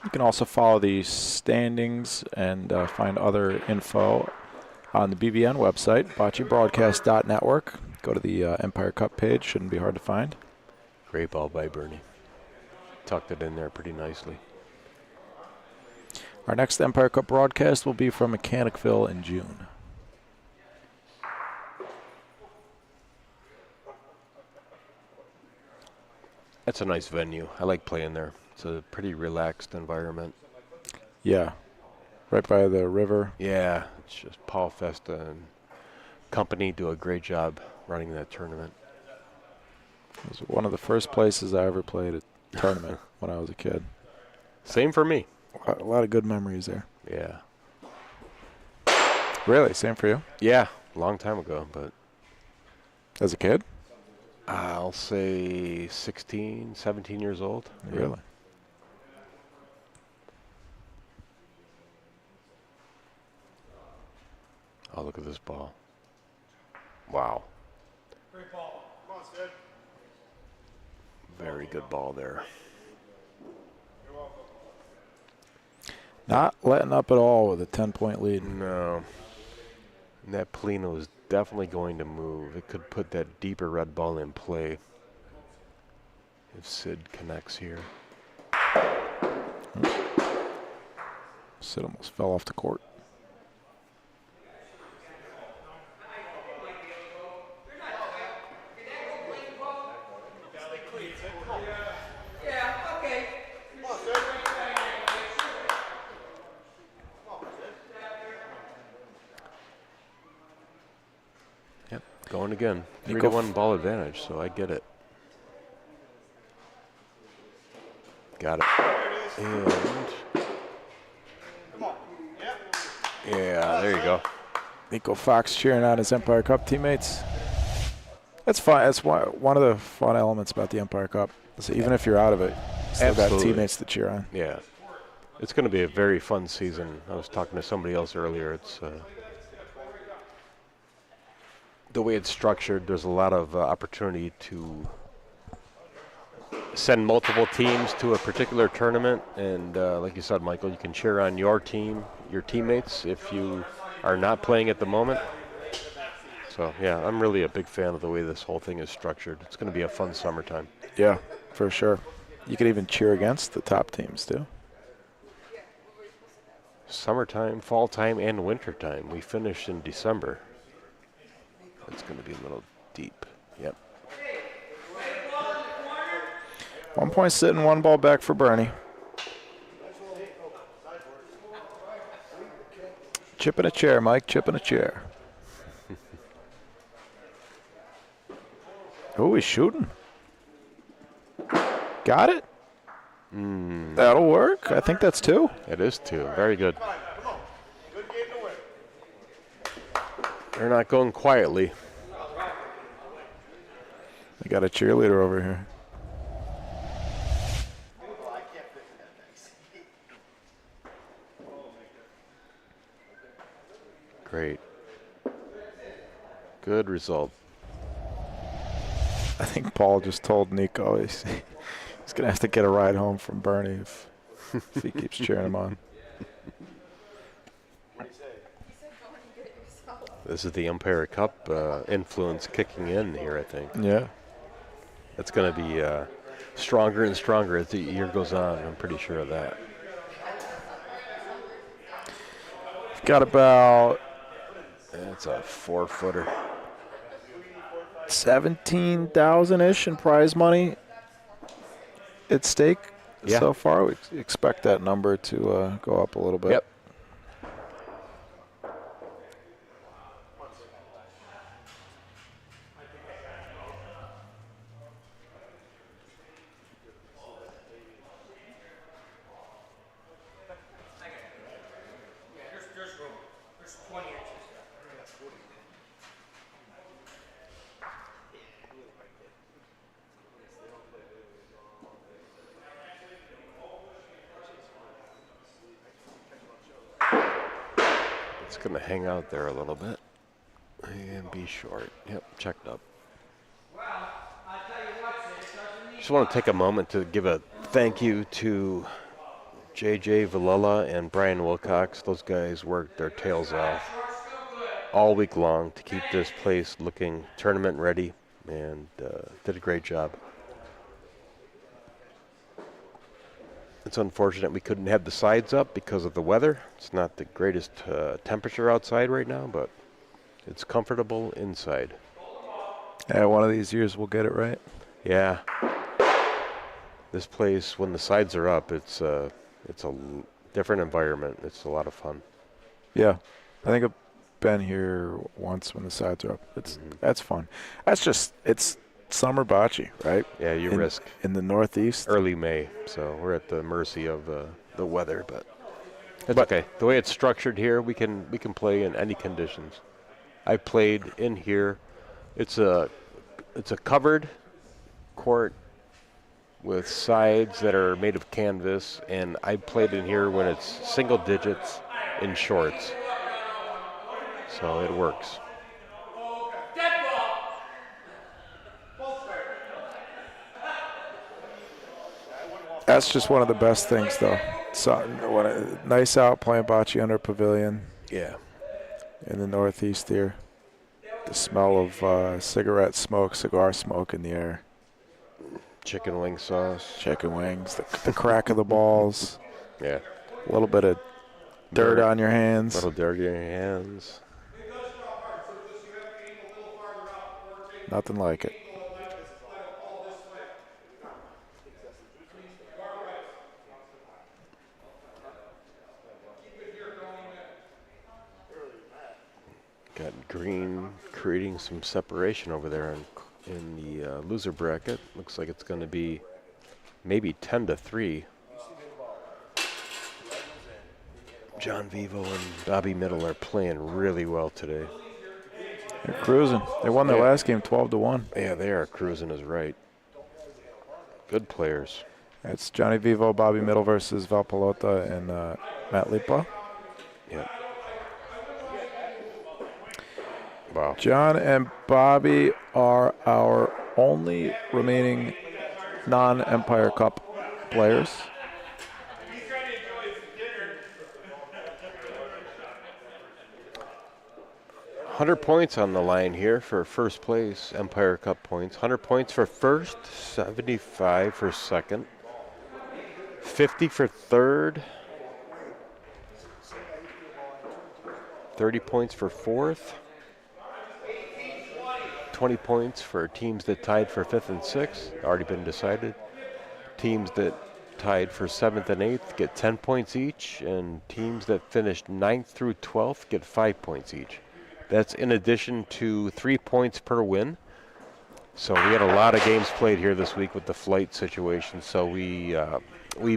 You can also follow the standings and find other info on the BBN website, boccebroadcast.network. Go to the Empire Cup page. Shouldn't be hard to find. Great ball by Bernie. Tucked it in there pretty nicely. Our next Empire Cup broadcast will be from Mechanicville in June. That's a nice venue. I like playing there. It's a pretty relaxed environment. Yeah, right by the river. Yeah, it's just Paul Festa and company do a great job running that tournament. It was one of the first places I ever played a tournament when I was a kid. Same for me. A lot of good memories there. Yeah. Really? Same for you? Yeah, long time ago, but as a kid? I'll say 16, 17 years old. Really? Oh, look at this ball. Wow. Great ball. Come on, Sid. Very good ball there. You're welcome. Not letting up at all with a 10-point lead. No. And that Polino is definitely going to move. It could put that deeper red ball in play if Sid connects here. Sid almost fell off the court. Yep, going again. 3-1 ball advantage, so I get it. Got it. And yeah, there you go. Nico Fox cheering on his Empire Cup teammates. That's fun. That's one of the fun elements about the Empire Cup. So even if you're out of it, you still got teammates to cheer on. Yeah. It's going to be a very fun season. I was talking to somebody else earlier. It's the way it's structured, there's a lot of opportunity to send multiple teams to a particular tournament. And like you said, Michael, you can cheer on your team, your teammates, if you are not playing at the moment. So, yeah, I'm really a big fan of the way this whole thing is structured. It's going to be a fun summertime. Yeah, for sure. You could even cheer against the top teams, too. Summertime, fall time, and winter time. We finish in December. It's going to be a little deep. Yep. 1 point sitting, 1 ball back for Bernie. Chip in a chair, Mike. Chip in a chair. Oh, he's shooting. Got it. That'll work. I think that's 2. It is 2. Very good. They're not going quietly. We got a cheerleader over here. Great. Good result. I think Paul just told Nico he's going to have to get a ride home from Bernie if he keeps cheering him on. This is the Empire Cup influence kicking in here, I think. Yeah. It's going to be stronger and stronger as the year goes on. I'm pretty sure of that. Got about It's a 4-footer. 17,000-ish in prize money at stake so far. We expect that number to go up a little bit. Yep. It's going to hang out there a little bit and be short. Yep, checked up. Just want to take a moment to give a thank you to JJ Villela and Brian Wilcox. Those guys worked their tails off all week long to keep this place looking tournament ready and did a great job. It's unfortunate we couldn't have the sides up because of the weather. It's not the greatest temperature outside right now, but it's comfortable inside. Yeah, one of these years we'll get it right. Yeah. This place, when the sides are up, it's a different environment. It's a lot of fun. Yeah, I think I've been here once when the sides are up. That's fun. It's summer bocce, right? Yeah, you risk in the Northeast. Early May, so we're at the mercy of the weather, but it's okay. The way it's structured here, we can play in any conditions. I played in here. It's a covered court with sides that are made of canvas, and I played in here when it's single digits in shorts. So it works. That's just one of the best things, though. So, nice out playing bocce under a pavilion. Yeah. In the Northeast here. The smell of cigarette smoke, cigar smoke in the air. Chicken wing sauce. Chicken wings, the crack of the balls. Yeah. A little bit of dirt on your hands. A little dirt on your hands. Nothing like it. Got green creating some separation over there in the loser bracket. Looks like it's going to be maybe 10-3. John Vivo and Bobby Middle are playing really well today. They're cruising. They won their last game 12-1. Yeah, they are cruising is right. Good players. It's Johnny Vivo, Bobby Middle versus Val Pelota and Matt Lipa. Yep. Wow. John and Bobby are our only remaining non-Empire Cup players. $100 on the line here for first place, Empire Cup points. 100 points for first, 75 for second, 50 for third, 30 points for fourth, 20 points for teams that tied for fifth and sixth, already been decided. Teams that tied for seventh and eighth get 10 points each, and teams that finished 9th through 12th get 5 points each. That's in addition to 3 points per win. So we had a lot of games played here this week with the flight situation. So we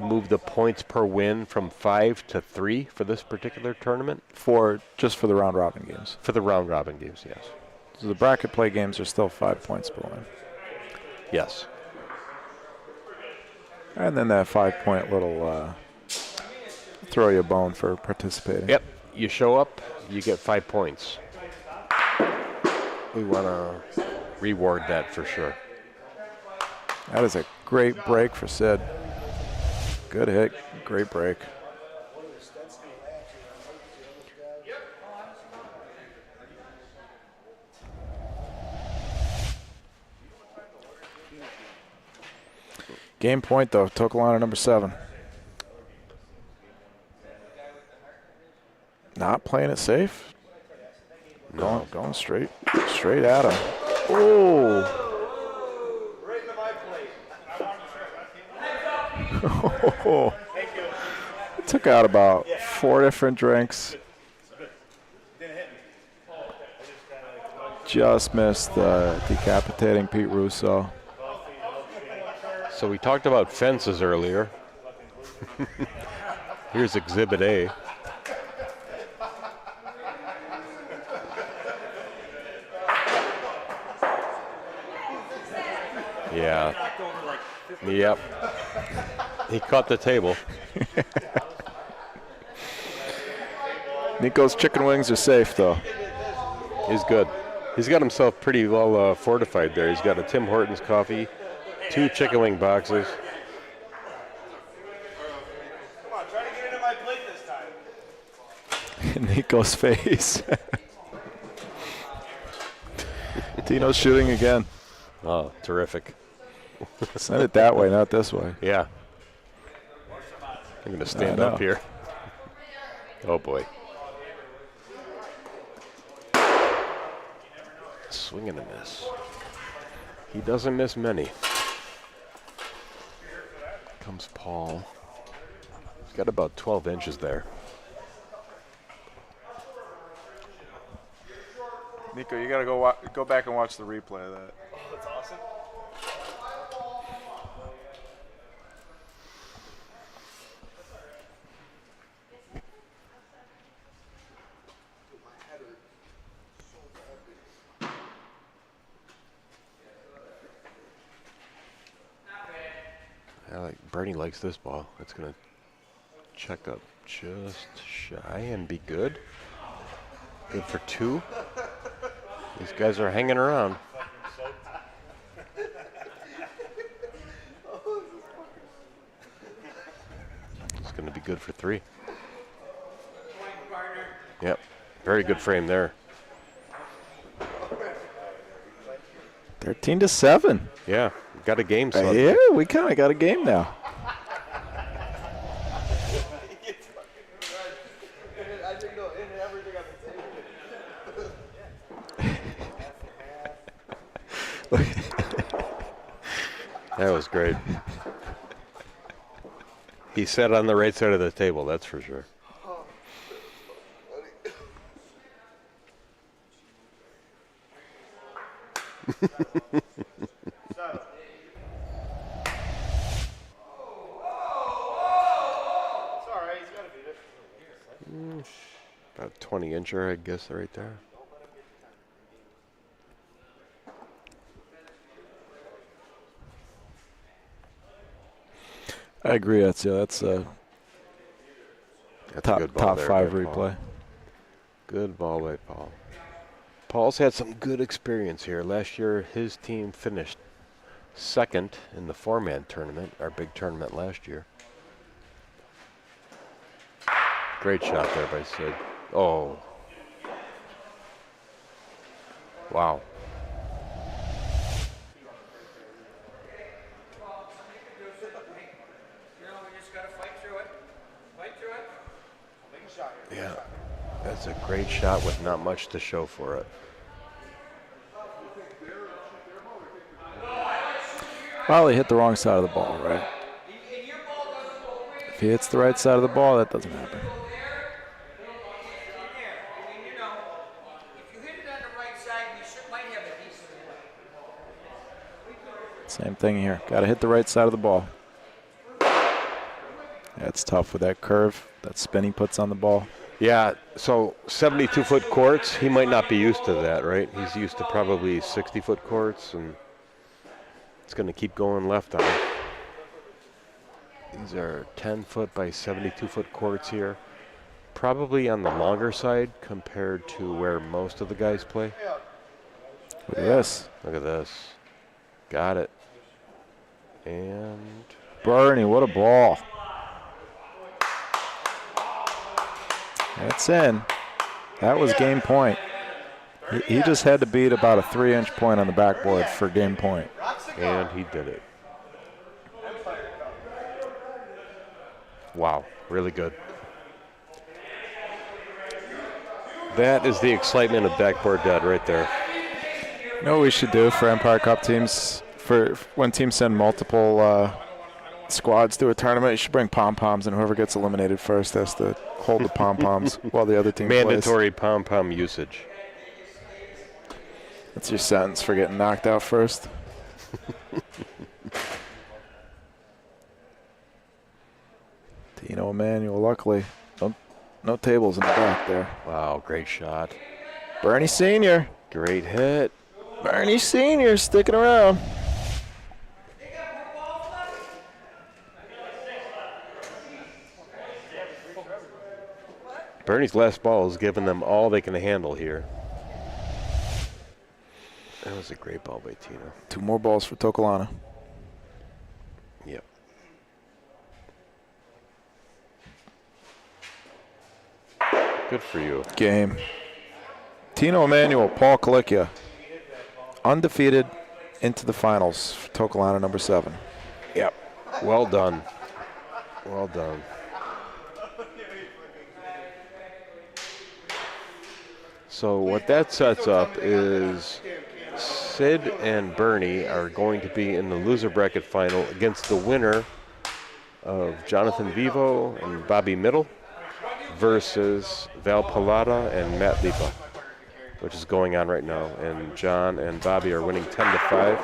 moved the points per win from 5 to 3 for this particular tournament. Just for the round robin games. For the round robin games, yes. So the bracket play games are still 5 points per win. Yes. And then that 5-point little throw you a bone for participating. Yep. You show up, you get 5 points. We want to reward that for sure. That is a great break for Sid. Good hit, great break. Game point though, Tokalana number 7. Not playing it safe. No. Going straight at him. Oh. Took out about 4 different drinks. Just missed decapitating Pete Russo. So we talked about fences earlier. Here's Exhibit A. Yeah. Yep. He caught the table. Nico's chicken wings are safe, though. He's good. He's got himself pretty well fortified there. He's got a Tim Hortons coffee, 2 chicken wing boxes. Come on, try to get into my plate this time. Nico's face. Tino's shooting again. Oh, terrific. Send it that way, not this way. Yeah. I'm going to stand up here. Oh, boy. Swing and a miss. He doesn't miss many. Comes Paul. He's got about 12 inches there. Nico, you got to go back and watch the replay of that. Oh, that's awesome. Bernie likes this ball. It's going to check up just shy and be good. Good for 2. These guys are hanging around. It's going to be good for 3. Yep. Very good frame there. 13-7. Yeah. Got a game, son. Yeah, we kind of got a game now. That was great. He sat on the right side of the table, that's for sure. About 20-incher, I guess, right there. I agree. That's a top, good ball top there 5 by replay. Paul. Good ball by Paul. Paul's had some good experience here. Last year, his team finished 2nd in the 4-man tournament, our big tournament last year. Great shot there by Sid. Oh. Wow. Yeah, that's a great shot with not much to show for it. Well, he hit the wrong side of the ball, right? If he hits the right side of the ball, that doesn't happen. Same thing here. Got to hit the right side of the ball. That's tough with that curve, that spin he puts on the ball. Yeah, so 72-foot courts, he might not be used to that, right? He's used to probably 60-foot courts, and it's going to keep going left on him. These are 10-foot by 72-foot courts here. Probably on the longer side compared to where most of the guys play. Look at this. Look at this. Got it. And Bernie, what a ball. That's in. That was game point. He just had to beat about a 3-inch point on the backboard for game point. And he did it. Wow, really good. That is the excitement of backboard dead right there. You know what we should do for Empire Cup teams? For when teams send multiple squads to a tournament, you should bring pom-poms, and whoever gets eliminated first has to hold the pom-poms while the other team Mandatory plays. pom-pom usage. That's your sentence for getting knocked out first. Tino Emanuel, luckily. No tables in the back there. Wow, great shot. Bernie Sr. Great hit. Bernie Sr. sticking around. Bernie's last ball is giving them all they can handle here. That was a great ball by Tino. 2 more balls for Tokolana. Yep. Good for you. Game. Tino Emanuel, Paul Kalickia, undefeated into the finals for Tokolana number 7. Yep. Well done. Well done. So what that sets up is Sid and Bernie are going to be in the loser bracket final against the winner of Jonathan Vivo and Bobby Middle versus Val Pallotta and Matt Lipa, which is going on right now. And John and Bobby are winning 10-5.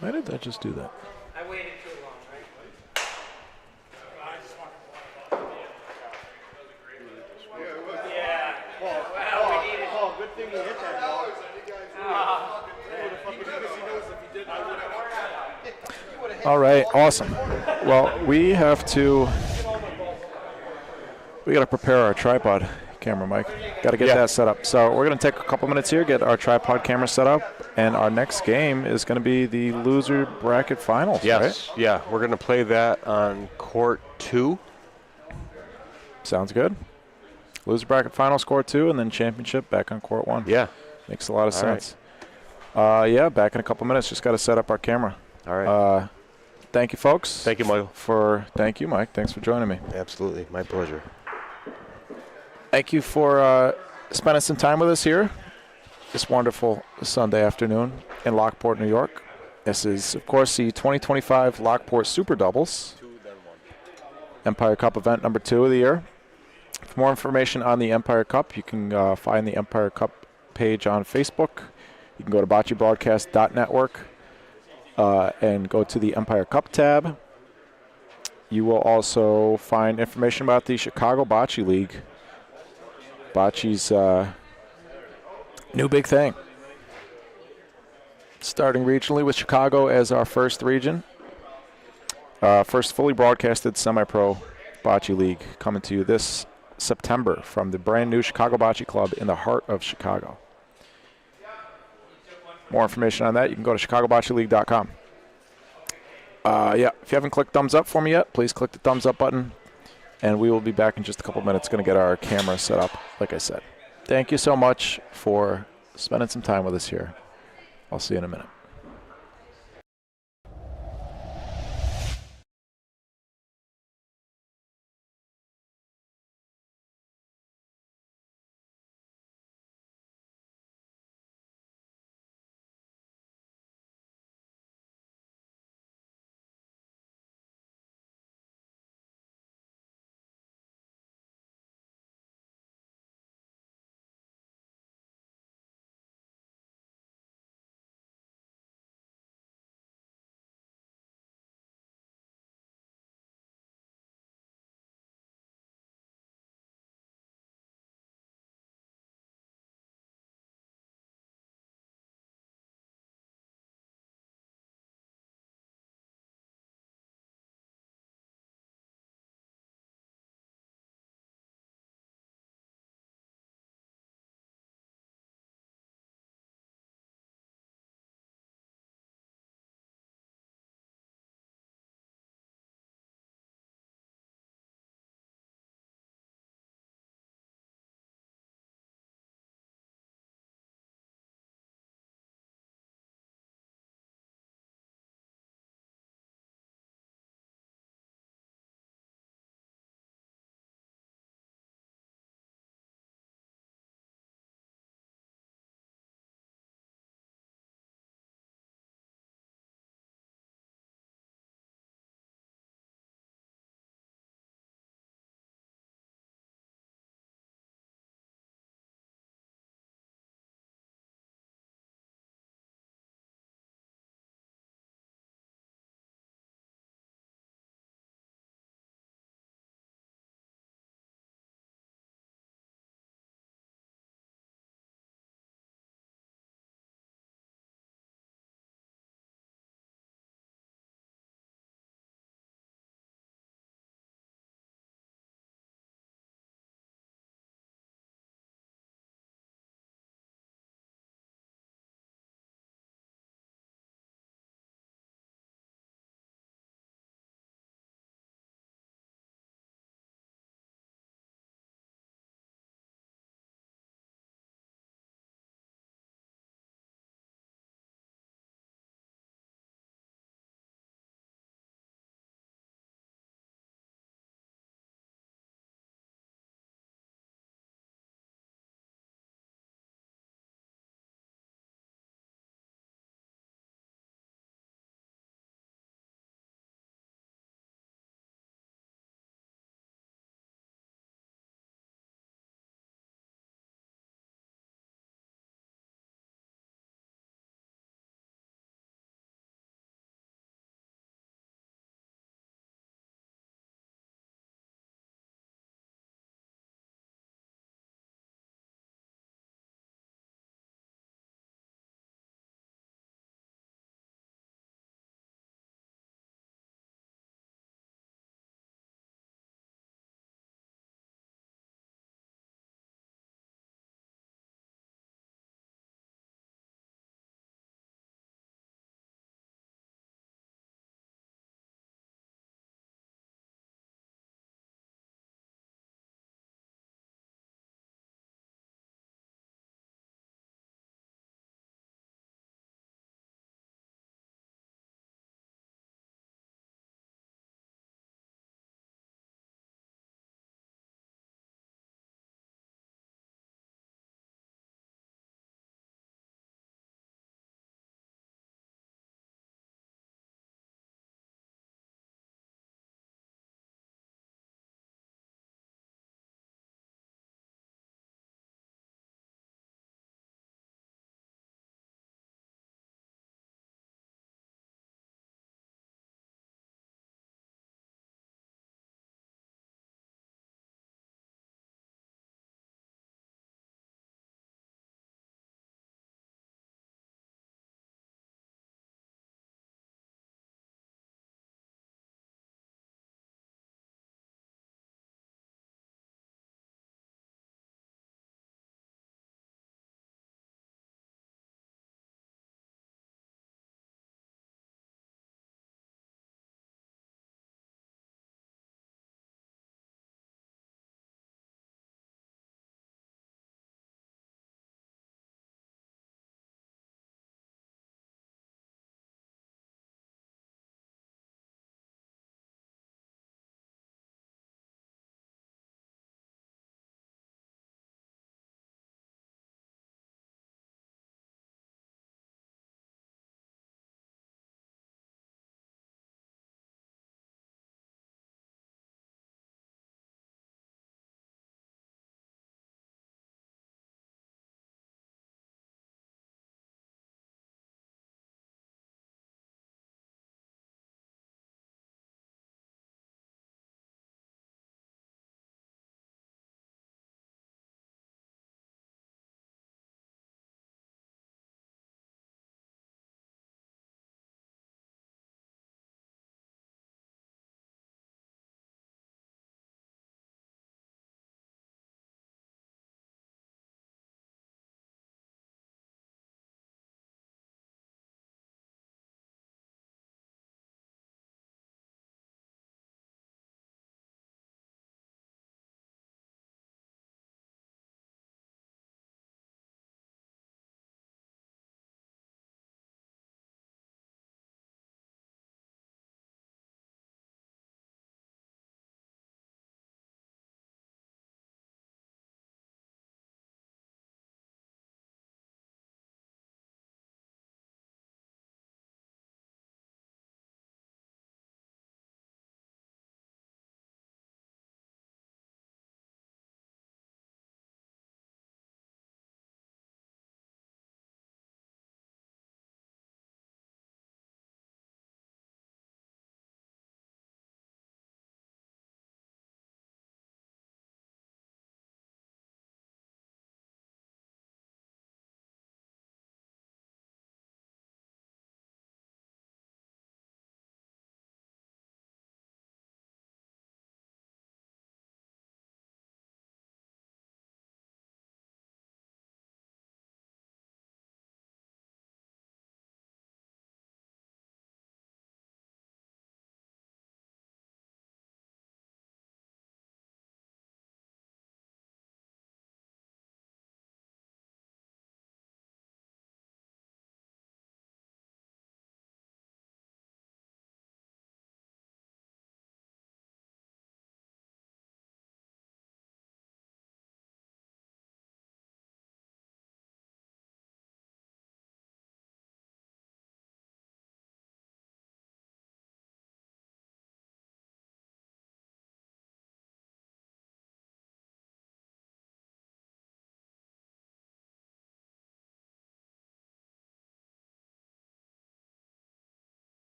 Why did I just do that? I waited too long, right? Yeah. Well, we needed. Oh, good thing you hit that ball. All right, awesome. Well, we got to prepare our tripod camera, Mike. Got to get that set up. So we're going to take a couple minutes here, get our tripod camera set up, and our next game is going to be the loser bracket finals, Yes, right? yeah. We're going to play that on court 2. Sounds good. Loser bracket finals, court 2, and then championship back on court 1. Yeah. Makes a lot of All sense. Yeah, back in a couple minutes. Just got to set up our camera. All right. Thank you, folks. Thank you, Michael. Thank you, Mike. Thanks for joining me. Absolutely. My pleasure. Thank you for spending some time with us here this wonderful Sunday afternoon in Lockport, New York. This is, of course, the 2025 Lockport Super Doubles Empire Cup event number 2 of the year. For more information on the Empire Cup, you can find the Empire Cup page on Facebook. You can go to boccebroadcast.network and go to the Empire Cup tab. You will also find information about the Chicago Bocce League. Bocce's new big thing. Starting regionally with Chicago as our first region. First fully broadcasted semi-pro Bocce League coming to you this September from the brand new Chicago Bocce Club in the heart of Chicago. More information on that, you can go to chicagobocceleague.com. Yeah, if you haven't clicked thumbs up for me yet, please click the thumbs up button. And we will be back in just a couple minutes. Going to get our camera set up, like I said. Thank you so much for spending some time with us here. I'll see you in a minute.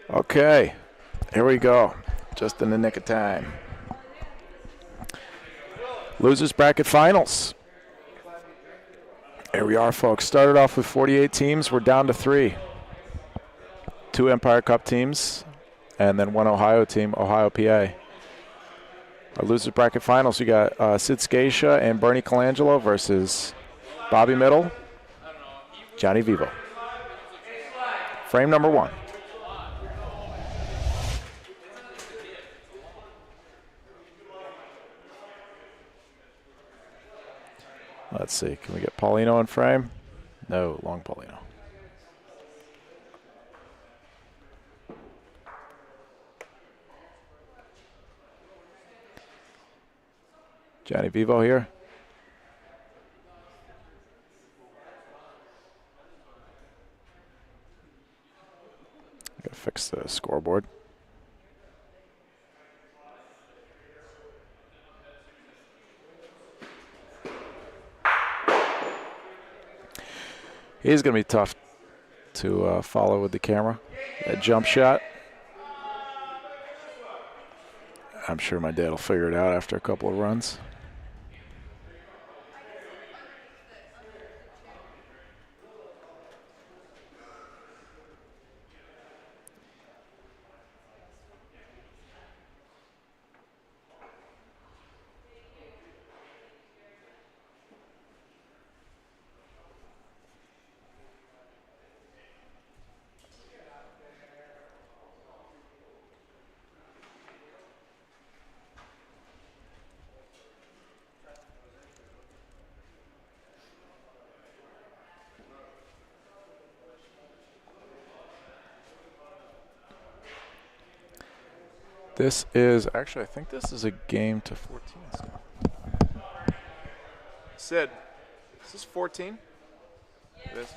Okay, here we go. Just in the nick of time. Losers bracket finals. Here we are, folks. Started off with 48 teams. We're down to 3. 2 Empire Cup teams, and then 1 Ohio team, Ohio, PA. Our losers bracket finals, we got Sid Scatia and Bernie Colangelo versus Bobby Middle, Johnny Vivo. Frame number 1. Let's see, can we get Paulino in frame? No, long Paulino. Johnny Vivo here. Gotta fix the scoreboard. He's going to be tough to follow with the camera. That jump shot. I'm sure my dad will figure it out after a couple of runs. This is, actually, I think this is a game to 14 still. Sid, is this 14? It is.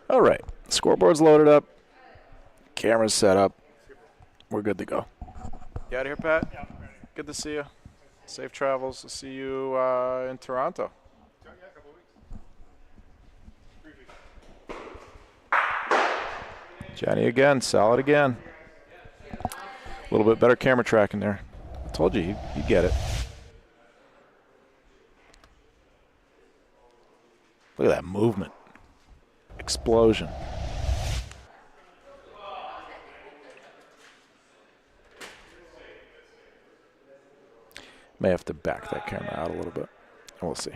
All right, scoreboard's loaded up, camera's set up, we're good to go. You out of here, Pat? Yeah. Good to see you. Safe travels. I'll see you in Toronto. Yeah, a couple of weeks. Johnny again, solid again. A little bit better camera tracking there. I told you, you get it. Look at that movement. Explosion. May have to back that camera out a little bit. We'll see.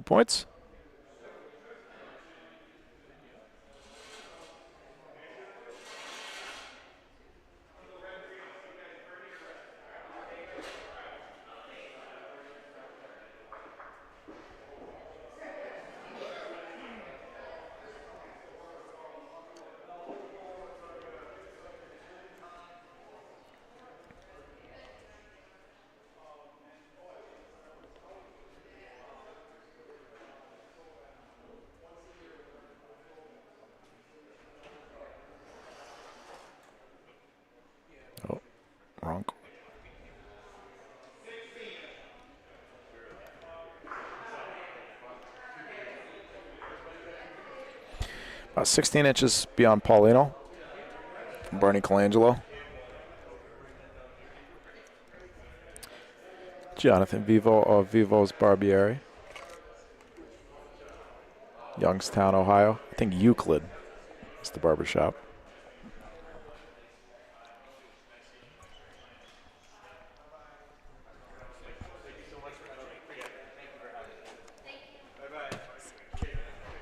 Points. Wrong. 16 inches beyond Paulino from Bernie Colangelo. Jonathan Vivo of Vivo's Barbieri. Youngstown, Ohio. I think Euclid is the barbershop.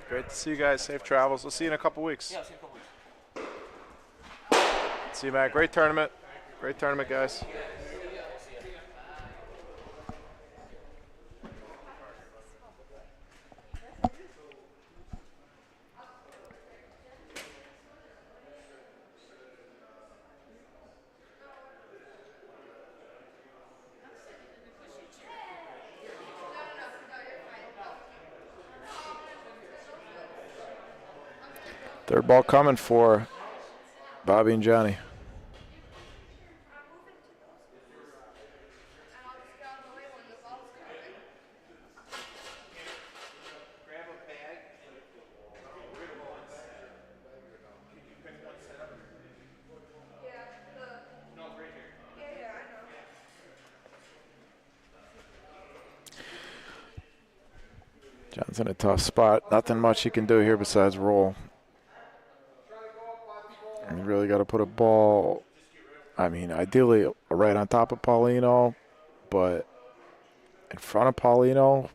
Great to see you guys. Safe travels. We'll see you in a couple weeks. Yeah, see you in a couple weeks. See you, Matt. Great tournament. Great tournament, guys. Third ball coming for Bobby and Johnny. John's in a tough spot. Nothing much he can do here besides roll. And you really got to put a ball, I mean, ideally right on top of Paulino, but in front of Paulino,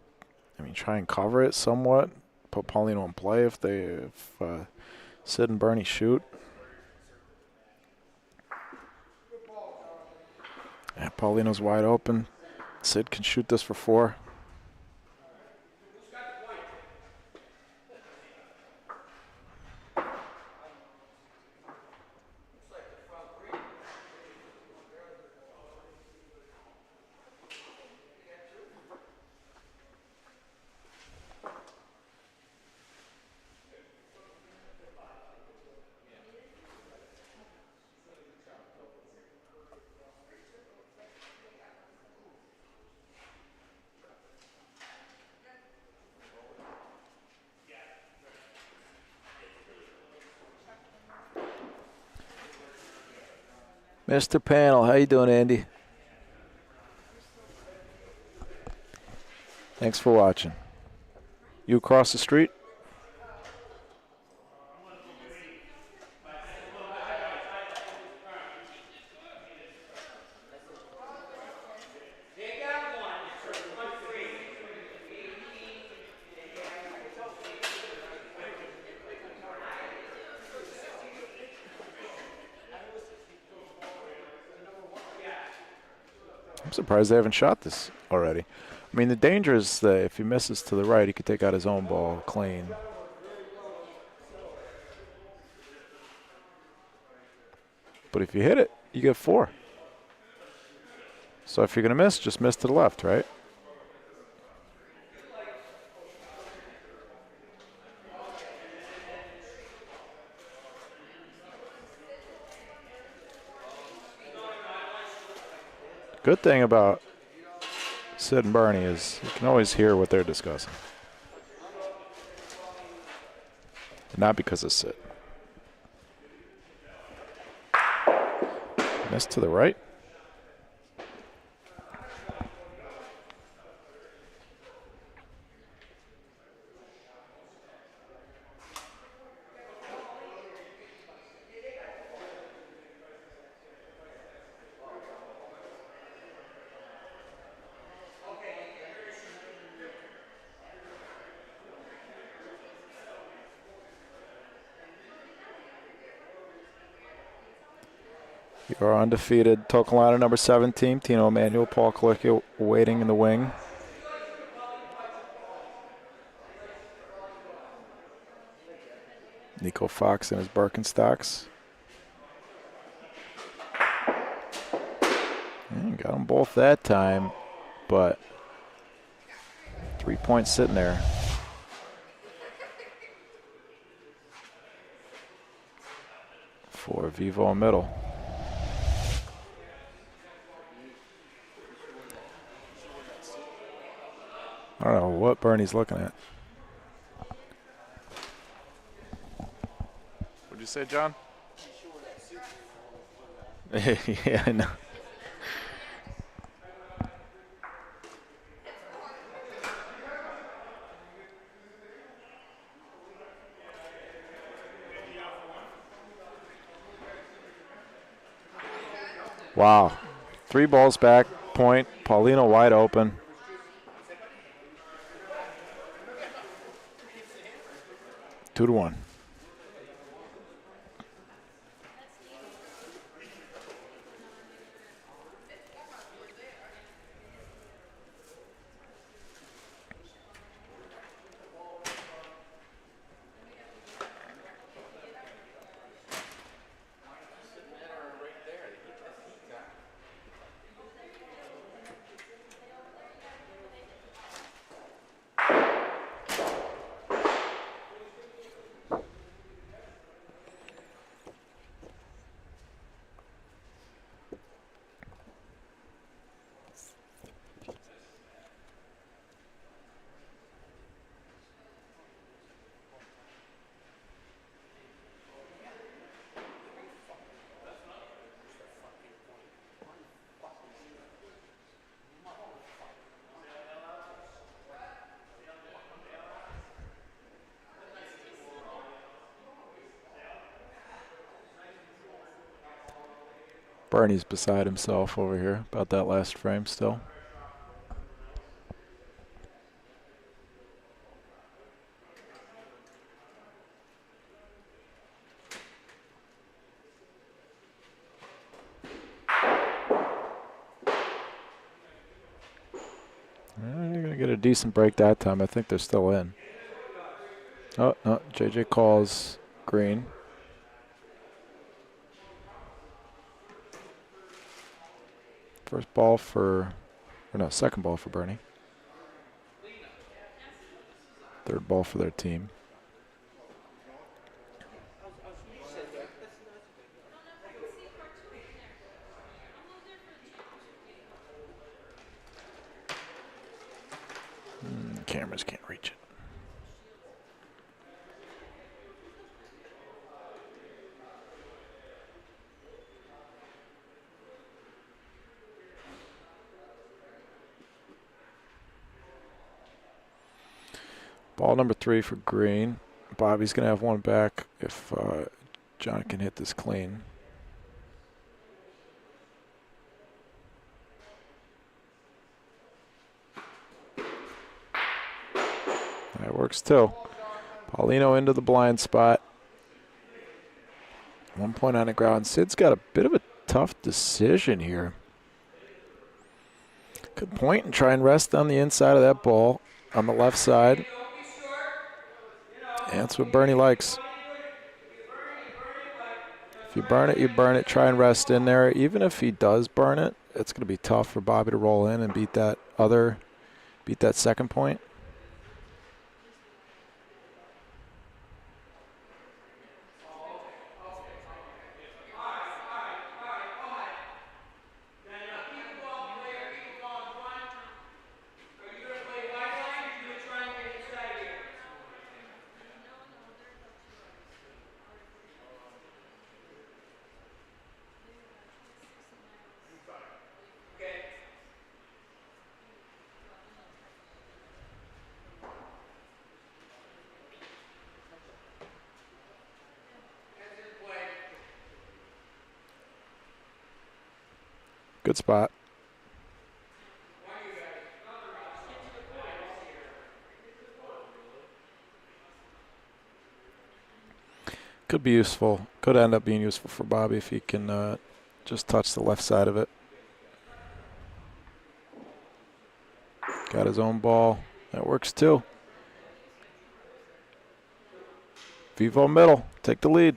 I mean, try and cover it somewhat. Put Paulino in play if Sid and Bernie shoot. Yeah, Paulino's wide open. Sid can shoot this for 4. Mr. Panel, how you doing, Andy? Thanks for watching. You across the street? I'm surprised they haven't shot this already. I mean, the danger is that if he misses to the right, he could take out his own ball clean. But if you hit it, you get 4. So if you're going to miss, just miss to the left, right? Good thing about Sid and Bernie is you can always hear what they're discussing. Not because of Sid. Miss to the right. You are undefeated. Token line number 17, Tino Emanuel, Paul Kalicki waiting in the wing. Nico Fox in his Birkenstocks. And got them both that time, but 3 points sitting there. For Vivo middle. I don't know what Bernie's looking at. What'd you say, John? Yeah, I know. Wow. 3 balls back, point. Paulino wide open. 2-1. Bernie's beside himself over here about that last frame still. You're going to get a decent break that time. I think they're still in. Oh, no. JJ calls green. First ball for, or no, second ball for Bernie. Third ball for their team. Cameras can't reach it. Ball number 3 for green. Bobby's going to have one back if John can hit this clean. That works too. Paulino into the blind spot. 1 point on the ground. Sid's got a bit of a tough decision here. Could point and try and rest on the inside of that ball on the left side. And that's what Bernie likes. If you burn it, you burn it. Try and rest in there. Even if he does burn it, it's going to be tough for Bobby to roll in and beat that second point. Good spot. Could be useful. Could end up being useful for Bobby if he can just touch the left side of it. Got his own ball. That works too. Vivo middle. Take the lead.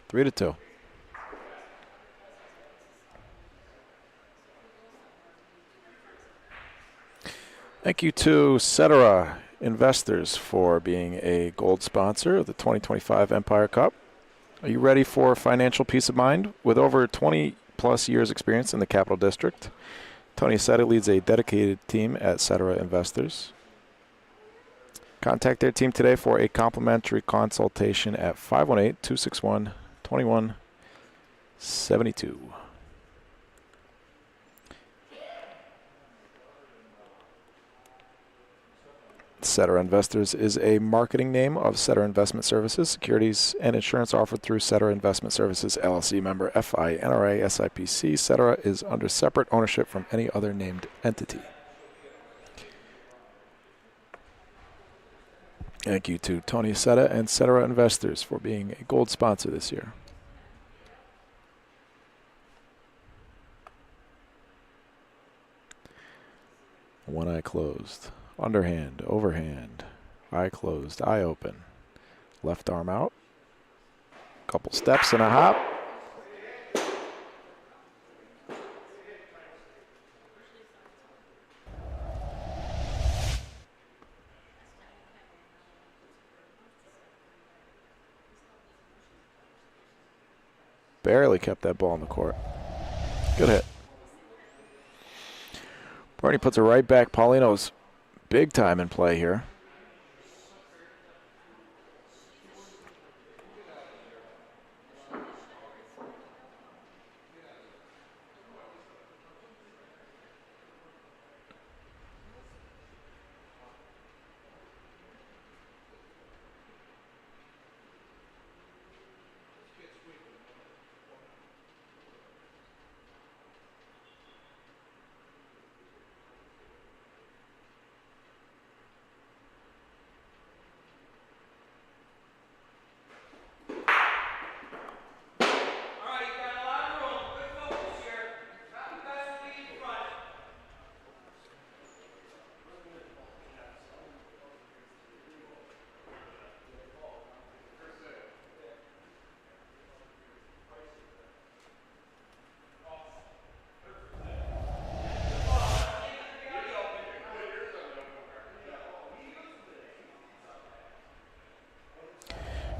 3-2. Thank you to Cetera Investors for being a gold sponsor of the 2025 Empire Cup. Are you ready for financial peace of mind? With over 20-plus years experience in the Capital District, Tony Setta leads a dedicated team at Cetera Investors. Contact their team today for a complimentary consultation at 518-261-2172. Cetera Investors is a marketing name of Cetera Investment Services. Securities and insurance offered through Cetera Investment Services, LLC, member FINRA SIPC. Cetera is under separate ownership from any other named entity. Thank you to Tony Setta and Cetera Investors for being a gold sponsor this year. One eye closed. Underhand, overhand. Eye closed, eye open. Left arm out. Couple steps and a hop. Barely kept that ball in the court. Good hit. Barney puts it right back. Paulino's big time in play here.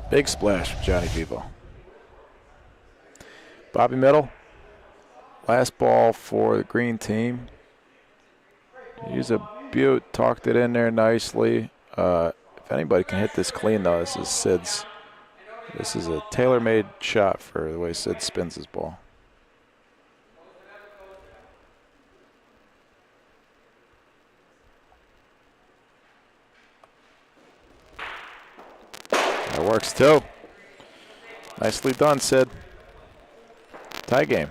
Big splash from Johnny Vivo. Bobby Middle. Last ball for the green team. He's a beaut. Talked it in there nicely. If anybody can hit this clean, though, this is Sid's. This is a tailor-made shot for the way Sid spins his ball. That works too. Nicely done, Sid. Tie game.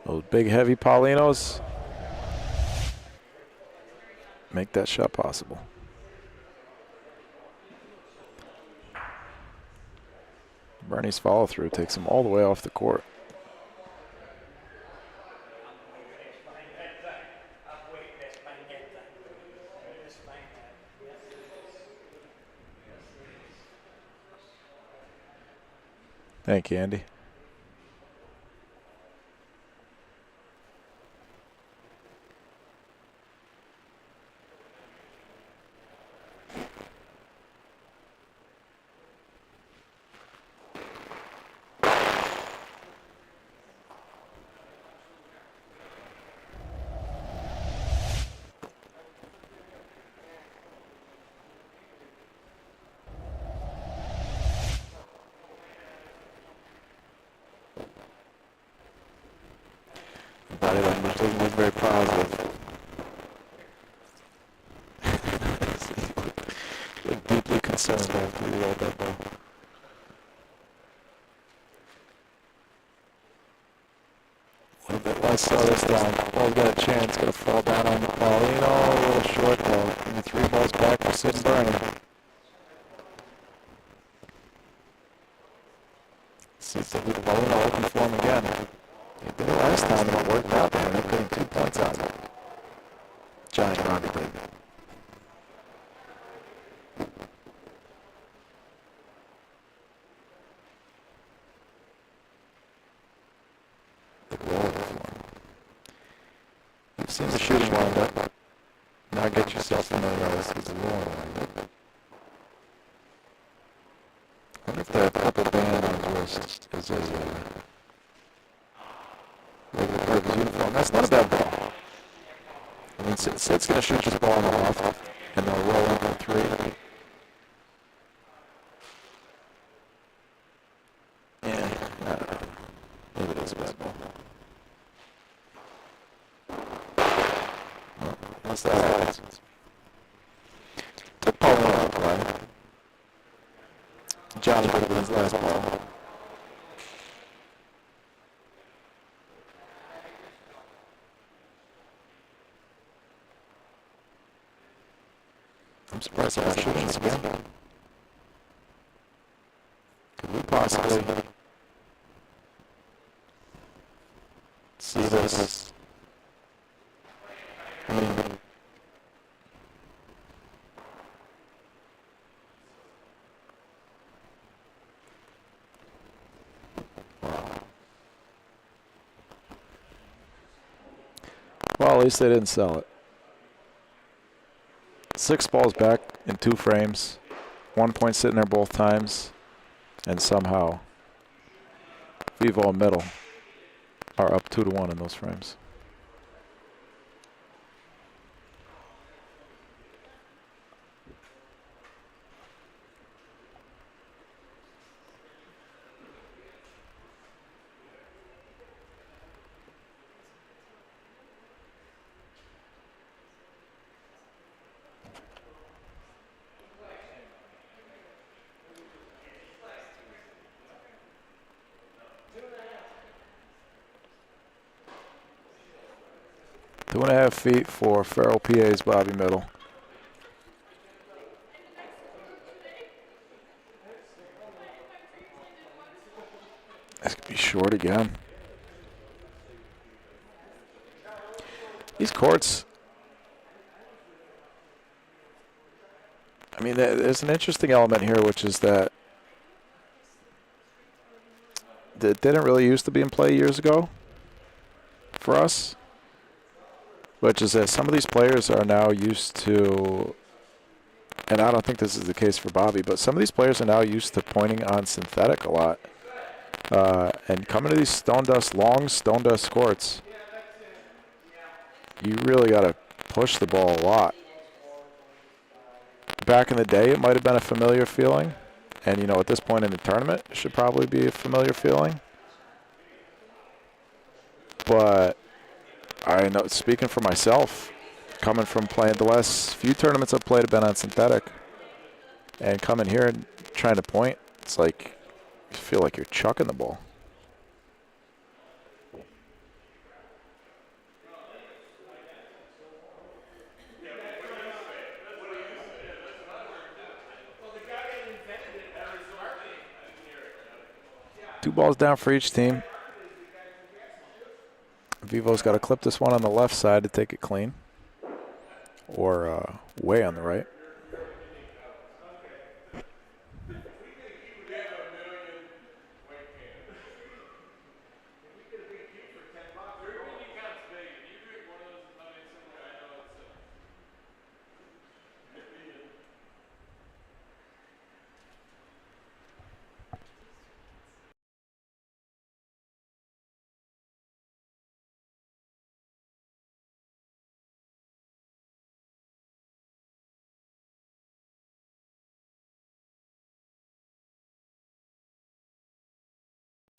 Those big heavy Paulinos make that shot possible. Bernie's follow through takes him all the way off the court. Thank you, Andy. Body language doesn't look very positive. Look deeply concerned after you rolled that ball. A little bit less so this time. Ball's got a chance. Gonna fall down on Paulino. A little short though. And the 3 balls back for Sid and Bernie. Sid's leave Paulino open for him again. They did it last time and it worked out there. They're putting 2 points on it. Johnny Ronnie did. You've seen the shooting wind up. Now get yourself familiarized with the rolling wind up. I wonder if that purple band on his wrist is a regular part of his uniform. That's not a bad ball. I mean, Sid's going to shoot his ball in the loft, and they'll roll into a 3. Yeah, I don't know. Maybe it is a bad ball. Unless that happens. Took Pauline out of play. Johnny Goodwin's last ball. I'm surprised I'm not shooting this again. Could we possibly see this? I mean, well, at least they didn't sell it. 6 balls back in 2 frames. 1 point sitting there both times. And somehow, Vivo and Middle are up 2-1 in those frames. Two and a half feet for Farrell PA's Bobby Middle. This could be short again. These courts, I mean, there's an interesting element here, which is that it didn't really used to be in play years ago for us. Which is that some of these players are now used to, and I don't think this is the case for Bobby, but some of these players are now used to pointing on synthetic a lot. And coming to these stone dust, long stone dust courts, you really got to push the ball a lot. Back in the day, it might have been a familiar feeling. And, you know, at this point in the tournament, it should probably be a familiar feeling. But I know, speaking for myself, coming from playing the last few tournaments I've played have been on synthetic, and coming here and trying to point, it's like you feel like you're chucking the ball. Two balls down for each team. Vivo's got to clip this one on the left side to take it clean, or way on the right.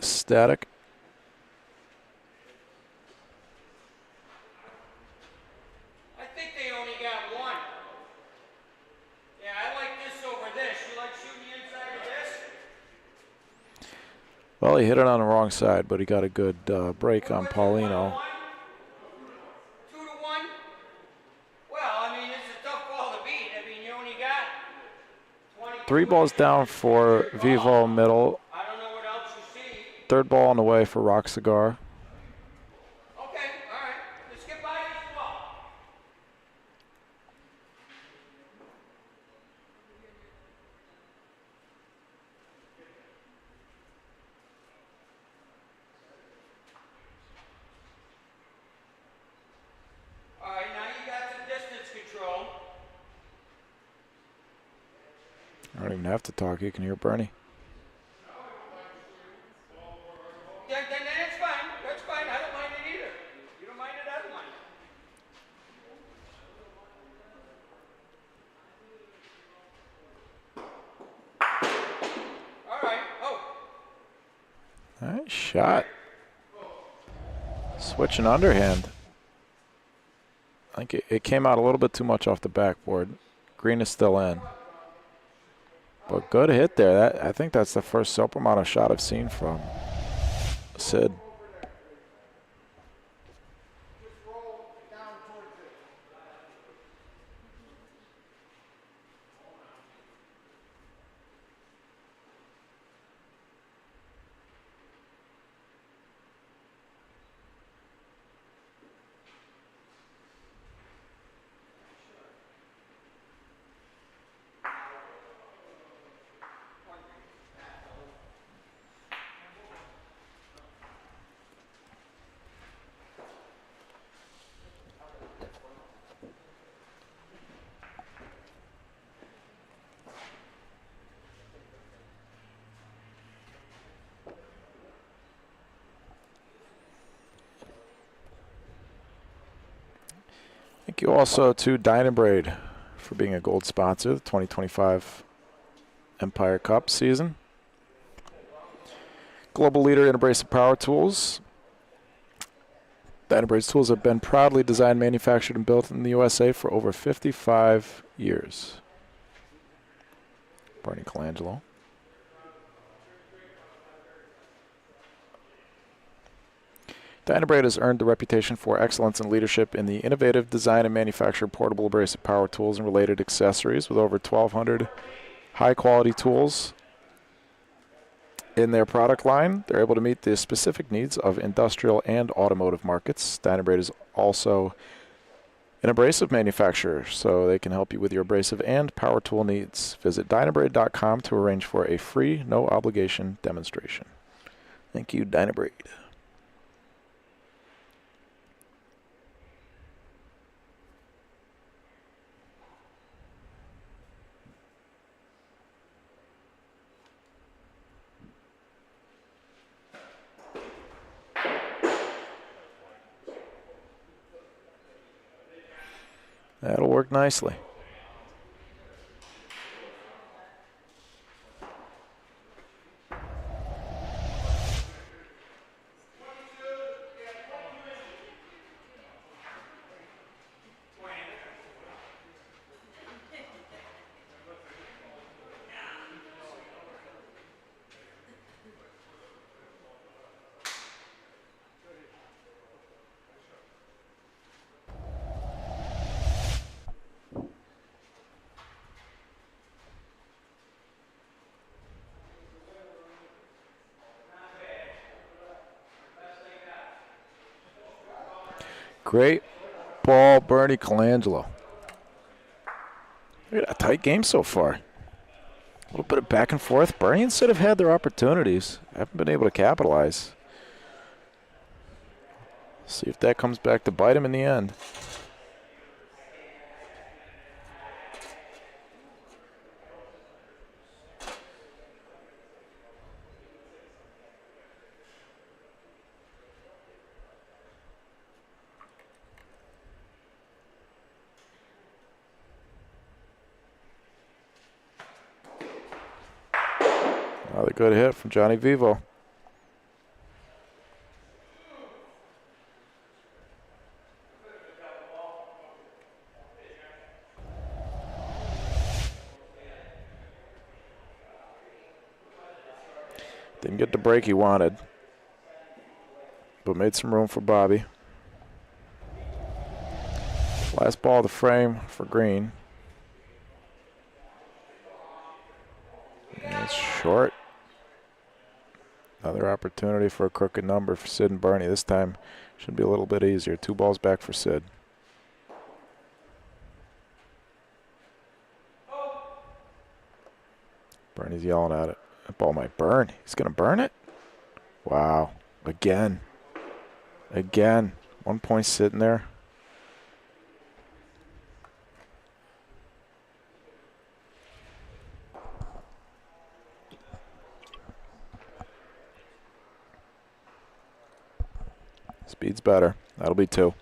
Static. I think they only got one. Yeah, I like this over this. You like shooting the inside of this? Well, he hit it on the wrong side, but he got a good break on Paulino. 2-1. Well, I mean, it's a tough ball to beat. I mean, you only got 20. 3 balls down for Vivo Middle. I don't know what else you see. Third ball on the way for Rock Cigar. Okay, all right. Let's get by this ball. All right, now you got some distance control. I don't even have to talk. You can hear Bernie. Then that's fine. That's fine. I don't mind it either. You don't mind it, I don't mind it. All right. Oh. All right, shot. Switching underhand. I think it came out a little bit too much off the backboard. Green is still in. But good hit there. I think that's the first Sopermono shot I've seen from Sid. Thank you also to Dynabraid for being a gold sponsor of the 2025 Empire Cup season. Global leader in abrasive power tools. Dynabraid's tools have been proudly designed, manufactured, and built in the USA for over 55 years. Bernie Colangelo. Dynabraid has earned the reputation for excellence and leadership in the innovative design and manufacture of portable abrasive power tools and related accessories, with over 1,200 high-quality tools in their product line. They're able to meet the specific needs of industrial and automotive markets. Dynabraid is also an abrasive manufacturer, so they can help you with your abrasive and power tool needs. Visit dynabraid.com to arrange for a free, no-obligation demonstration. Thank you, Dynabraid. That'll work nicely. Great ball, Bernie Colangelo. We got a tight game so far. A little bit of back and forth. Bernie and Sid have had their opportunities. Haven't been able to capitalize. See if that comes back to bite him in the end. Another good hit from Johnny Vivo. Didn't get the break he wanted, but made some room for Bobby. Last ball of the frame for Green. And it's short. Another opportunity for a crooked number for Sid and Bernie. This time should be a little bit easier. 2 balls back for Sid. Bernie's yelling at it. That ball might burn. He's going to burn it? Wow. Again. Again. 1 point sitting there. Speed's better. That'll be 2.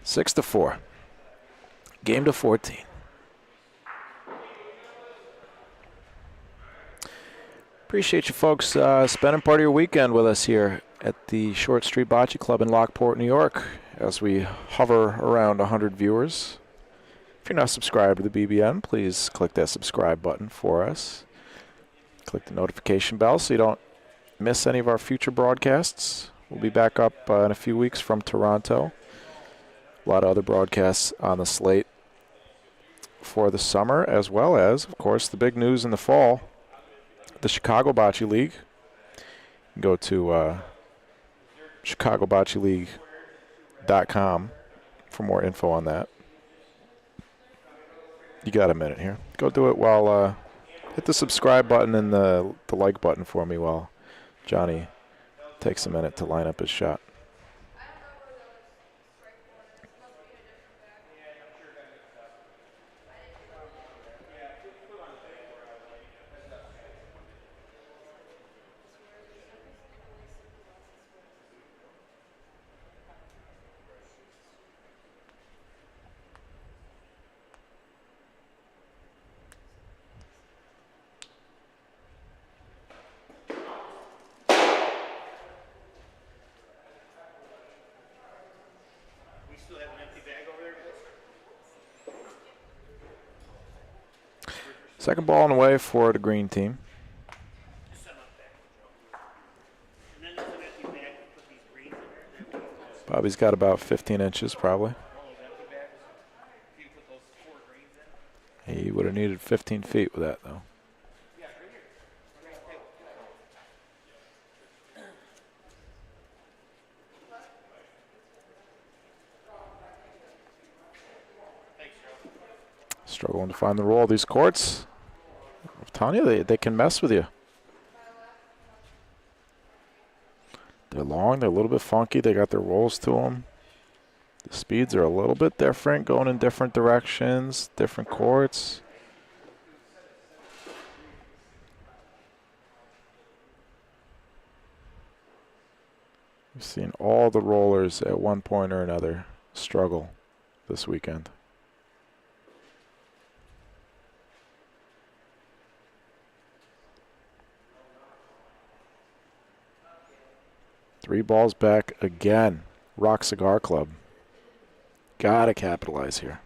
6-4. Game to 14. Appreciate you folks spending part of your weekend with us here at the Short Street Bocce Club in Lockport, New York, as we hover around 100 viewers. If you're not subscribed to the BBN, please click that subscribe button for us. Click the notification bell so you don't miss any of our future broadcasts. We'll be back up in a few weeks from Toronto. A lot of other broadcasts on the slate for the summer, as well as, of course, the big news in the fall, the Chicago Bocce League. Go to ChicagoBocceLeague.com for more info on that. You got a minute here. Go do it while hit the subscribe button and the like button for me while Johnny takes a minute to line up his shot. Second ball on the way for the green team. Bobby's got about 15 inches probably. He would have needed 15 feet with that though. Struggling to find the roll of these courts. I'm telling you, they can mess with you. They're long, they're a little bit funky, they got their rolls to them. The speeds are a little bit different, going in different directions, different courts. We've seen all the rollers at one point or another struggle this weekend. Three balls back again. Rock Cigar Club. Gotta capitalize here.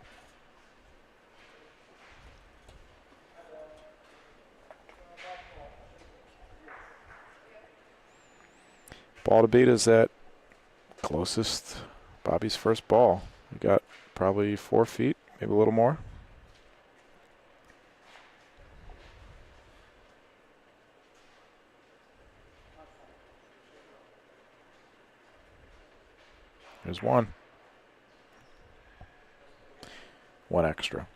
Ball to beat is that closest Bobby's first ball. We got probably 4 feet, maybe a little more. There's one. One extra.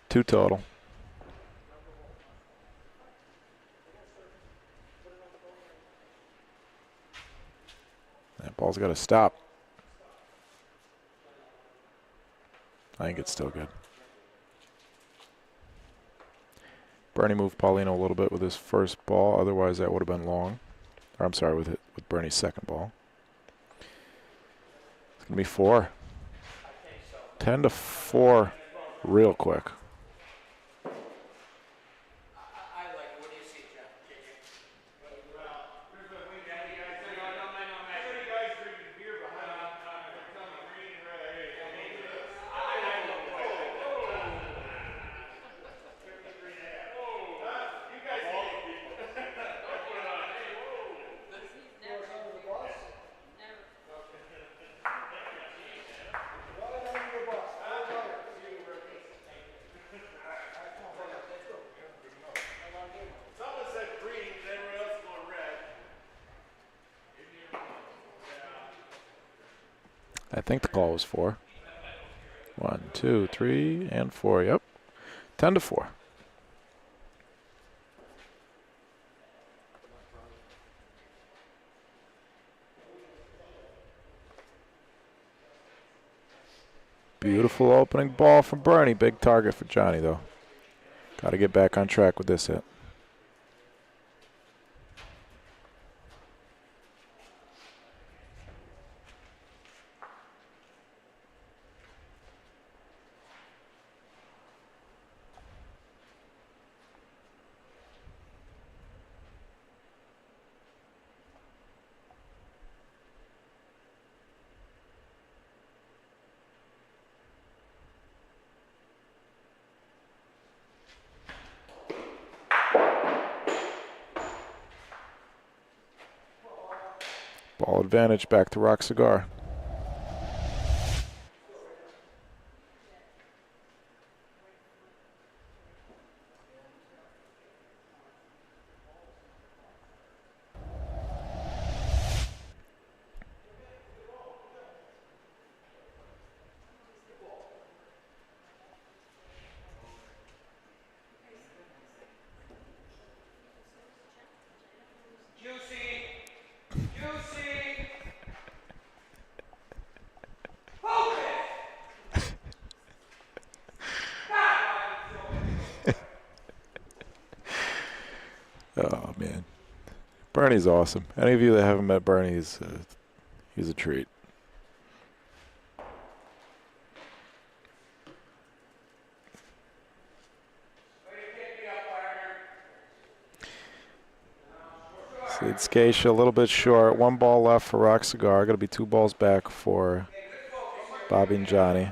2 total. That ball's got to stop. I think it's still good. Bernie moved Paulino a little bit with his first ball. Otherwise, that would have been long. Or I'm sorry, with Bernie's second ball. It's going to be 4. 10-4 real quick. I think the call was 4. 1, 2, 3, and 4. Yep. 10-4. Beautiful opening ball from Bernie. Big target for Johnny, though. Got to get back on track with this hit. advantage back to Rock Cigar. Oh, man. Bernie's awesome. Any of you that haven't met Bernie, he's a treat. Sid Scatia a little bit short. 1 ball left for Rock Cigar. Going to be 2 balls back for Bobby and Johnny.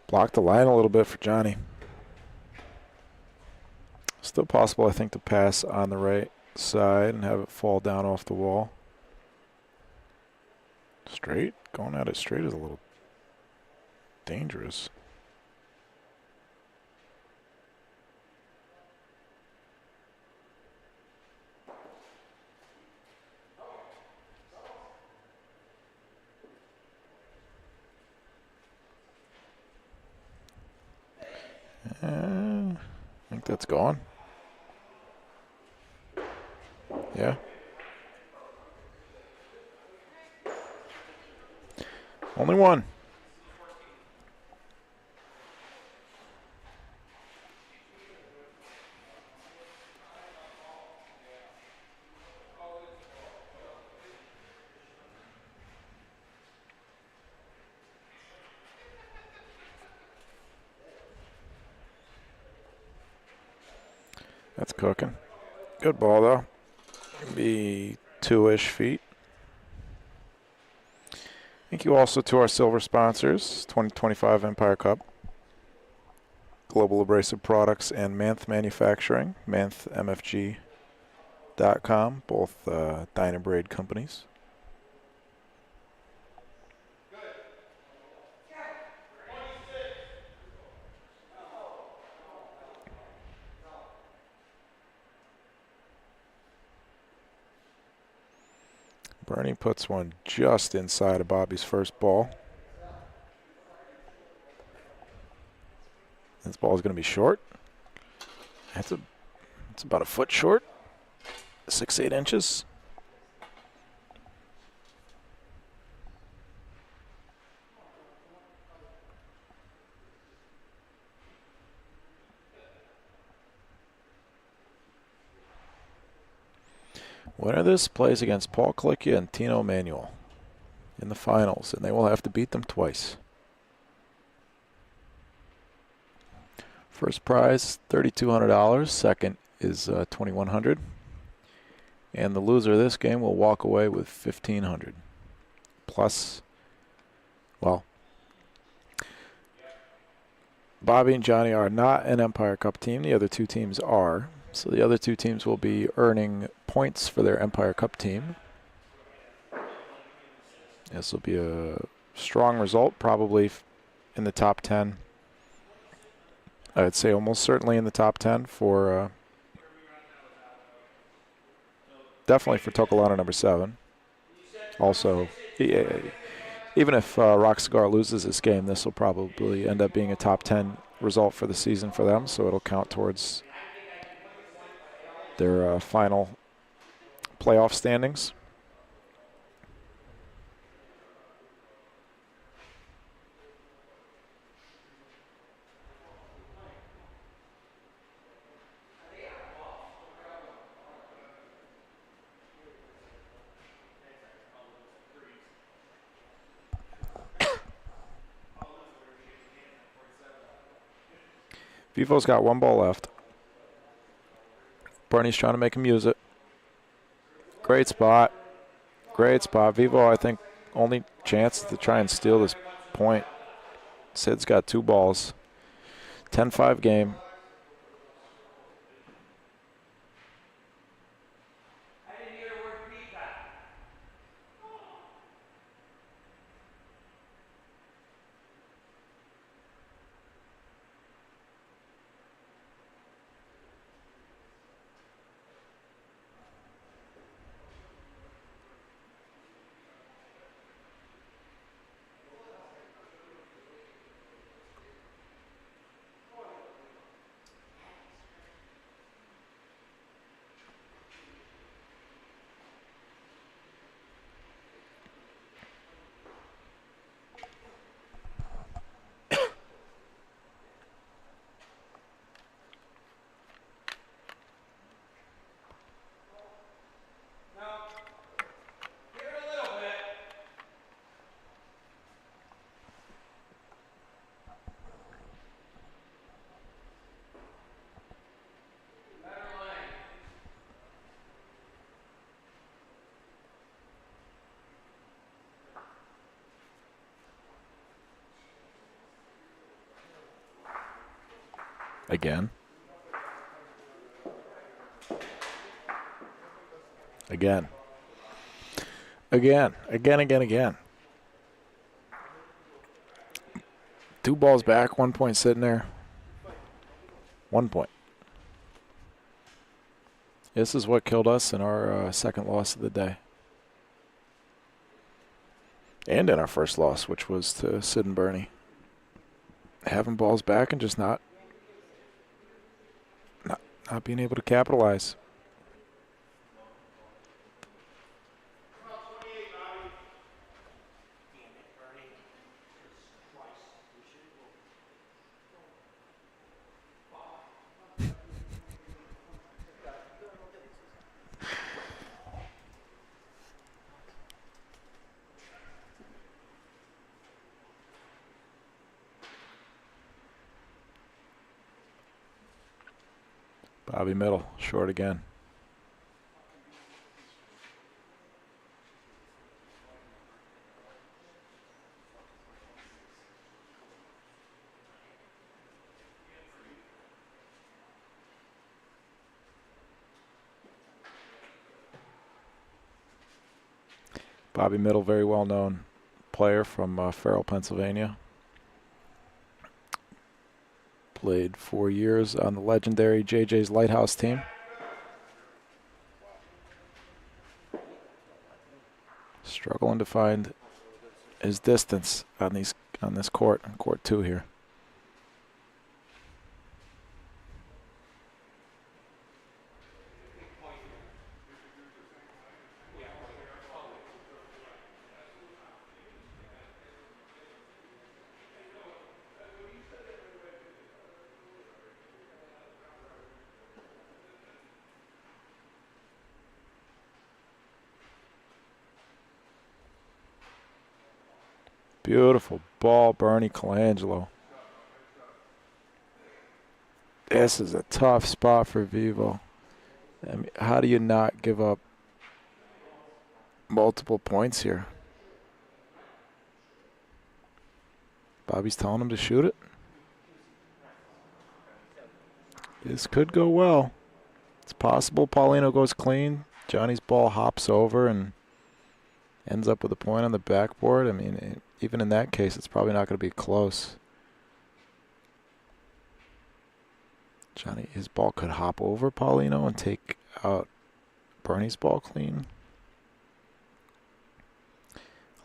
Blocked the line a little bit for Johnny. Still possible, I think, to pass on the right side and have it fall down off the wall. Straight? Going at it straight is a little dangerous. I think that's gone. Yeah. Only one. That's cooking. Good ball, though. Be 2-ish feet. Thank you also to our silver sponsors, 2025 Empire Cup, Global Abrasive Products, and Manth Manufacturing, manthmfg.com, both Dynabrade companies. Bernie puts one just inside of Bobby's first ball. This ball is going to be short. It's about a foot short, 6-8 inches. Winner of this plays against Paul Klickia and Tino Emanuel in the finals, and they will have to beat them twice. First prize, $3,200. Second is $2,100. And the loser of this game will walk away with $1,500. Plus, well, Bobby and Johnny are not an Empire Cup team. The other two teams are. So the other two teams will be earning points for their Empire Cup team. This will be a strong result, probably in the top 10. I'd say almost certainly in the top 10 for, definitely for Tokolana number 7. Also, even if Rock Cigar loses this game, this will probably end up being a top 10 result for the season for them, so it'll count towards their final playoff standings. Vivo's got one ball left. Bernie's trying to make him use it. Great spot. Great spot. Vivo, I think, only chance to try and steal this point. Sid's got 2 balls. 10-5 game. Again. Again. Again. 2 balls back, 1 point sitting there. 1 point. This is what killed us in our second loss of the day. And in our first loss, which was to Sid and Bernie. Having balls back and just not being able to capitalize. Bobby middle, short again. Bobby Middle, very well-known player from Farrell, Pennsylvania. Played 4 years on the legendary JJ's Lighthouse team. Struggling to find his distance on this court, on court 2 here. Beautiful ball, Bernie Colangelo. This is a tough spot for Vivo. I mean, how do you not give up multiple points here? Bobby's telling him to shoot it. This could go well. It's possible Paulino goes clean. Johnny's ball hops over and ends up with a point on the backboard. I mean, even in that case, it's probably not going to be close. Johnny, his ball could hop over Paulino and take out Bernie's ball clean.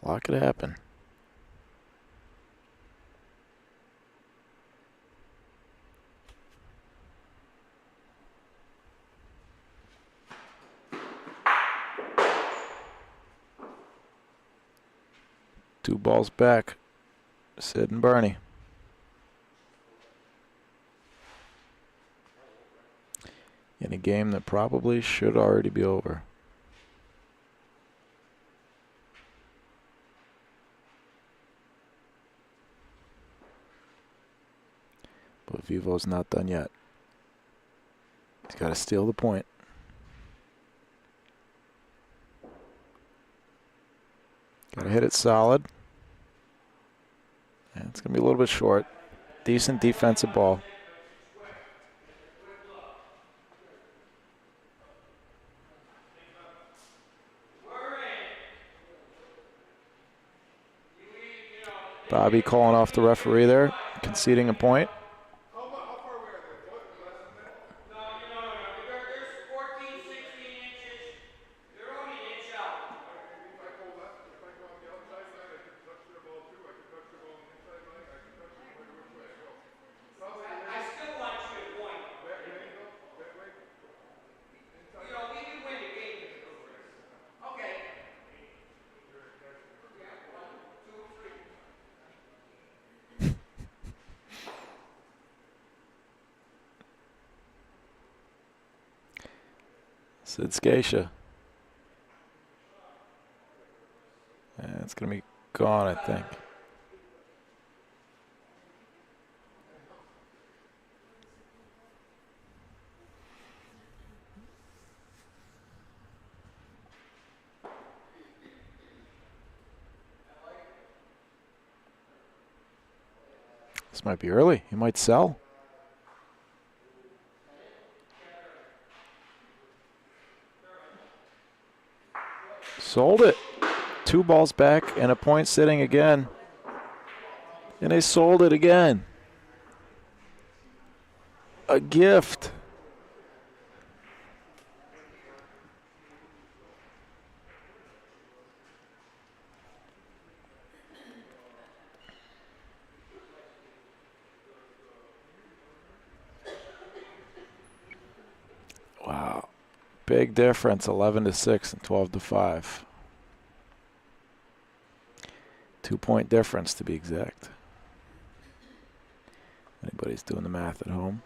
A lot could happen. 2 balls back. Sid and Bernie. In a game that probably should already be over. But Vivo's not done yet. He's got to steal the point. Got to hit it solid. And it's going to be a little bit short. Decent defensive ball. Bobby calling off the referee there, conceding a point. Sid Scatia. And it's going to be gone, I think. This might be early. He might sell. Sold it. 2 balls back and a point sitting again. And they sold it again. A gift. Wow. Big difference, 11-6 and 12-5. 2-point difference to be exact. Anybody's doing the math at home.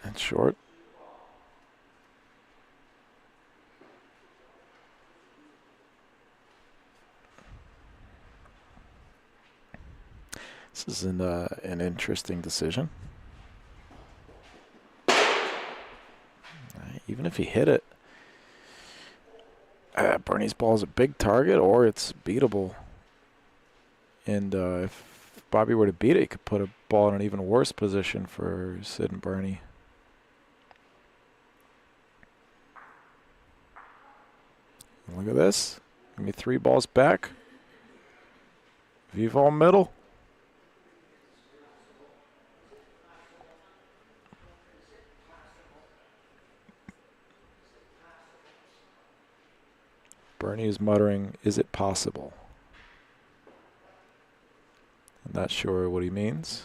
And short. This is an interesting decision. Even if he hit it, Bernie's ball is a big target or it's beatable. And if Bobby were to beat it, he could put a ball in an even worse position for Sid and Bernie. Look at this. Give me 3 balls back. Vivo middle. Bernie is muttering, "Is it possible?" I'm not sure what he means.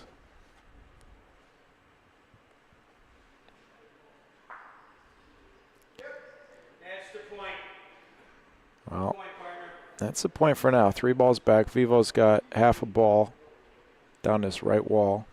That's the point. Well, that's the point for now. 3 balls back. Vivo's got half a ball down this right wall.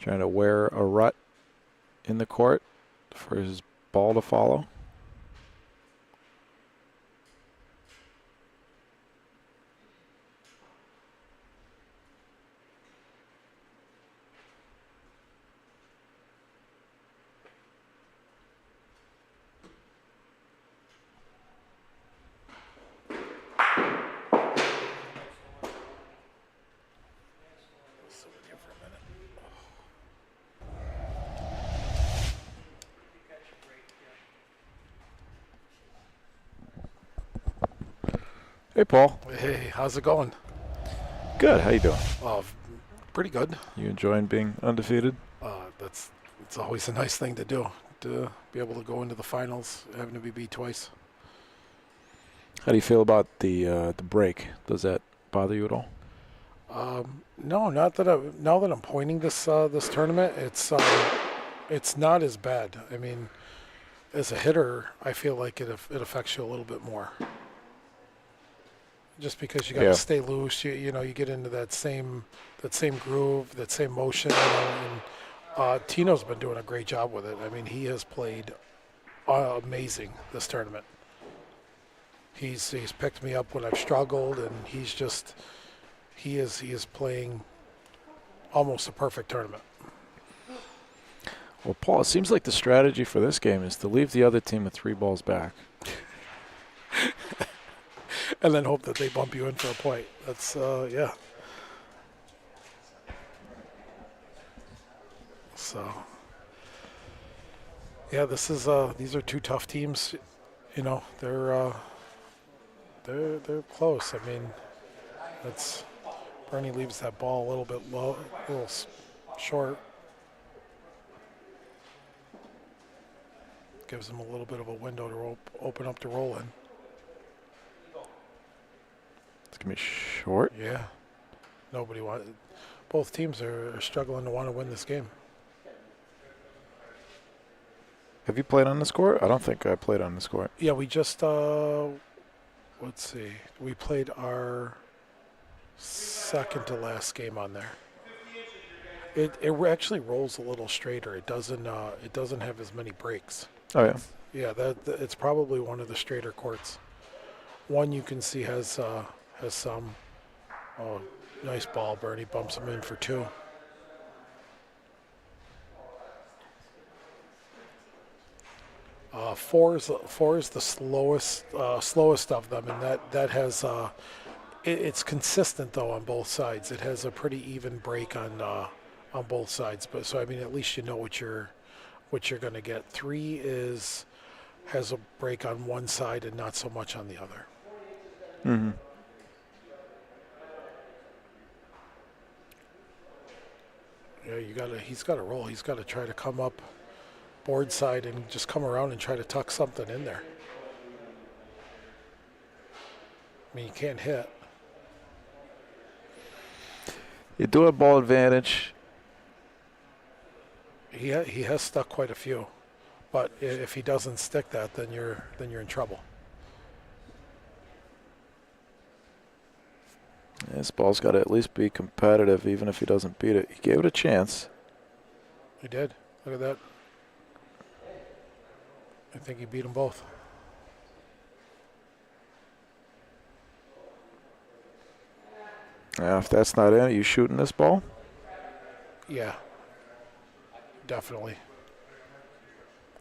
Trying to wear a rut in the court for his ball to follow. Hey, Paul. Hey, how's it going? Good. How you doing? Pretty good. You enjoying being undefeated? It's always a nice thing to do, to be able to go into the finals, having to be beat twice. How do you feel about the break? Does that bother you at all? No, not that now that I'm pointing this this tournament, it's not as bad. I mean, as a hitter, I feel like it affects you a little bit more. Just because you got to stay loose, you know, you get into that same groove, that same motion. You know, and Tino's been doing a great job with it. I mean, he has played amazing this tournament. He's picked me up when I've struggled, and he is playing almost a perfect tournament. Well, Paul, it seems like the strategy for this game is to leave the other team with 3 balls back. And then hope that they bump you in for a point. That's, yeah. So, yeah, these are 2 tough teams. You know, they're close. I mean, Bernie leaves that ball a little bit low, a little short. Gives him a little bit of a window to open up the roll in. It's going to be short. Yeah. Both teams are struggling to want to win this game. Have you played on this court? I don't think I played on this court. Yeah, we just, let's see. We played our second to last game on there. It actually rolls a little straighter. It doesn't have as many breaks. Oh, yeah. Yeah, it's probably one of the straighter courts. One you can see has some. Oh, nice ball, Bernie bumps him in for 2. Four is the slowest of them, and that has it's consistent though on both sides. It has a pretty even break on both sides. But so I mean, at least you know what you're going to get. 3 has a break on one side and not so much on the other. Mm-hmm. Yeah, he's got to roll. He's got to try to come up board side and just come around and try to tuck something in there. I mean, you can't hit. You do have ball advantage. He has stuck quite a few, but if he doesn't stick that, then you're in trouble. This ball's got to at least be competitive, even if he doesn't beat it. He gave it a chance. He did. Look at that. I think he beat them both. If that's not in, are you shooting this ball? Yeah, definitely.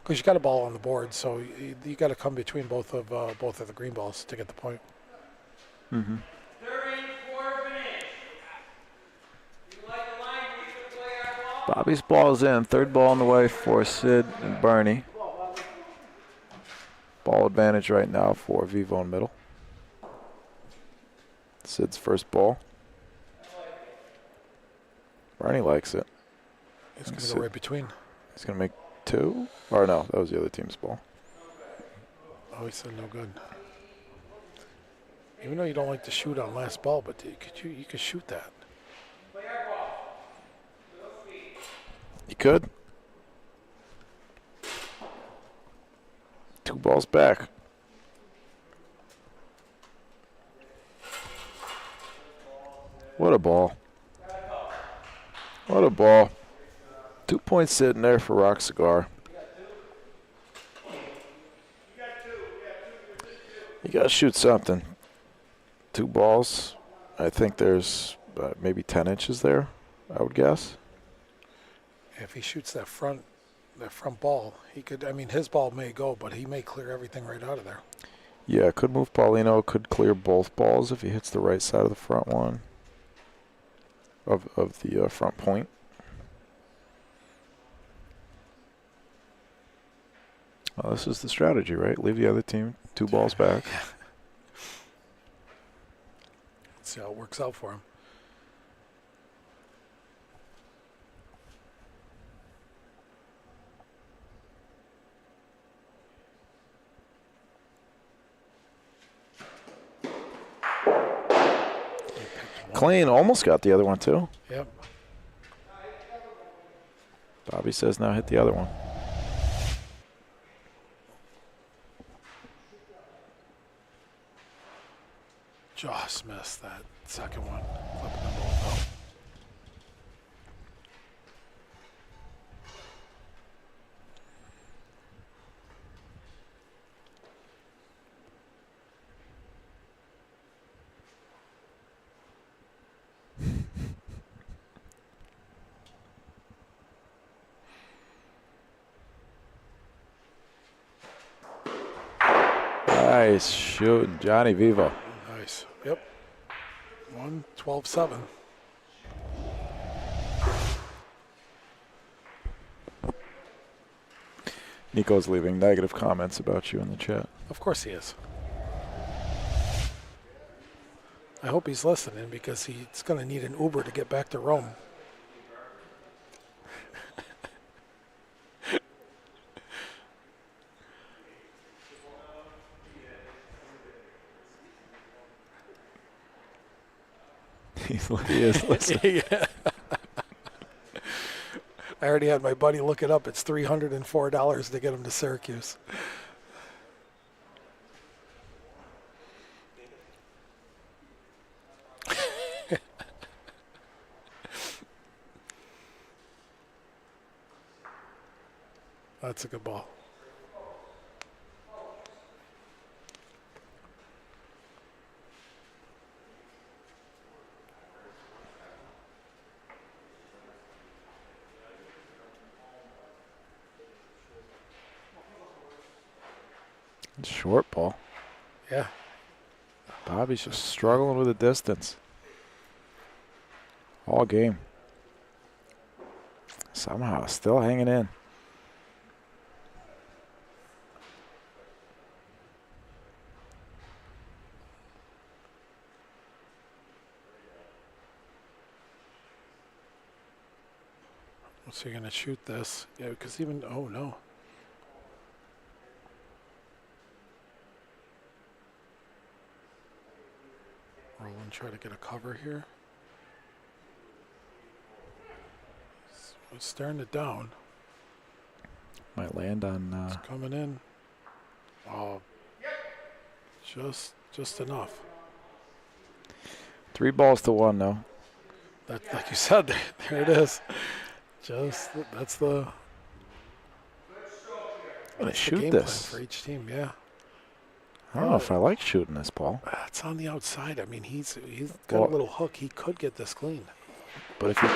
Because you got a ball on the board, so you got to come between both of the green balls to get the point. Mm-hmm. Bobby's ball's in. 3rd ball on the way for Sid and Bernie. Ball advantage right now for Vivo in middle. Sid's first ball. Bernie likes it. He's going to go right between. He's going to make 2? Or no, that was the other team's ball. Oh, he said no good. Even though you don't like to shoot on last ball, but you could shoot that. You could. 2 balls back. What a ball. What a ball. 2 points sitting there for Rock Cigar. You got to shoot something. 2 balls. I think there's maybe 10 inches there, I would guess. If he shoots that front ball, he could. I mean, his ball may go, but he may clear everything right out of there. Yeah, could move Paulino. Could clear both balls if he hits the right side of the front one. Of the front point. Well, this is the strategy, right? Leave the other team 2 balls back. see how it works out for him. Clean almost got the other one too. Yep. Bobby says now hit the other one. Just missed that second one. Flipping them both out. Nice shooting, Johnny Vivo. Nice. Yep. 12-7. Nico's leaving negative comments about you in the chat. Of course he is. I hope he's listening because he's going to need an Uber to get back to Rome. He is listening. Yeah. I already had my buddy look it up. It's $304 to get him to Syracuse. That's a good ball. Short ball. Yeah. Bobby's just struggling with the distance. All game. Somehow still hanging in. What's he going to shoot this? Yeah, because even, oh no. Roll and try to get a cover here. It's staring it down. Might land on. It's coming in. Oh, just enough. 3-1 though. That, like you said, there it is. That's the. Gonna That's shoot the game this plan for each team. Yeah. I don't know if I like shooting this ball. It's on the outside. I mean, he's got a little hook. He could get this clean. But if you,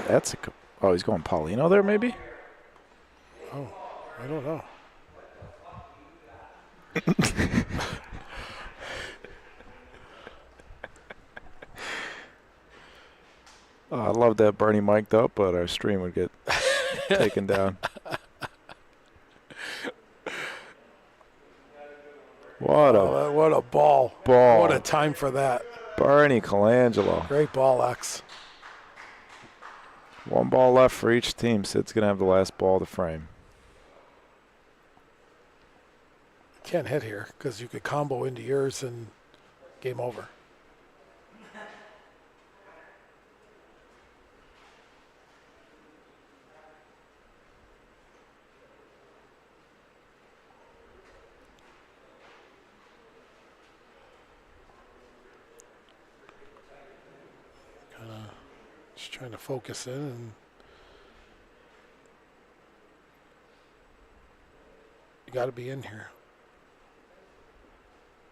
that's a. Oh, he's going Paulino there, maybe. Oh, I don't know. Oh, I love that Bernie mic'd up, but our stream would get taken down. What a ball. What a time for that. Bernie Colangelo. Great ball, X. 1 ball left for each team. Sid's going to have the last ball of the frame. Can't hit here because you could combo into yours and game over. Just trying to focus in, and you got to be in here.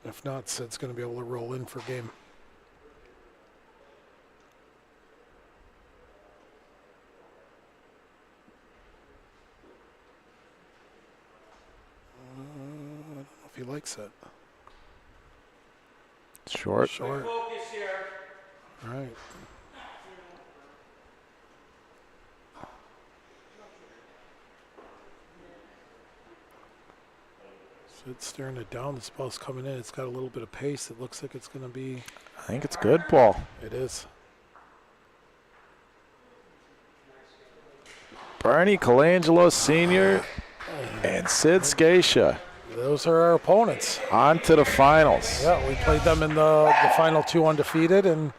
If not, Sid's going to be able to roll in for game. I don't know if he likes it. Short. Short. Focus here. All right. So it's staring it down. This ball's coming in. It's got a little bit of pace. It looks like it's going to be. I think it's good, Paul. It is. Bernie Colangelo Sr. and Sid Scatia. Those are our opponents. On to the finals. Yeah, we played them in the final 2 undefeated, and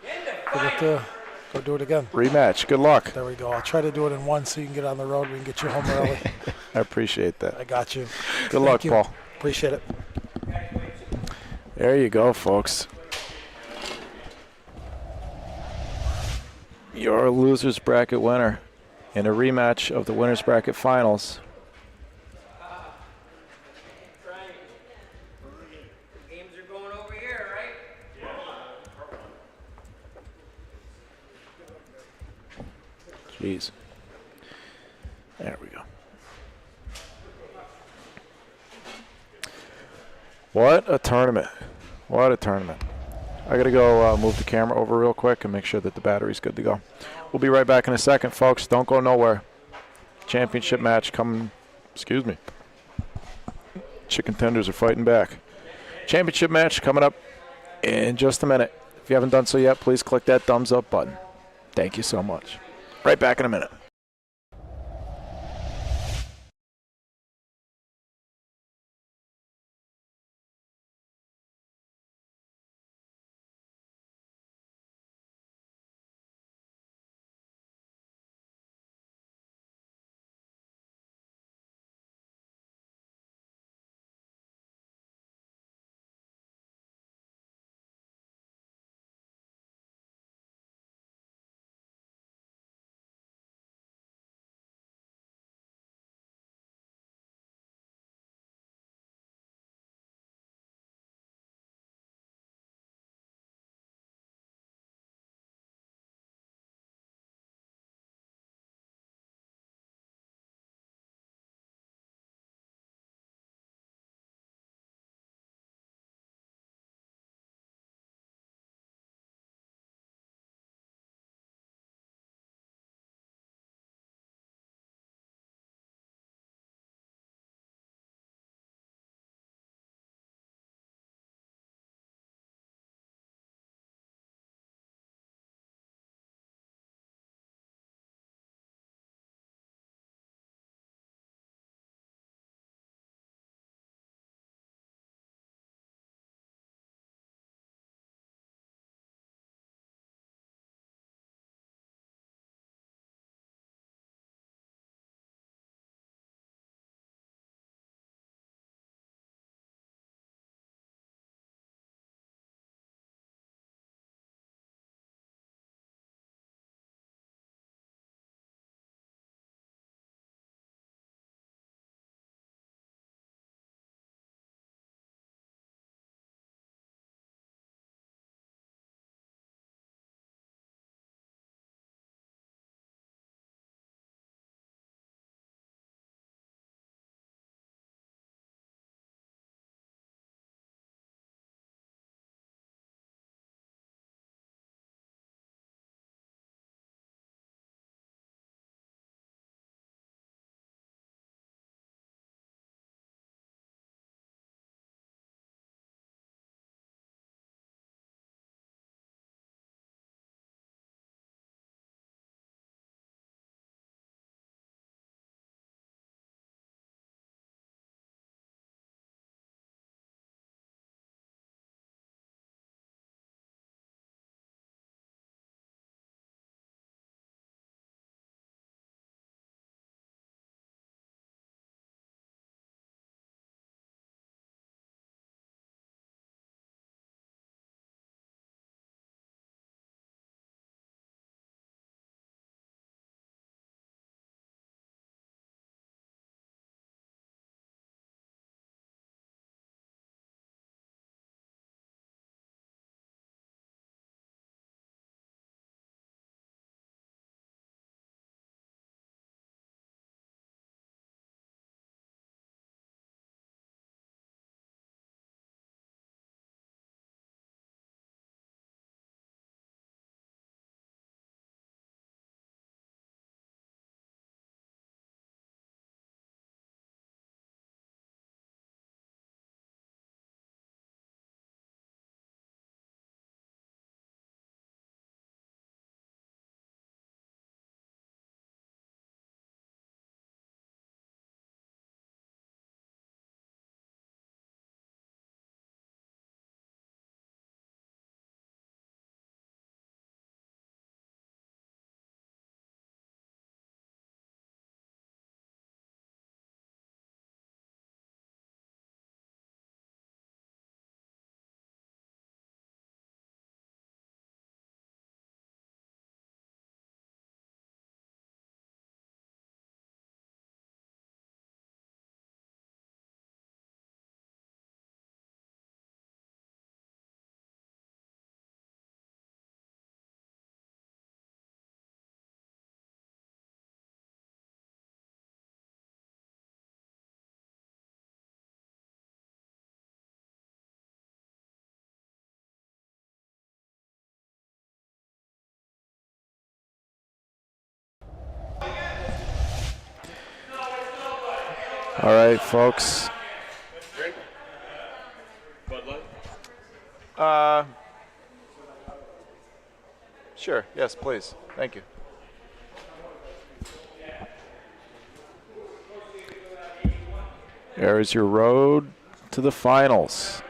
we get to go do it again. Rematch. Good luck. There we go. I'll try to do it in one so you can get on the road. We can get you home early. I appreciate that. I got you. Good luck, you. Paul. Appreciate it. There you go, folks. Your losers bracket winner in a rematch of the winners bracket finals. Games are going over here, right? Jeez. There we go. What a tournament. What a tournament. I got to go move the camera over real quick and make sure that the battery's good to go. We'll be right back in a second, folks. Don't go nowhere. Championship match coming. Excuse me. Chicken tenders are fighting back. Championship match coming up in just a minute. If you haven't done so yet, please click that thumbs up button. Thank you so much. Right back in a minute. All right, folks. Sure. Yes, please. Thank you. There is your road to the finals.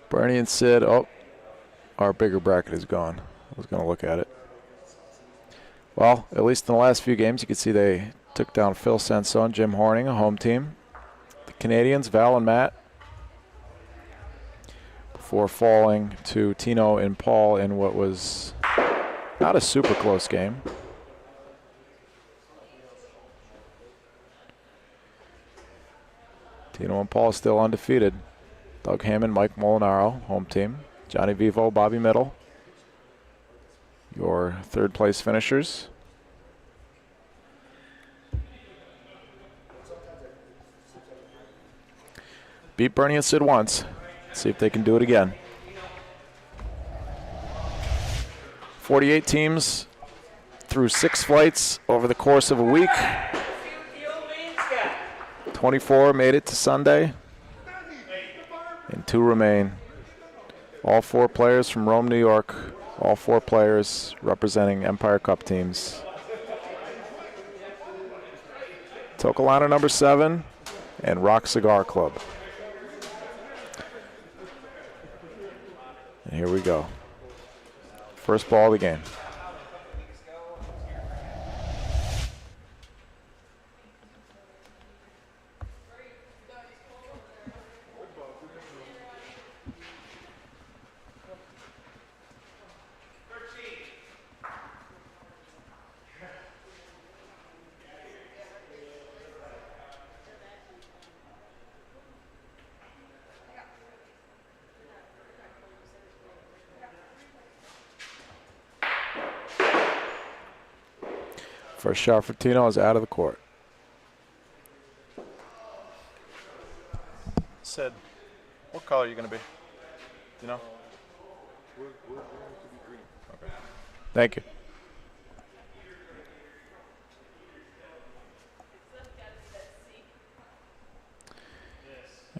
Bernie and Sid. Oh, our bigger bracket is gone. I was going to look at it. Well, at least in the last few games, you can see they took down Phil Senso and Jim Horning, a home team. The Canadians, Val and Matt, before falling to Tino and Paul in what was not a super close game. Tino and Paul still undefeated. Doug Hammond, Mike Molinaro, home team. Johnny Vivo, Bobby Middle, your third place finishers. Beat Bernie and Sid once. See if they can do it again. 48 teams through 6 flights over the course of a week. 24 made it to Sunday, and 2 remain. All 4 players from Rome, New York. All 4 players representing Empire Cup teams. Tokalana number 7 and Rock Cigar Club. And here we go. First ball of the game. First shot for Tino is out of the court. Sid, what color are you going to be? Do you know? Okay. Thank you.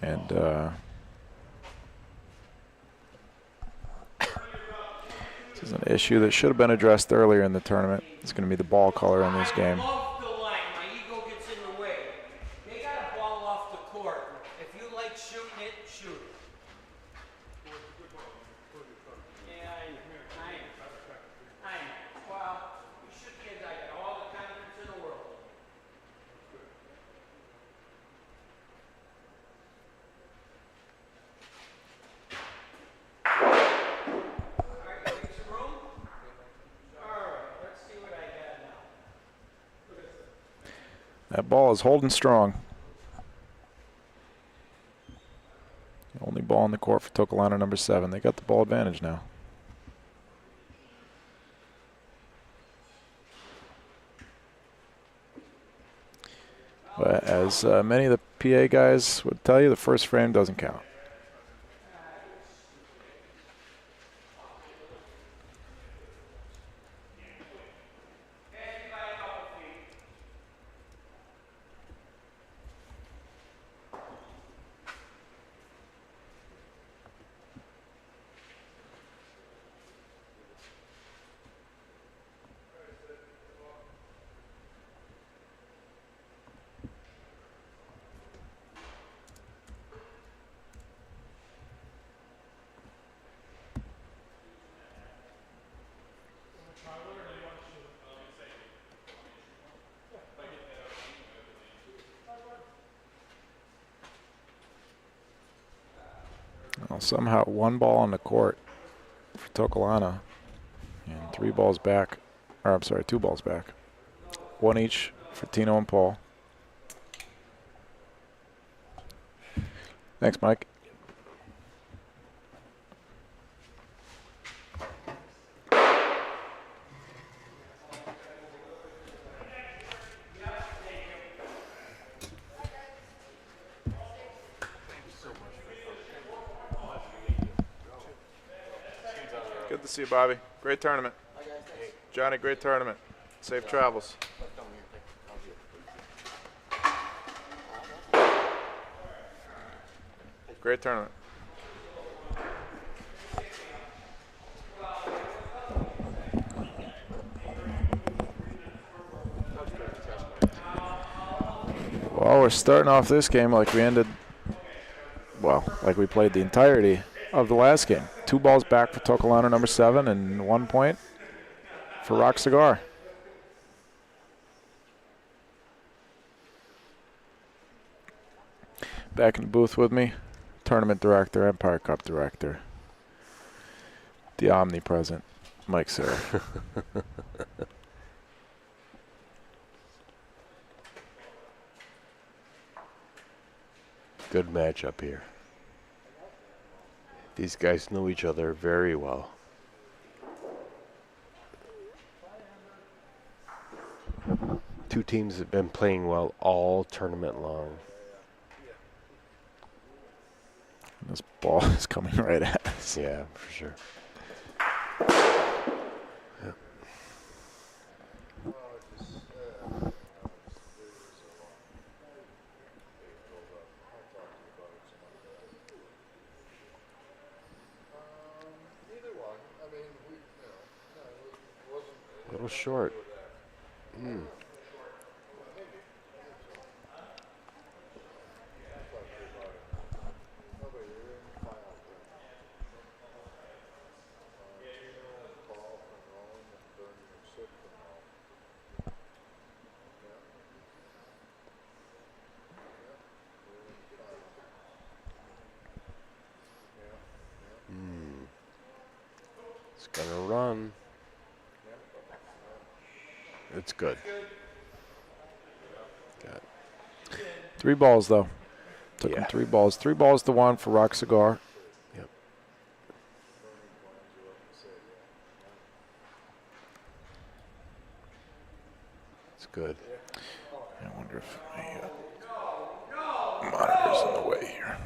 And this is an issue that should have been addressed earlier in the tournament. It's going to be the ball color in this game. Off the line, my ego gets in the way. They got a ball off the court. If you like shooting it, shoot it. Yeah, I know. Well, you should get like all the confidence in the world. All right, make some room. All right, let's see what I got now. That ball is holding strong. The only ball on the court for Tokalana number 7. They got the ball advantage now. But as many of the PA guys would tell you, the first frame doesn't count. Well, somehow 1 ball on the court for Tokalana and 3 balls back, or I'm sorry, 2 balls back. 1 each for Tino and Paul. Thanks, Mike. Good to see you, Bobby. Great tournament. Johnny, great tournament. Safe travels. Great tournament. Well, we're starting off this game like we ended, well, like we played the entirety of the last game. 2 balls back for Tocolano number 7 and 1 point for Rock Cigar. Back in the booth with me, tournament director, Empire Cup director, the omnipresent Mike Serra. Good matchup here. These guys know each other very well. Two teams have been playing well all tournament long. This ball is coming right at us. Yeah, for sure. Yep. A little short. It's gonna run. It's good. Got 3 balls, though. Took him 3 balls. 3 balls to 1 for Rock Cigar. Yep. It's good. I wonder if my monitor's in the way here.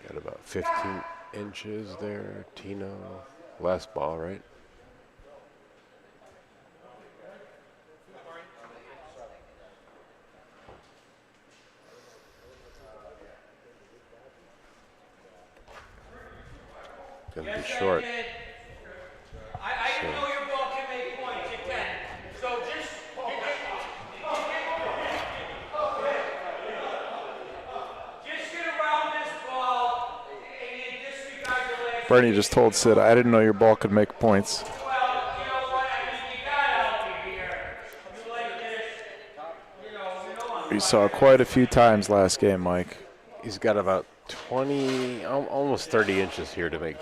Got about 15 inches there, Tino. Last ball, right? Gonna be short. I know your ball can make points. It can. So just get around this ball and disregard the last. Bernie just told Sid, I didn't know your ball could make points. Well, you know what? I mean, you gotta help me here. You like this, We saw quite a few times last game, Mike. He's got about 20, almost 30 inches here to make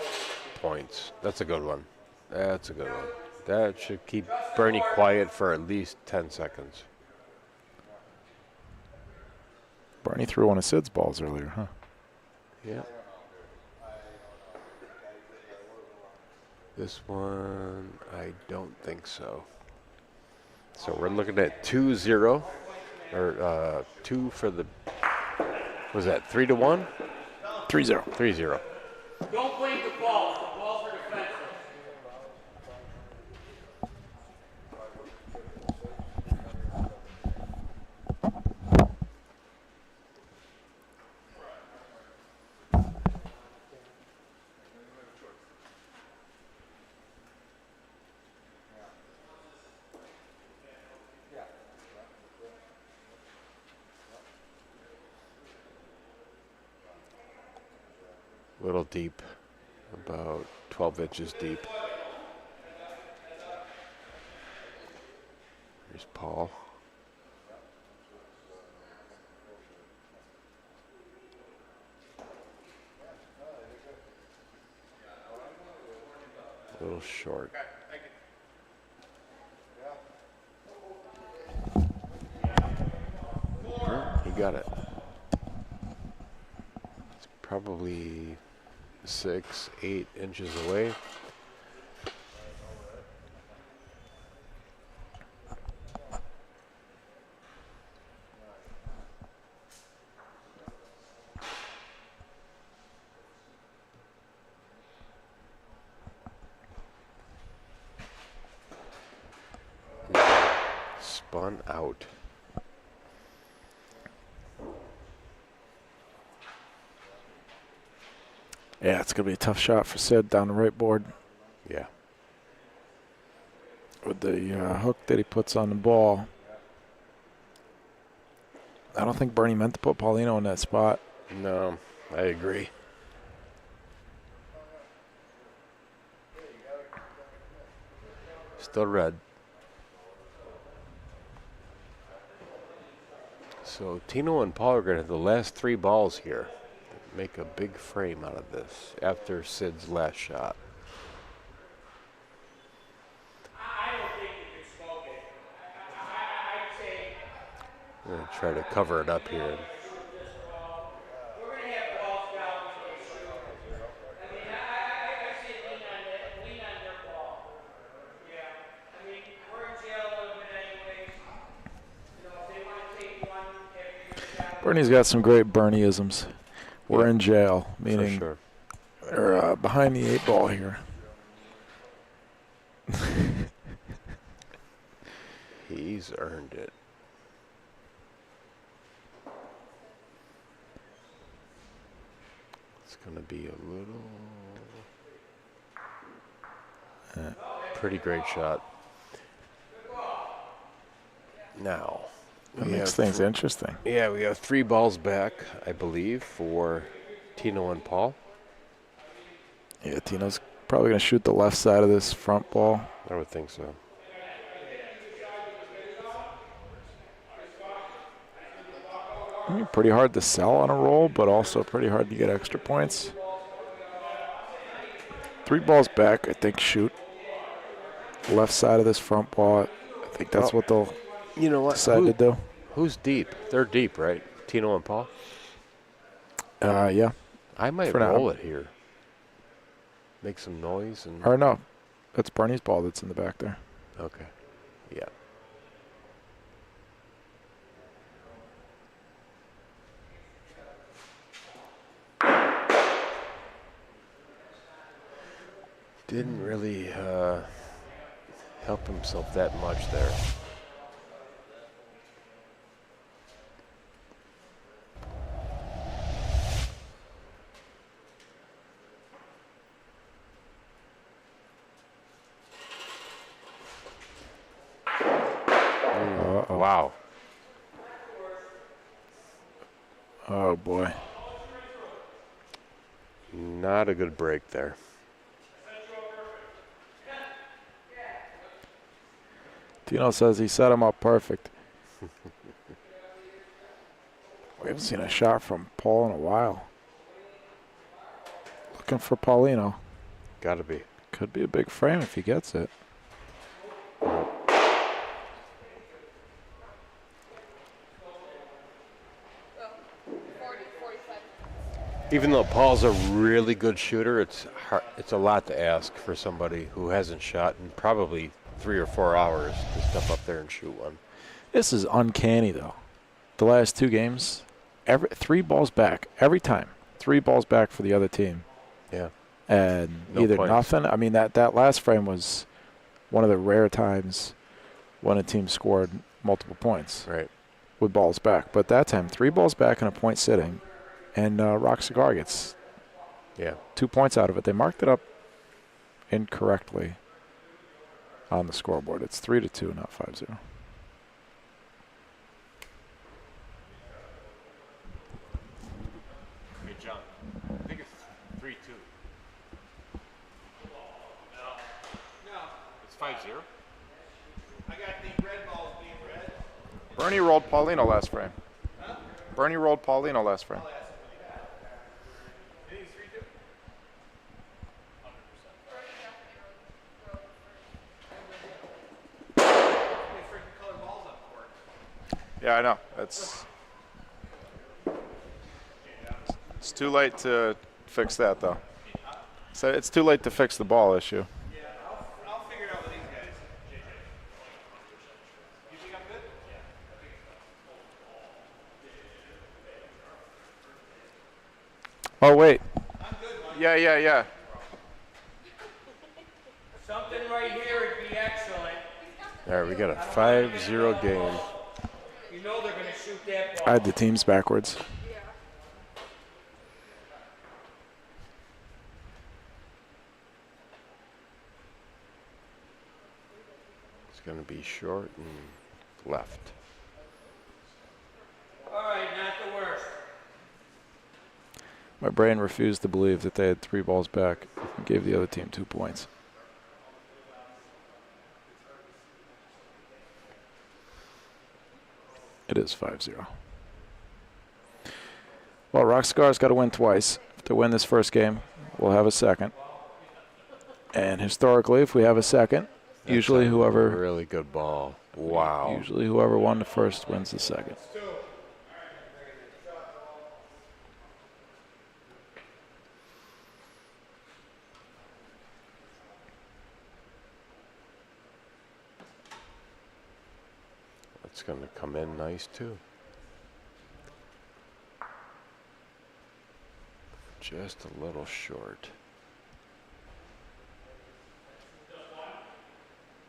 points. That's a good one. That's a good one. That should keep Bernie quiet for at least 10 seconds. Bernie threw one of Sid's balls earlier, huh? Yeah. This one, I don't think so. So we're looking at 2-0, or 2 for the, was that 3-1? 3-0. 3-0. don't blame the balls. The balls are defensive. A little deep, about 12 inches deep. Here's Paul. A little short. He got it. It's probably 6-8 inches away. spun out. Yeah, it's going to be a tough shot for Sid down the right board. Yeah. With the hook that he puts on the ball. I don't think Bernie meant to put Paulino in that spot. No, I agree. Still red. So Tino and Paul are going to have the last 3 balls here. Make a big frame out of this after Sid's last shot. I don't think you can smoke it. I'd say I'm going to try to cover it up here. we're going to have balls down when they shoot. I mean, I say lean on their ball. Yeah. I mean, we're in jail a little bit anyways. You know, if they want to take one every shot. Bernie's got some great Bernieisms. We're in jail, meaning For sure. they're behind the 8 ball here. He's earned it. It's going to be a little... pretty great shot. Now... That we makes have things interesting. Yeah, we have 3 balls back, I believe, for Tino and Paul. Yeah, Tino's probably going to shoot the left side of this front ball. I would think so. I mean, pretty hard to sell on a roll, but also pretty hard to get extra points. 3 balls back, I think, shoot. Left side of this front ball. I think that's what they'll decide to do. Who's deep? They're deep, right? Tino and Paul? Yeah. I might For now. roll it here. Make some noise. And Or no, that's Bernie's ball that's in the back there. Okay. Yeah. Didn't really help himself that much there. Wow. Oh, boy. Not a good break there. Tino says he set him up perfect. We haven't seen a shot from Paul in a while. Looking for Paulino. Gotta be. Could be a big frame if he gets it. Even though Paul's a really good shooter, it's hard, it's a lot to ask for somebody who hasn't shot in probably 3 or 4 hours to step up there and shoot one. This is uncanny, though. The last 2 games, 3 balls back every time. 3 balls back for the other team. Yeah. And No either points. nothing. I mean, that last frame was one of the rare times when a team scored multiple points. Right. With balls back. But that time, 3 balls back and a point sitting. And Rock Cigar gets 2 points out of it. They marked it up incorrectly on the scoreboard. It's 3-2, not 5-0. Hey, John. I think it's 3-2. No. It's 5-0? I got the red balls being red. Bernie rolled Paulino last frame. Huh? Bernie rolled Paulino last frame. Yeah, I know. It's too late to fix that, though. So it's too late to fix the ball issue. Yeah, I'll figure it out with these guys. You think I'm good? Oh, wait. I'm good, Mike. Yeah. Something right here would be excellent. All right, we got a 5-0 game. You know they're going to shoot that ball. I had the teams backwards. It's going to be short and left. All right, not the worst. My brain refused to believe that they had 3 balls back and gave the other team 2 points. It is 5-0. Well, Rockscar's got to win twice. If they win this first game, we'll have a second. And historically, if we have a second, That's usually a whoever really good ball. Wow. Usually whoever won the first wins the second. It's going to come in nice too. Just a little short.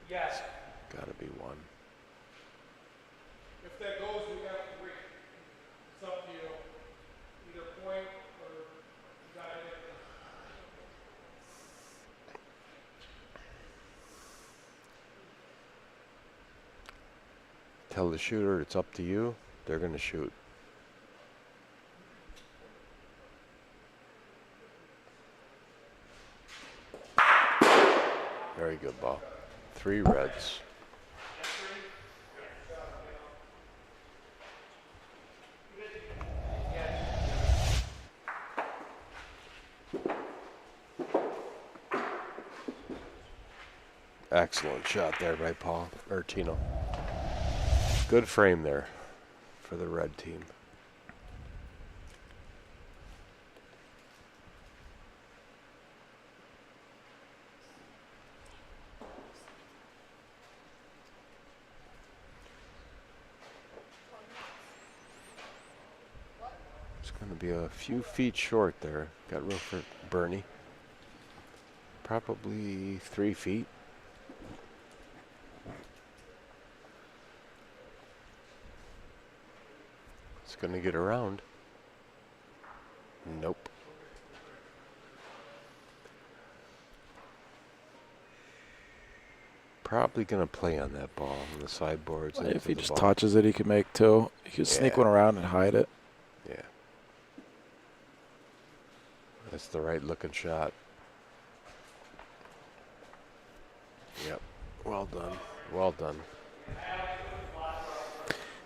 Yes. Got to be 1. If that goes, we have to wait. It's up to you. Either point or you got it. Tell the shooter it's up to you. They're going to shoot. Very good ball. 3 reds. Excellent shot there by Paul or Tino. Good frame there for the red team. It's going to be a few feet short there. Got room for Bernie. Probably 3 feet. It's going to get around. Nope. Probably going to play on that ball on the sideboards. If he just touches it, he could make 2. He could sneak one around and hide it. Yeah. That's the right looking shot. Yep. Well done. Well done.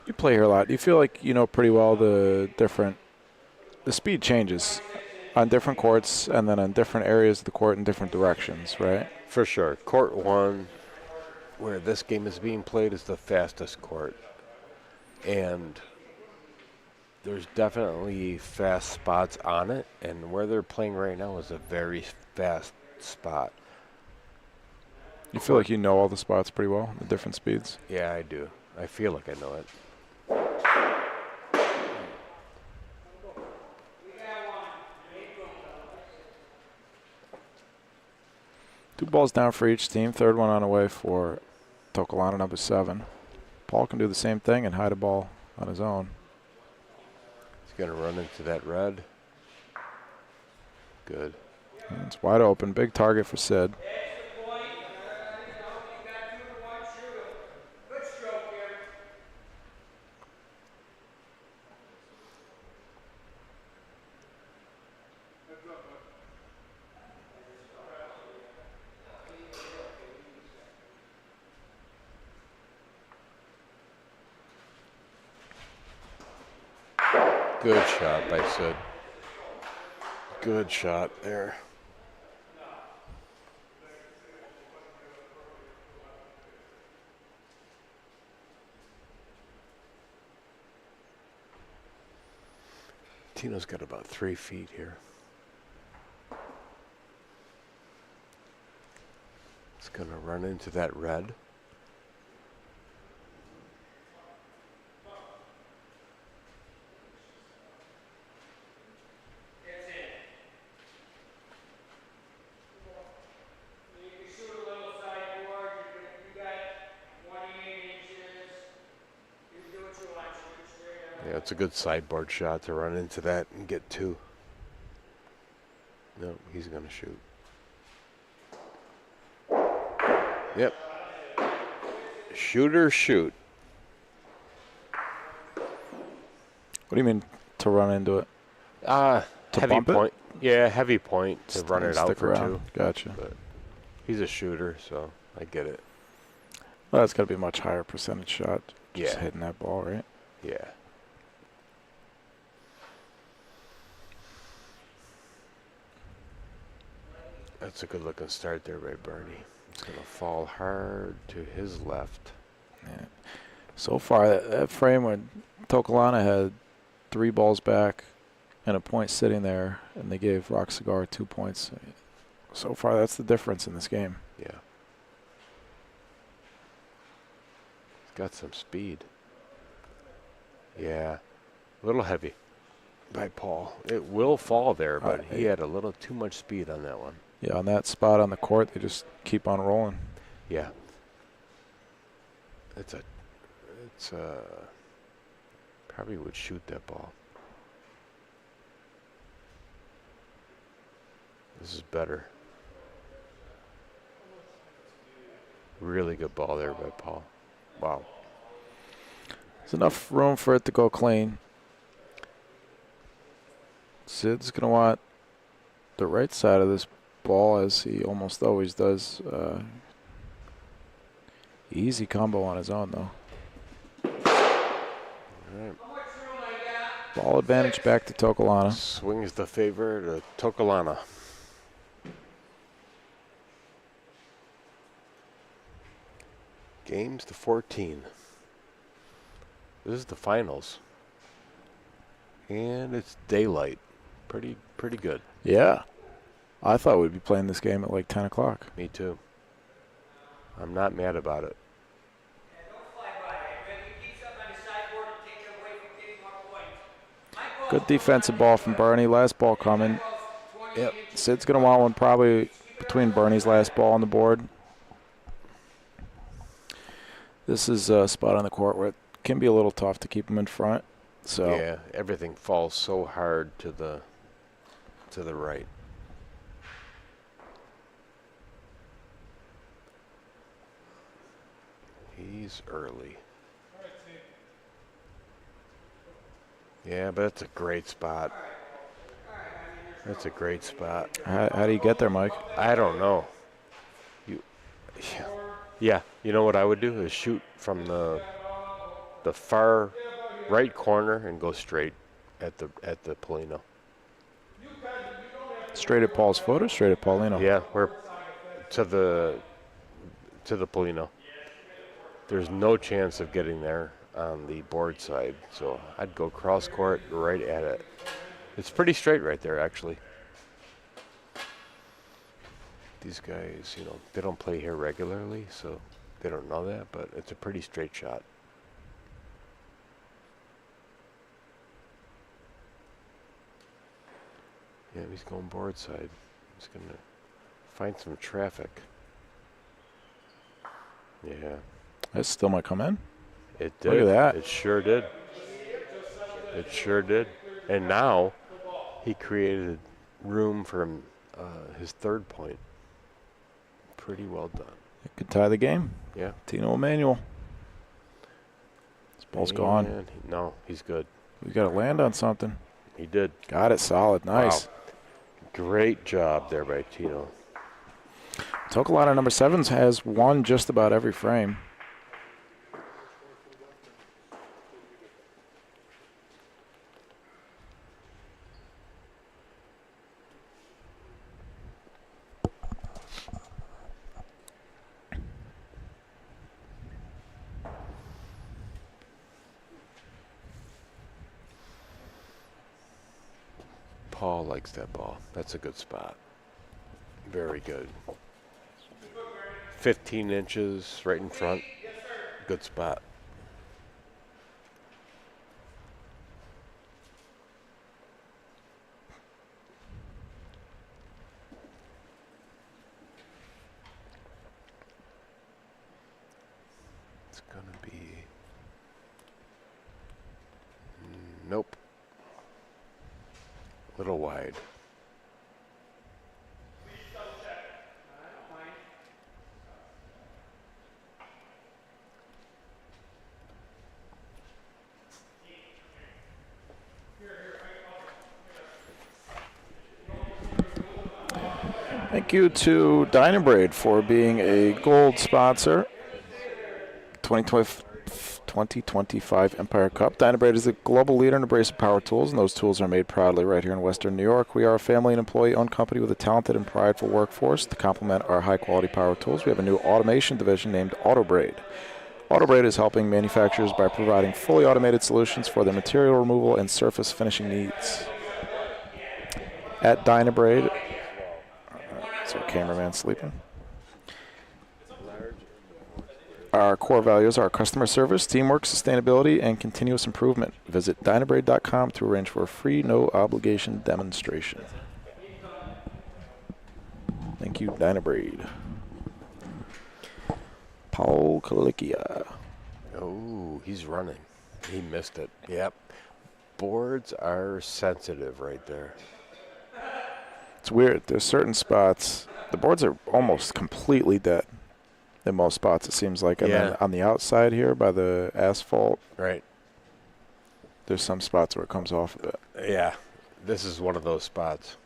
You play here a lot. You feel like you know pretty well the speed changes on different courts and then on different areas of the court in different directions, right? For sure. Court 1, where this game is being played, is the fastest court. And there's definitely fast spots on it, and where they're playing right now is a very fast spot. You feel like you know all the spots pretty well, the different speeds? Yeah, I do. I feel like I know it. Two balls down for each team. Third one on the way for Tokolana, number 7. Paul can do the same thing and hide a ball on his own. He's going to run into that red. Good. And it's wide open. Big target for Sid. Good shot by Sid. Good shot there. Tino's got about 3 feet here. It's going to run into that red. it's a good sideboard shot to run into that and get 2. No, he's going to shoot. Yep. Shooter shoot. What do you mean to run into it? To Heavy bump it? point. Yeah, heavy point to run it out Stick for around. 2. Gotcha. But he's a shooter, so I get it. Well, that's got to be a much higher percentage shot. Just Yeah. hitting that ball, right? Yeah. That's a good looking start there by Bernie. It's going to fall hard to his left. Yeah. So far, that frame when Tokalana had 3 balls back and a point sitting there, and they gave Rock Cigar 2 points. So far, that's the difference in this game. Yeah. He's got some speed. Yeah. A little heavy by Paul. It will fall there, but he had a little too much speed on that one. Yeah, on that spot on the court, they just keep on rolling. Yeah. Probably would shoot that ball. This is better. Really good ball there by Paul. Wow. There's enough room for it to go clean. Sid's going to want the right side of this ball, as he almost always does. Easy combo on his own, though. Right. Ball advantage back to Tokalana. Swings the favor to Tokalana. Games to 14. This is the finals. And it's daylight. Pretty good. Yeah. I thought we'd be playing this game at like 10 o'clock. Me too. I'm not mad about it. Good defensive ball from Bernie. Last ball coming. Yep. Sid's going to want one probably between Bernie's last ball on the board. This is a spot on the court where it can be a little tough to keep him in front. So yeah, everything falls so hard to the right. He's early. Yeah, but it's a great spot. That's a great spot. How do you get there, Mike? I don't know. Yeah, you know what I would do is shoot from the far right corner and go straight at the Polino. Straight at Paul's foot or straight at Paulino? Yeah, we're to the Polino. There's no chance of getting there on the board side, so I'd go cross court right at it. It's pretty straight right there, actually. These guys, you know, they don't play here regularly, so they don't know that, but it's a pretty straight shot. Yeah, he's going board side. He's going to find some traffic. Yeah. That still might come in. It did. Look at that. It sure did. It sure did. And now he created room for his third point. Pretty well done. It could tie the game. Yeah. Tino Emanuel. This ball's gone. No, he's good. We got to land on something. He did. Got it solid. Nice. Wow. Great job there by Tino. Tokalana number 7 has won just about every frame. Paul likes that ball. That's a good spot. Very good. 15 inches right in front. Good spot. It's going to be Little wide. Thank you to Dynabraid for being a gold sponsor. 2025 Empire Cup. Dynabraid is a global leader in abrasive power tools, and those tools are made proudly right here in Western New York. We are a family and employee-owned company with a talented and prideful workforce. To complement our high-quality power tools, we have a new automation division named AutoBraid. AutoBraid is helping manufacturers by providing fully automated solutions for their material removal and surface finishing needs. At Dynabraid, is our cameraman sleeping? Our core values are customer service, teamwork, sustainability, and continuous improvement. Visit Dynabraid.com to arrange for a free, no-obligation demonstration. Thank you, Dynabraid. Paul Kalikia. Oh, he's running. He missed it. Yep. Boards are sensitive right there. It's weird. There's certain spots. The boards are almost completely dead. In most spots, it seems like. And then on the outside here by the asphalt, right, there's some spots where it comes off a bit. Yeah, this is one of those spots.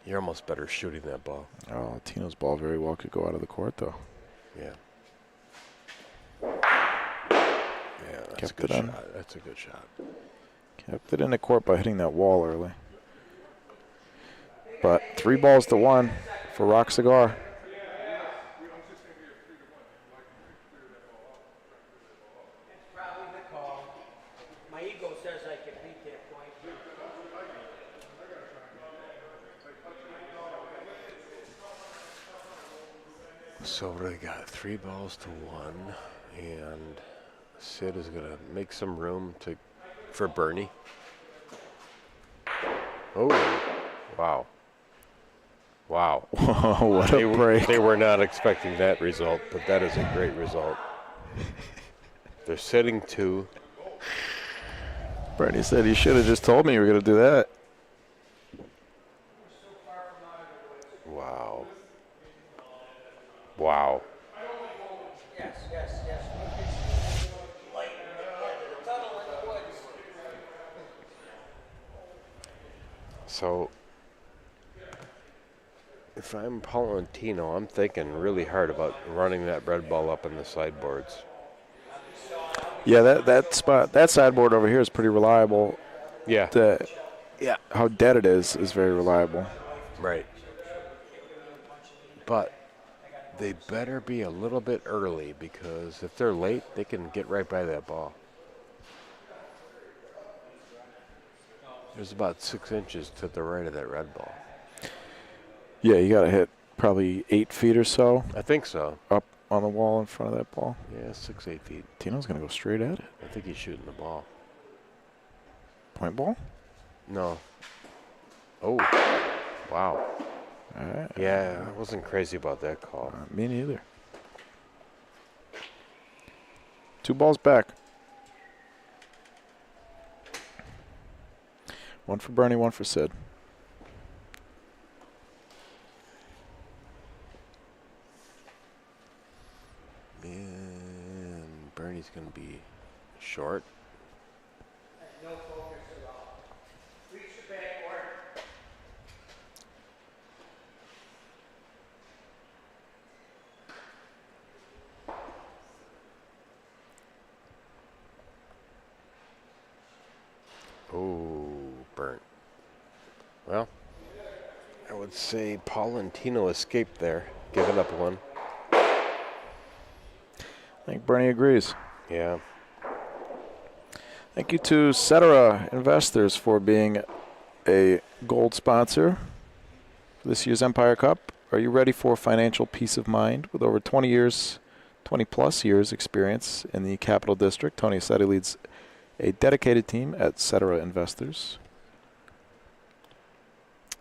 You're almost better shooting that ball. Oh, Tino's ball very well could go out of the court, though. Yeah. Yeah, that's a good shot. That's a good shot. Kept it in the court by hitting that wall early. But 3-1 for Rock Cigar. My ego says I can beat that point. So we got 3-1, and Sid is gonna make some room for Bernie. Oh, wow. Wow. What a break. They were not expecting that result, but that is a great result. They're sitting 2. Bernie said, you should have just told me you were going to do that. Wow. Wow. Yes. Light in the tunnel in the woods. So, if I'm Paul and Tino, I'm thinking really hard about running that red ball up in the sideboards. Yeah, that sideboard over here is pretty reliable. Yeah. How dead it is very reliable. Right. But they better be a little bit early, because if they're late, they can get right by that ball. There's about 6 inches to the right of that red ball. Yeah, you got to hit probably 8 feet or so. I think so. Up on the wall in front of that ball. Yeah, 6-8 feet. Tino's going to go straight at it. I think he's shooting the ball. Point ball? No. Oh, wow. All right. Yeah, I wasn't crazy about that call. Me neither. 2 balls back. 1 for Bernie, 1 for Sid. And Bernie's going to be short. No focus at all. Reach the backboard. Oh, burnt. Well, I would say Paul and Tino escaped there, giving up 1. I think Bernie agrees. Yeah. Thank you to Cetera Investors for being a gold sponsor for this year's Empire Cup. Are you ready for financial peace of mind? With over 20 plus years experience in the Capital District, Tony Assetti leads a dedicated team at Cetera Investors.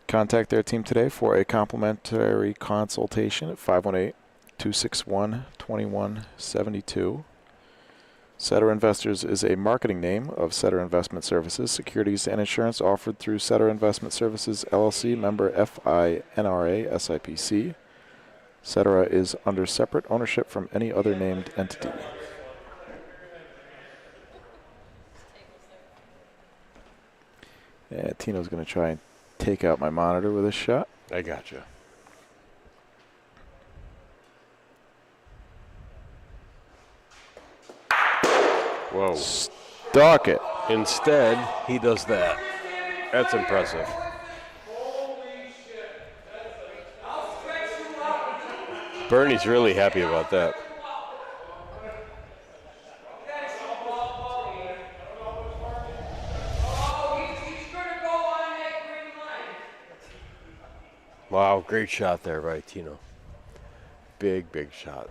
Contact their team today for a complimentary consultation at 518-261-2172. Setter Investors is a marketing name of Setter Investment Services, securities and insurance offered through Setter Investment Services, LLC, member FINRA, SIPC. Cetera is under separate ownership from any other named entity. Yeah, Tino's going to try and take out my monitor with this shot. I gotcha. Whoa. Stuck it. Instead, he does that. That's impressive. Bernie's really happy about that. Wow, great shot there by Tino. Big, big shot.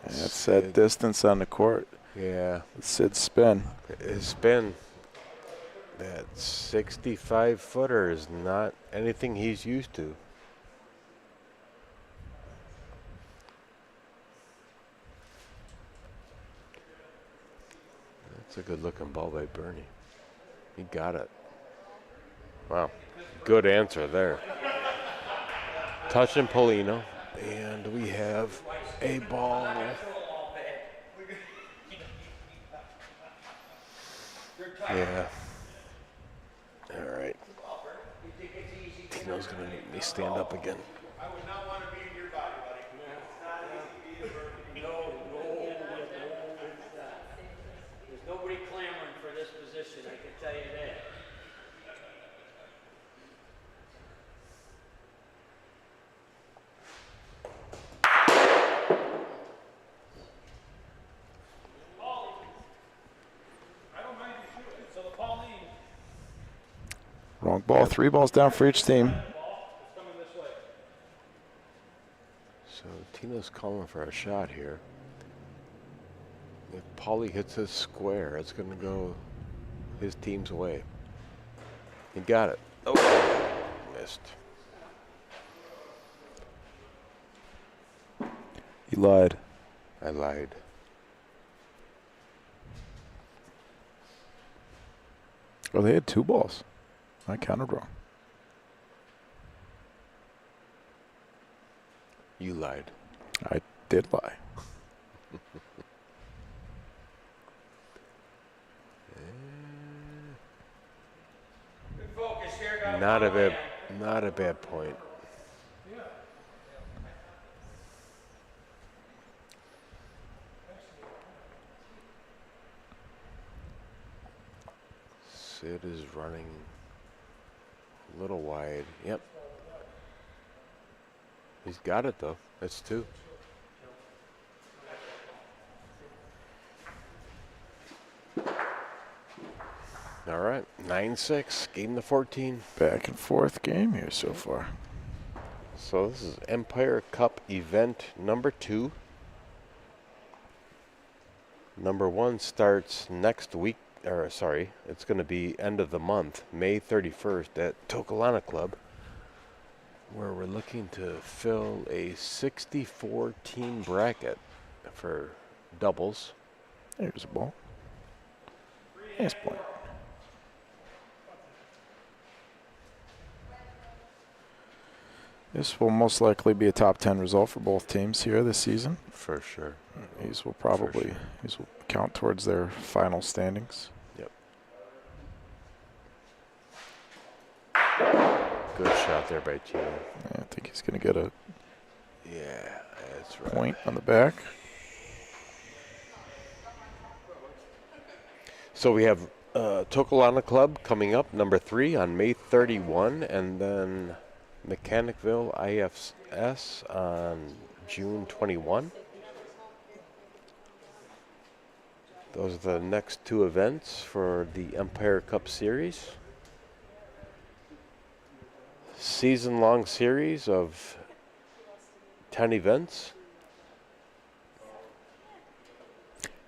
That's that distance on the court. Yeah. Sid's spin. His spin, that 65-footer is not anything he's used to. That's a good-looking ball by Bernie. He got it. Wow. Good answer there. Touching Polino. And we have a ball. Yeah. All right. Tino's going to make me stand up again. I would not want to be in your body, buddy. There's nobody clamoring for this position, I can tell you that. Wrong ball. 3 balls down for each team. So Tino's calling for a shot here. If Paulie hits his square, it's going to go his team's way. He got it. Oh, missed. He lied. I lied. Oh, they had 2 balls. I counted wrong. You lied. I did lie. Not a bad point. Sid is running a little wide. Yep. He's got it though. That's 2. All right, 9-6, game to 14. Back and forth game here so far. So this is Empire Cup event number 2. Number 1 starts next week, or sorry, it's going to be end of the month, May 31st at Tokelana Club, where we're looking to fill a 64-team bracket for doubles. There's a ball. Nice point. This will most likely be a top 10 result for both teams here this season. For sure. These will probably these will count towards their final standings. Yep. Good shot there by Tino. Yeah, I think he's going to get a that's right. point on the back. So we have Tokelana Club coming up, number 3 on May 31, and then Mechanicville IFS on June 21. Those are the next 2 events for the Empire Cup Series. Season-long series of 10 events.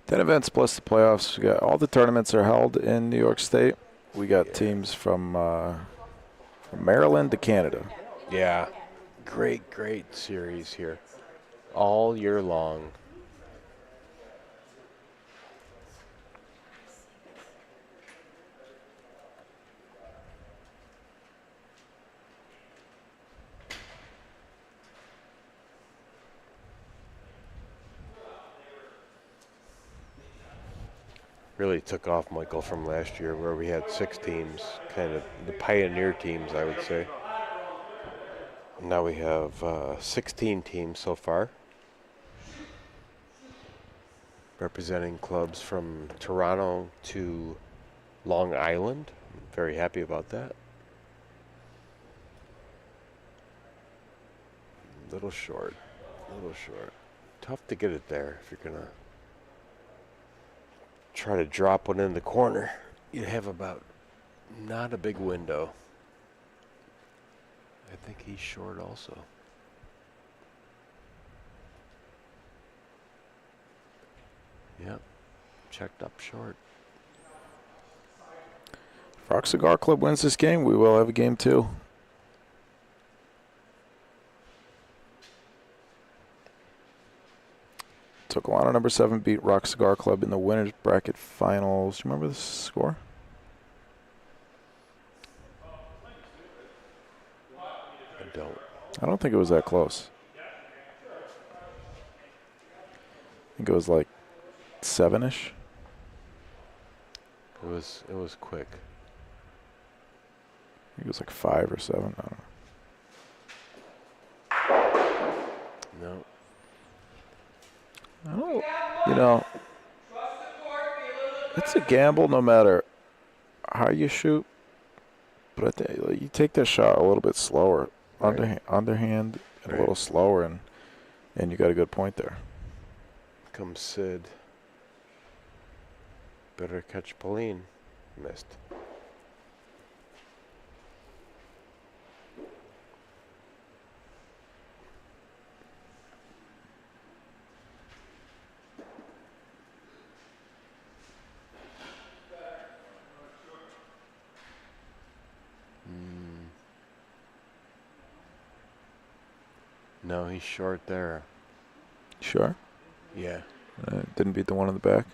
10 events plus the playoffs. We got all the tournaments are held in New York State. We got teams from From Maryland to Canada. Yeah, great series here, all year long. Really took off, Michael, from last year where we had 6 teams, kind of the pioneer teams, I would say. Now we have 16 teams so far, representing clubs from Toronto to Long Island. I'm very happy about that. Little short. Tough to get it there if you're going to try to drop one in the corner. You have about not a big window. I think he's short also. Yep, checked up short. If Rock Cigar Club wins this game, we will have a game 2. Tocolano number 7 beat Rock Cigar Club in the winners bracket finals. Do you remember the score? I don't think it was that close. I think it was like 7-ish. It was quick. I think it was like 5 or 7. I don't know. No. You know, it's a gamble no matter how you shoot. But I think you take that shot a little bit slower, right. underhand, and Right. a little slower, and you got a good point there. Comes Sid. Better catch Pauline. Missed. No, he's short there. Sure. Yeah. Didn't beat the one in the back.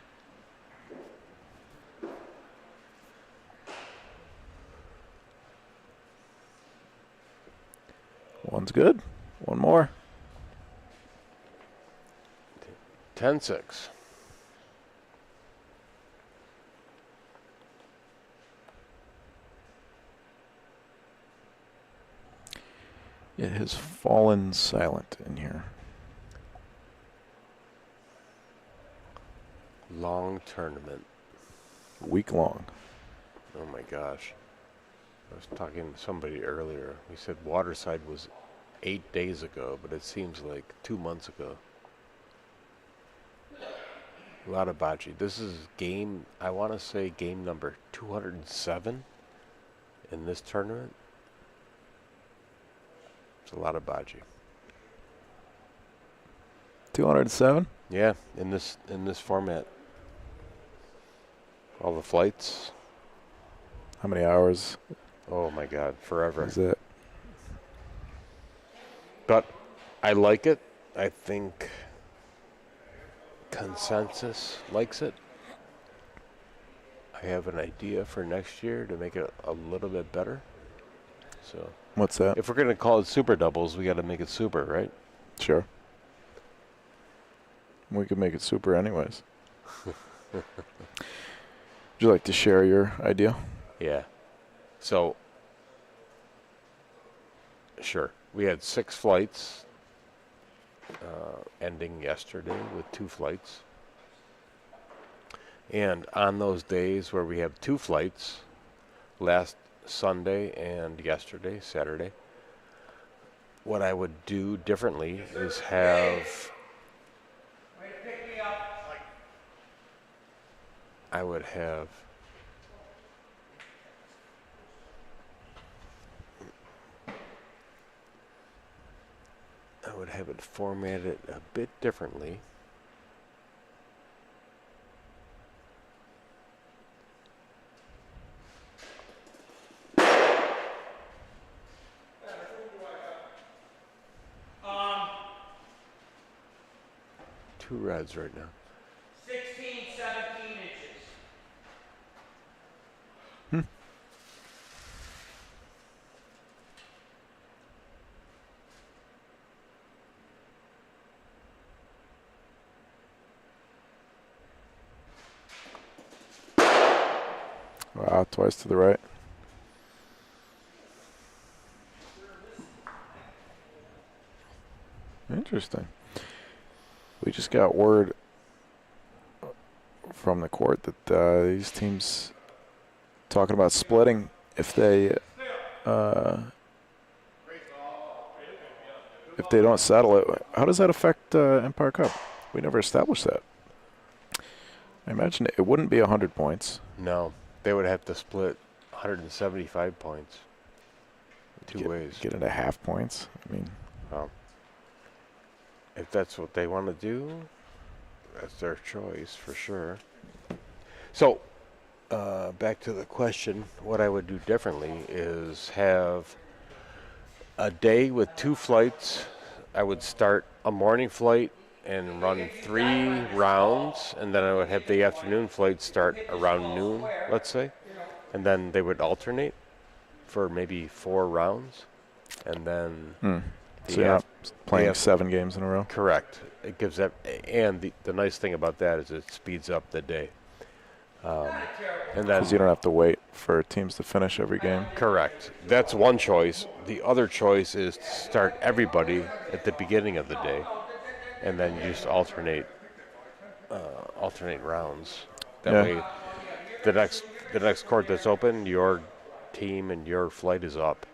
One's good. One more. 10-6. It has fallen silent in here. Long tournament. Week long. Oh my gosh. I was talking to somebody earlier. We said Waterside was 8 days ago, but it seems like 2 months ago. A lot of bocce. This is game, I want to say game number 207 in this tournament. It's a lot of bocce. 207? Yeah, in this format. All the flights. How many hours Oh my God, forever. is it? But I like it. I think consensus likes it. I have an idea for next year to make it a little bit better. So What's that? if we're going to call it super doubles, we got to make it super, right? Sure. We could make it super anyways. Would you like to share your idea? Yeah. So, sure. We had 6 flights ending yesterday with 2 flights. And on those days where we have 2 flights, last Sunday and yesterday, Saturday, what I would do differently is have I would have it formatted a bit differently. 2 reds right now. 16, 17 inches. Wow, twice to the right. Interesting. We just got word from the court that these teams talking about splitting if they don't settle it. How does that affect Empire Cup? We never established that. I imagine it wouldn't be 100 points. No, they would have to split 175 points. Two ways. Get into half points. I mean, if that's what they want to do, that's their choice for sure. So, back to the question, what I would do differently is have a day with 2 flights. I would start a morning flight and run 3 rounds, and then I would have the afternoon flight start around noon, let's say, and then they would alternate for maybe 4 rounds, and then so you're not playing 7 games in a row? Correct. It gives that, and the nice thing about that is it speeds up the day. And then Because you don't have to wait for teams to finish every game. Correct. That's one choice. The other choice is to start everybody at the beginning of the day, and then you just alternate rounds. That way, the next court that's open, your team and your flight is up.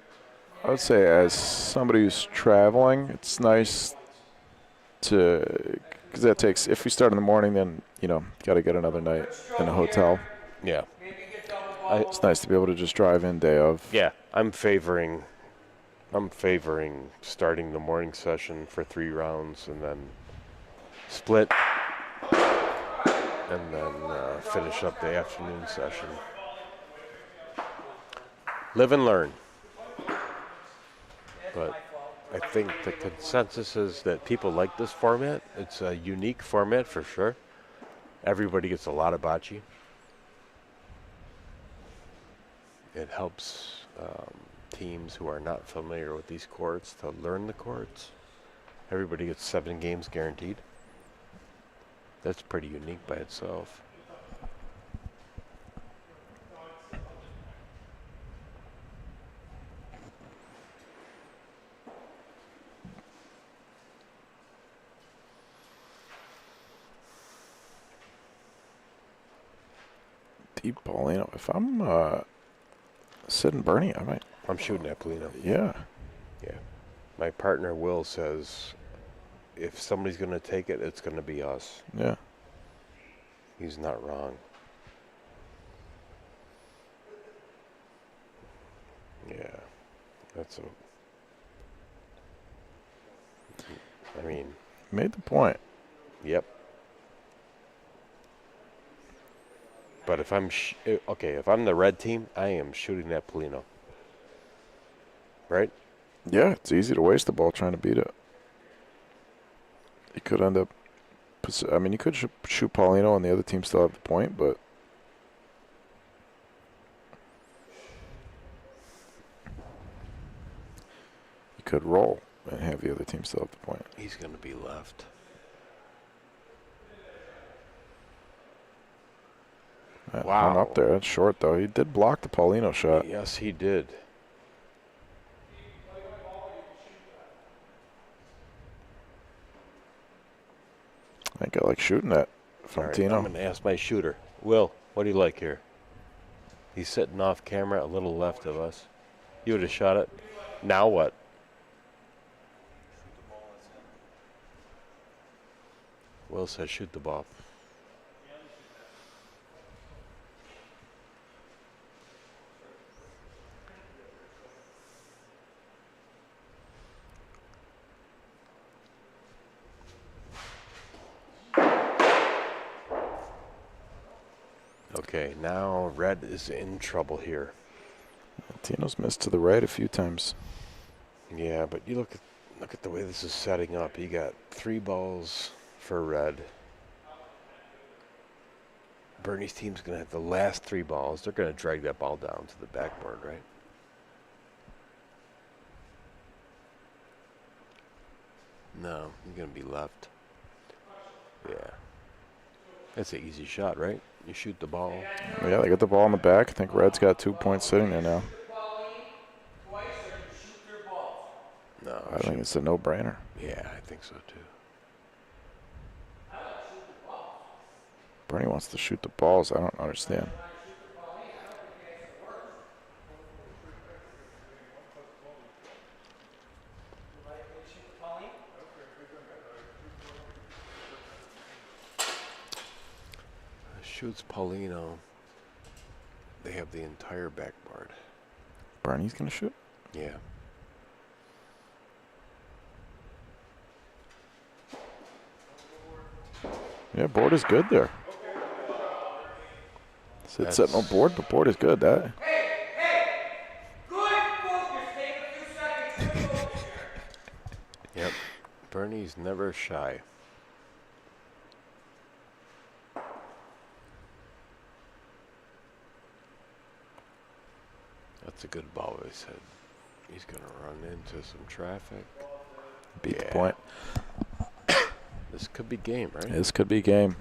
I would say as somebody who's traveling, it's nice to, because that takes, if we start in the morning, then, got to get another night in a hotel. Yeah. It's nice to be able to just drive in day of. Yeah, I'm favoring starting the morning session for 3 rounds and then split and then finish up the afternoon session. Live and learn. But I think the consensus is that people like this format. It's a unique format for sure. Everybody gets a lot of bocce. It helps teams who are not familiar with these courts to learn the courts. Everybody gets 7 games guaranteed. That's pretty unique by itself. Deep Paulino. If I'm sitting Bernie, I might. I'm shooting at Paulino. Yeah. Yeah. My partner Will says if somebody's going to take it, it's going to be us. Yeah. He's not wrong. Yeah. I mean. Made the point. Yep. But if I'm if I'm the red team, I am shooting that Paulino. Right? Yeah, it's easy to waste the ball trying to beat it. You could end up. I mean, you could shoot Paulino and the other team still have the point, but. You could roll and have the other team still have the point. He's going to be left. Wow. Up there. That's short, though. He did block the Paulino shot. Yes, he did. I think I like shooting that Fantino. Right, I'm going to ask my shooter. Will, what do you like here? He's sitting off camera a little left of us. You would have shot it. Now what? Will says shoot the ball. Okay, now red is in trouble here. Tino's missed to the right a few times. Yeah, but you look at the way this is setting up. You got 3 balls for red. Bernie's team's going to have the last 3 balls. They're going to drag that ball down to the backboard, right? No, you're going to be left. Yeah. That's an easy shot, right? You shoot the ball. Yeah, they got the ball in the back. I think red's got 2 points sitting there now. No, I think it's a no-brainer. Yeah, I think so too. Bernie wants to shoot the balls. I don't understand. Shoots Paulino. They have the entire backboard. Bernie's going to shoot? Yeah. Yeah, board is good there. It's setting on board, but board is good. That. Yep. Bernie's never shy. That's a good ball, he said. He's going to run into some traffic. Beat the point. This could be game, right? This could be game.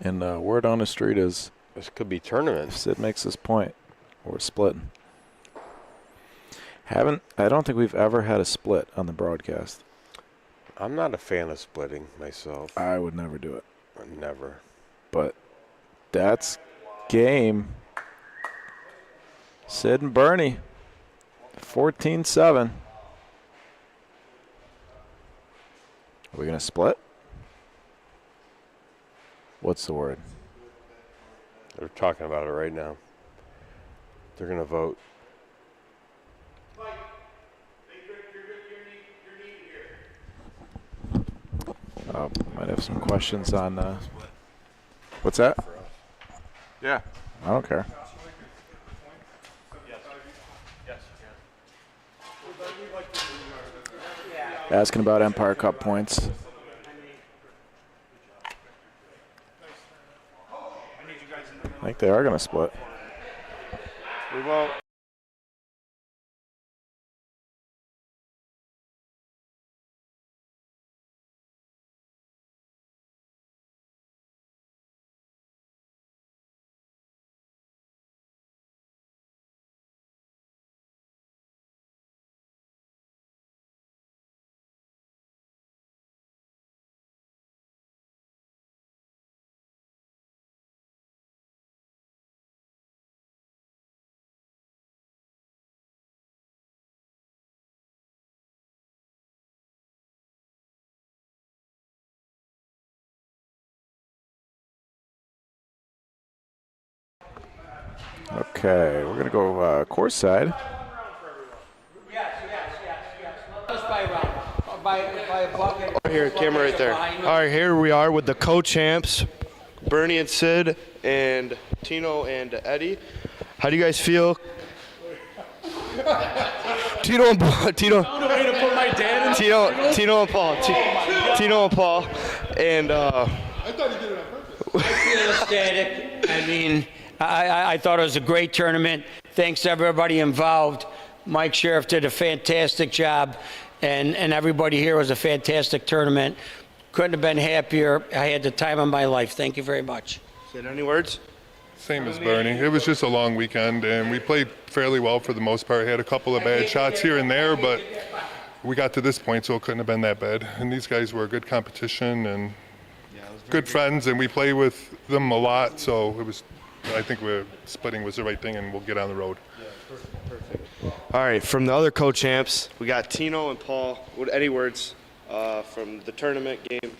And word on the street is this could be tournament. If Sid makes this point, we're splitting. I don't think we've ever had a split on the broadcast. I'm not a fan of splitting myself. I would never do it. Never. But that's game. Sid and Bernie, 14-7. Are we going to split? What's the word? They're talking about it right now. They're going to vote. Might have some questions on. What's that? Yeah. I don't care. Asking about Empire Cup points. I think they are going to split. We won't. Okay, we're going to go course side. Just by round. By a bucket. Here, camera right there. All right, here we are with the co-champs, Bernie and Sid, and Tino and Eddie. How do you guys feel? Tino and Paul. Tino and Paul. And I feel ecstatic. I mean, I thought it was a great tournament. Thanks to everybody involved. Mike Sheriff did a fantastic job, and everybody here was a fantastic tournament. Couldn't have been happier. I had the time of my life. Thank you very much. Sid, any words? Same as Bernie. It was just a long weekend, and we played fairly well for the most part. Had a couple of bad shots here and there, but we got to this point, so it couldn't have been that bad. And these guys were a good competition and good friends, and we play with them a lot, so it was. I think splitting was the right thing, and we'll get on the road. Yeah, perfect. All right, from the other co-champs, we got Tino and Paul. Any words from the tournament game?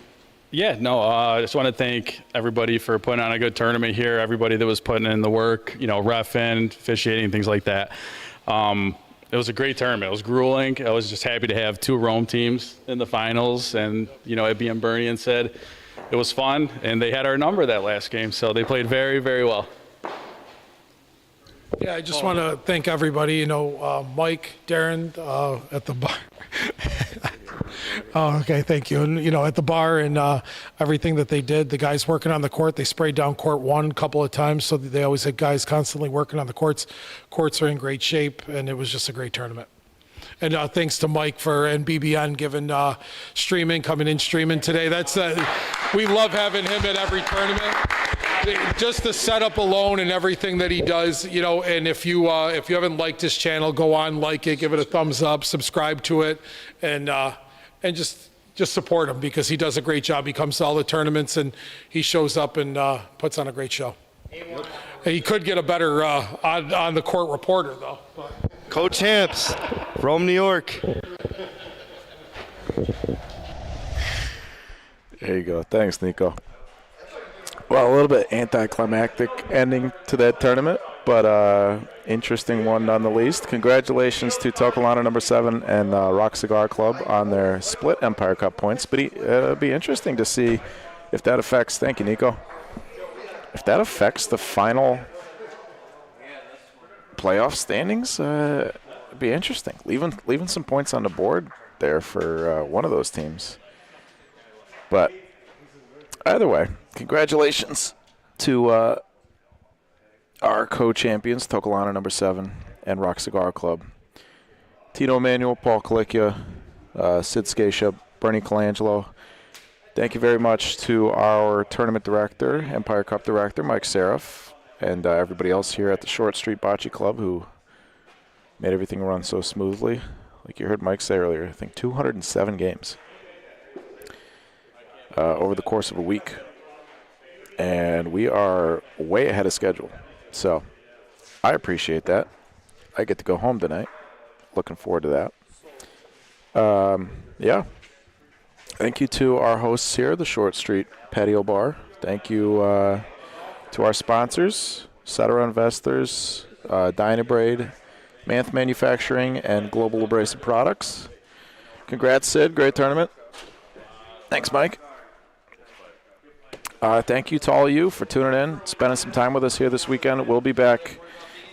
Yeah, no, I just want to thank everybody for putting on a good tournament here, everybody that was putting in the work, reffing, officiating, things like that. It was a great tournament. It was grueling. I was just happy to have 2 Rome teams in the finals, and, it being Bernie and Sid. It was fun, and they had our number that last game, so they played very, very well. Yeah, I just want to thank everybody. Mike, Darren at the bar. Oh, okay, thank you. And, at the bar and everything that they did, the guys working on the court, they sprayed down court 1 a couple of times, so they always had guys constantly working on the courts. Courts are in great shape, and it was just a great tournament. And thanks to Mike and BBN giving coming in streaming today. That's we love having him at every tournament. Just the setup alone and everything that he does, and if you haven't liked his channel, go on, like it, give it a thumbs up, subscribe to it, and just support him because he does a great job. He comes to all the tournaments and he shows up and puts on a great show. He could get a better on the court reporter though. Co-champs, Rome, New York. There you go. Thanks, Nico. Well, a little bit anticlimactic ending to that tournament, but interesting one none the least. Congratulations to Tokelana number 7 and Rock Cigar Club on their split Empire Cup points. But it'll be interesting to see if that affects. Thank you, Nico. If that affects the final playoff standings, it'd be interesting. Leaving some points on the board there for one of those teams. But either way, congratulations to our co-champions, Tokelana number 7 and Rock Cigar Club. Tito Emanuel, Paul Kalickia, Sid Scacia, Bernie Colangelo. Thank you very much to our tournament director, Empire Cup director, Mike Seraph, and everybody else here at the Short Street Bocce Club who made everything run so smoothly. Like you heard Mike say earlier, I think 207 games over the course of a week. And we are way ahead of schedule. So I appreciate that. I get to go home tonight. Looking forward to that. Yeah. Thank you to our hosts here, the Short Street Patio Bar. Thank you to our sponsors, Cetera Investors, Dynabraid, Manth Manufacturing, and Global Abrasive Products. Congrats, Sid. Great tournament. Thanks, Mike. Thank you to all of you for tuning in, spending some time with us here this weekend. We'll be back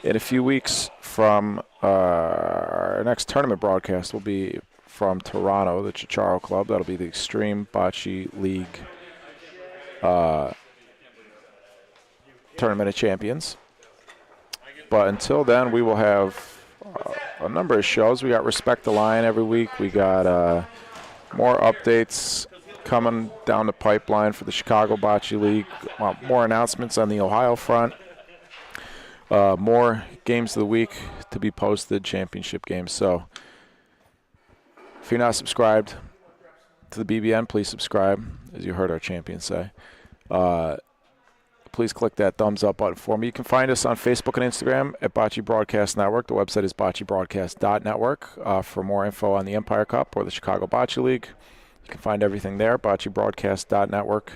in a few weeks from our next tournament broadcast. Will be from Toronto, the Chicharo Club. That'll be the Extreme Bocce League Tournament of Champions. But until then, we will have a number of shows. We got Respect the Line every week. We got more updates coming down the pipeline for the Chicago Bocce League. More announcements on the Ohio front. More games of the week to be posted, championship games. So if you're not subscribed to the BBN, please subscribe, as you heard our champion say. Please click that thumbs up button for me. You can find us on Facebook and Instagram at Bocce Broadcast Network. The website is boccebroadcast.network for more info on the Empire Cup or the Chicago Bocce League. You can find everything there, boccebroadcast.network.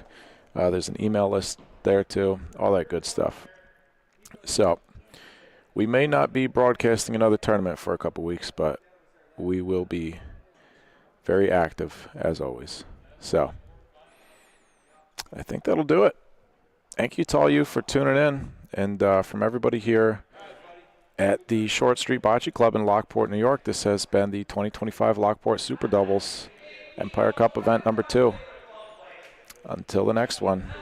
There's an email list there too, all that good stuff. So we may not be broadcasting another tournament for a couple weeks, but we will be very active as always. So I think that'll do it. Thank you to all you for tuning in, and from everybody here at the Short Street Bocce Club in Lockport, New York, this has been the 2025 Lockport Super Doubles Empire Cup event number 2. Until the next one,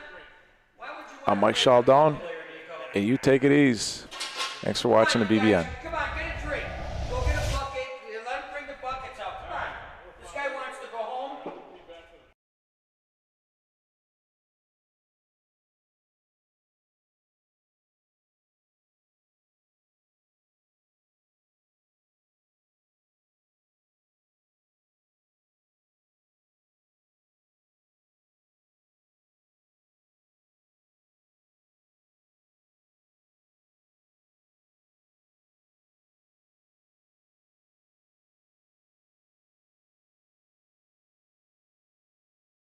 I'm Mike Chaldon, and you take it easy. Thanks for watching the BBN.